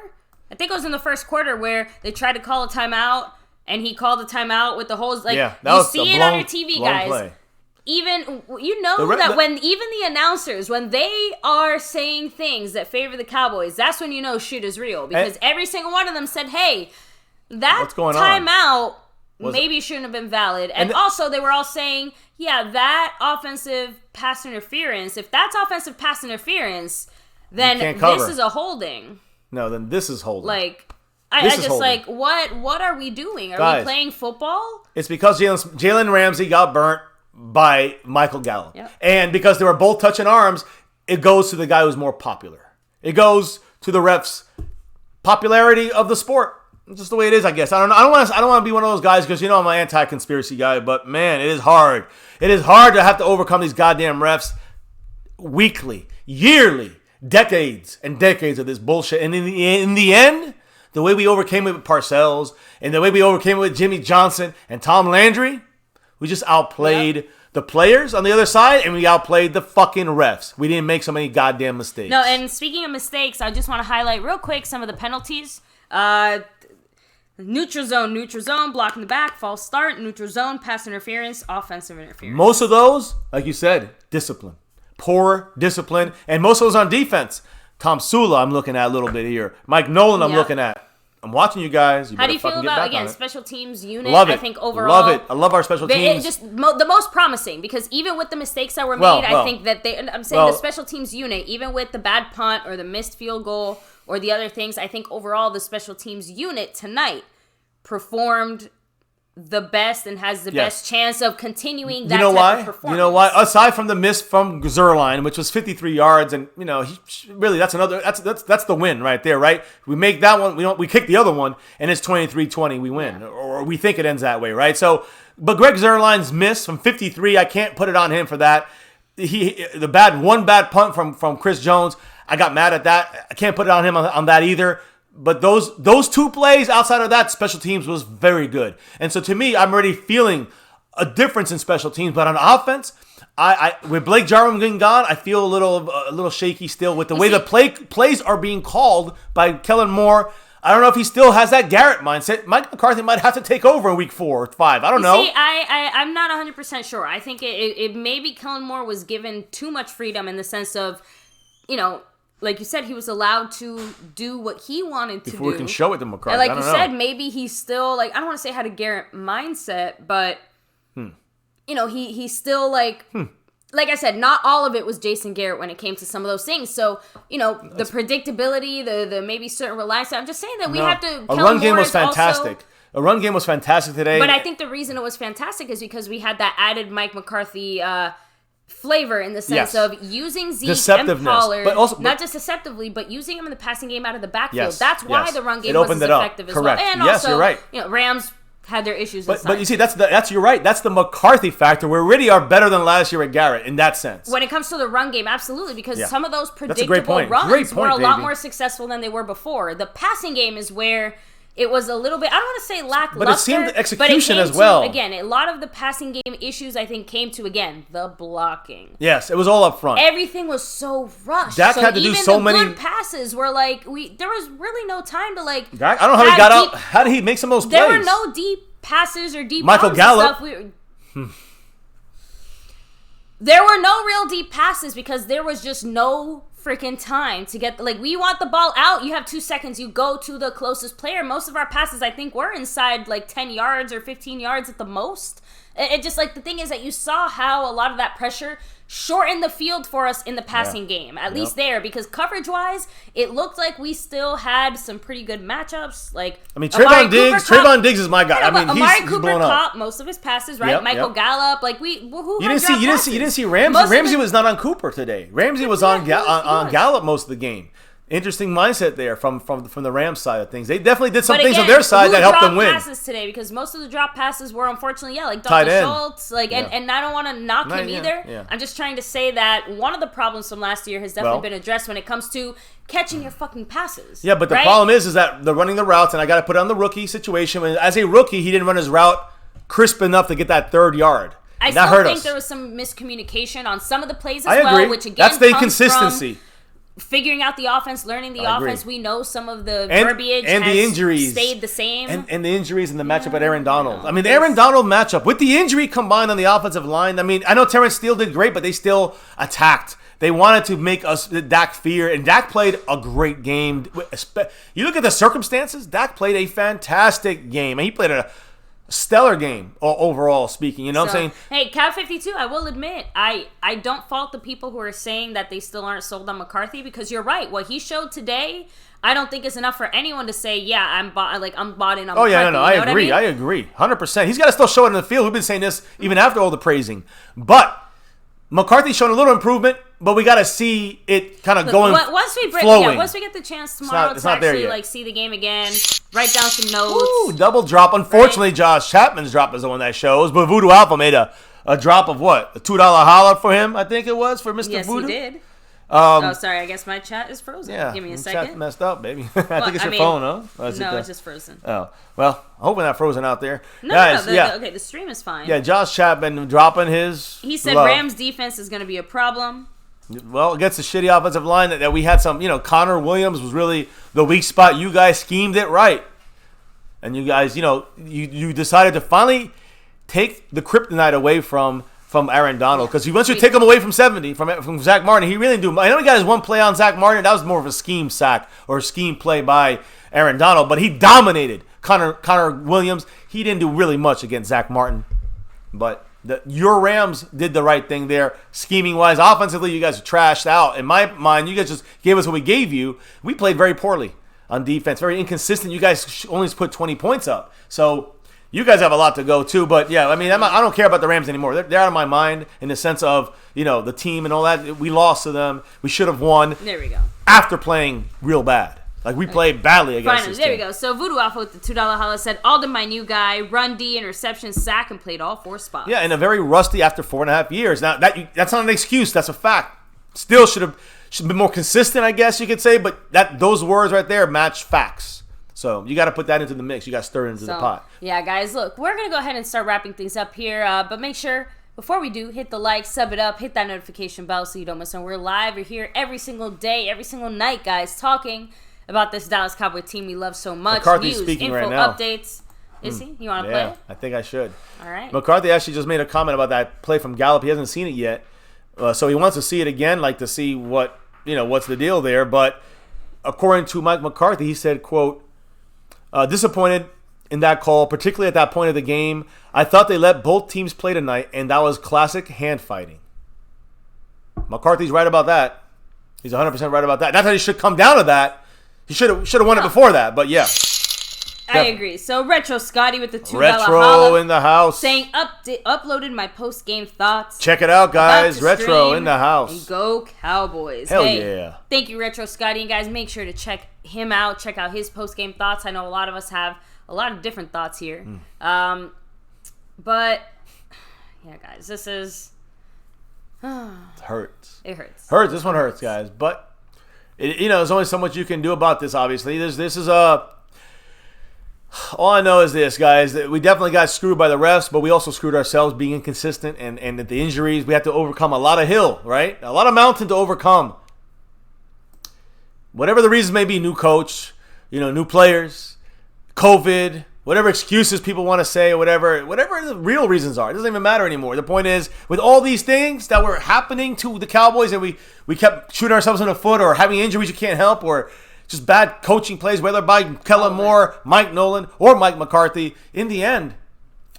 B: I think it was in the first quarter where they tried to call a timeout, and he called a timeout with the holes. You see it on your TV, guys. Play. Even that when even the announcers, when they are saying things that favor the Cowboys, that's when you know shit is real because every single one of them said, "Hey, that timeout maybe shouldn't have been valid." And also, they were all saying, "Yeah, that offensive pass interference. If that's offensive pass interference, then this is a holding."
A: No, then this is holding.
B: What are we doing? Are we playing football?
A: It's because Jalen Ramsey got burnt by Michael Gallup.
B: Yep.
A: And because they were both touching arms, it goes to the guy who's more popular. It goes to the refs' popularity of the sport. It's just the way it is, I guess. I don't want to be one of those guys because I'm an anti-conspiracy guy, but man, it is hard. It is hard to have to overcome these goddamn refs weekly, yearly. Decades and decades of this bullshit. And in the end, the way we overcame it with Parcells and the way we overcame it with Jimmy Johnson and Tom Landry, we just outplayed the players on the other side and we outplayed the fucking refs. We didn't make so many goddamn mistakes.
B: No, and speaking of mistakes, I just want to highlight real quick some of the penalties. Neutral zone, block in the back, false start, neutral zone, pass interference, offensive interference.
A: Most of those, like you said, discipline. Poor discipline, and most of those on defense. Tom Sula, I'm looking at a little bit here. Mike Nolan, I'm looking at. I'm watching you guys.
B: How do you feel about, special teams unit?
A: Love it.
B: I think overall.
A: Love it. I love our special teams.
B: The most promising, because even with the mistakes that were made, I think that the special teams unit, even with the bad punt or the missed field goal or the other things, I think overall the special teams unit tonight performed the best and has the best chance of continuing that
A: type
B: of performance.
A: You know why? Aside from the miss from Zerline, which was 53 yards, and really that's the win right there, right? We make that one, we kick the other one, and it's 23-20, we win, or we think it ends that way, right? So, but Greg Zerline's miss from 53, I can't put it on him for that. One bad punt from Chris Jones, I got mad at that. I can't put it on him on that either. But those two plays outside of that, special teams was very good. And so to me, I'm already feeling a difference in special teams. But on offense, I with Blake Jarwin being gone, I feel a little shaky still with the way the plays are being called by Kellen Moore. I don't know if he still has that Garrett mindset. Mike McCarthy might have to take over in week 4 or 5. I don't know.
B: See, I'm not 100% sure. I think it maybe Kellen Moore was given too much freedom in the sense of, like you said, he was allowed to do what he wanted to do.
A: Before we can show it to McCarthy.
B: And like you said, maybe he's still, I don't want to say had a Garrett mindset, but, he's still like I said, not all of it was Jason Garrett when it came to some of those things. So, the predictability, the maybe certain reliance. I'm just saying that we have to.
A: A run game was fantastic. A run game was fantastic today.
B: But I think the reason it was fantastic is because we had that added Mike McCarthy flavor in the sense of using Zeke and Pollard, but also, not just deceptively, but using him in the passing game out of the backfield.
A: Yes,
B: that's why the run game was as effective as well. And
A: yes,
B: also,
A: you're right.
B: Rams had their issues.
A: But you see, that's you're right. That's the McCarthy factor. We really are better than last year at Garrett in that sense.
B: When it comes to the run game, absolutely, because some of those predictable runs were a lot more successful than they were before. The passing game is where it was a little bit, I don't want to say lackluster,
A: but it seemed the execution as well.
B: Again, a lot of the passing game issues, I think, came to, the blocking.
A: Yes, it was all up front.
B: Everything was so rushed.
A: Dak had to do so many.
B: Even the good passes were there was really no time to
A: Dak, I don't know how he got out. How did he make some of those plays?
B: There were no deep passes or deep
A: Michael Gallup.
B: There were no real deep passes because there was just no freaking time to get we want the ball out, you have 2 seconds, you go to the closest player. Most of our passes, I think, were inside 10 yards or 15 yards at the most. It just the thing is that you saw how a lot of that pressure shortened the field for us in the passing game, at least there, because coverage wise it looked like we still had some pretty good matchups.
A: Trayvon Diggs is my guy.
B: Amari
A: he's
B: Cooper
A: blown up.
B: caught most of his passes, right? Michael Gallup, you
A: didn't see Ramsey. Ramsey was not on Cooper today. Ramsey was on Gallup most of the game. Interesting mindset there from the Rams side of things. They definitely did some things on their side that helped them win.
B: Passes today, because most of the drop passes were unfortunately Dalton Schultz, and I don't want to knock him either. Yeah. I'm just trying to say that one of the problems from last year has definitely been addressed when it comes to catching your fucking passes.
A: Yeah, but the problem is that they're running the routes, and I got to put it on the rookie situation. As a rookie, he didn't run his route crisp enough to get that 3rd yard.
B: I still think there was some miscommunication on some of the plays as well, which again
A: that's the inconsistency.
B: Figuring out the offense, learning the offense. We know some of the verbiage
A: and the injuries
B: stayed the same.
A: And the injuries and the matchup with Aaron Donald. The Aaron Donald matchup with the injury combined on the offensive line. I know Terrence Steele did great, but they still attacked. They wanted to make us Dak fear, and Dak played a great game. You look at the circumstances, Dak played a fantastic game. He played a stellar game overall speaking, what I'm saying?
B: Hey, Cow 52, I will admit, I don't fault the people who are saying that they still aren't sold on McCarthy, because you're right. What he showed today, I don't think is enough for anyone to say, I'm bought in on McCarthy.
A: I agree. I agree 100%. He's got to still show it in the field. We've been saying this even after all the praising. But McCarthy's shown a little improvement, but we got to see it kind of going flowing.
B: Once we get the chance tomorrow to actually see the game again, write down some notes.
A: Ooh, double drop. Unfortunately, Josh Chapman's drop is the one that shows, but Voodoo Alpha made a drop of what? A $2 holler for him, I think it was, for Mr.
B: Yes,
A: Voodoo.
B: Yes, he did. Sorry, I guess my chat is frozen.
A: Yeah,
B: give me a second.
A: Chat messed up, baby. I think it's your phone, huh?
B: No, it's just frozen.
A: Oh, well, I hope we're not frozen out there.
B: No,
A: guys,
B: the stream is fine.
A: Yeah, Josh Chapman dropping his.
B: He said Rams defense is going to be a problem.
A: Well, against the shitty offensive line that we had some, Connor Williams was really the weak spot. You guys schemed it right. And you guys, you decided to finally take the kryptonite away from Aaron Donald, because once you take him away from 70 from Zach Martin, he really didn't do. I know he got his one play on Zach Martin. That was more of a scheme sack or a scheme play by Aaron Donald, but he dominated Connor Williams. He didn't do really much against Zach Martin, but your Rams did the right thing there, scheming wise. Offensively, you guys trashed out. In my mind, you guys just gave us what we gave you. We played very poorly on defense, very inconsistent. You guys only put 20 points up, so You guys have a lot to go too, but yeah, I mean, I don't care about the Rams anymore. They're out of my mind in the sense of, the team and all that. We lost to them. We should have won.
B: There we go.
A: After playing real bad. Like, we played badly against this team.
B: There we go. So, Voodoo Alpha with the $2 holla said, Alden, my new guy, run D, interception, sack, and played all 4 spots.
A: Yeah, and a very rusty after 4.5 years. Now, that's not an excuse. That's a fact. Still should have been more consistent, I guess you could say, but those words right there match facts. So, you got to put that into the mix. You got to stir it into the pot.
B: Yeah, guys, look, we're going to go ahead and start wrapping things up here, but make sure, before we do, hit the like, sub it up, hit that notification bell so you don't miss one. We're live. We're here every single day, every single night, guys, talking about this Dallas Cowboy team we love so much.
A: McCarthy's
B: News,
A: speaking
B: info,
A: right now.
B: updates. Is he? You want to play
A: Yeah,
B: it?
A: I think I should.
B: All right.
A: McCarthy actually just made a comment about that play from Gallup. He hasn't seen it yet. So he wants to see it again, like to see what's the deal there. But according to Mike McCarthy, he said, quote, disappointed in that call, particularly at that point of the game. I thought they let both teams play tonight, and that was classic hand fighting. McCarthy's right about that. He's 100% right about that. Not that he should come down to that. He should have won it before that, but yeah.
B: I agree. So Retro Scotty with the $2
A: Retro
B: holla
A: in the house.
B: saying uploaded my post game thoughts.
A: Check it out, guys. Retro in the house.
B: And go Cowboys.
A: Hell yeah.
B: Thank you, Retro Scotty. And guys, make sure to check him out. Check out his post game thoughts. I know a lot of us have a lot of different thoughts here. But yeah, guys, this is
A: it hurts.
B: It hurts.
A: This one hurts, guys. But there's only so much you can do about this, obviously. This is all I know is this, guys, that we definitely got screwed by the refs, but we also screwed ourselves being inconsistent and the injuries. We had to overcome a lot of hill, right? A lot of mountain to overcome. Whatever the reasons may be, new coach, new players, COVID, whatever excuses people want to say or whatever the real reasons are. It doesn't even matter anymore. The point is, with all these things that were happening to the Cowboys and we kept shooting ourselves in the foot or having injuries you can't help or just bad coaching plays, whether by Kellen Moore, Mike Nolan, or Mike McCarthy, in the end,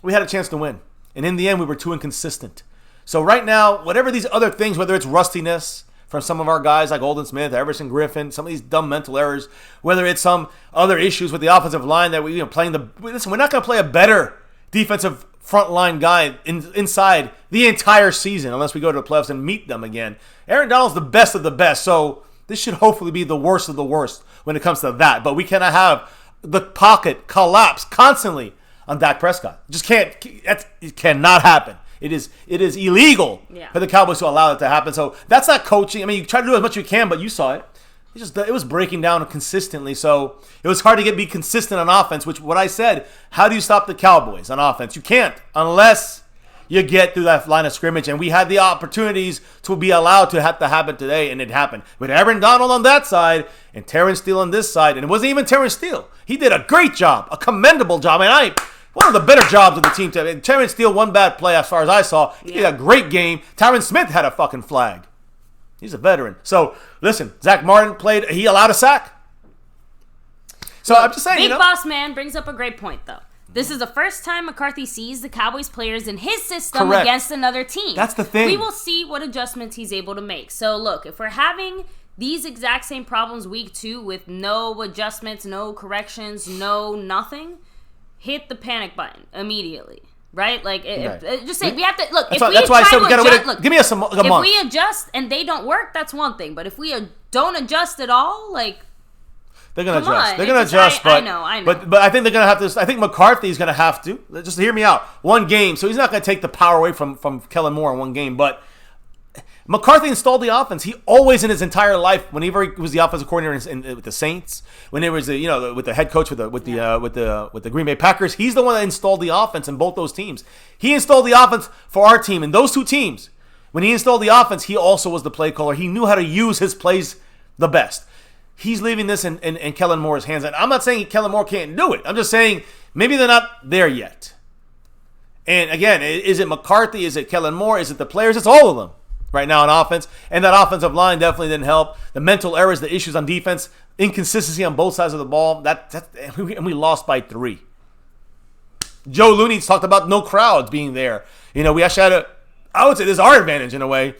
A: we had a chance to win. And in the end, we were too inconsistent. So right now, whatever these other things, whether it's rustiness from some of our guys like Alden Smith, Everson Griffin, some of these dumb mental errors, whether it's some other issues with the offensive line that we're not going to play a better defensive front line guy inside the entire season unless we go to the playoffs and meet them again. Aaron Donald's the best of the best, so this should hopefully be the worst of the worst when it comes to that. But we cannot have the pocket collapse constantly on Dak Prescott. It cannot happen. It is illegal for the Cowboys to allow it to happen. So that's not coaching. I mean, you try to do as much as you can, but you saw it. It was breaking down consistently. So it was hard to be consistent on offense, which what I said, how do you stop the Cowboys on offense? You can't unless you get through that line of scrimmage. And we had the opportunities to be allowed to have to happen today, and it happened. With Aaron Donald on that side and Terrence Steele on this side. And it wasn't even Terrence Steele. He did a great job, a commendable job. And one of the better jobs of the team today. Terrence Steele, one bad play as far as I saw. He did a great game. Tyron Smith had a fucking flag. He's a veteran. So, listen, Zach Martin he allowed a sack. So, I'm just saying,
B: Big Boss Man brings up a great point, though. This is the first time McCarthy sees the Cowboys players in his system against another team.
A: That's the thing.
B: We will see what adjustments he's able to make. So, look, if we're having these exact same problems week 2 with no adjustments, no corrections, no nothing, hit the panic button immediately. Right? Like, just say, we have to, look,
A: that's why I said we got to wait. Give me a month.
B: If we adjust and they don't work, that's one thing. But if we don't adjust at all, like,
A: they're going to adjust. They're going to adjust, but
B: I know.
A: But I think they're going to have to. I think McCarthy's going to have to. Just hear me out. One game, so he's not going to take the power away from Kellen Moore in one game. But McCarthy installed the offense. He always in his entire life, whenever he was the offensive coordinator with the Saints, when it was with the head coach with the Green Bay Packers, he's the one that installed the offense in both those teams. He installed the offense for our team and those two teams. When he installed the offense, he also was the play caller. He knew how to use his plays the best. He's leaving this in Kellen Moore's hands. And I'm not saying Kellen Moore can't do it. I'm just saying maybe they're not there yet. And again, is it McCarthy? Is it Kellen Moore? Is it the players? It's all of them right now on offense. And that offensive line definitely didn't help. The mental errors, the issues on defense, inconsistency on both sides of the ball. And we lost by 3. Joe Looney's talked about no crowds being there. We actually had I would say this is our advantage in a way,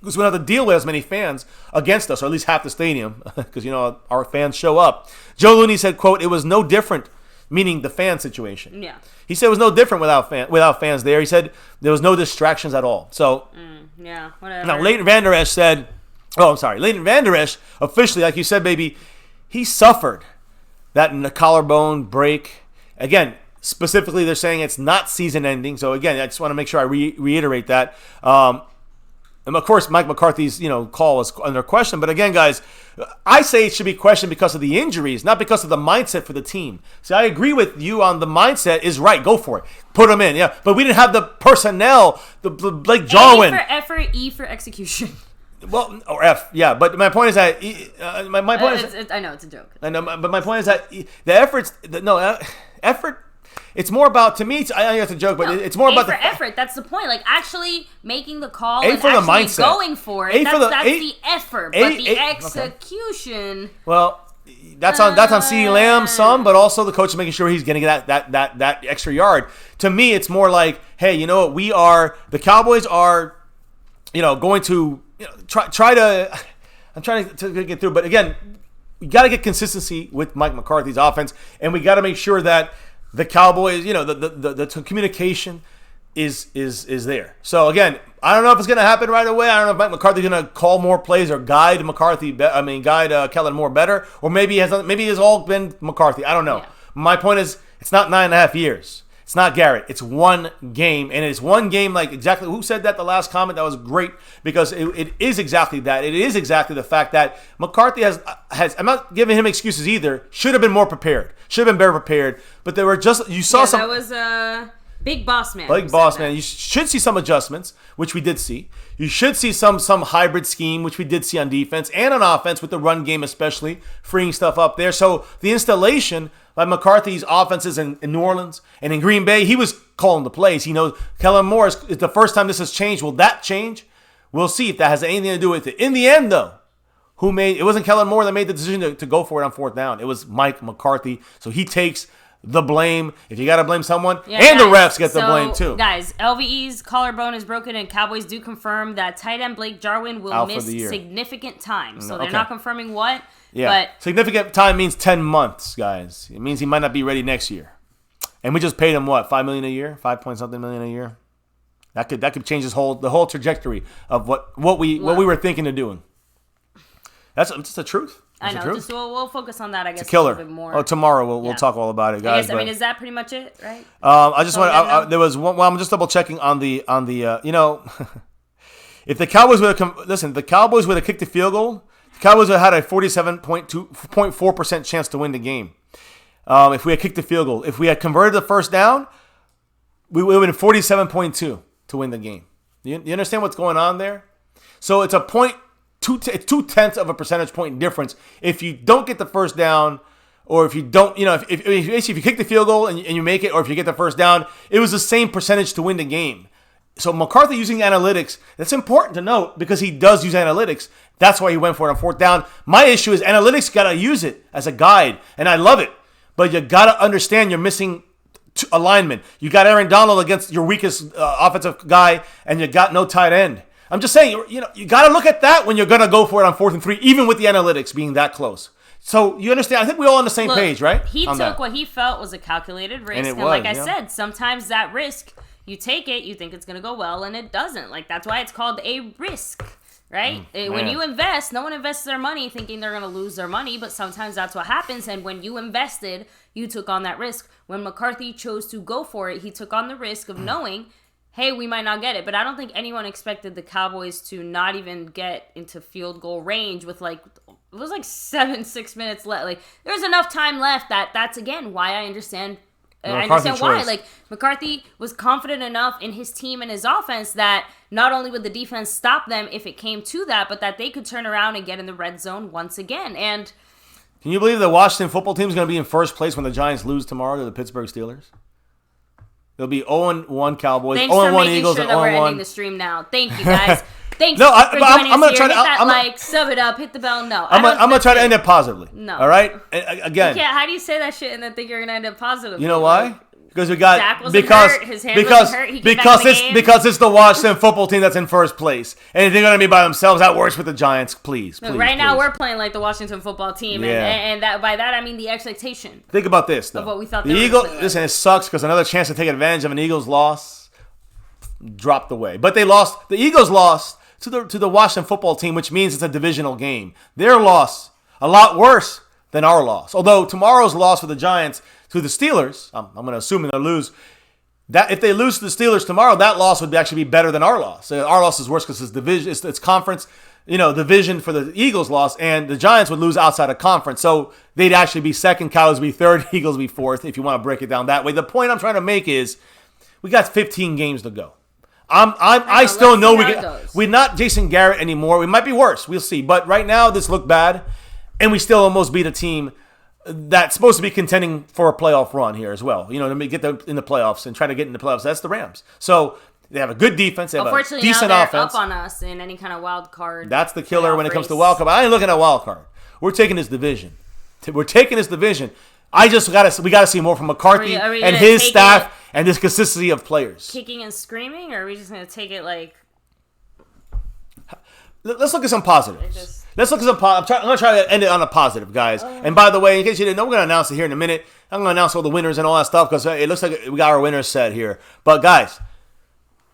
A: because we don't have to deal with as many fans against us, or at least half the stadium, because, our fans show up. Joe Looney said, quote, "It was no different meaning the fan situation.
B: Yeah.
A: He said it was no different without fans there. He said there was no distractions at all. So
B: yeah, whatever.
A: Now Leighton Vander Esch said, Leighton Vander Esch officially, like you said, baby, he suffered that collarbone break. Again, specifically, they're saying it's not season-ending. So again, I just want to make sure I reiterate that. And of course, Mike McCarthy's call was under question. But again, guys, I say it should be questioned because of the injuries, not because of the mindset for the team. See, I agree with you on the mindset is right. Go for it. Put them in. Yeah, but we didn't have the personnel. The Blake Jarwin.
B: A for effort, E for execution.
A: Well, or F, yeah. But my point is that my point is.
B: I know it's a joke.
A: I know, but my point is that the efforts. Effort. It's more about, to me, I know it's a joke, but it's more about
B: the effort. That's the point. Like actually making the call
A: and
B: for
A: the
B: actually
A: mindset.
B: Going for it. That's the effort, but the execution.
A: Okay. Well, that's on CeeDee Lamb some, but also the coach is making sure he's getting that extra yard. To me, it's more like, hey, you know what? The Cowboys are, going to try to. I'm trying to get through, but again, we got to get consistency with Mike McCarthy's offense, and we got to make sure that the Cowboys, the communication is there. So again, I don't know if it's going to happen right away. I don't know if Mike McCarthy's going to call more plays or guide Kellen Moore better, or maybe it's all been McCarthy. I don't know. Yeah. My point is, it's not 9.5 years. It's not Garrett. It's one game, and it's one game. Like exactly who said that? The last comment that was great because it is exactly that. It is exactly the fact that McCarthy has. I'm not giving him excuses either. Should have been more prepared. Should have been better prepared. But there were some.
B: That was Big Boss Man.
A: Big Boss Man. You should see some adjustments, which we did see. You should see some hybrid scheme, which we did see on defense and on offense with the run game, especially freeing stuff up there. So the installation by McCarthy's offenses in New Orleans and in Green Bay, he was calling the plays. He knows Kellen Moore is the first time this has changed. Will that change? We'll see if that has anything to do with it. In the end, though, it wasn't Kellen Moore that made the decision to go for it on fourth down. It was Mike McCarthy. So he takes the blame. If you got to blame someone, the refs get the blame too.
B: Guys, LVE's collarbone is broken, and Cowboys do confirm that tight end Blake Jarwin will miss significant time. So they're not confirming what.
A: Yeah,
B: but
A: significant time means 10 months, guys. It means he might not be ready next year. And we just paid him what, $5 million a year, $5-point-something million a year. That could change the whole trajectory of what we were thinking of doing. That's just the truth.
B: I know. Just we'll focus on that. I guess
A: it's a killer.
B: A little bit more.
A: Oh, tomorrow we'll talk all about it, guys.
B: I guess, is that pretty much it, right?
A: I just want. There was one. Well, I'm just double checking on the. If the Cowboys would have kicked the field goal, the Cowboys would have had a 47.4% chance to win the game. If we had kicked the field goal, if we had converted the first down, we would have been 47.2 to win the game. You understand what's going on there? So it's a 0.2 of a percentage point difference if you don't get the first down, or if you don't, if you kick the field goal and you make it, or if you get the first down, it was the same percentage to win the game. So McCarthy using analytics, that's important to note because he does use analytics. That's why he went for it on fourth down. My issue is analytics got to use it as a guide, and I love it. But you got to understand you're missing alignment. You got Aaron Donald against your weakest offensive guy, and you got no tight end. I'm just saying, you got to look at that when you're going to go for it on 4th and 3, even with the analytics being that close. So you understand? I think we're all on the same page, right?
B: He took what he felt was a calculated risk. And like I said, sometimes that risk, you take it, you think it's going to go well, and it doesn't. Like, that's why it's called a risk, right? When you invest, no one invests their money thinking they're going to lose their money, but sometimes that's what happens. And when you invested, you took on that risk. When McCarthy chose to go for it, he took on the risk of knowing, hey, we might not get it. But I don't think anyone expected the Cowboys to not even get into field goal range with it was 6 minutes left. Like, there's enough time left that's again why I understand. I understand why. Like, McCarthy was confident enough in his team and his offense that not only would the defense stop them if it came to that, but that they could turn around and get in the red zone once again. And
A: can you believe the Washington football team is going to be in first place when the Giants lose tomorrow to the Pittsburgh Steelers? It'll be 0-1 Cowboys, 0-1 Eagles, and 0-1.
B: We're ending the stream now. Thank you, guys. Thanks
A: for
B: joining us here. Hit that sub it up, hit the bell. No,
A: I'm going to try to end it positively.
B: No.
A: All right? Again.
B: How do you say that shit and then think you're going to end it positively?
A: You know why? Because we got
B: Dak wasn't hurt. His hand wasn't hurt. He came back in the game.
A: Because it's the Washington football team that's in first place, and they're going to be by themselves. That works with the Giants. Please.
B: Now we're playing like the Washington football team, and that by that I mean the expectation.
A: Think about this though.
B: Of what we thought.
A: The Eagles. Listen, it sucks because another chance to take advantage of an Eagles loss dropped away. But they lost. The Eagles lost to the Washington football team, which means it's a divisional game. Their loss a lot worse than our loss. Although tomorrow's loss for the Giants to the Steelers, I'm going to assume they'll lose. That if they lose to the Steelers tomorrow, that loss would actually be better than our loss. So our loss is worse because it's division, it's conference, division for the Eagles loss, and the Giants would lose outside of conference. So they'd actually be second, Cowboys be third, Eagles be fourth. If you want to break it down that way, the point I'm trying to make is we got 15 games to go. I still know we're not Jason Garrett anymore. We might be worse. We'll see. But right now, this looked bad, and we still almost beat a team that's supposed to be contending for a playoff run here as well. To get them in the playoffs and try to get in the playoffs. That's the Rams. So they have a good defense. They have a decent
B: now
A: offense.
B: Up on us in any kind of wild card.
A: That's the killer when it comes to wild card. I ain't looking at wild card. We're taking this division. We got to see more from McCarthy and his staff and this consistency of players.
B: Kicking and screaming, or are we just going to take it like?
A: Let's look at some positives. Let's look at some. I'm going to try to end it on a positive, guys. And by the way, in case you didn't know, we're going to announce it here in a minute. I'm going to announce all the winners and all that stuff because it looks like we got our winners set here. But guys,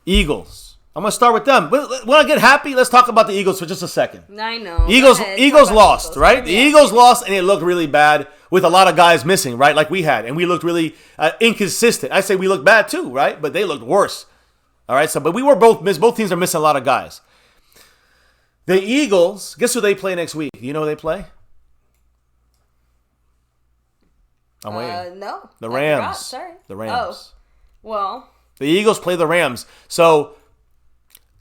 A: Eagles. I'm going to start with them. When I get happy, let's talk about the Eagles for just a second.
B: I know.
A: Eagles lost, right? The Eagles lost, and it looked really bad with a lot of guys missing, right? Like we had, and we looked really inconsistent. I say we looked bad too, right? But they looked worse. All right. But we were both teams are missing a lot of guys. The Eagles, guess who they play next week? Do you know who they play? I'm waiting.
B: No.
A: The Rams.
B: I forgot. Sorry.
A: The Rams.
B: Oh. Well.
A: The Eagles play the Rams. So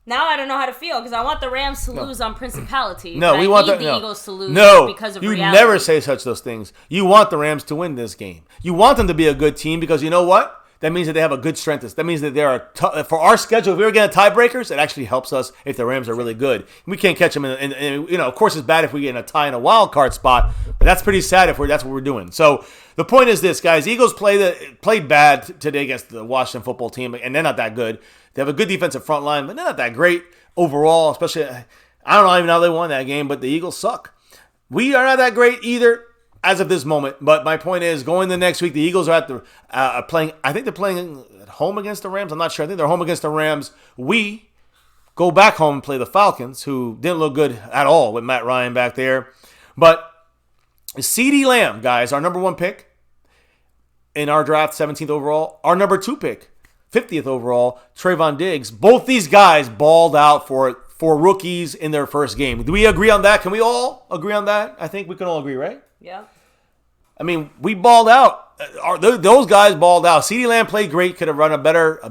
B: now I don't know how to feel because I want the Rams to lose on principality.
A: No, we want the
B: Eagles to lose because of
A: reality.
B: You
A: never say those things. You want the Rams to win this game. You want them to be a good team because you know what? That means that they have a good strength. That means that they are for our schedule. If we were getting tiebreakers, it actually helps us if the Rams are really good. We can't catch them, and of course, it's bad if we get in a tie in a wild card spot. But that's pretty sad if that's what we're doing. So the point is this, guys: Eagles played bad today against the Washington football team, and they're not that good. They have a good defensive front line, but they're not that great overall. Especially, I don't know even how they won that game, but the Eagles suck. We are not that great either. As of this moment, but my point is, going the next week, the Eagles are playing. I think they're playing at home against the Rams. I'm not sure. I think they're home against the Rams. We go back home and play the Falcons, who didn't look good at all with Matt Ryan back there. But CeeDee Lamb, guys, our number 1 pick in our draft, 17th overall. Our number 2 pick, 50th overall, Trayvon Diggs. Both these guys balled out for rookies in their first game. Do we agree on that? Can we all agree on that? I think we can all agree, right?
B: Yeah.
A: I mean, we balled out. Those guys balled out. CeeDee Lamb played great. Could have run a better,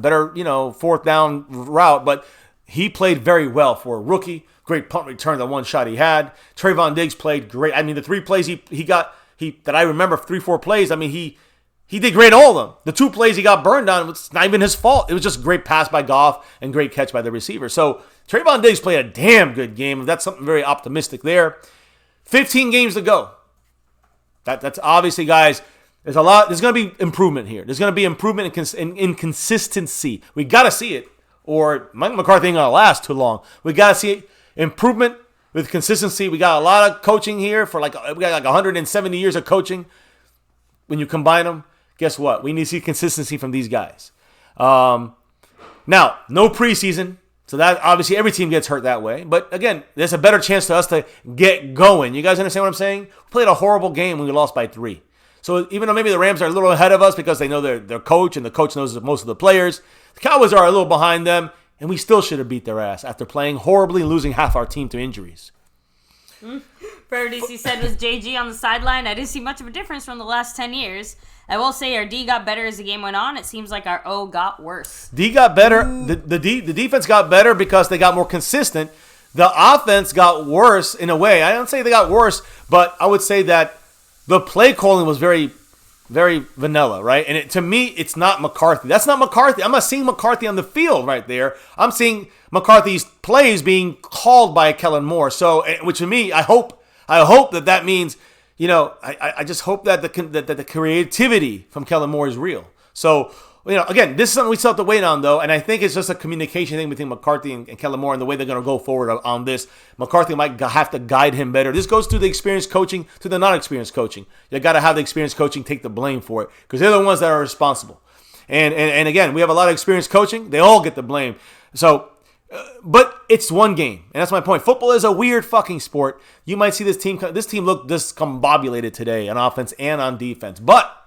A: fourth down route, but he played very well for a rookie. Great punt return, the one shot he had. Trayvon Diggs played great. I mean, the 3 plays he got that I remember, 3-4 plays. I mean, he did great all of them. The 2 plays he got burned on, it's not even his fault. It was just a great pass by Goff and great catch by the receiver. So Trayvon Diggs played a damn good game. That's something very optimistic there. 15 games to go. That's obviously, guys, there's going to be improvement here. There's going to be improvement in consistency. We got to see it, or Mike McCarthy ain't going to last too long. We got to see improvement with consistency. We got a lot of coaching here we got like 170 years of coaching. When you combine them, guess what? We need to see consistency from these guys. Now, no preseason. So that obviously every team gets hurt that way. But again, there's a better chance to us to get going. You guys understand what I'm saying? We played a horrible game when we lost by 3. So even though maybe the Rams are a little ahead of us because they know their coach and the coach knows most of the players, the Cowboys are a little behind them, and we still should have beat their ass after playing horribly and losing half our team to injuries.
B: Paradisi said was JG on the sideline. I didn't see much of a difference from the last 10 years. I will say our D got better as the game went on. It seems like our O got worse.
A: D got better. The defense got better because they got more consistent. The offense got worse in a way. I don't say they got worse, but I would say that the play calling was very, very vanilla, right? And to me, it's not McCarthy. That's not McCarthy. I'm not seeing McCarthy on the field right there. I'm seeing McCarthy's plays being called by Kellen Moore. So, which to me, I hope that means, I just hope that the creativity from Kellen Moore is real. So, again, this is something we still have to wait on, though, and I think it's just a communication thing between McCarthy and Kellen Moore and the way they're going to go forward on this. McCarthy might have to guide him better. This goes to the experienced coaching, to the non-experienced coaching. You got to have the experienced coaching take the blame for it because they're the ones that are responsible. And again, we have a lot of experienced coaching. They all get the blame. So, but it's one game, and that's my point. Football is a weird fucking sport. You might see this team look discombobulated today on offense and on defense, but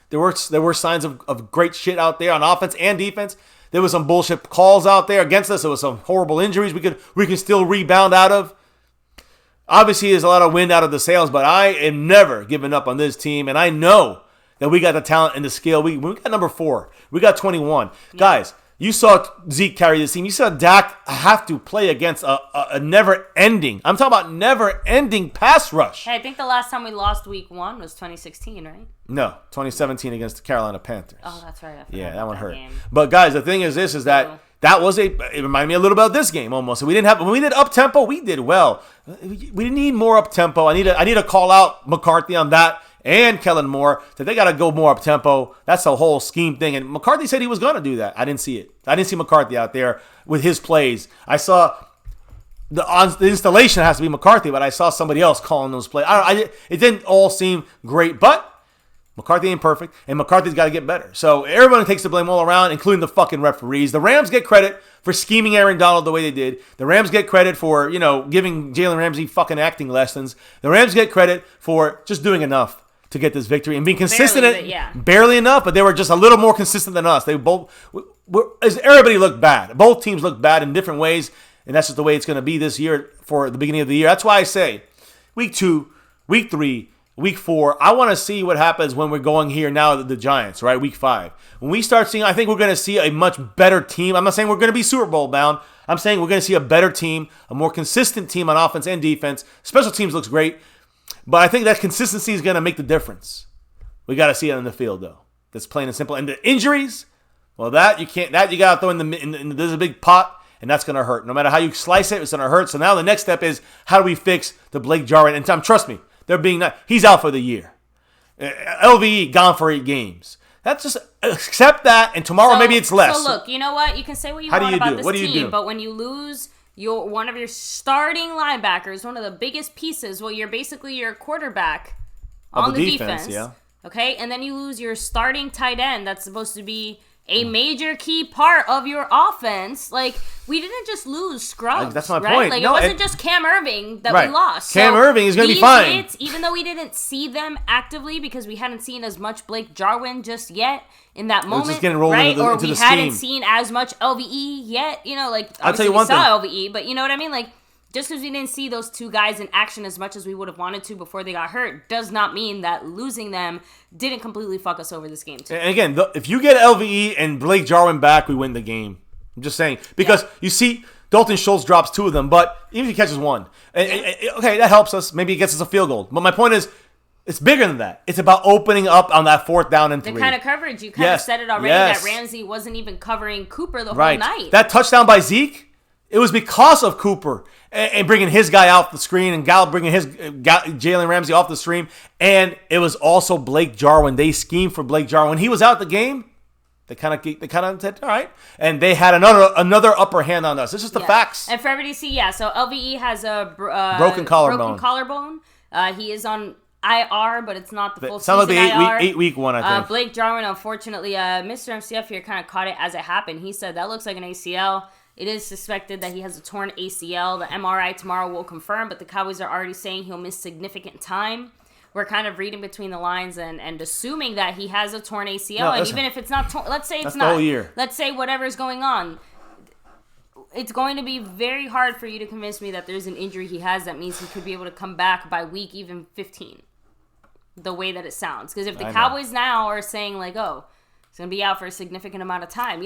A: there were signs of great shit out there on offense and defense. There was some bullshit calls out there against us. There was some horrible injuries we can still rebound out of. Obviously, there's a lot of wind out of the sails, but I am never giving up on this team, and I know that we got the talent and the skill. We got number 4. We got 21. Yeah. Guys, you saw Zeke carry this team. You saw Dak have to play against a never-ending, I'm talking about never-ending pass rush.
B: Hey, I think the last time we lost week 1 was 2016, right?
A: No, 2017 against the Carolina Panthers.
B: Oh, that's right.
A: Yeah, that one hurt. Game. But guys, the thing is that it reminded me a little bit of this game almost. So when we did up-tempo, we did well. We need more up-tempo. I need to call out McCarthy on that. And Kellen Moore, that they got to go more up-tempo. That's the whole scheme thing. And McCarthy said he was going to do that. I didn't see it. I didn't see McCarthy out there with his plays. I saw the installation has to be McCarthy, but I saw somebody else calling those plays. It didn't all seem great, but McCarthy ain't perfect, and McCarthy's got to get better. So everyone takes the blame all around, including the fucking referees. The Rams get credit for scheming Aaron Donald the way they did. The Rams get credit for, giving Jalen Ramsey fucking acting lessons. The Rams get credit for just doing enough to get this victory and being consistent. Barely enough, but they were just a little more consistent than us. They both, everybody looked bad. Both teams looked bad in different ways, and that's just the way it's going to be this year for the beginning of the year. That's why I say week 2, week 3, week 4, I want to see what happens when we're going here now, the Giants, right? Week 5. When we start seeing, I think we're going to see a much better team. I'm not saying we're going to be Super Bowl bound. I'm saying we're going to see a better team, a more consistent team on offense and defense. Special teams looks great. But I think that consistency is going to make the difference. We got to see it on the field, though. That's plain and simple. And the injuries, well, that you can't. That you got to throw in there's a big pot, and that's going to hurt. No matter how you slice it, it's going to hurt. So now the next step is how do we fix the Blake Jarwin? And trust me, he's out for the year. LVE gone for 8 games. That's just accept that, and tomorrow maybe it's less.
B: So look, you know what? You can say what you want about this team, but when you lose one of your starting linebackers, one of the biggest pieces, you're basically your quarterback on the defense. Yeah. Okay, and then you lose your starting tight end that's supposed to be a major key part of your offense. Like, we didn't just lose Scruggs.
A: That's my
B: right?
A: point.
B: Like, it wasn't just Cam Irving that we lost.
A: Cam Irving is going to be fine.
B: Hits, even though we didn't see them actively because we hadn't seen as much Blake Jarwin just yet in that moment,
A: just getting rolled
B: right?
A: into
B: we hadn't seen as much LVE yet.
A: I'll tell you one thing.
B: We saw LVE, but you know what I mean? Like, just because we didn't see those two guys in action as much as we would have wanted to before they got hurt does not mean that losing them didn't completely fuck us over this game, too.
A: And again, if you get LVE and Blake Jarwin back, we win the game. I'm just saying. Because you see, Dalton Schultz drops 2 of them, but even if he catches 1, okay, that helps us. Maybe he gets us a field goal. But my point is, it's bigger than that. It's about opening up on that 4th down and 3.
B: The kind of coverage. You kind of said it already that Ramsey wasn't even covering Cooper the whole night.
A: That touchdown by Zeke, it was because of Cooper and bringing his guy off the screen and Gal bringing his Jalen Ramsey off the screen. And it was also Blake Jarwin. They schemed for Blake Jarwin. When he was out the game, they kind of said, all right. And they had another upper hand on us. It's just the facts.
B: And for everybody to see, so LVE has a
A: broken collarbone.
B: He is on IR, but it's not the full season
A: sounds like the
B: IR.
A: 8-week one, I think.
B: Blake Jarwin, unfortunately, Mr. MCF here kind of caught it as it happened. He said, that looks like an ACL. It is suspected that he has a torn ACL. The MRI tomorrow will confirm, but the Cowboys are already saying he'll miss significant time. We're kind of reading between the lines and assuming that he has a torn ACL.
A: No,
B: and even if it's not torn, let's say it's
A: that's
B: not.
A: The whole year.
B: Let's say whatever's going on. It's going to be very hard for you to convince me that there's an injury he has that means he could be able to come back by week even 15. The way that it sounds. Because if the Cowboys now are saying, like, oh, he's going to be out for a significant amount of time,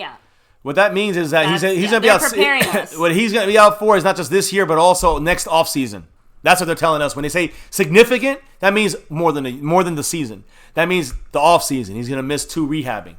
A: what that means is that he's going to be out.
B: Us.
A: What he's going to be out for is not just this year, but also next offseason. That's what they're telling us. When they say significant, that means more than the season. That means the offseason. He's going to miss 2 rehabbing.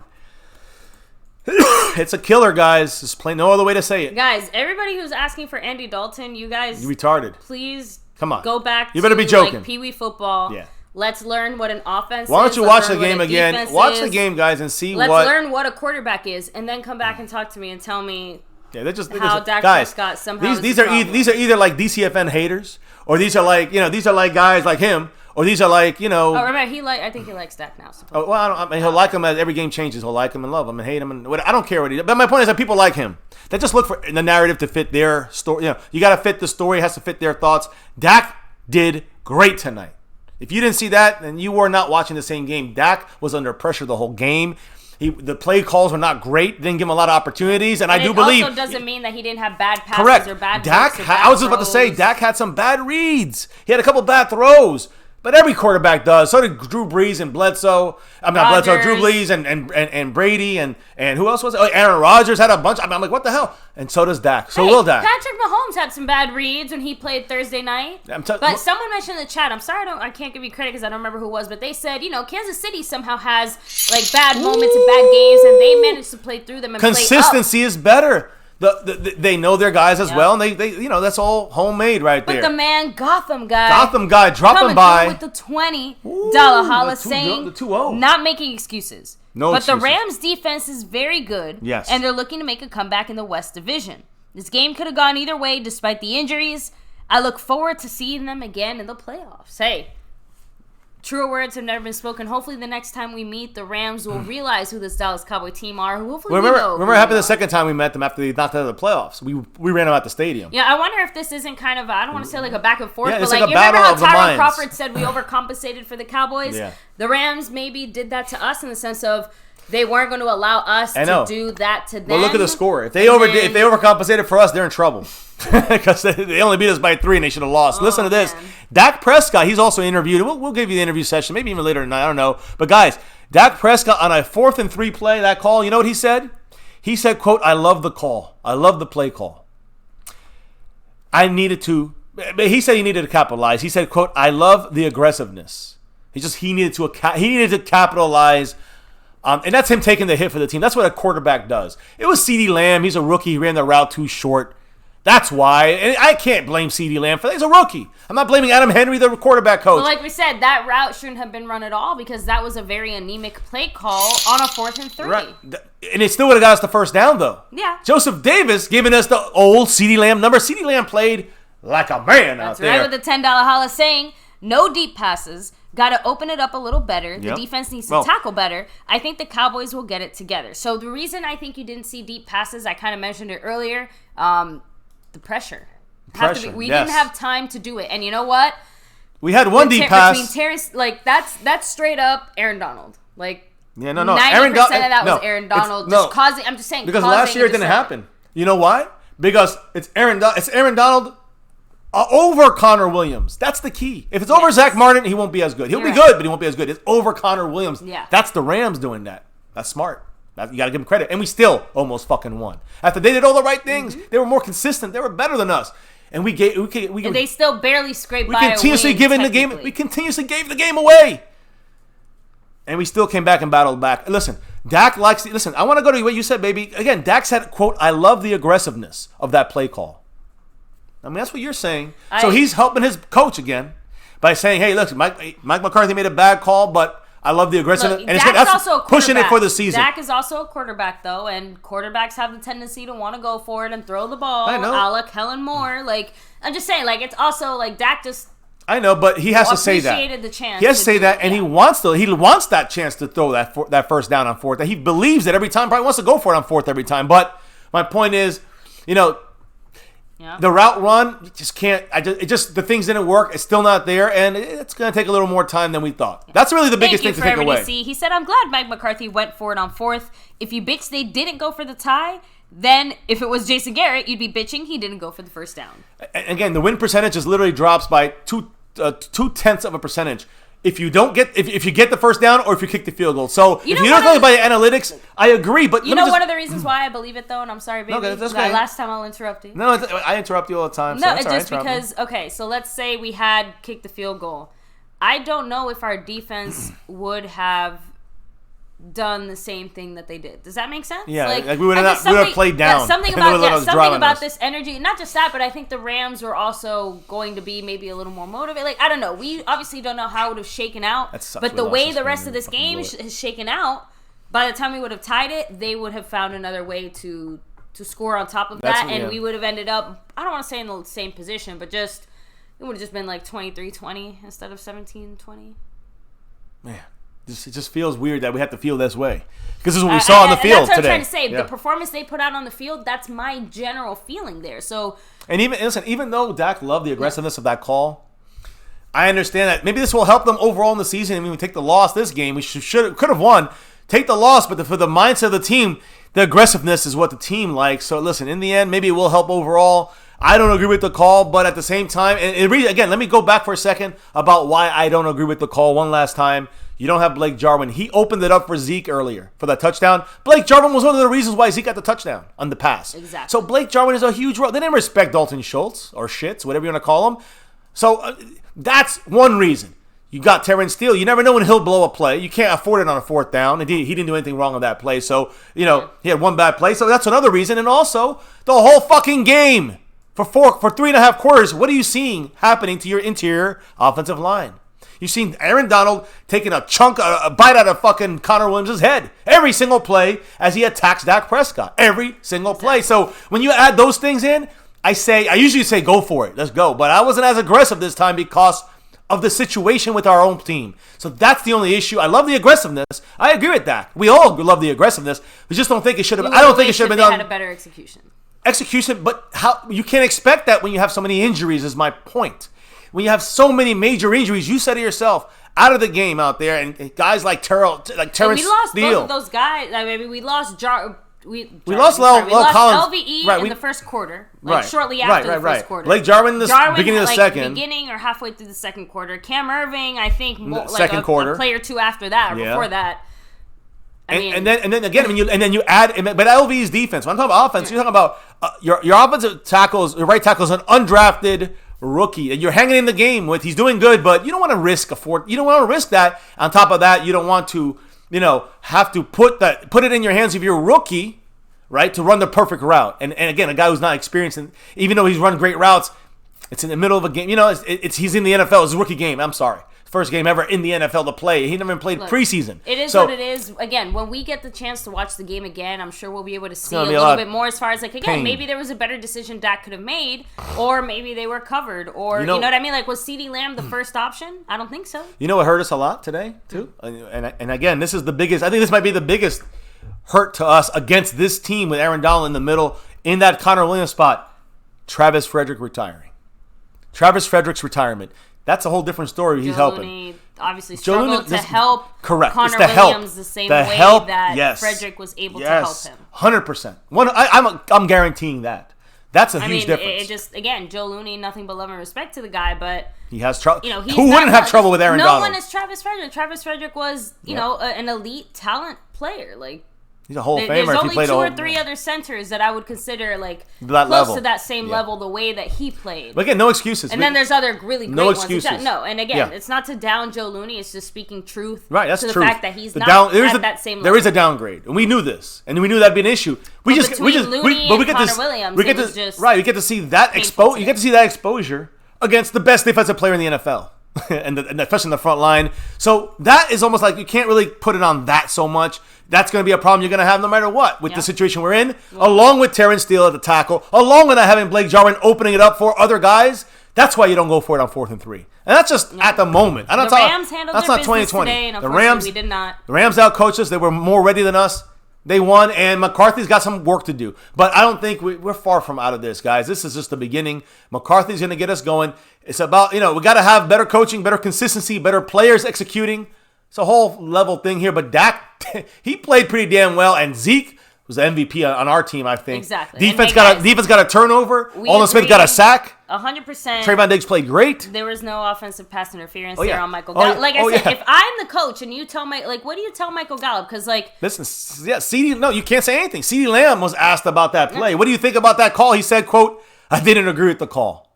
A: It's a killer, guys. Just plain no other way to say it.
B: Guys, everybody who's asking for Andy Dalton, you guys...
A: You retarded.
B: Please...
A: Come on.
B: Go back
A: you better
B: to
A: be joking.
B: Pee Wee football.
A: Yeah.
B: Let's learn what an offense is.
A: Why don't you watch the game again? Watch the game, guys, and see
B: Let's learn what a quarterback is, and then come back and talk to me and tell me how Dak Prescott somehow
A: these are either like DCFN haters, or these are like guys like him, or these are like
B: Oh, remember I think he likes Dak now.
A: Oh, well, I mean, he'll like him as every game changes. He'll like him and love him and hate him and I don't care what he does. But my point is that people like him. They just look for the narrative to fit their story. You got to fit the story. It has to fit their thoughts. Dak did great tonight. If you didn't see that, then you were not watching the same game. Dak was under pressure the whole game. The play calls were not great. Didn't give him a lot of opportunities, and I do believe.
B: It also doesn't mean that he didn't have bad passes
A: correct.
B: or bad
A: Dak,
B: I
A: was just about to say, Dak had some bad reads. He had a couple bad throws. But every quarterback does. So did Drew Brees and Bledsoe. I'm not Bledsoe, Drew Brees and Brady and who else was it? Oh, Aaron Rodgers had a bunch. I'm like, what the hell? And so does Dak. So will Dak.
B: Patrick Mahomes had some bad reads when he played Thursday night. But someone mentioned in the chat. I'm sorry, I can't give you credit because I don't remember who it was. But they said, Kansas City somehow has like bad moments and bad games, and they managed to play through them and
A: consistency is better. They know their guys as well, and they that's all homemade right there.
B: But the man Gotham guy
A: dropping by
B: with the $20 holla saying
A: the 2-0.
B: Not making excuses.
A: No
B: but
A: excuses.
B: The Rams defense is very good.
A: Yes.
B: And they're looking to make a comeback in the West Division. This game could have gone either way despite the injuries. I look forward to seeing them again in the playoffs. Hey, truer words have never been spoken. Hopefully the next time we meet, the Rams will realize who this Dallas Cowboy team are. Hopefully
A: remember what happened the second time we met them after they knocked out of the playoffs? We ran them out the stadium.
B: Yeah, I wonder if this isn't kind of I don't want to say like a back and forth,
A: but
B: like
A: you
B: remember how
A: of the
B: Tyrone
A: minds.
B: Crawford said we overcompensated for the Cowboys?
A: Yeah.
B: The Rams maybe did that to us in the sense of they weren't going to allow us to do that to them.
A: Well, look at the score. If they overcompensated for us, they're in trouble. Because they only beat us by 3 and they should have lost. Listen to this. Dak Prescott, he's also interviewed. We'll give you the interview session, maybe even later tonight. I don't know. But guys, Dak Prescott on a 4th and 3 play, that call, you know what he said? He said, quote, I love the call. I love the play call. He said he needed to capitalize. He said, quote, I love the aggressiveness. He needed to capitalize. And that's him taking the hit for the team. That's what a quarterback does. It was CeeDee Lamb. He's a rookie. He ran the route too short. That's why. And I can't blame CeeDee Lamb for that. He's a rookie. I'm not blaming Adam Henry, the quarterback coach.
B: Well, like we said, that route shouldn't have been run at all because that was a very anemic play call on a 4th and 3.
A: Right. And it still would have got us the first down, though.
B: Yeah.
A: Joseph Davis giving us the old CeeDee Lamb number. CeeDee Lamb played like a man out there.
B: That's right, with the $10 holla saying no deep passes. Got to open it up a little better. The defense needs to tackle better. I think the Cowboys will get it together. So the reason I think you didn't see deep passes, I kind of mentioned it earlier, the pressure. We didn't have time to do it. And you know what?
A: We had one deep pass.
B: Between Terrence, like that's straight up Aaron Donald. Like
A: 90%
B: of that was Aaron Donald. Causing. I'm just saying.
A: Because last year it didn't happen. You know why? Because it's Aaron Donald over Connor Williams. That's the key. If it's over Zach Martin, he won't be as good. He'll be good, but he won't be as good. It's over Connor Williams.
B: Yeah.
A: That's the Rams doing that. That's smart. You got to give them credit. And we still almost fucking won. After they did all the right things, they were more consistent. They were better than us. And and
B: they still barely scraped by.
A: We continuously gave the game away. And we still came back and battled back. Listen, Dak likes I want to go to what you said, baby. Again, Dak said, quote, I love the aggressiveness of that play call. I mean, that's what you're saying. So he's helping his coach again by saying, hey, look, Mike McCarthy made a bad call, but I love the aggressiveness.
B: And that's also
A: pushing it for the season.
B: Dak is also a quarterback, though, and quarterbacks have the tendency to want to go for it and throw the ball.
A: I know.
B: A la Kellen Moore. Like, I'm just saying, like, it's also, like, Dak just...
A: I know, but he has to say that.
B: Appreciated the chance.
A: He has to say that, and he wants that chance to throw that first down on 4th. He believes that every time. Probably wants to go for it on 4th every time. But my point is, the route run, you just can't. The things didn't work. It's still not there, and it's going to take a little more time than we thought. That's really the biggest thing to take away.
B: He said, "I'm glad Mike McCarthy went for it on 4th. If you bitch they didn't go for the tie, then if it was Jason Garrett, you'd be bitching he didn't go for the first down."
A: Again, the win percentage is literally drops by 0.2 of a percentage. If you don't get if you get the first down or if you kick the field goal. So if you don't know by the analytics, I agree. But
B: one of the reasons why I believe it though, and I'm sorry, baby.
A: No, that's okay.
B: Last time I'll interrupt you.
A: No, I interrupt you all the time.
B: No, it's just because so let's say we had kicked the field goal. I don't know if our defense would have done the same thing that they did. Does that make sense?
A: Yeah, like we would have played down.
B: Yeah, something about this energy. Not just that, but I think the Rams were also going to be maybe a little more motivated. Like, I don't know. We obviously don't know how it would have shaken out. But the way the rest of this game has shaken out, by the time we would have tied it, they would have found another way to score on top of that, and we would have ended up, I don't want to say in the same position, but it would have just been like 23-20 instead of 17-20.
A: Man. It just feels weird that we have to feel this way, because this is what we saw on the field today. That's what I'm
B: trying to say. The performance they put out on the field, that's my general feeling there. So,
A: and even though Dak loved the aggressiveness of that call, I understand that maybe this will help them overall in the season. I mean, we take the loss this game, we could have won. Take the loss, but for the mindset of the team, the aggressiveness is what the team likes. So listen, in the end, maybe it will help overall. I don't agree with the call, but at the same time, and again, let me go back for a second about why I don't agree with the call one last time. You don't have Blake Jarwin. He opened it up for Zeke earlier for that touchdown. Blake Jarwin was one of the reasons why Zeke got the touchdown on the pass.
B: Exactly.
A: So Blake Jarwin is a huge role. They didn't respect Dalton Schultz or Shits, whatever you want to call him. So that's one reason. You got Terrence Steele. You never know when he'll blow a play. You can't afford it on a fourth down. He didn't do anything wrong on that play. So, he had one bad play. So that's another reason. And also, the whole fucking game for 3.5 quarters, what are you seeing happening to your interior offensive line? You've seen Aaron Donald taking a bite out of fucking Connor Williams' head every single play as he attacks Dak Prescott. Every single play. So when you add those things in, I usually say go for it. Let's go. But I wasn't as aggressive this time because of the situation with our own team. So that's the only issue. I love the aggressiveness. I agree with that. We all love the aggressiveness. We just don't think it should have. I don't think it should have been done.
B: Had a better execution,
A: but how you can't expect that when you have so many injuries. Is my point. When you have so many major injuries, you said to yourself, out of the game out there, and guys like Terrence Steele.
B: We lost both of those guys. I mean, we lost we lost
A: LVE
B: in the first quarter, shortly after the first quarter.
A: Blake Jarwin in the beginning of the second.
B: Beginning or halfway through the second quarter. Cam Irving, I think,
A: second quarter.
B: A play or two after that, or before that.
A: And then again, you add, but LV's defense. When I'm talking about offense, you're talking about your offensive tackles, your right tackle is an undrafted rookie, and you're hanging in the game with. He's doing good, but you don't want to risk you don't want to risk that. On top of that, you don't want to, have to put it in your hands of your rookie, right, to run the perfect route. And again, a guy who's not experienced, and even though he's run great routes, it's in the middle of a game. He's in the NFL. It's a rookie game. I'm sorry. First game ever in the NFL to play. He never even played preseason.
B: It is what it is. Again, when we get the chance to watch the game again, I'm sure we'll be able to see a little bit more as far as, maybe there was a better decision Dak could have made, or maybe they were covered, or, you know what I mean? Like, was CeeDee Lamb the first option? I don't think so.
A: You know what hurt us a lot today, too? And again, this is the biggest, I think this might be the biggest hurt to us against this team with Aaron Donald in the middle, in that Connor Williams spot. Travis Frederick retiring. Travis Frederick's retirement. That's a whole different story. He's helping.
B: Obviously struggled to help
A: Connor
B: Williams the same way that Frederick was able to help him.
A: 100%. I'm guaranteeing that. That's a huge difference.
B: It just, again, Joe Looney, nothing but love and respect to the guy, but
A: he has trouble. Who wouldn't have trouble with Aaron Donald?
B: No one is Travis Frederick. Travis Frederick was, an elite talent player. Like,
A: he's a Hall of Famer.
B: There's only 2 or 3 other centers that I would consider close to that same level, the way that he played.
A: But again, no excuses.
B: And then there's other really great
A: ones. Excuses.
B: No, and again, it's not to down Joe Looney. It's just speaking truth.
A: Right, that's
B: to the
A: truth.
B: fact that he's not at that same level.
A: There is a downgrade, and we knew this, and we knew that'd be an issue. We get to see that exposure. You get to see that exposure against the best defensive player in the NFL. and especially in the front line. So that is almost like you can't really put it on that so much. That's going to be a problem you're going to have no matter what with the situation we're in, along with Terrence Steele at the tackle, along with not having Blake Jarwin opening it up for other guys. That's why you don't go for it on 4th and 3. And that's just at the moment.
B: The Rams handled their business today, and unfortunately we did not.
A: The Rams outcoached us. They were more ready than us. They won, and McCarthy's got some work to do. But I don't think we're far from out of this, guys. This is just the beginning. McCarthy's going to get us going. It's about, we got to have better coaching, better consistency, better players executing. It's a whole level thing here. But Dak, he played pretty damn well, and Zeke was the MVP on our team, I think.
B: Exactly.
A: Defense got a turnover. Alden Smith got a sack.
B: 100%.
A: Trayvon Diggs played great.
B: There was no offensive pass interference there on Michael Gallup. Like I said, if I'm the coach and you tell what do you tell Michael Gallup? Because
A: listen, you can't say anything. CeeDee Lamb was asked about that play. What do you think about that call? He said, quote, "I didn't agree with the call,"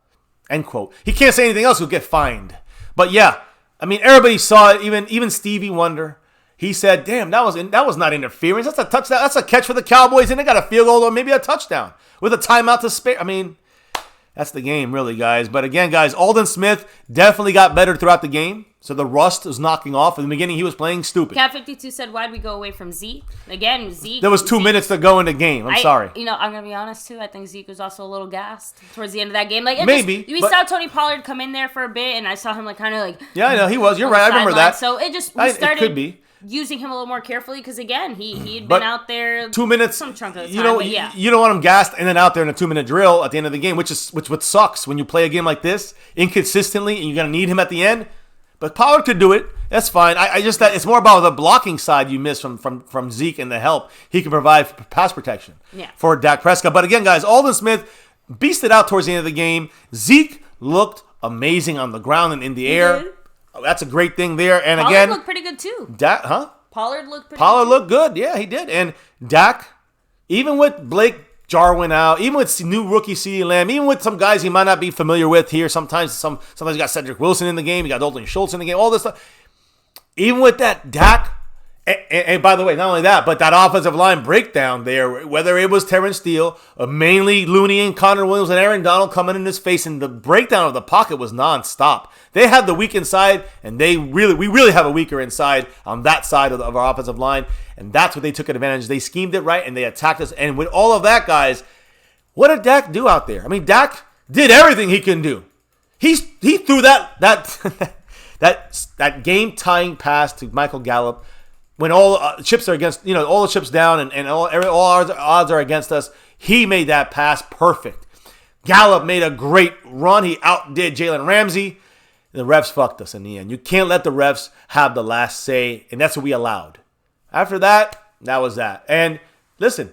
A: end quote. He can't say anything else. He'll get fined. But yeah, I mean, everybody saw it. Even Stevie Wonder. he said, damn, that was not interference. That's a touchdown. That's a catch for the Cowboys, and they got a field goal or maybe a touchdown with a timeout to spare. I mean, that's the game, really, guys. But again, guys, Aldon Smith definitely got better throughout the game. So the rust was knocking off. In the beginning, he was playing stupid.
B: Cat52 said, why'd we go away from Zeke? Again, Zeke.
A: There was 2 minutes to go in the game. I'm sorry.
B: You know, I'm going to be honest, too. I think Zeke was also a little gassed towards the end of that game. Like,
A: maybe.
B: We saw Tony Pollard come in there for a bit, and I saw him, like, kind of like...
A: Yeah, I know. He was. You're right. I remember that.
B: So it just... We started
A: it could be.
B: Using him a little more carefully because, again, he'd been out there
A: 2 minutes,
B: some chunk of the time.
A: You don't want him gassed and then out there in a 2-minute drill at the end of the game, which what sucks when you play a game like this inconsistently and you're going to need him at the end. But Pollard could do it. That's fine. I just that it's more about the blocking side you miss from Zeke and the help he can provide for pass protection for Dak Prescott. But again, guys, Aldon Smith beasted out towards the end of the game. Zeke looked amazing on the ground and in the air. That's a great thing there. And
B: Pollard
A: again,
B: looked pretty good too.
A: Pollard looked good. Yeah, he did. And Dak, even with Blake Jarwin out, even with new rookie CeeDee Lamb, even with some guys he might not be familiar with here, sometimes you got Cedric Wilson in the game, you got Dalton Schultz in the game, all this stuff. Even with that, Dak, and by the way, not only that, but that offensive line breakdown there, whether it was Terrence Steele, mainly Looney and Connor Williams and Aaron Donald coming in his face, and the breakdown of the pocket was nonstop. They had the weak inside, and we really have a weaker inside on that side of our offensive line, and that's what they took advantage. They schemed it right, and they attacked us. And with all of that, guys, what did Dak do out there? I mean, Dak did everything he can do. He threw that game tying pass to Michael Gallup when all chips are against, all the chips down and all odds are against us. He made that pass perfect. Gallup made a great run. He outdid Jalen Ramsey. The refs fucked us in the end. You can't let the refs have the last say, and that's what we allowed. After that, that was that. And listen,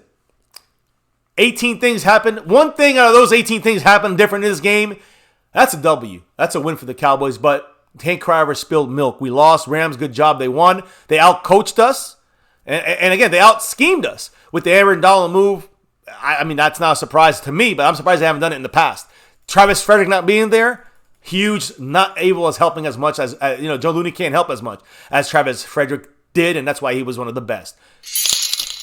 A: 18 things happened. One thing out of those 18 things happened different in this game. That's a W. That's a win for the Cowboys, but Hank Cryver spilled milk. We lost. Rams, good job. They won. They outcoached us. And again, they out-schemed us with the Aaron Donald move. I mean, that's not a surprise to me, but I'm surprised they haven't done it in the past. Travis Frederick not being there, huge, not able as helping as much as, Joe Looney can't help as much as Travis Frederick did, and that's why he was one of the best.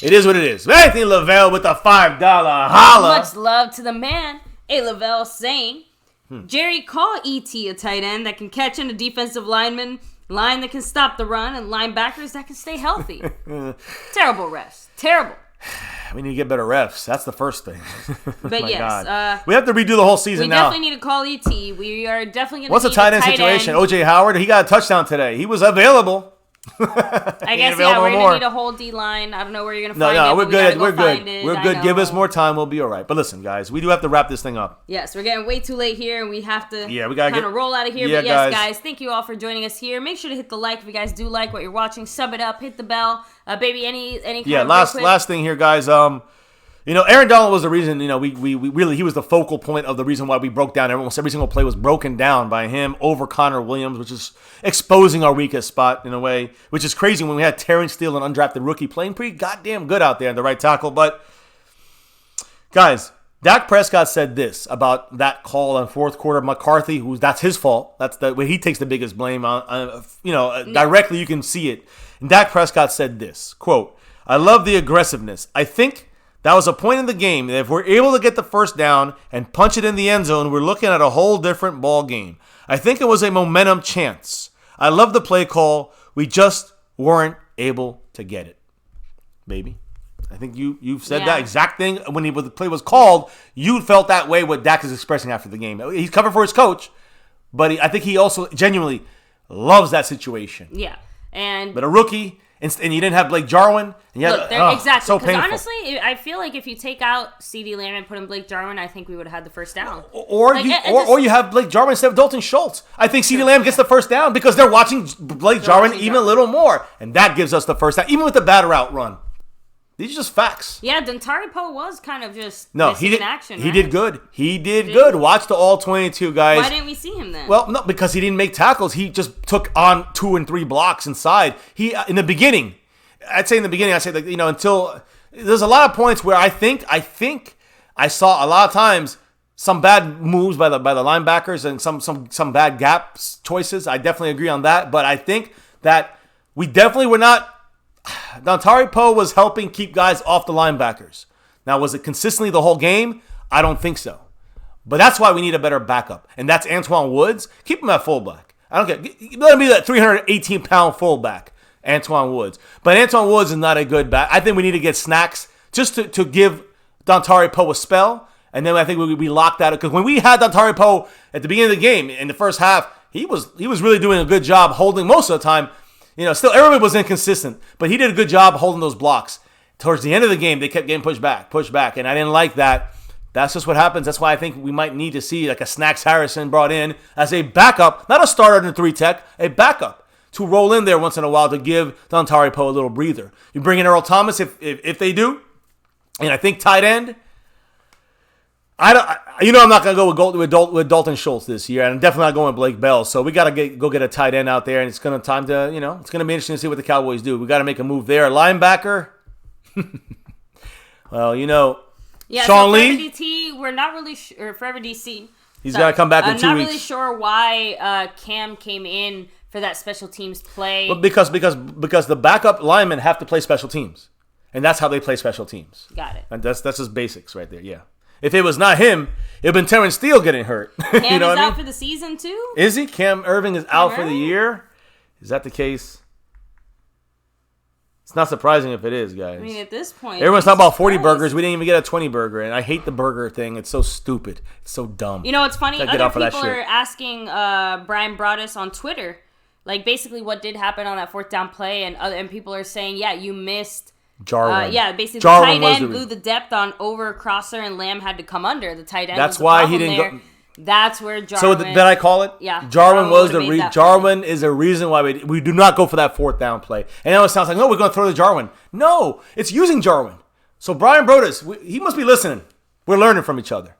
A: It is what it is. Anthony Lavelle with a $5 holla.
B: Much love to the man. A Lavelle saying, Jerry, call E.T. a tight end that can catch in a defensive line that can stop the run, and linebackers that can stay healthy. Terrible refs. Terrible.
A: We need to get better refs. That's the first thing.
B: But yes.
A: We have to redo the whole season now.
B: We definitely need to call E.T. We are definitely going to
A: What's the tight end situation? O.J. Howard, he got a touchdown today. He was available.
B: I guess, we're going to need a whole D-line. I don't know where you're going to find it.
A: No, we're good. We're good. We're good.
B: Know.
A: Give us more time. We'll be all right. But listen, guys, we do have to wrap this thing up.
B: Yes, we're getting way too late here, and we have to
A: we gotta
B: kind of roll out of here.
A: Yeah,
B: but yes, guys, thank you all for joining us here. Make sure to hit the like if you guys do like what you're watching. Sub it up. Hit the bell. Baby, any kind of
A: last thing here, guys. Aaron Donald was the reason, we really, he was the focal point of the reason why we broke down. Almost every single play was broken down by him over Connor Williams, which is exposing our weakest spot in a way, which is crazy when we had Terrence Steele, an undrafted rookie, playing pretty goddamn good out there in the right tackle. But, guys, Dak Prescott said this about that call on fourth quarter. McCarthy, that's his fault. That's the way he takes the biggest blame on. Directly you can see it. And Dak Prescott said this, quote, "I love the aggressiveness. I think that was a point in the game that if we're able to get the first down and punch it in the end zone, we're looking at a whole different ball game. I think it was a momentum chance. I love the play call. We just weren't able to get it." Baby. I think you've said that exact thing when the play was called. You felt that way what Dak is expressing after the game. He's covered for his coach, but I think he also genuinely loves that situation.
B: Yeah.
A: But a rookie... And you didn't have Blake Jarwin. And
B: exactly.
A: So painful.
B: Honestly, I feel like if you take out CeeDee Lamb and put in Blake Jarwin, I think we would have had the first down.
A: Or you have Blake Jarwin instead of Dalton Schultz. I think CeeDee Lamb gets the first down because they're watching Blake Jarwin even a little more. And that gives us the first down, even with the bad route run. These are just facts.
B: Yeah, Dontari Poe was kind of just
A: he did
B: action.
A: He did good. He did good. Watch the all 22 guys.
B: Why didn't we see him then?
A: Well, no, because he didn't make tackles. He just took on 2 and 3 blocks inside. Until there's a lot of points where I think I saw a lot of times some bad moves by the linebackers and some bad gap choices. I definitely agree on that, but I think that we definitely were not Dontari Poe was helping keep guys off the linebackers. Now, was it consistently the whole game? I don't think so. But that's why we need a better backup. And that's Antoine Woods. Keep him at fullback. I don't care. Let him be that 318-pound fullback, Antoine Woods. But Antoine Woods is not a good back. I think we need to get Snacks just to give Dontari Poe a spell. And then I think we locked out. Because when we had Dontari Poe at the beginning of the game, in the first half, he was really doing a good job holding most of the time. Still everybody was inconsistent. But he did a good job holding those blocks. Towards the end of the game, they kept getting pushed back. And I didn't like that. That's just what happens. That's why I think we might need to see like a Snacks Harrison brought in as a backup, not a starter in the 3-tech, a backup to roll in there once in a while to give Dontari Poe a little breather. You bring in Earl Thomas if they do, and I think tight end. I'm not gonna go with Dalton Schultz this year, and I'm definitely not going with Blake Bell. So we gotta go get a tight end out there, and it's gonna it's gonna be interesting to see what the Cowboys do. We gotta make a move there. Linebacker. Well,
B: Yeah,
A: Sean
B: so
A: Lee.
B: Forever DT, we're not really sure. Forever DC.
A: He's got to come back in 2 weeks.
B: I'm not really sure why Cam came in for that special teams play.
A: But because the backup linemen have to play special teams, and that's how they play special teams.
B: Got it.
A: And that's just basics right there. Yeah. If it was not him, it'd been Terrence Steele getting hurt.
B: Cam
A: you know
B: is
A: what
B: out for the season too.
A: Is he? Cam Irving is out for the year. Is that the case? It's not surprising if it is, guys.
B: I mean, at this point,
A: everyone's talking about 40 burgers. We didn't even get a 20 burger, and I hate the burger thing. It's so stupid. It's so dumb.
B: It's funny. Other people are asking Brian Broaddus on Twitter, like basically what did happen on that 4th down play, and people are saying, yeah, you missed.
A: Jarwin.
B: Basically
A: Jarwin
B: the tight end blew the depth on over crosser, and Lamb had to come under. The tight end.
A: That's
B: was
A: why
B: the
A: he didn't
B: go. That's where Jarwin.
A: So did I call it?
B: Yeah.
A: Jarwin was the reason. Jarwin is a reason why we do not go for that 4th down play. And now it sounds like, no, we're going to throw the Jarwin. No, it's using Jarwin. So Brian Broaddus, he must be listening. We're learning from each other.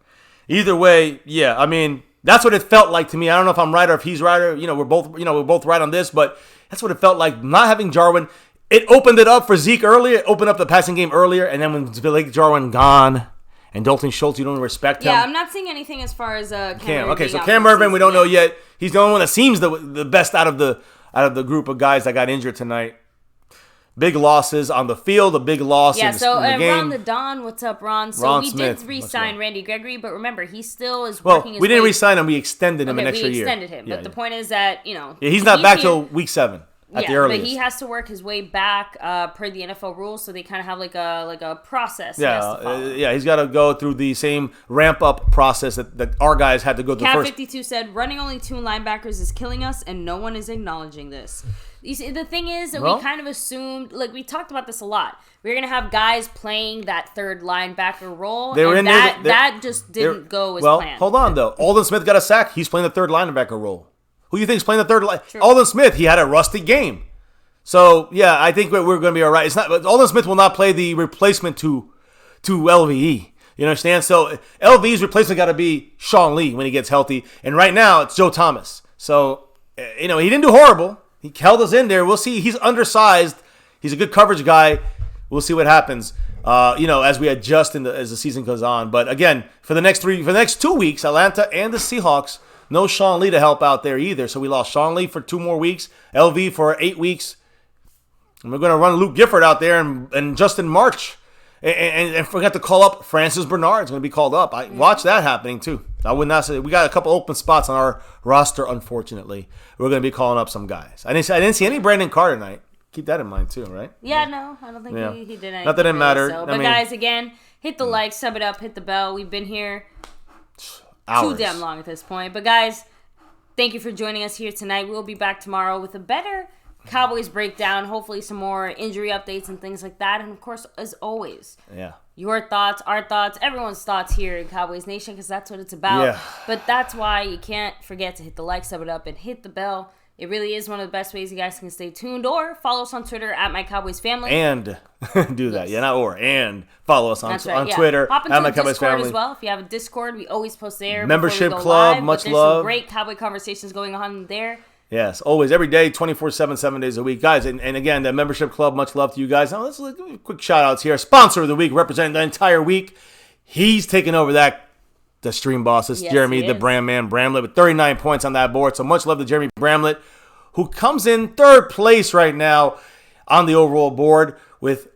A: Either way, yeah. I mean, that's what it felt like to me. I don't know if I'm right or if he's right or we're both right on this, but that's what it felt like. Not having Jarwin, it opened it up for Zeke earlier. It opened up the passing game earlier, and then when Blake Jarwin gone. And Dalton Schultz, you don't respect him.
B: Yeah, I'm not seeing anything as far as Cam.
A: Okay, so Cam Irvin, we don't know yet. He's the only one that seems the best out of the group of guys that got injured tonight. Big losses on the field, a big loss in the game.
B: Ron the Don, what's up, Ron? So
A: Ron
B: we
A: Smith,
B: did re-sign Randy Gregory, but remember, he still is working his
A: we didn't
B: way.
A: re-sign him. We extended him an extra
B: year. We
A: year.
B: extended him, but the point is that,
A: he's not back till week 7. At the earliest.
B: But he has to work his way back per the NFL rules, so they kind of have like a process.
A: Yeah, he's got to go through the same ramp up process that our guys had to go through first.
B: Cat 52 said, "Running only 2 linebackers is killing us, and no one is acknowledging this." You see, the thing is that we kind of assumed, like we talked about this a lot. We were gonna have guys playing that 3rd linebacker role, and that just didn't go as planned.
A: Well, hold on though. Alden Smith got a sack. He's playing the 3rd linebacker role. Who do you think is playing the 3rd line? Alden Smith, he had a rusty game. So, yeah, I think we're going to be all right. Alden Smith will not play the replacement to LVE. You understand? So, LVE's replacement got to be Sean Lee when he gets healthy. And right now, it's Joe Thomas. So, he didn't do horrible. He held us in there. We'll see. He's undersized. He's a good coverage guy. We'll see what happens, as we adjust as the season goes on. But, again, for the next 2 weeks, Atlanta and the Seahawks, no Sean Lee to help out there either. So we lost Sean Lee for 2 more weeks, LV for 8 weeks. And we're going to run Luke Gifford out there and Justin March. And forgot to call up Francis Bernard's going to be called up. I watch that happening too. I would not say we got a couple open spots on our roster, unfortunately. We're going to be calling up some guys. I didn't see any Brandon Carr tonight. Keep that in mind too, right?
B: Yeah, no, I don't think he did anything.
A: Not that it mattered.
B: So. But guys, again, hit the like, sub it up, hit the bell. We've been here
A: hours.
B: Too damn long at this point. But guys, thank you for joining us here tonight. We'll be back tomorrow with a better Cowboys breakdown, hopefully some more injury updates and things like that. And of course, as always, your thoughts, our thoughts, everyone's thoughts here in Cowboys Nation, because that's what it's about.
A: Yeah.
B: But that's why you can't forget to hit the like, sub it up, and hit the bell. It really is one of the best ways you guys can stay tuned, or follow us on Twitter at MyCowboysFamily.
A: And do that. Yes. Yeah, not or. And follow us on Twitter
B: Hop into
A: at
B: MyCowboysFamily
A: Discord
B: as well. If you have a Discord, we always post there.
A: Membership club, much
B: there's
A: love.
B: Some great Cowboy conversations going on there.
A: Yes, always, every day, 24/7, 7 days a week. Guys, and again, the membership club, much love to you guys. Now, let's give a quick shout-outs here. Sponsor of the week, representing the entire week. He's taking over the stream boss. It's Jeremy, the brand man, Bramlett, with 39 points on that board. So much love to Jeremy Bramlett, who comes in 3rd place right now. on the overall board with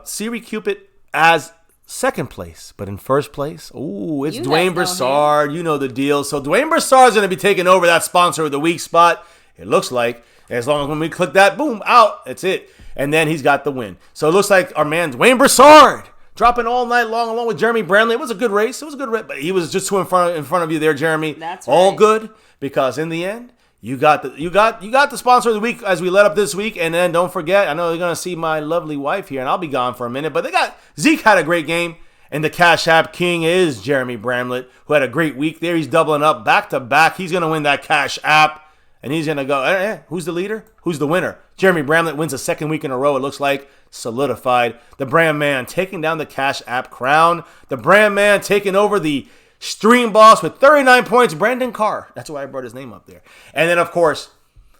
A: Siri Cupid as second place. But in first place, it's Dwayne Broussard. You know the deal. So Dwayne Broussard's going to be taking over that sponsor of the week spot. It looks like. As long as when we click that, boom, out. That's it. And then he's got the win. So it looks like our man Dwayne Broussard dropping all night long along with Jeremy Brandley. It was a good race. It was a good race. But he was just in front of you there, Jeremy.
B: That's right.
A: All good because in the end, you got the sponsor of the week as we let up this week. And then don't forget, I know you're going to see my lovely wife here, and I'll be gone for a minute. But Zeke had a great game. And the Cash App King is Jeremy Bramlett, who had a great week there. He's doubling up back to back. He's going to win that Cash App. And he's going to go, who's the leader? Who's the winner? Jeremy Bramlett wins a second week in a row, it looks like. Solidified. The Brand Man taking down the Cash App crown. The Brand Man taking over the Stream Boss with 39 points. Brandon Carr. That's why I brought his name up there. And then, of course,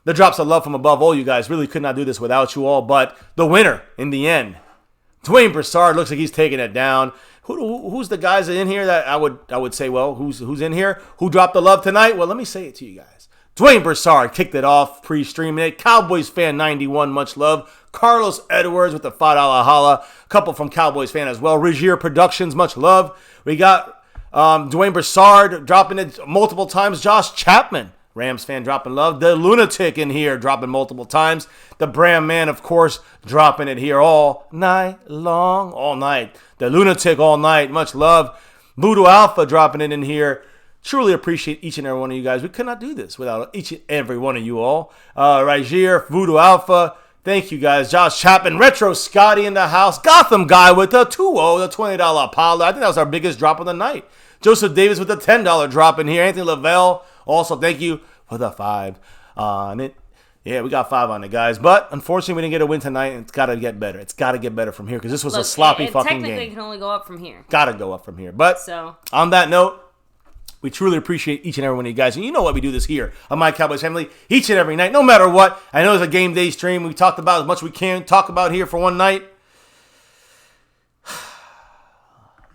A: the drops of love from above all you guys. Really could not do this without you all. But the winner in the end, Dwayne Broussard, looks like he's taking it down. Who's the guys in here that I would say, well, who's in here? Who dropped the love tonight? Well, let me say it to you guys. Dwayne Broussard kicked it off pre-streaming it. Cowboys Fan 91, much love. Carlos Edwards with the $5 holla. A couple from Cowboys Fan as well. Regier Productions, much love. We got Dwayne Broussard dropping it multiple times. Josh Chapman, Rams fan, dropping love. The Lunatic in here dropping multiple times. The Brand Man, of course, dropping it here all night long. All night. The Lunatic all night, much love. Voodoo Alpha dropping it in here. Truly appreciate each and every one of you guys. We could not do this without each and every one of you all. Right here, Voodoo Alpha. Thank you guys. Josh Chapman, Retro Scotty in the house. Gotham Guy with the 2-0, the $20 Apollo. I think that was our biggest drop of the night. Joseph Davis with the $10 drop in here. Anthony Lavelle, also thank you for the 5 on it. Yeah, we got 5 on it, guys. But unfortunately, we didn't get a win tonight. It's got to get better. It's got to get better from here because this was a sloppy fucking game.
B: Technically, it can only go up from here.
A: Got to go up from here. But on that note, we truly appreciate each and every one of you guys. And you know what we do this here on My Cowboys Family each and every night, no matter what. I know it's a game day stream. We talked about as much as we can talk about here for one night.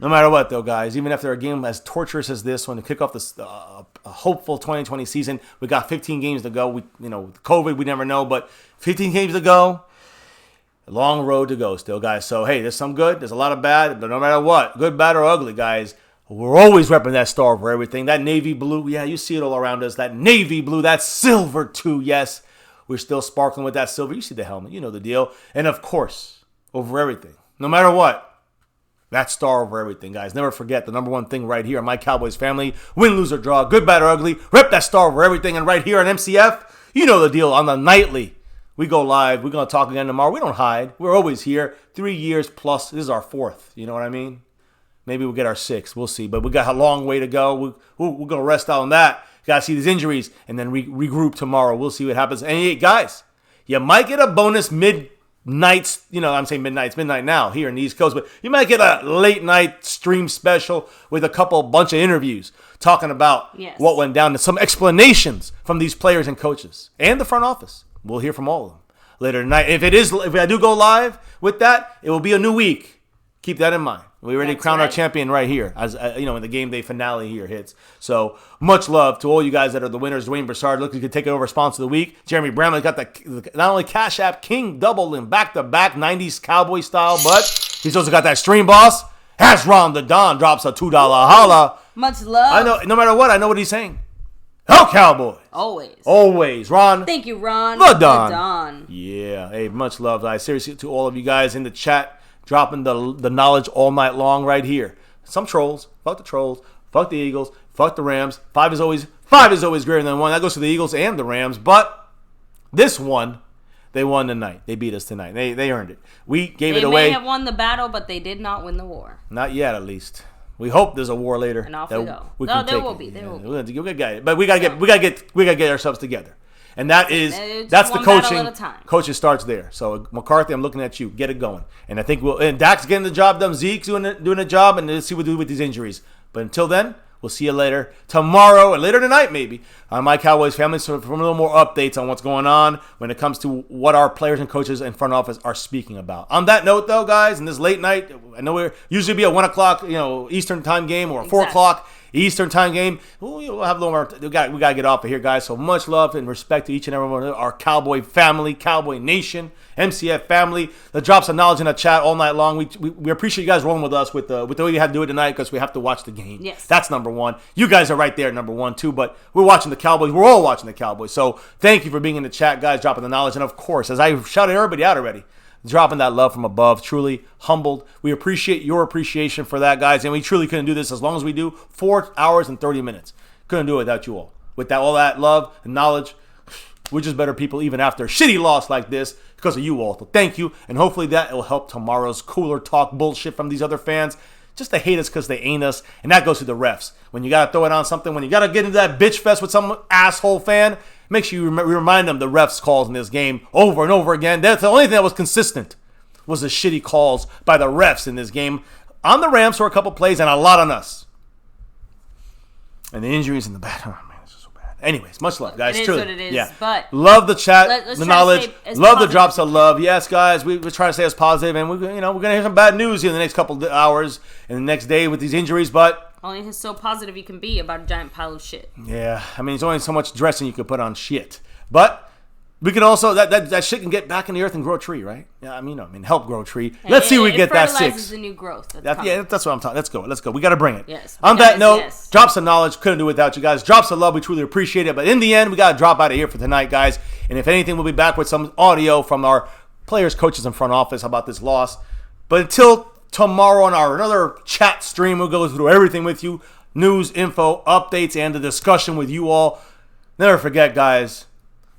A: No matter what, though, guys, even after a game as torturous as this one to kick off this hopeful 2020 season, we got 15 games to go. With COVID, we never know, but 15 games to go. A long road to go still, guys. So, hey, there's some good. There's a lot of bad. But no matter what, good, bad, or ugly, guys, we're always repping that star over everything. That navy blue, yeah, you see it all around us. That navy blue, that silver too, yes. We're still sparkling with that silver. You see the helmet, you know the deal. And of course, over everything, no matter what, that star over everything, guys. Never forget the number one thing right here on My Cowboys Family. Win, lose, or draw, good, bad, or ugly. Rep that star over everything. And right here on MCF, you know the deal. On the nightly, we go live. We're going to talk again tomorrow. We don't hide. We're always here. 3 years plus. This is our 4th. You know what I mean? Maybe we'll get our 6th. We'll see. But we got a long way to go. We're going to rest out on that. Got to see these injuries and then regroup tomorrow. We'll see what happens. And hey, guys, you might get a bonus midnights. I'm saying midnight now here in the East Coast. But you might get a late night stream special with a bunch of interviews talking about what went down and some explanations from these players and coaches and the front office. We'll hear from all of them later tonight. If I do go live with that, it will be a new week. Keep that in mind. We already crowned our champion right here, as when the game day finale here hits. So much love to all you guys that are the winners. Dwayne Broussard, look, you could take it over sponsor of the week. Jeremy Bramlett got the not only Cash App King double in back-to-back 90s Cowboy style, but he's also got that Stream Boss. As Ron the Don drops a $2 holla.
B: Much love.
A: I know, no matter what, I know what he's saying. Go Cowboys! Always, Ron.
B: Thank you, Ron.
A: The Don. Yeah, hey, much love. Seriously, to all of you guys in the chat. Dropping the knowledge all night long right here. Some trolls. Fuck the trolls. Fuck the Eagles. Fuck the Rams. 5 is always greater than 1. That goes to the Eagles and the Rams. But this one, they won tonight. They beat us tonight. They earned it. We gave it away.
B: They may have won the battle, but they did not win the war.
A: Not yet, at least. We hope there's a war later.
B: And off we go.
A: There will be. We'll get it. But we gotta get ourselves together. And that's the coaching. Coaching starts there. So McCarthy, I'm looking at you. Get it going. And I think Dak's getting the job done. Zeke's doing a job, and let's see what we do with these injuries. But until then, We'll see you later tomorrow and later tonight maybe on My Cowboys Family. So for a little more updates on what's going on when it comes to what our players and coaches in front office are speaking about. On that note, though, guys, in this late night, I know we're usually be a 1 o'clock, Eastern time game or a 4 o'clock Eastern time game. We'll have a little more. We got to get off of here, guys. So much love and respect to each and every one of our Cowboy family, Cowboy Nation, MCF family. The drops of knowledge in the chat all night long. We appreciate you guys rolling with us with the way you had to do it tonight because we have to watch the game.
B: Yes,
A: that's number one. You guys are right there, number one too. But we're watching the Cowboys. We're all watching the Cowboys. So thank you for being in the chat, guys, dropping the knowledge. And of course, as I shouted everybody out already, dropping that love from above, truly humbled. We appreciate your appreciation for that, guys, and we truly couldn't do this as long as we do. 4 hours and 30 minutes. Couldn't do it without you all. With that, all that love and knowledge, we're just better people even after a shitty loss like this because of you all. So thank you, and hopefully that will help tomorrow's cooler talk bullshit from these other fans just to hate us because they ain't us, and that goes to the refs. When you got to throw it on something, when you got to get into that bitch fest with some asshole fan, make sure you remind them the refs calls in this game over and over again. That's the only thing that was consistent was the shitty calls by the refs in this game. On the Rams for a couple plays and a lot on us. And the injuries in the back. Oh, man, this is so bad. Anyways, much love, guys.
B: It is
A: truly.
B: what it is.
A: Yeah.
B: But
A: love the chat, the knowledge, love the drops of
B: as
A: love. Yes, guys, we're trying to stay as positive, and we're going to hear some bad news here in the next couple of hours and the next day with these injuries, but
B: only so positive you can be about a giant pile of shit.
A: yeah, I mean, there's only so much dressing you can put on shit. But we can also, that shit can get back in the earth and grow a tree, right? Yeah, I mean, help grow a tree. Let's see if we get that 6.
B: It fertilizes the new growth.
A: That's what I'm talking. Let's go. We got to bring it.
B: Yes.
A: On that note, drops of knowledge. Couldn't do it without you guys. Drops of love. We truly appreciate it. But in the end, we got to drop out of here for tonight, guys. And if anything, we'll be back with some audio from our players, coaches, and front office about this loss. But until tomorrow on our another chat stream, we'll go through everything with you. News, info, updates, and the discussion with you all. Never forget, guys,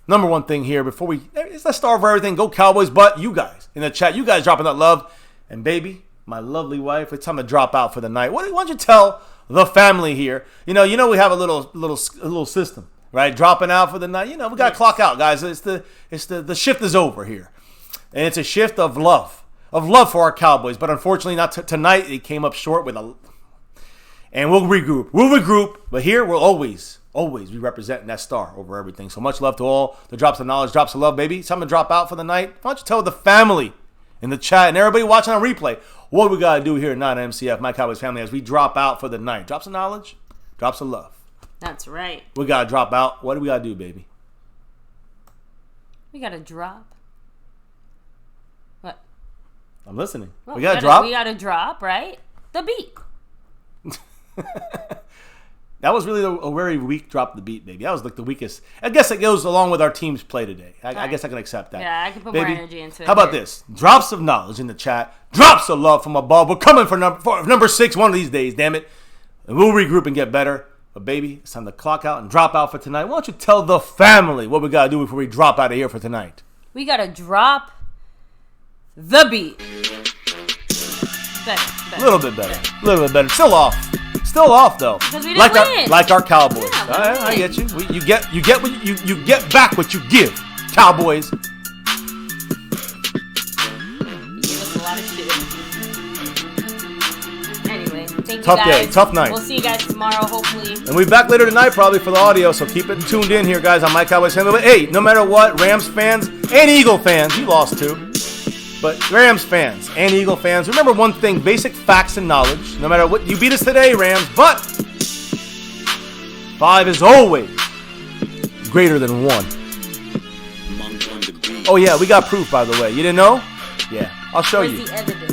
A: number one thing here before let's start for everything. Go Cowboys, but you guys in the chat, you guys dropping that love. And baby, my lovely wife, it's time to drop out for the night. Why don't you tell the family here? We have a little system, right? Dropping out for the night. We got to clock out, guys. The shift is over here. And it's a shift of love for our Cowboys. But unfortunately, not tonight. It came up short with and we'll regroup. But here we'll always be representing that star over everything. So much love to all the drops of knowledge, drops of love, baby. Time to drop out for the night. Why don't you tell the family in the chat and everybody watching on replay what we got to do here at 9 MCF, My Cowboys Family, as we drop out for the night. Drops of knowledge, drops of love.
B: That's right.
A: We got to drop out. What do we got to do, baby?
B: We got to drop. What?
A: I'm listening.
B: Well,
A: we got to drop?
B: We got to drop, right? The beat.
A: That was really a very weak drop of the beat, baby. That was like the weakest. I guess it goes along with our team's play today. I guess I can accept that.
B: Yeah, I can put
A: baby,
B: more energy into it.
A: How about this? Drops of knowledge in the chat. Drops of love from above. We're coming for number 6 one of these days, damn it. And we'll regroup and get better. But baby, it's time to clock out and drop out for tonight. Why don't you tell the family what we got to do before we drop out of here for tonight?
B: We got to drop the beat. Better.
A: A little bit better. Still off though.
B: Because we didn't win.
A: Like our Cowboys.
B: Yeah,
A: I get you. You get back what you give, Cowboys.
B: You gave us a lot of shit. Anyway, thank you
A: Tough
B: guys.
A: day, tough night.
B: We'll see you guys tomorrow, hopefully.
A: And we'll be back later tonight probably for the audio, so keep it tuned in here, guys, on My Cowboys Family. But hey, no matter what, Rams fans and Eagle fans, you lost too. But Rams fans and Eagle fans, remember one thing, basic facts and knowledge. No matter what, you beat us today, Rams, but 5 is always greater than 1. Oh yeah, we got proof, by the way. You didn't know? Yeah, I'll show you.
B: Where's the evidence?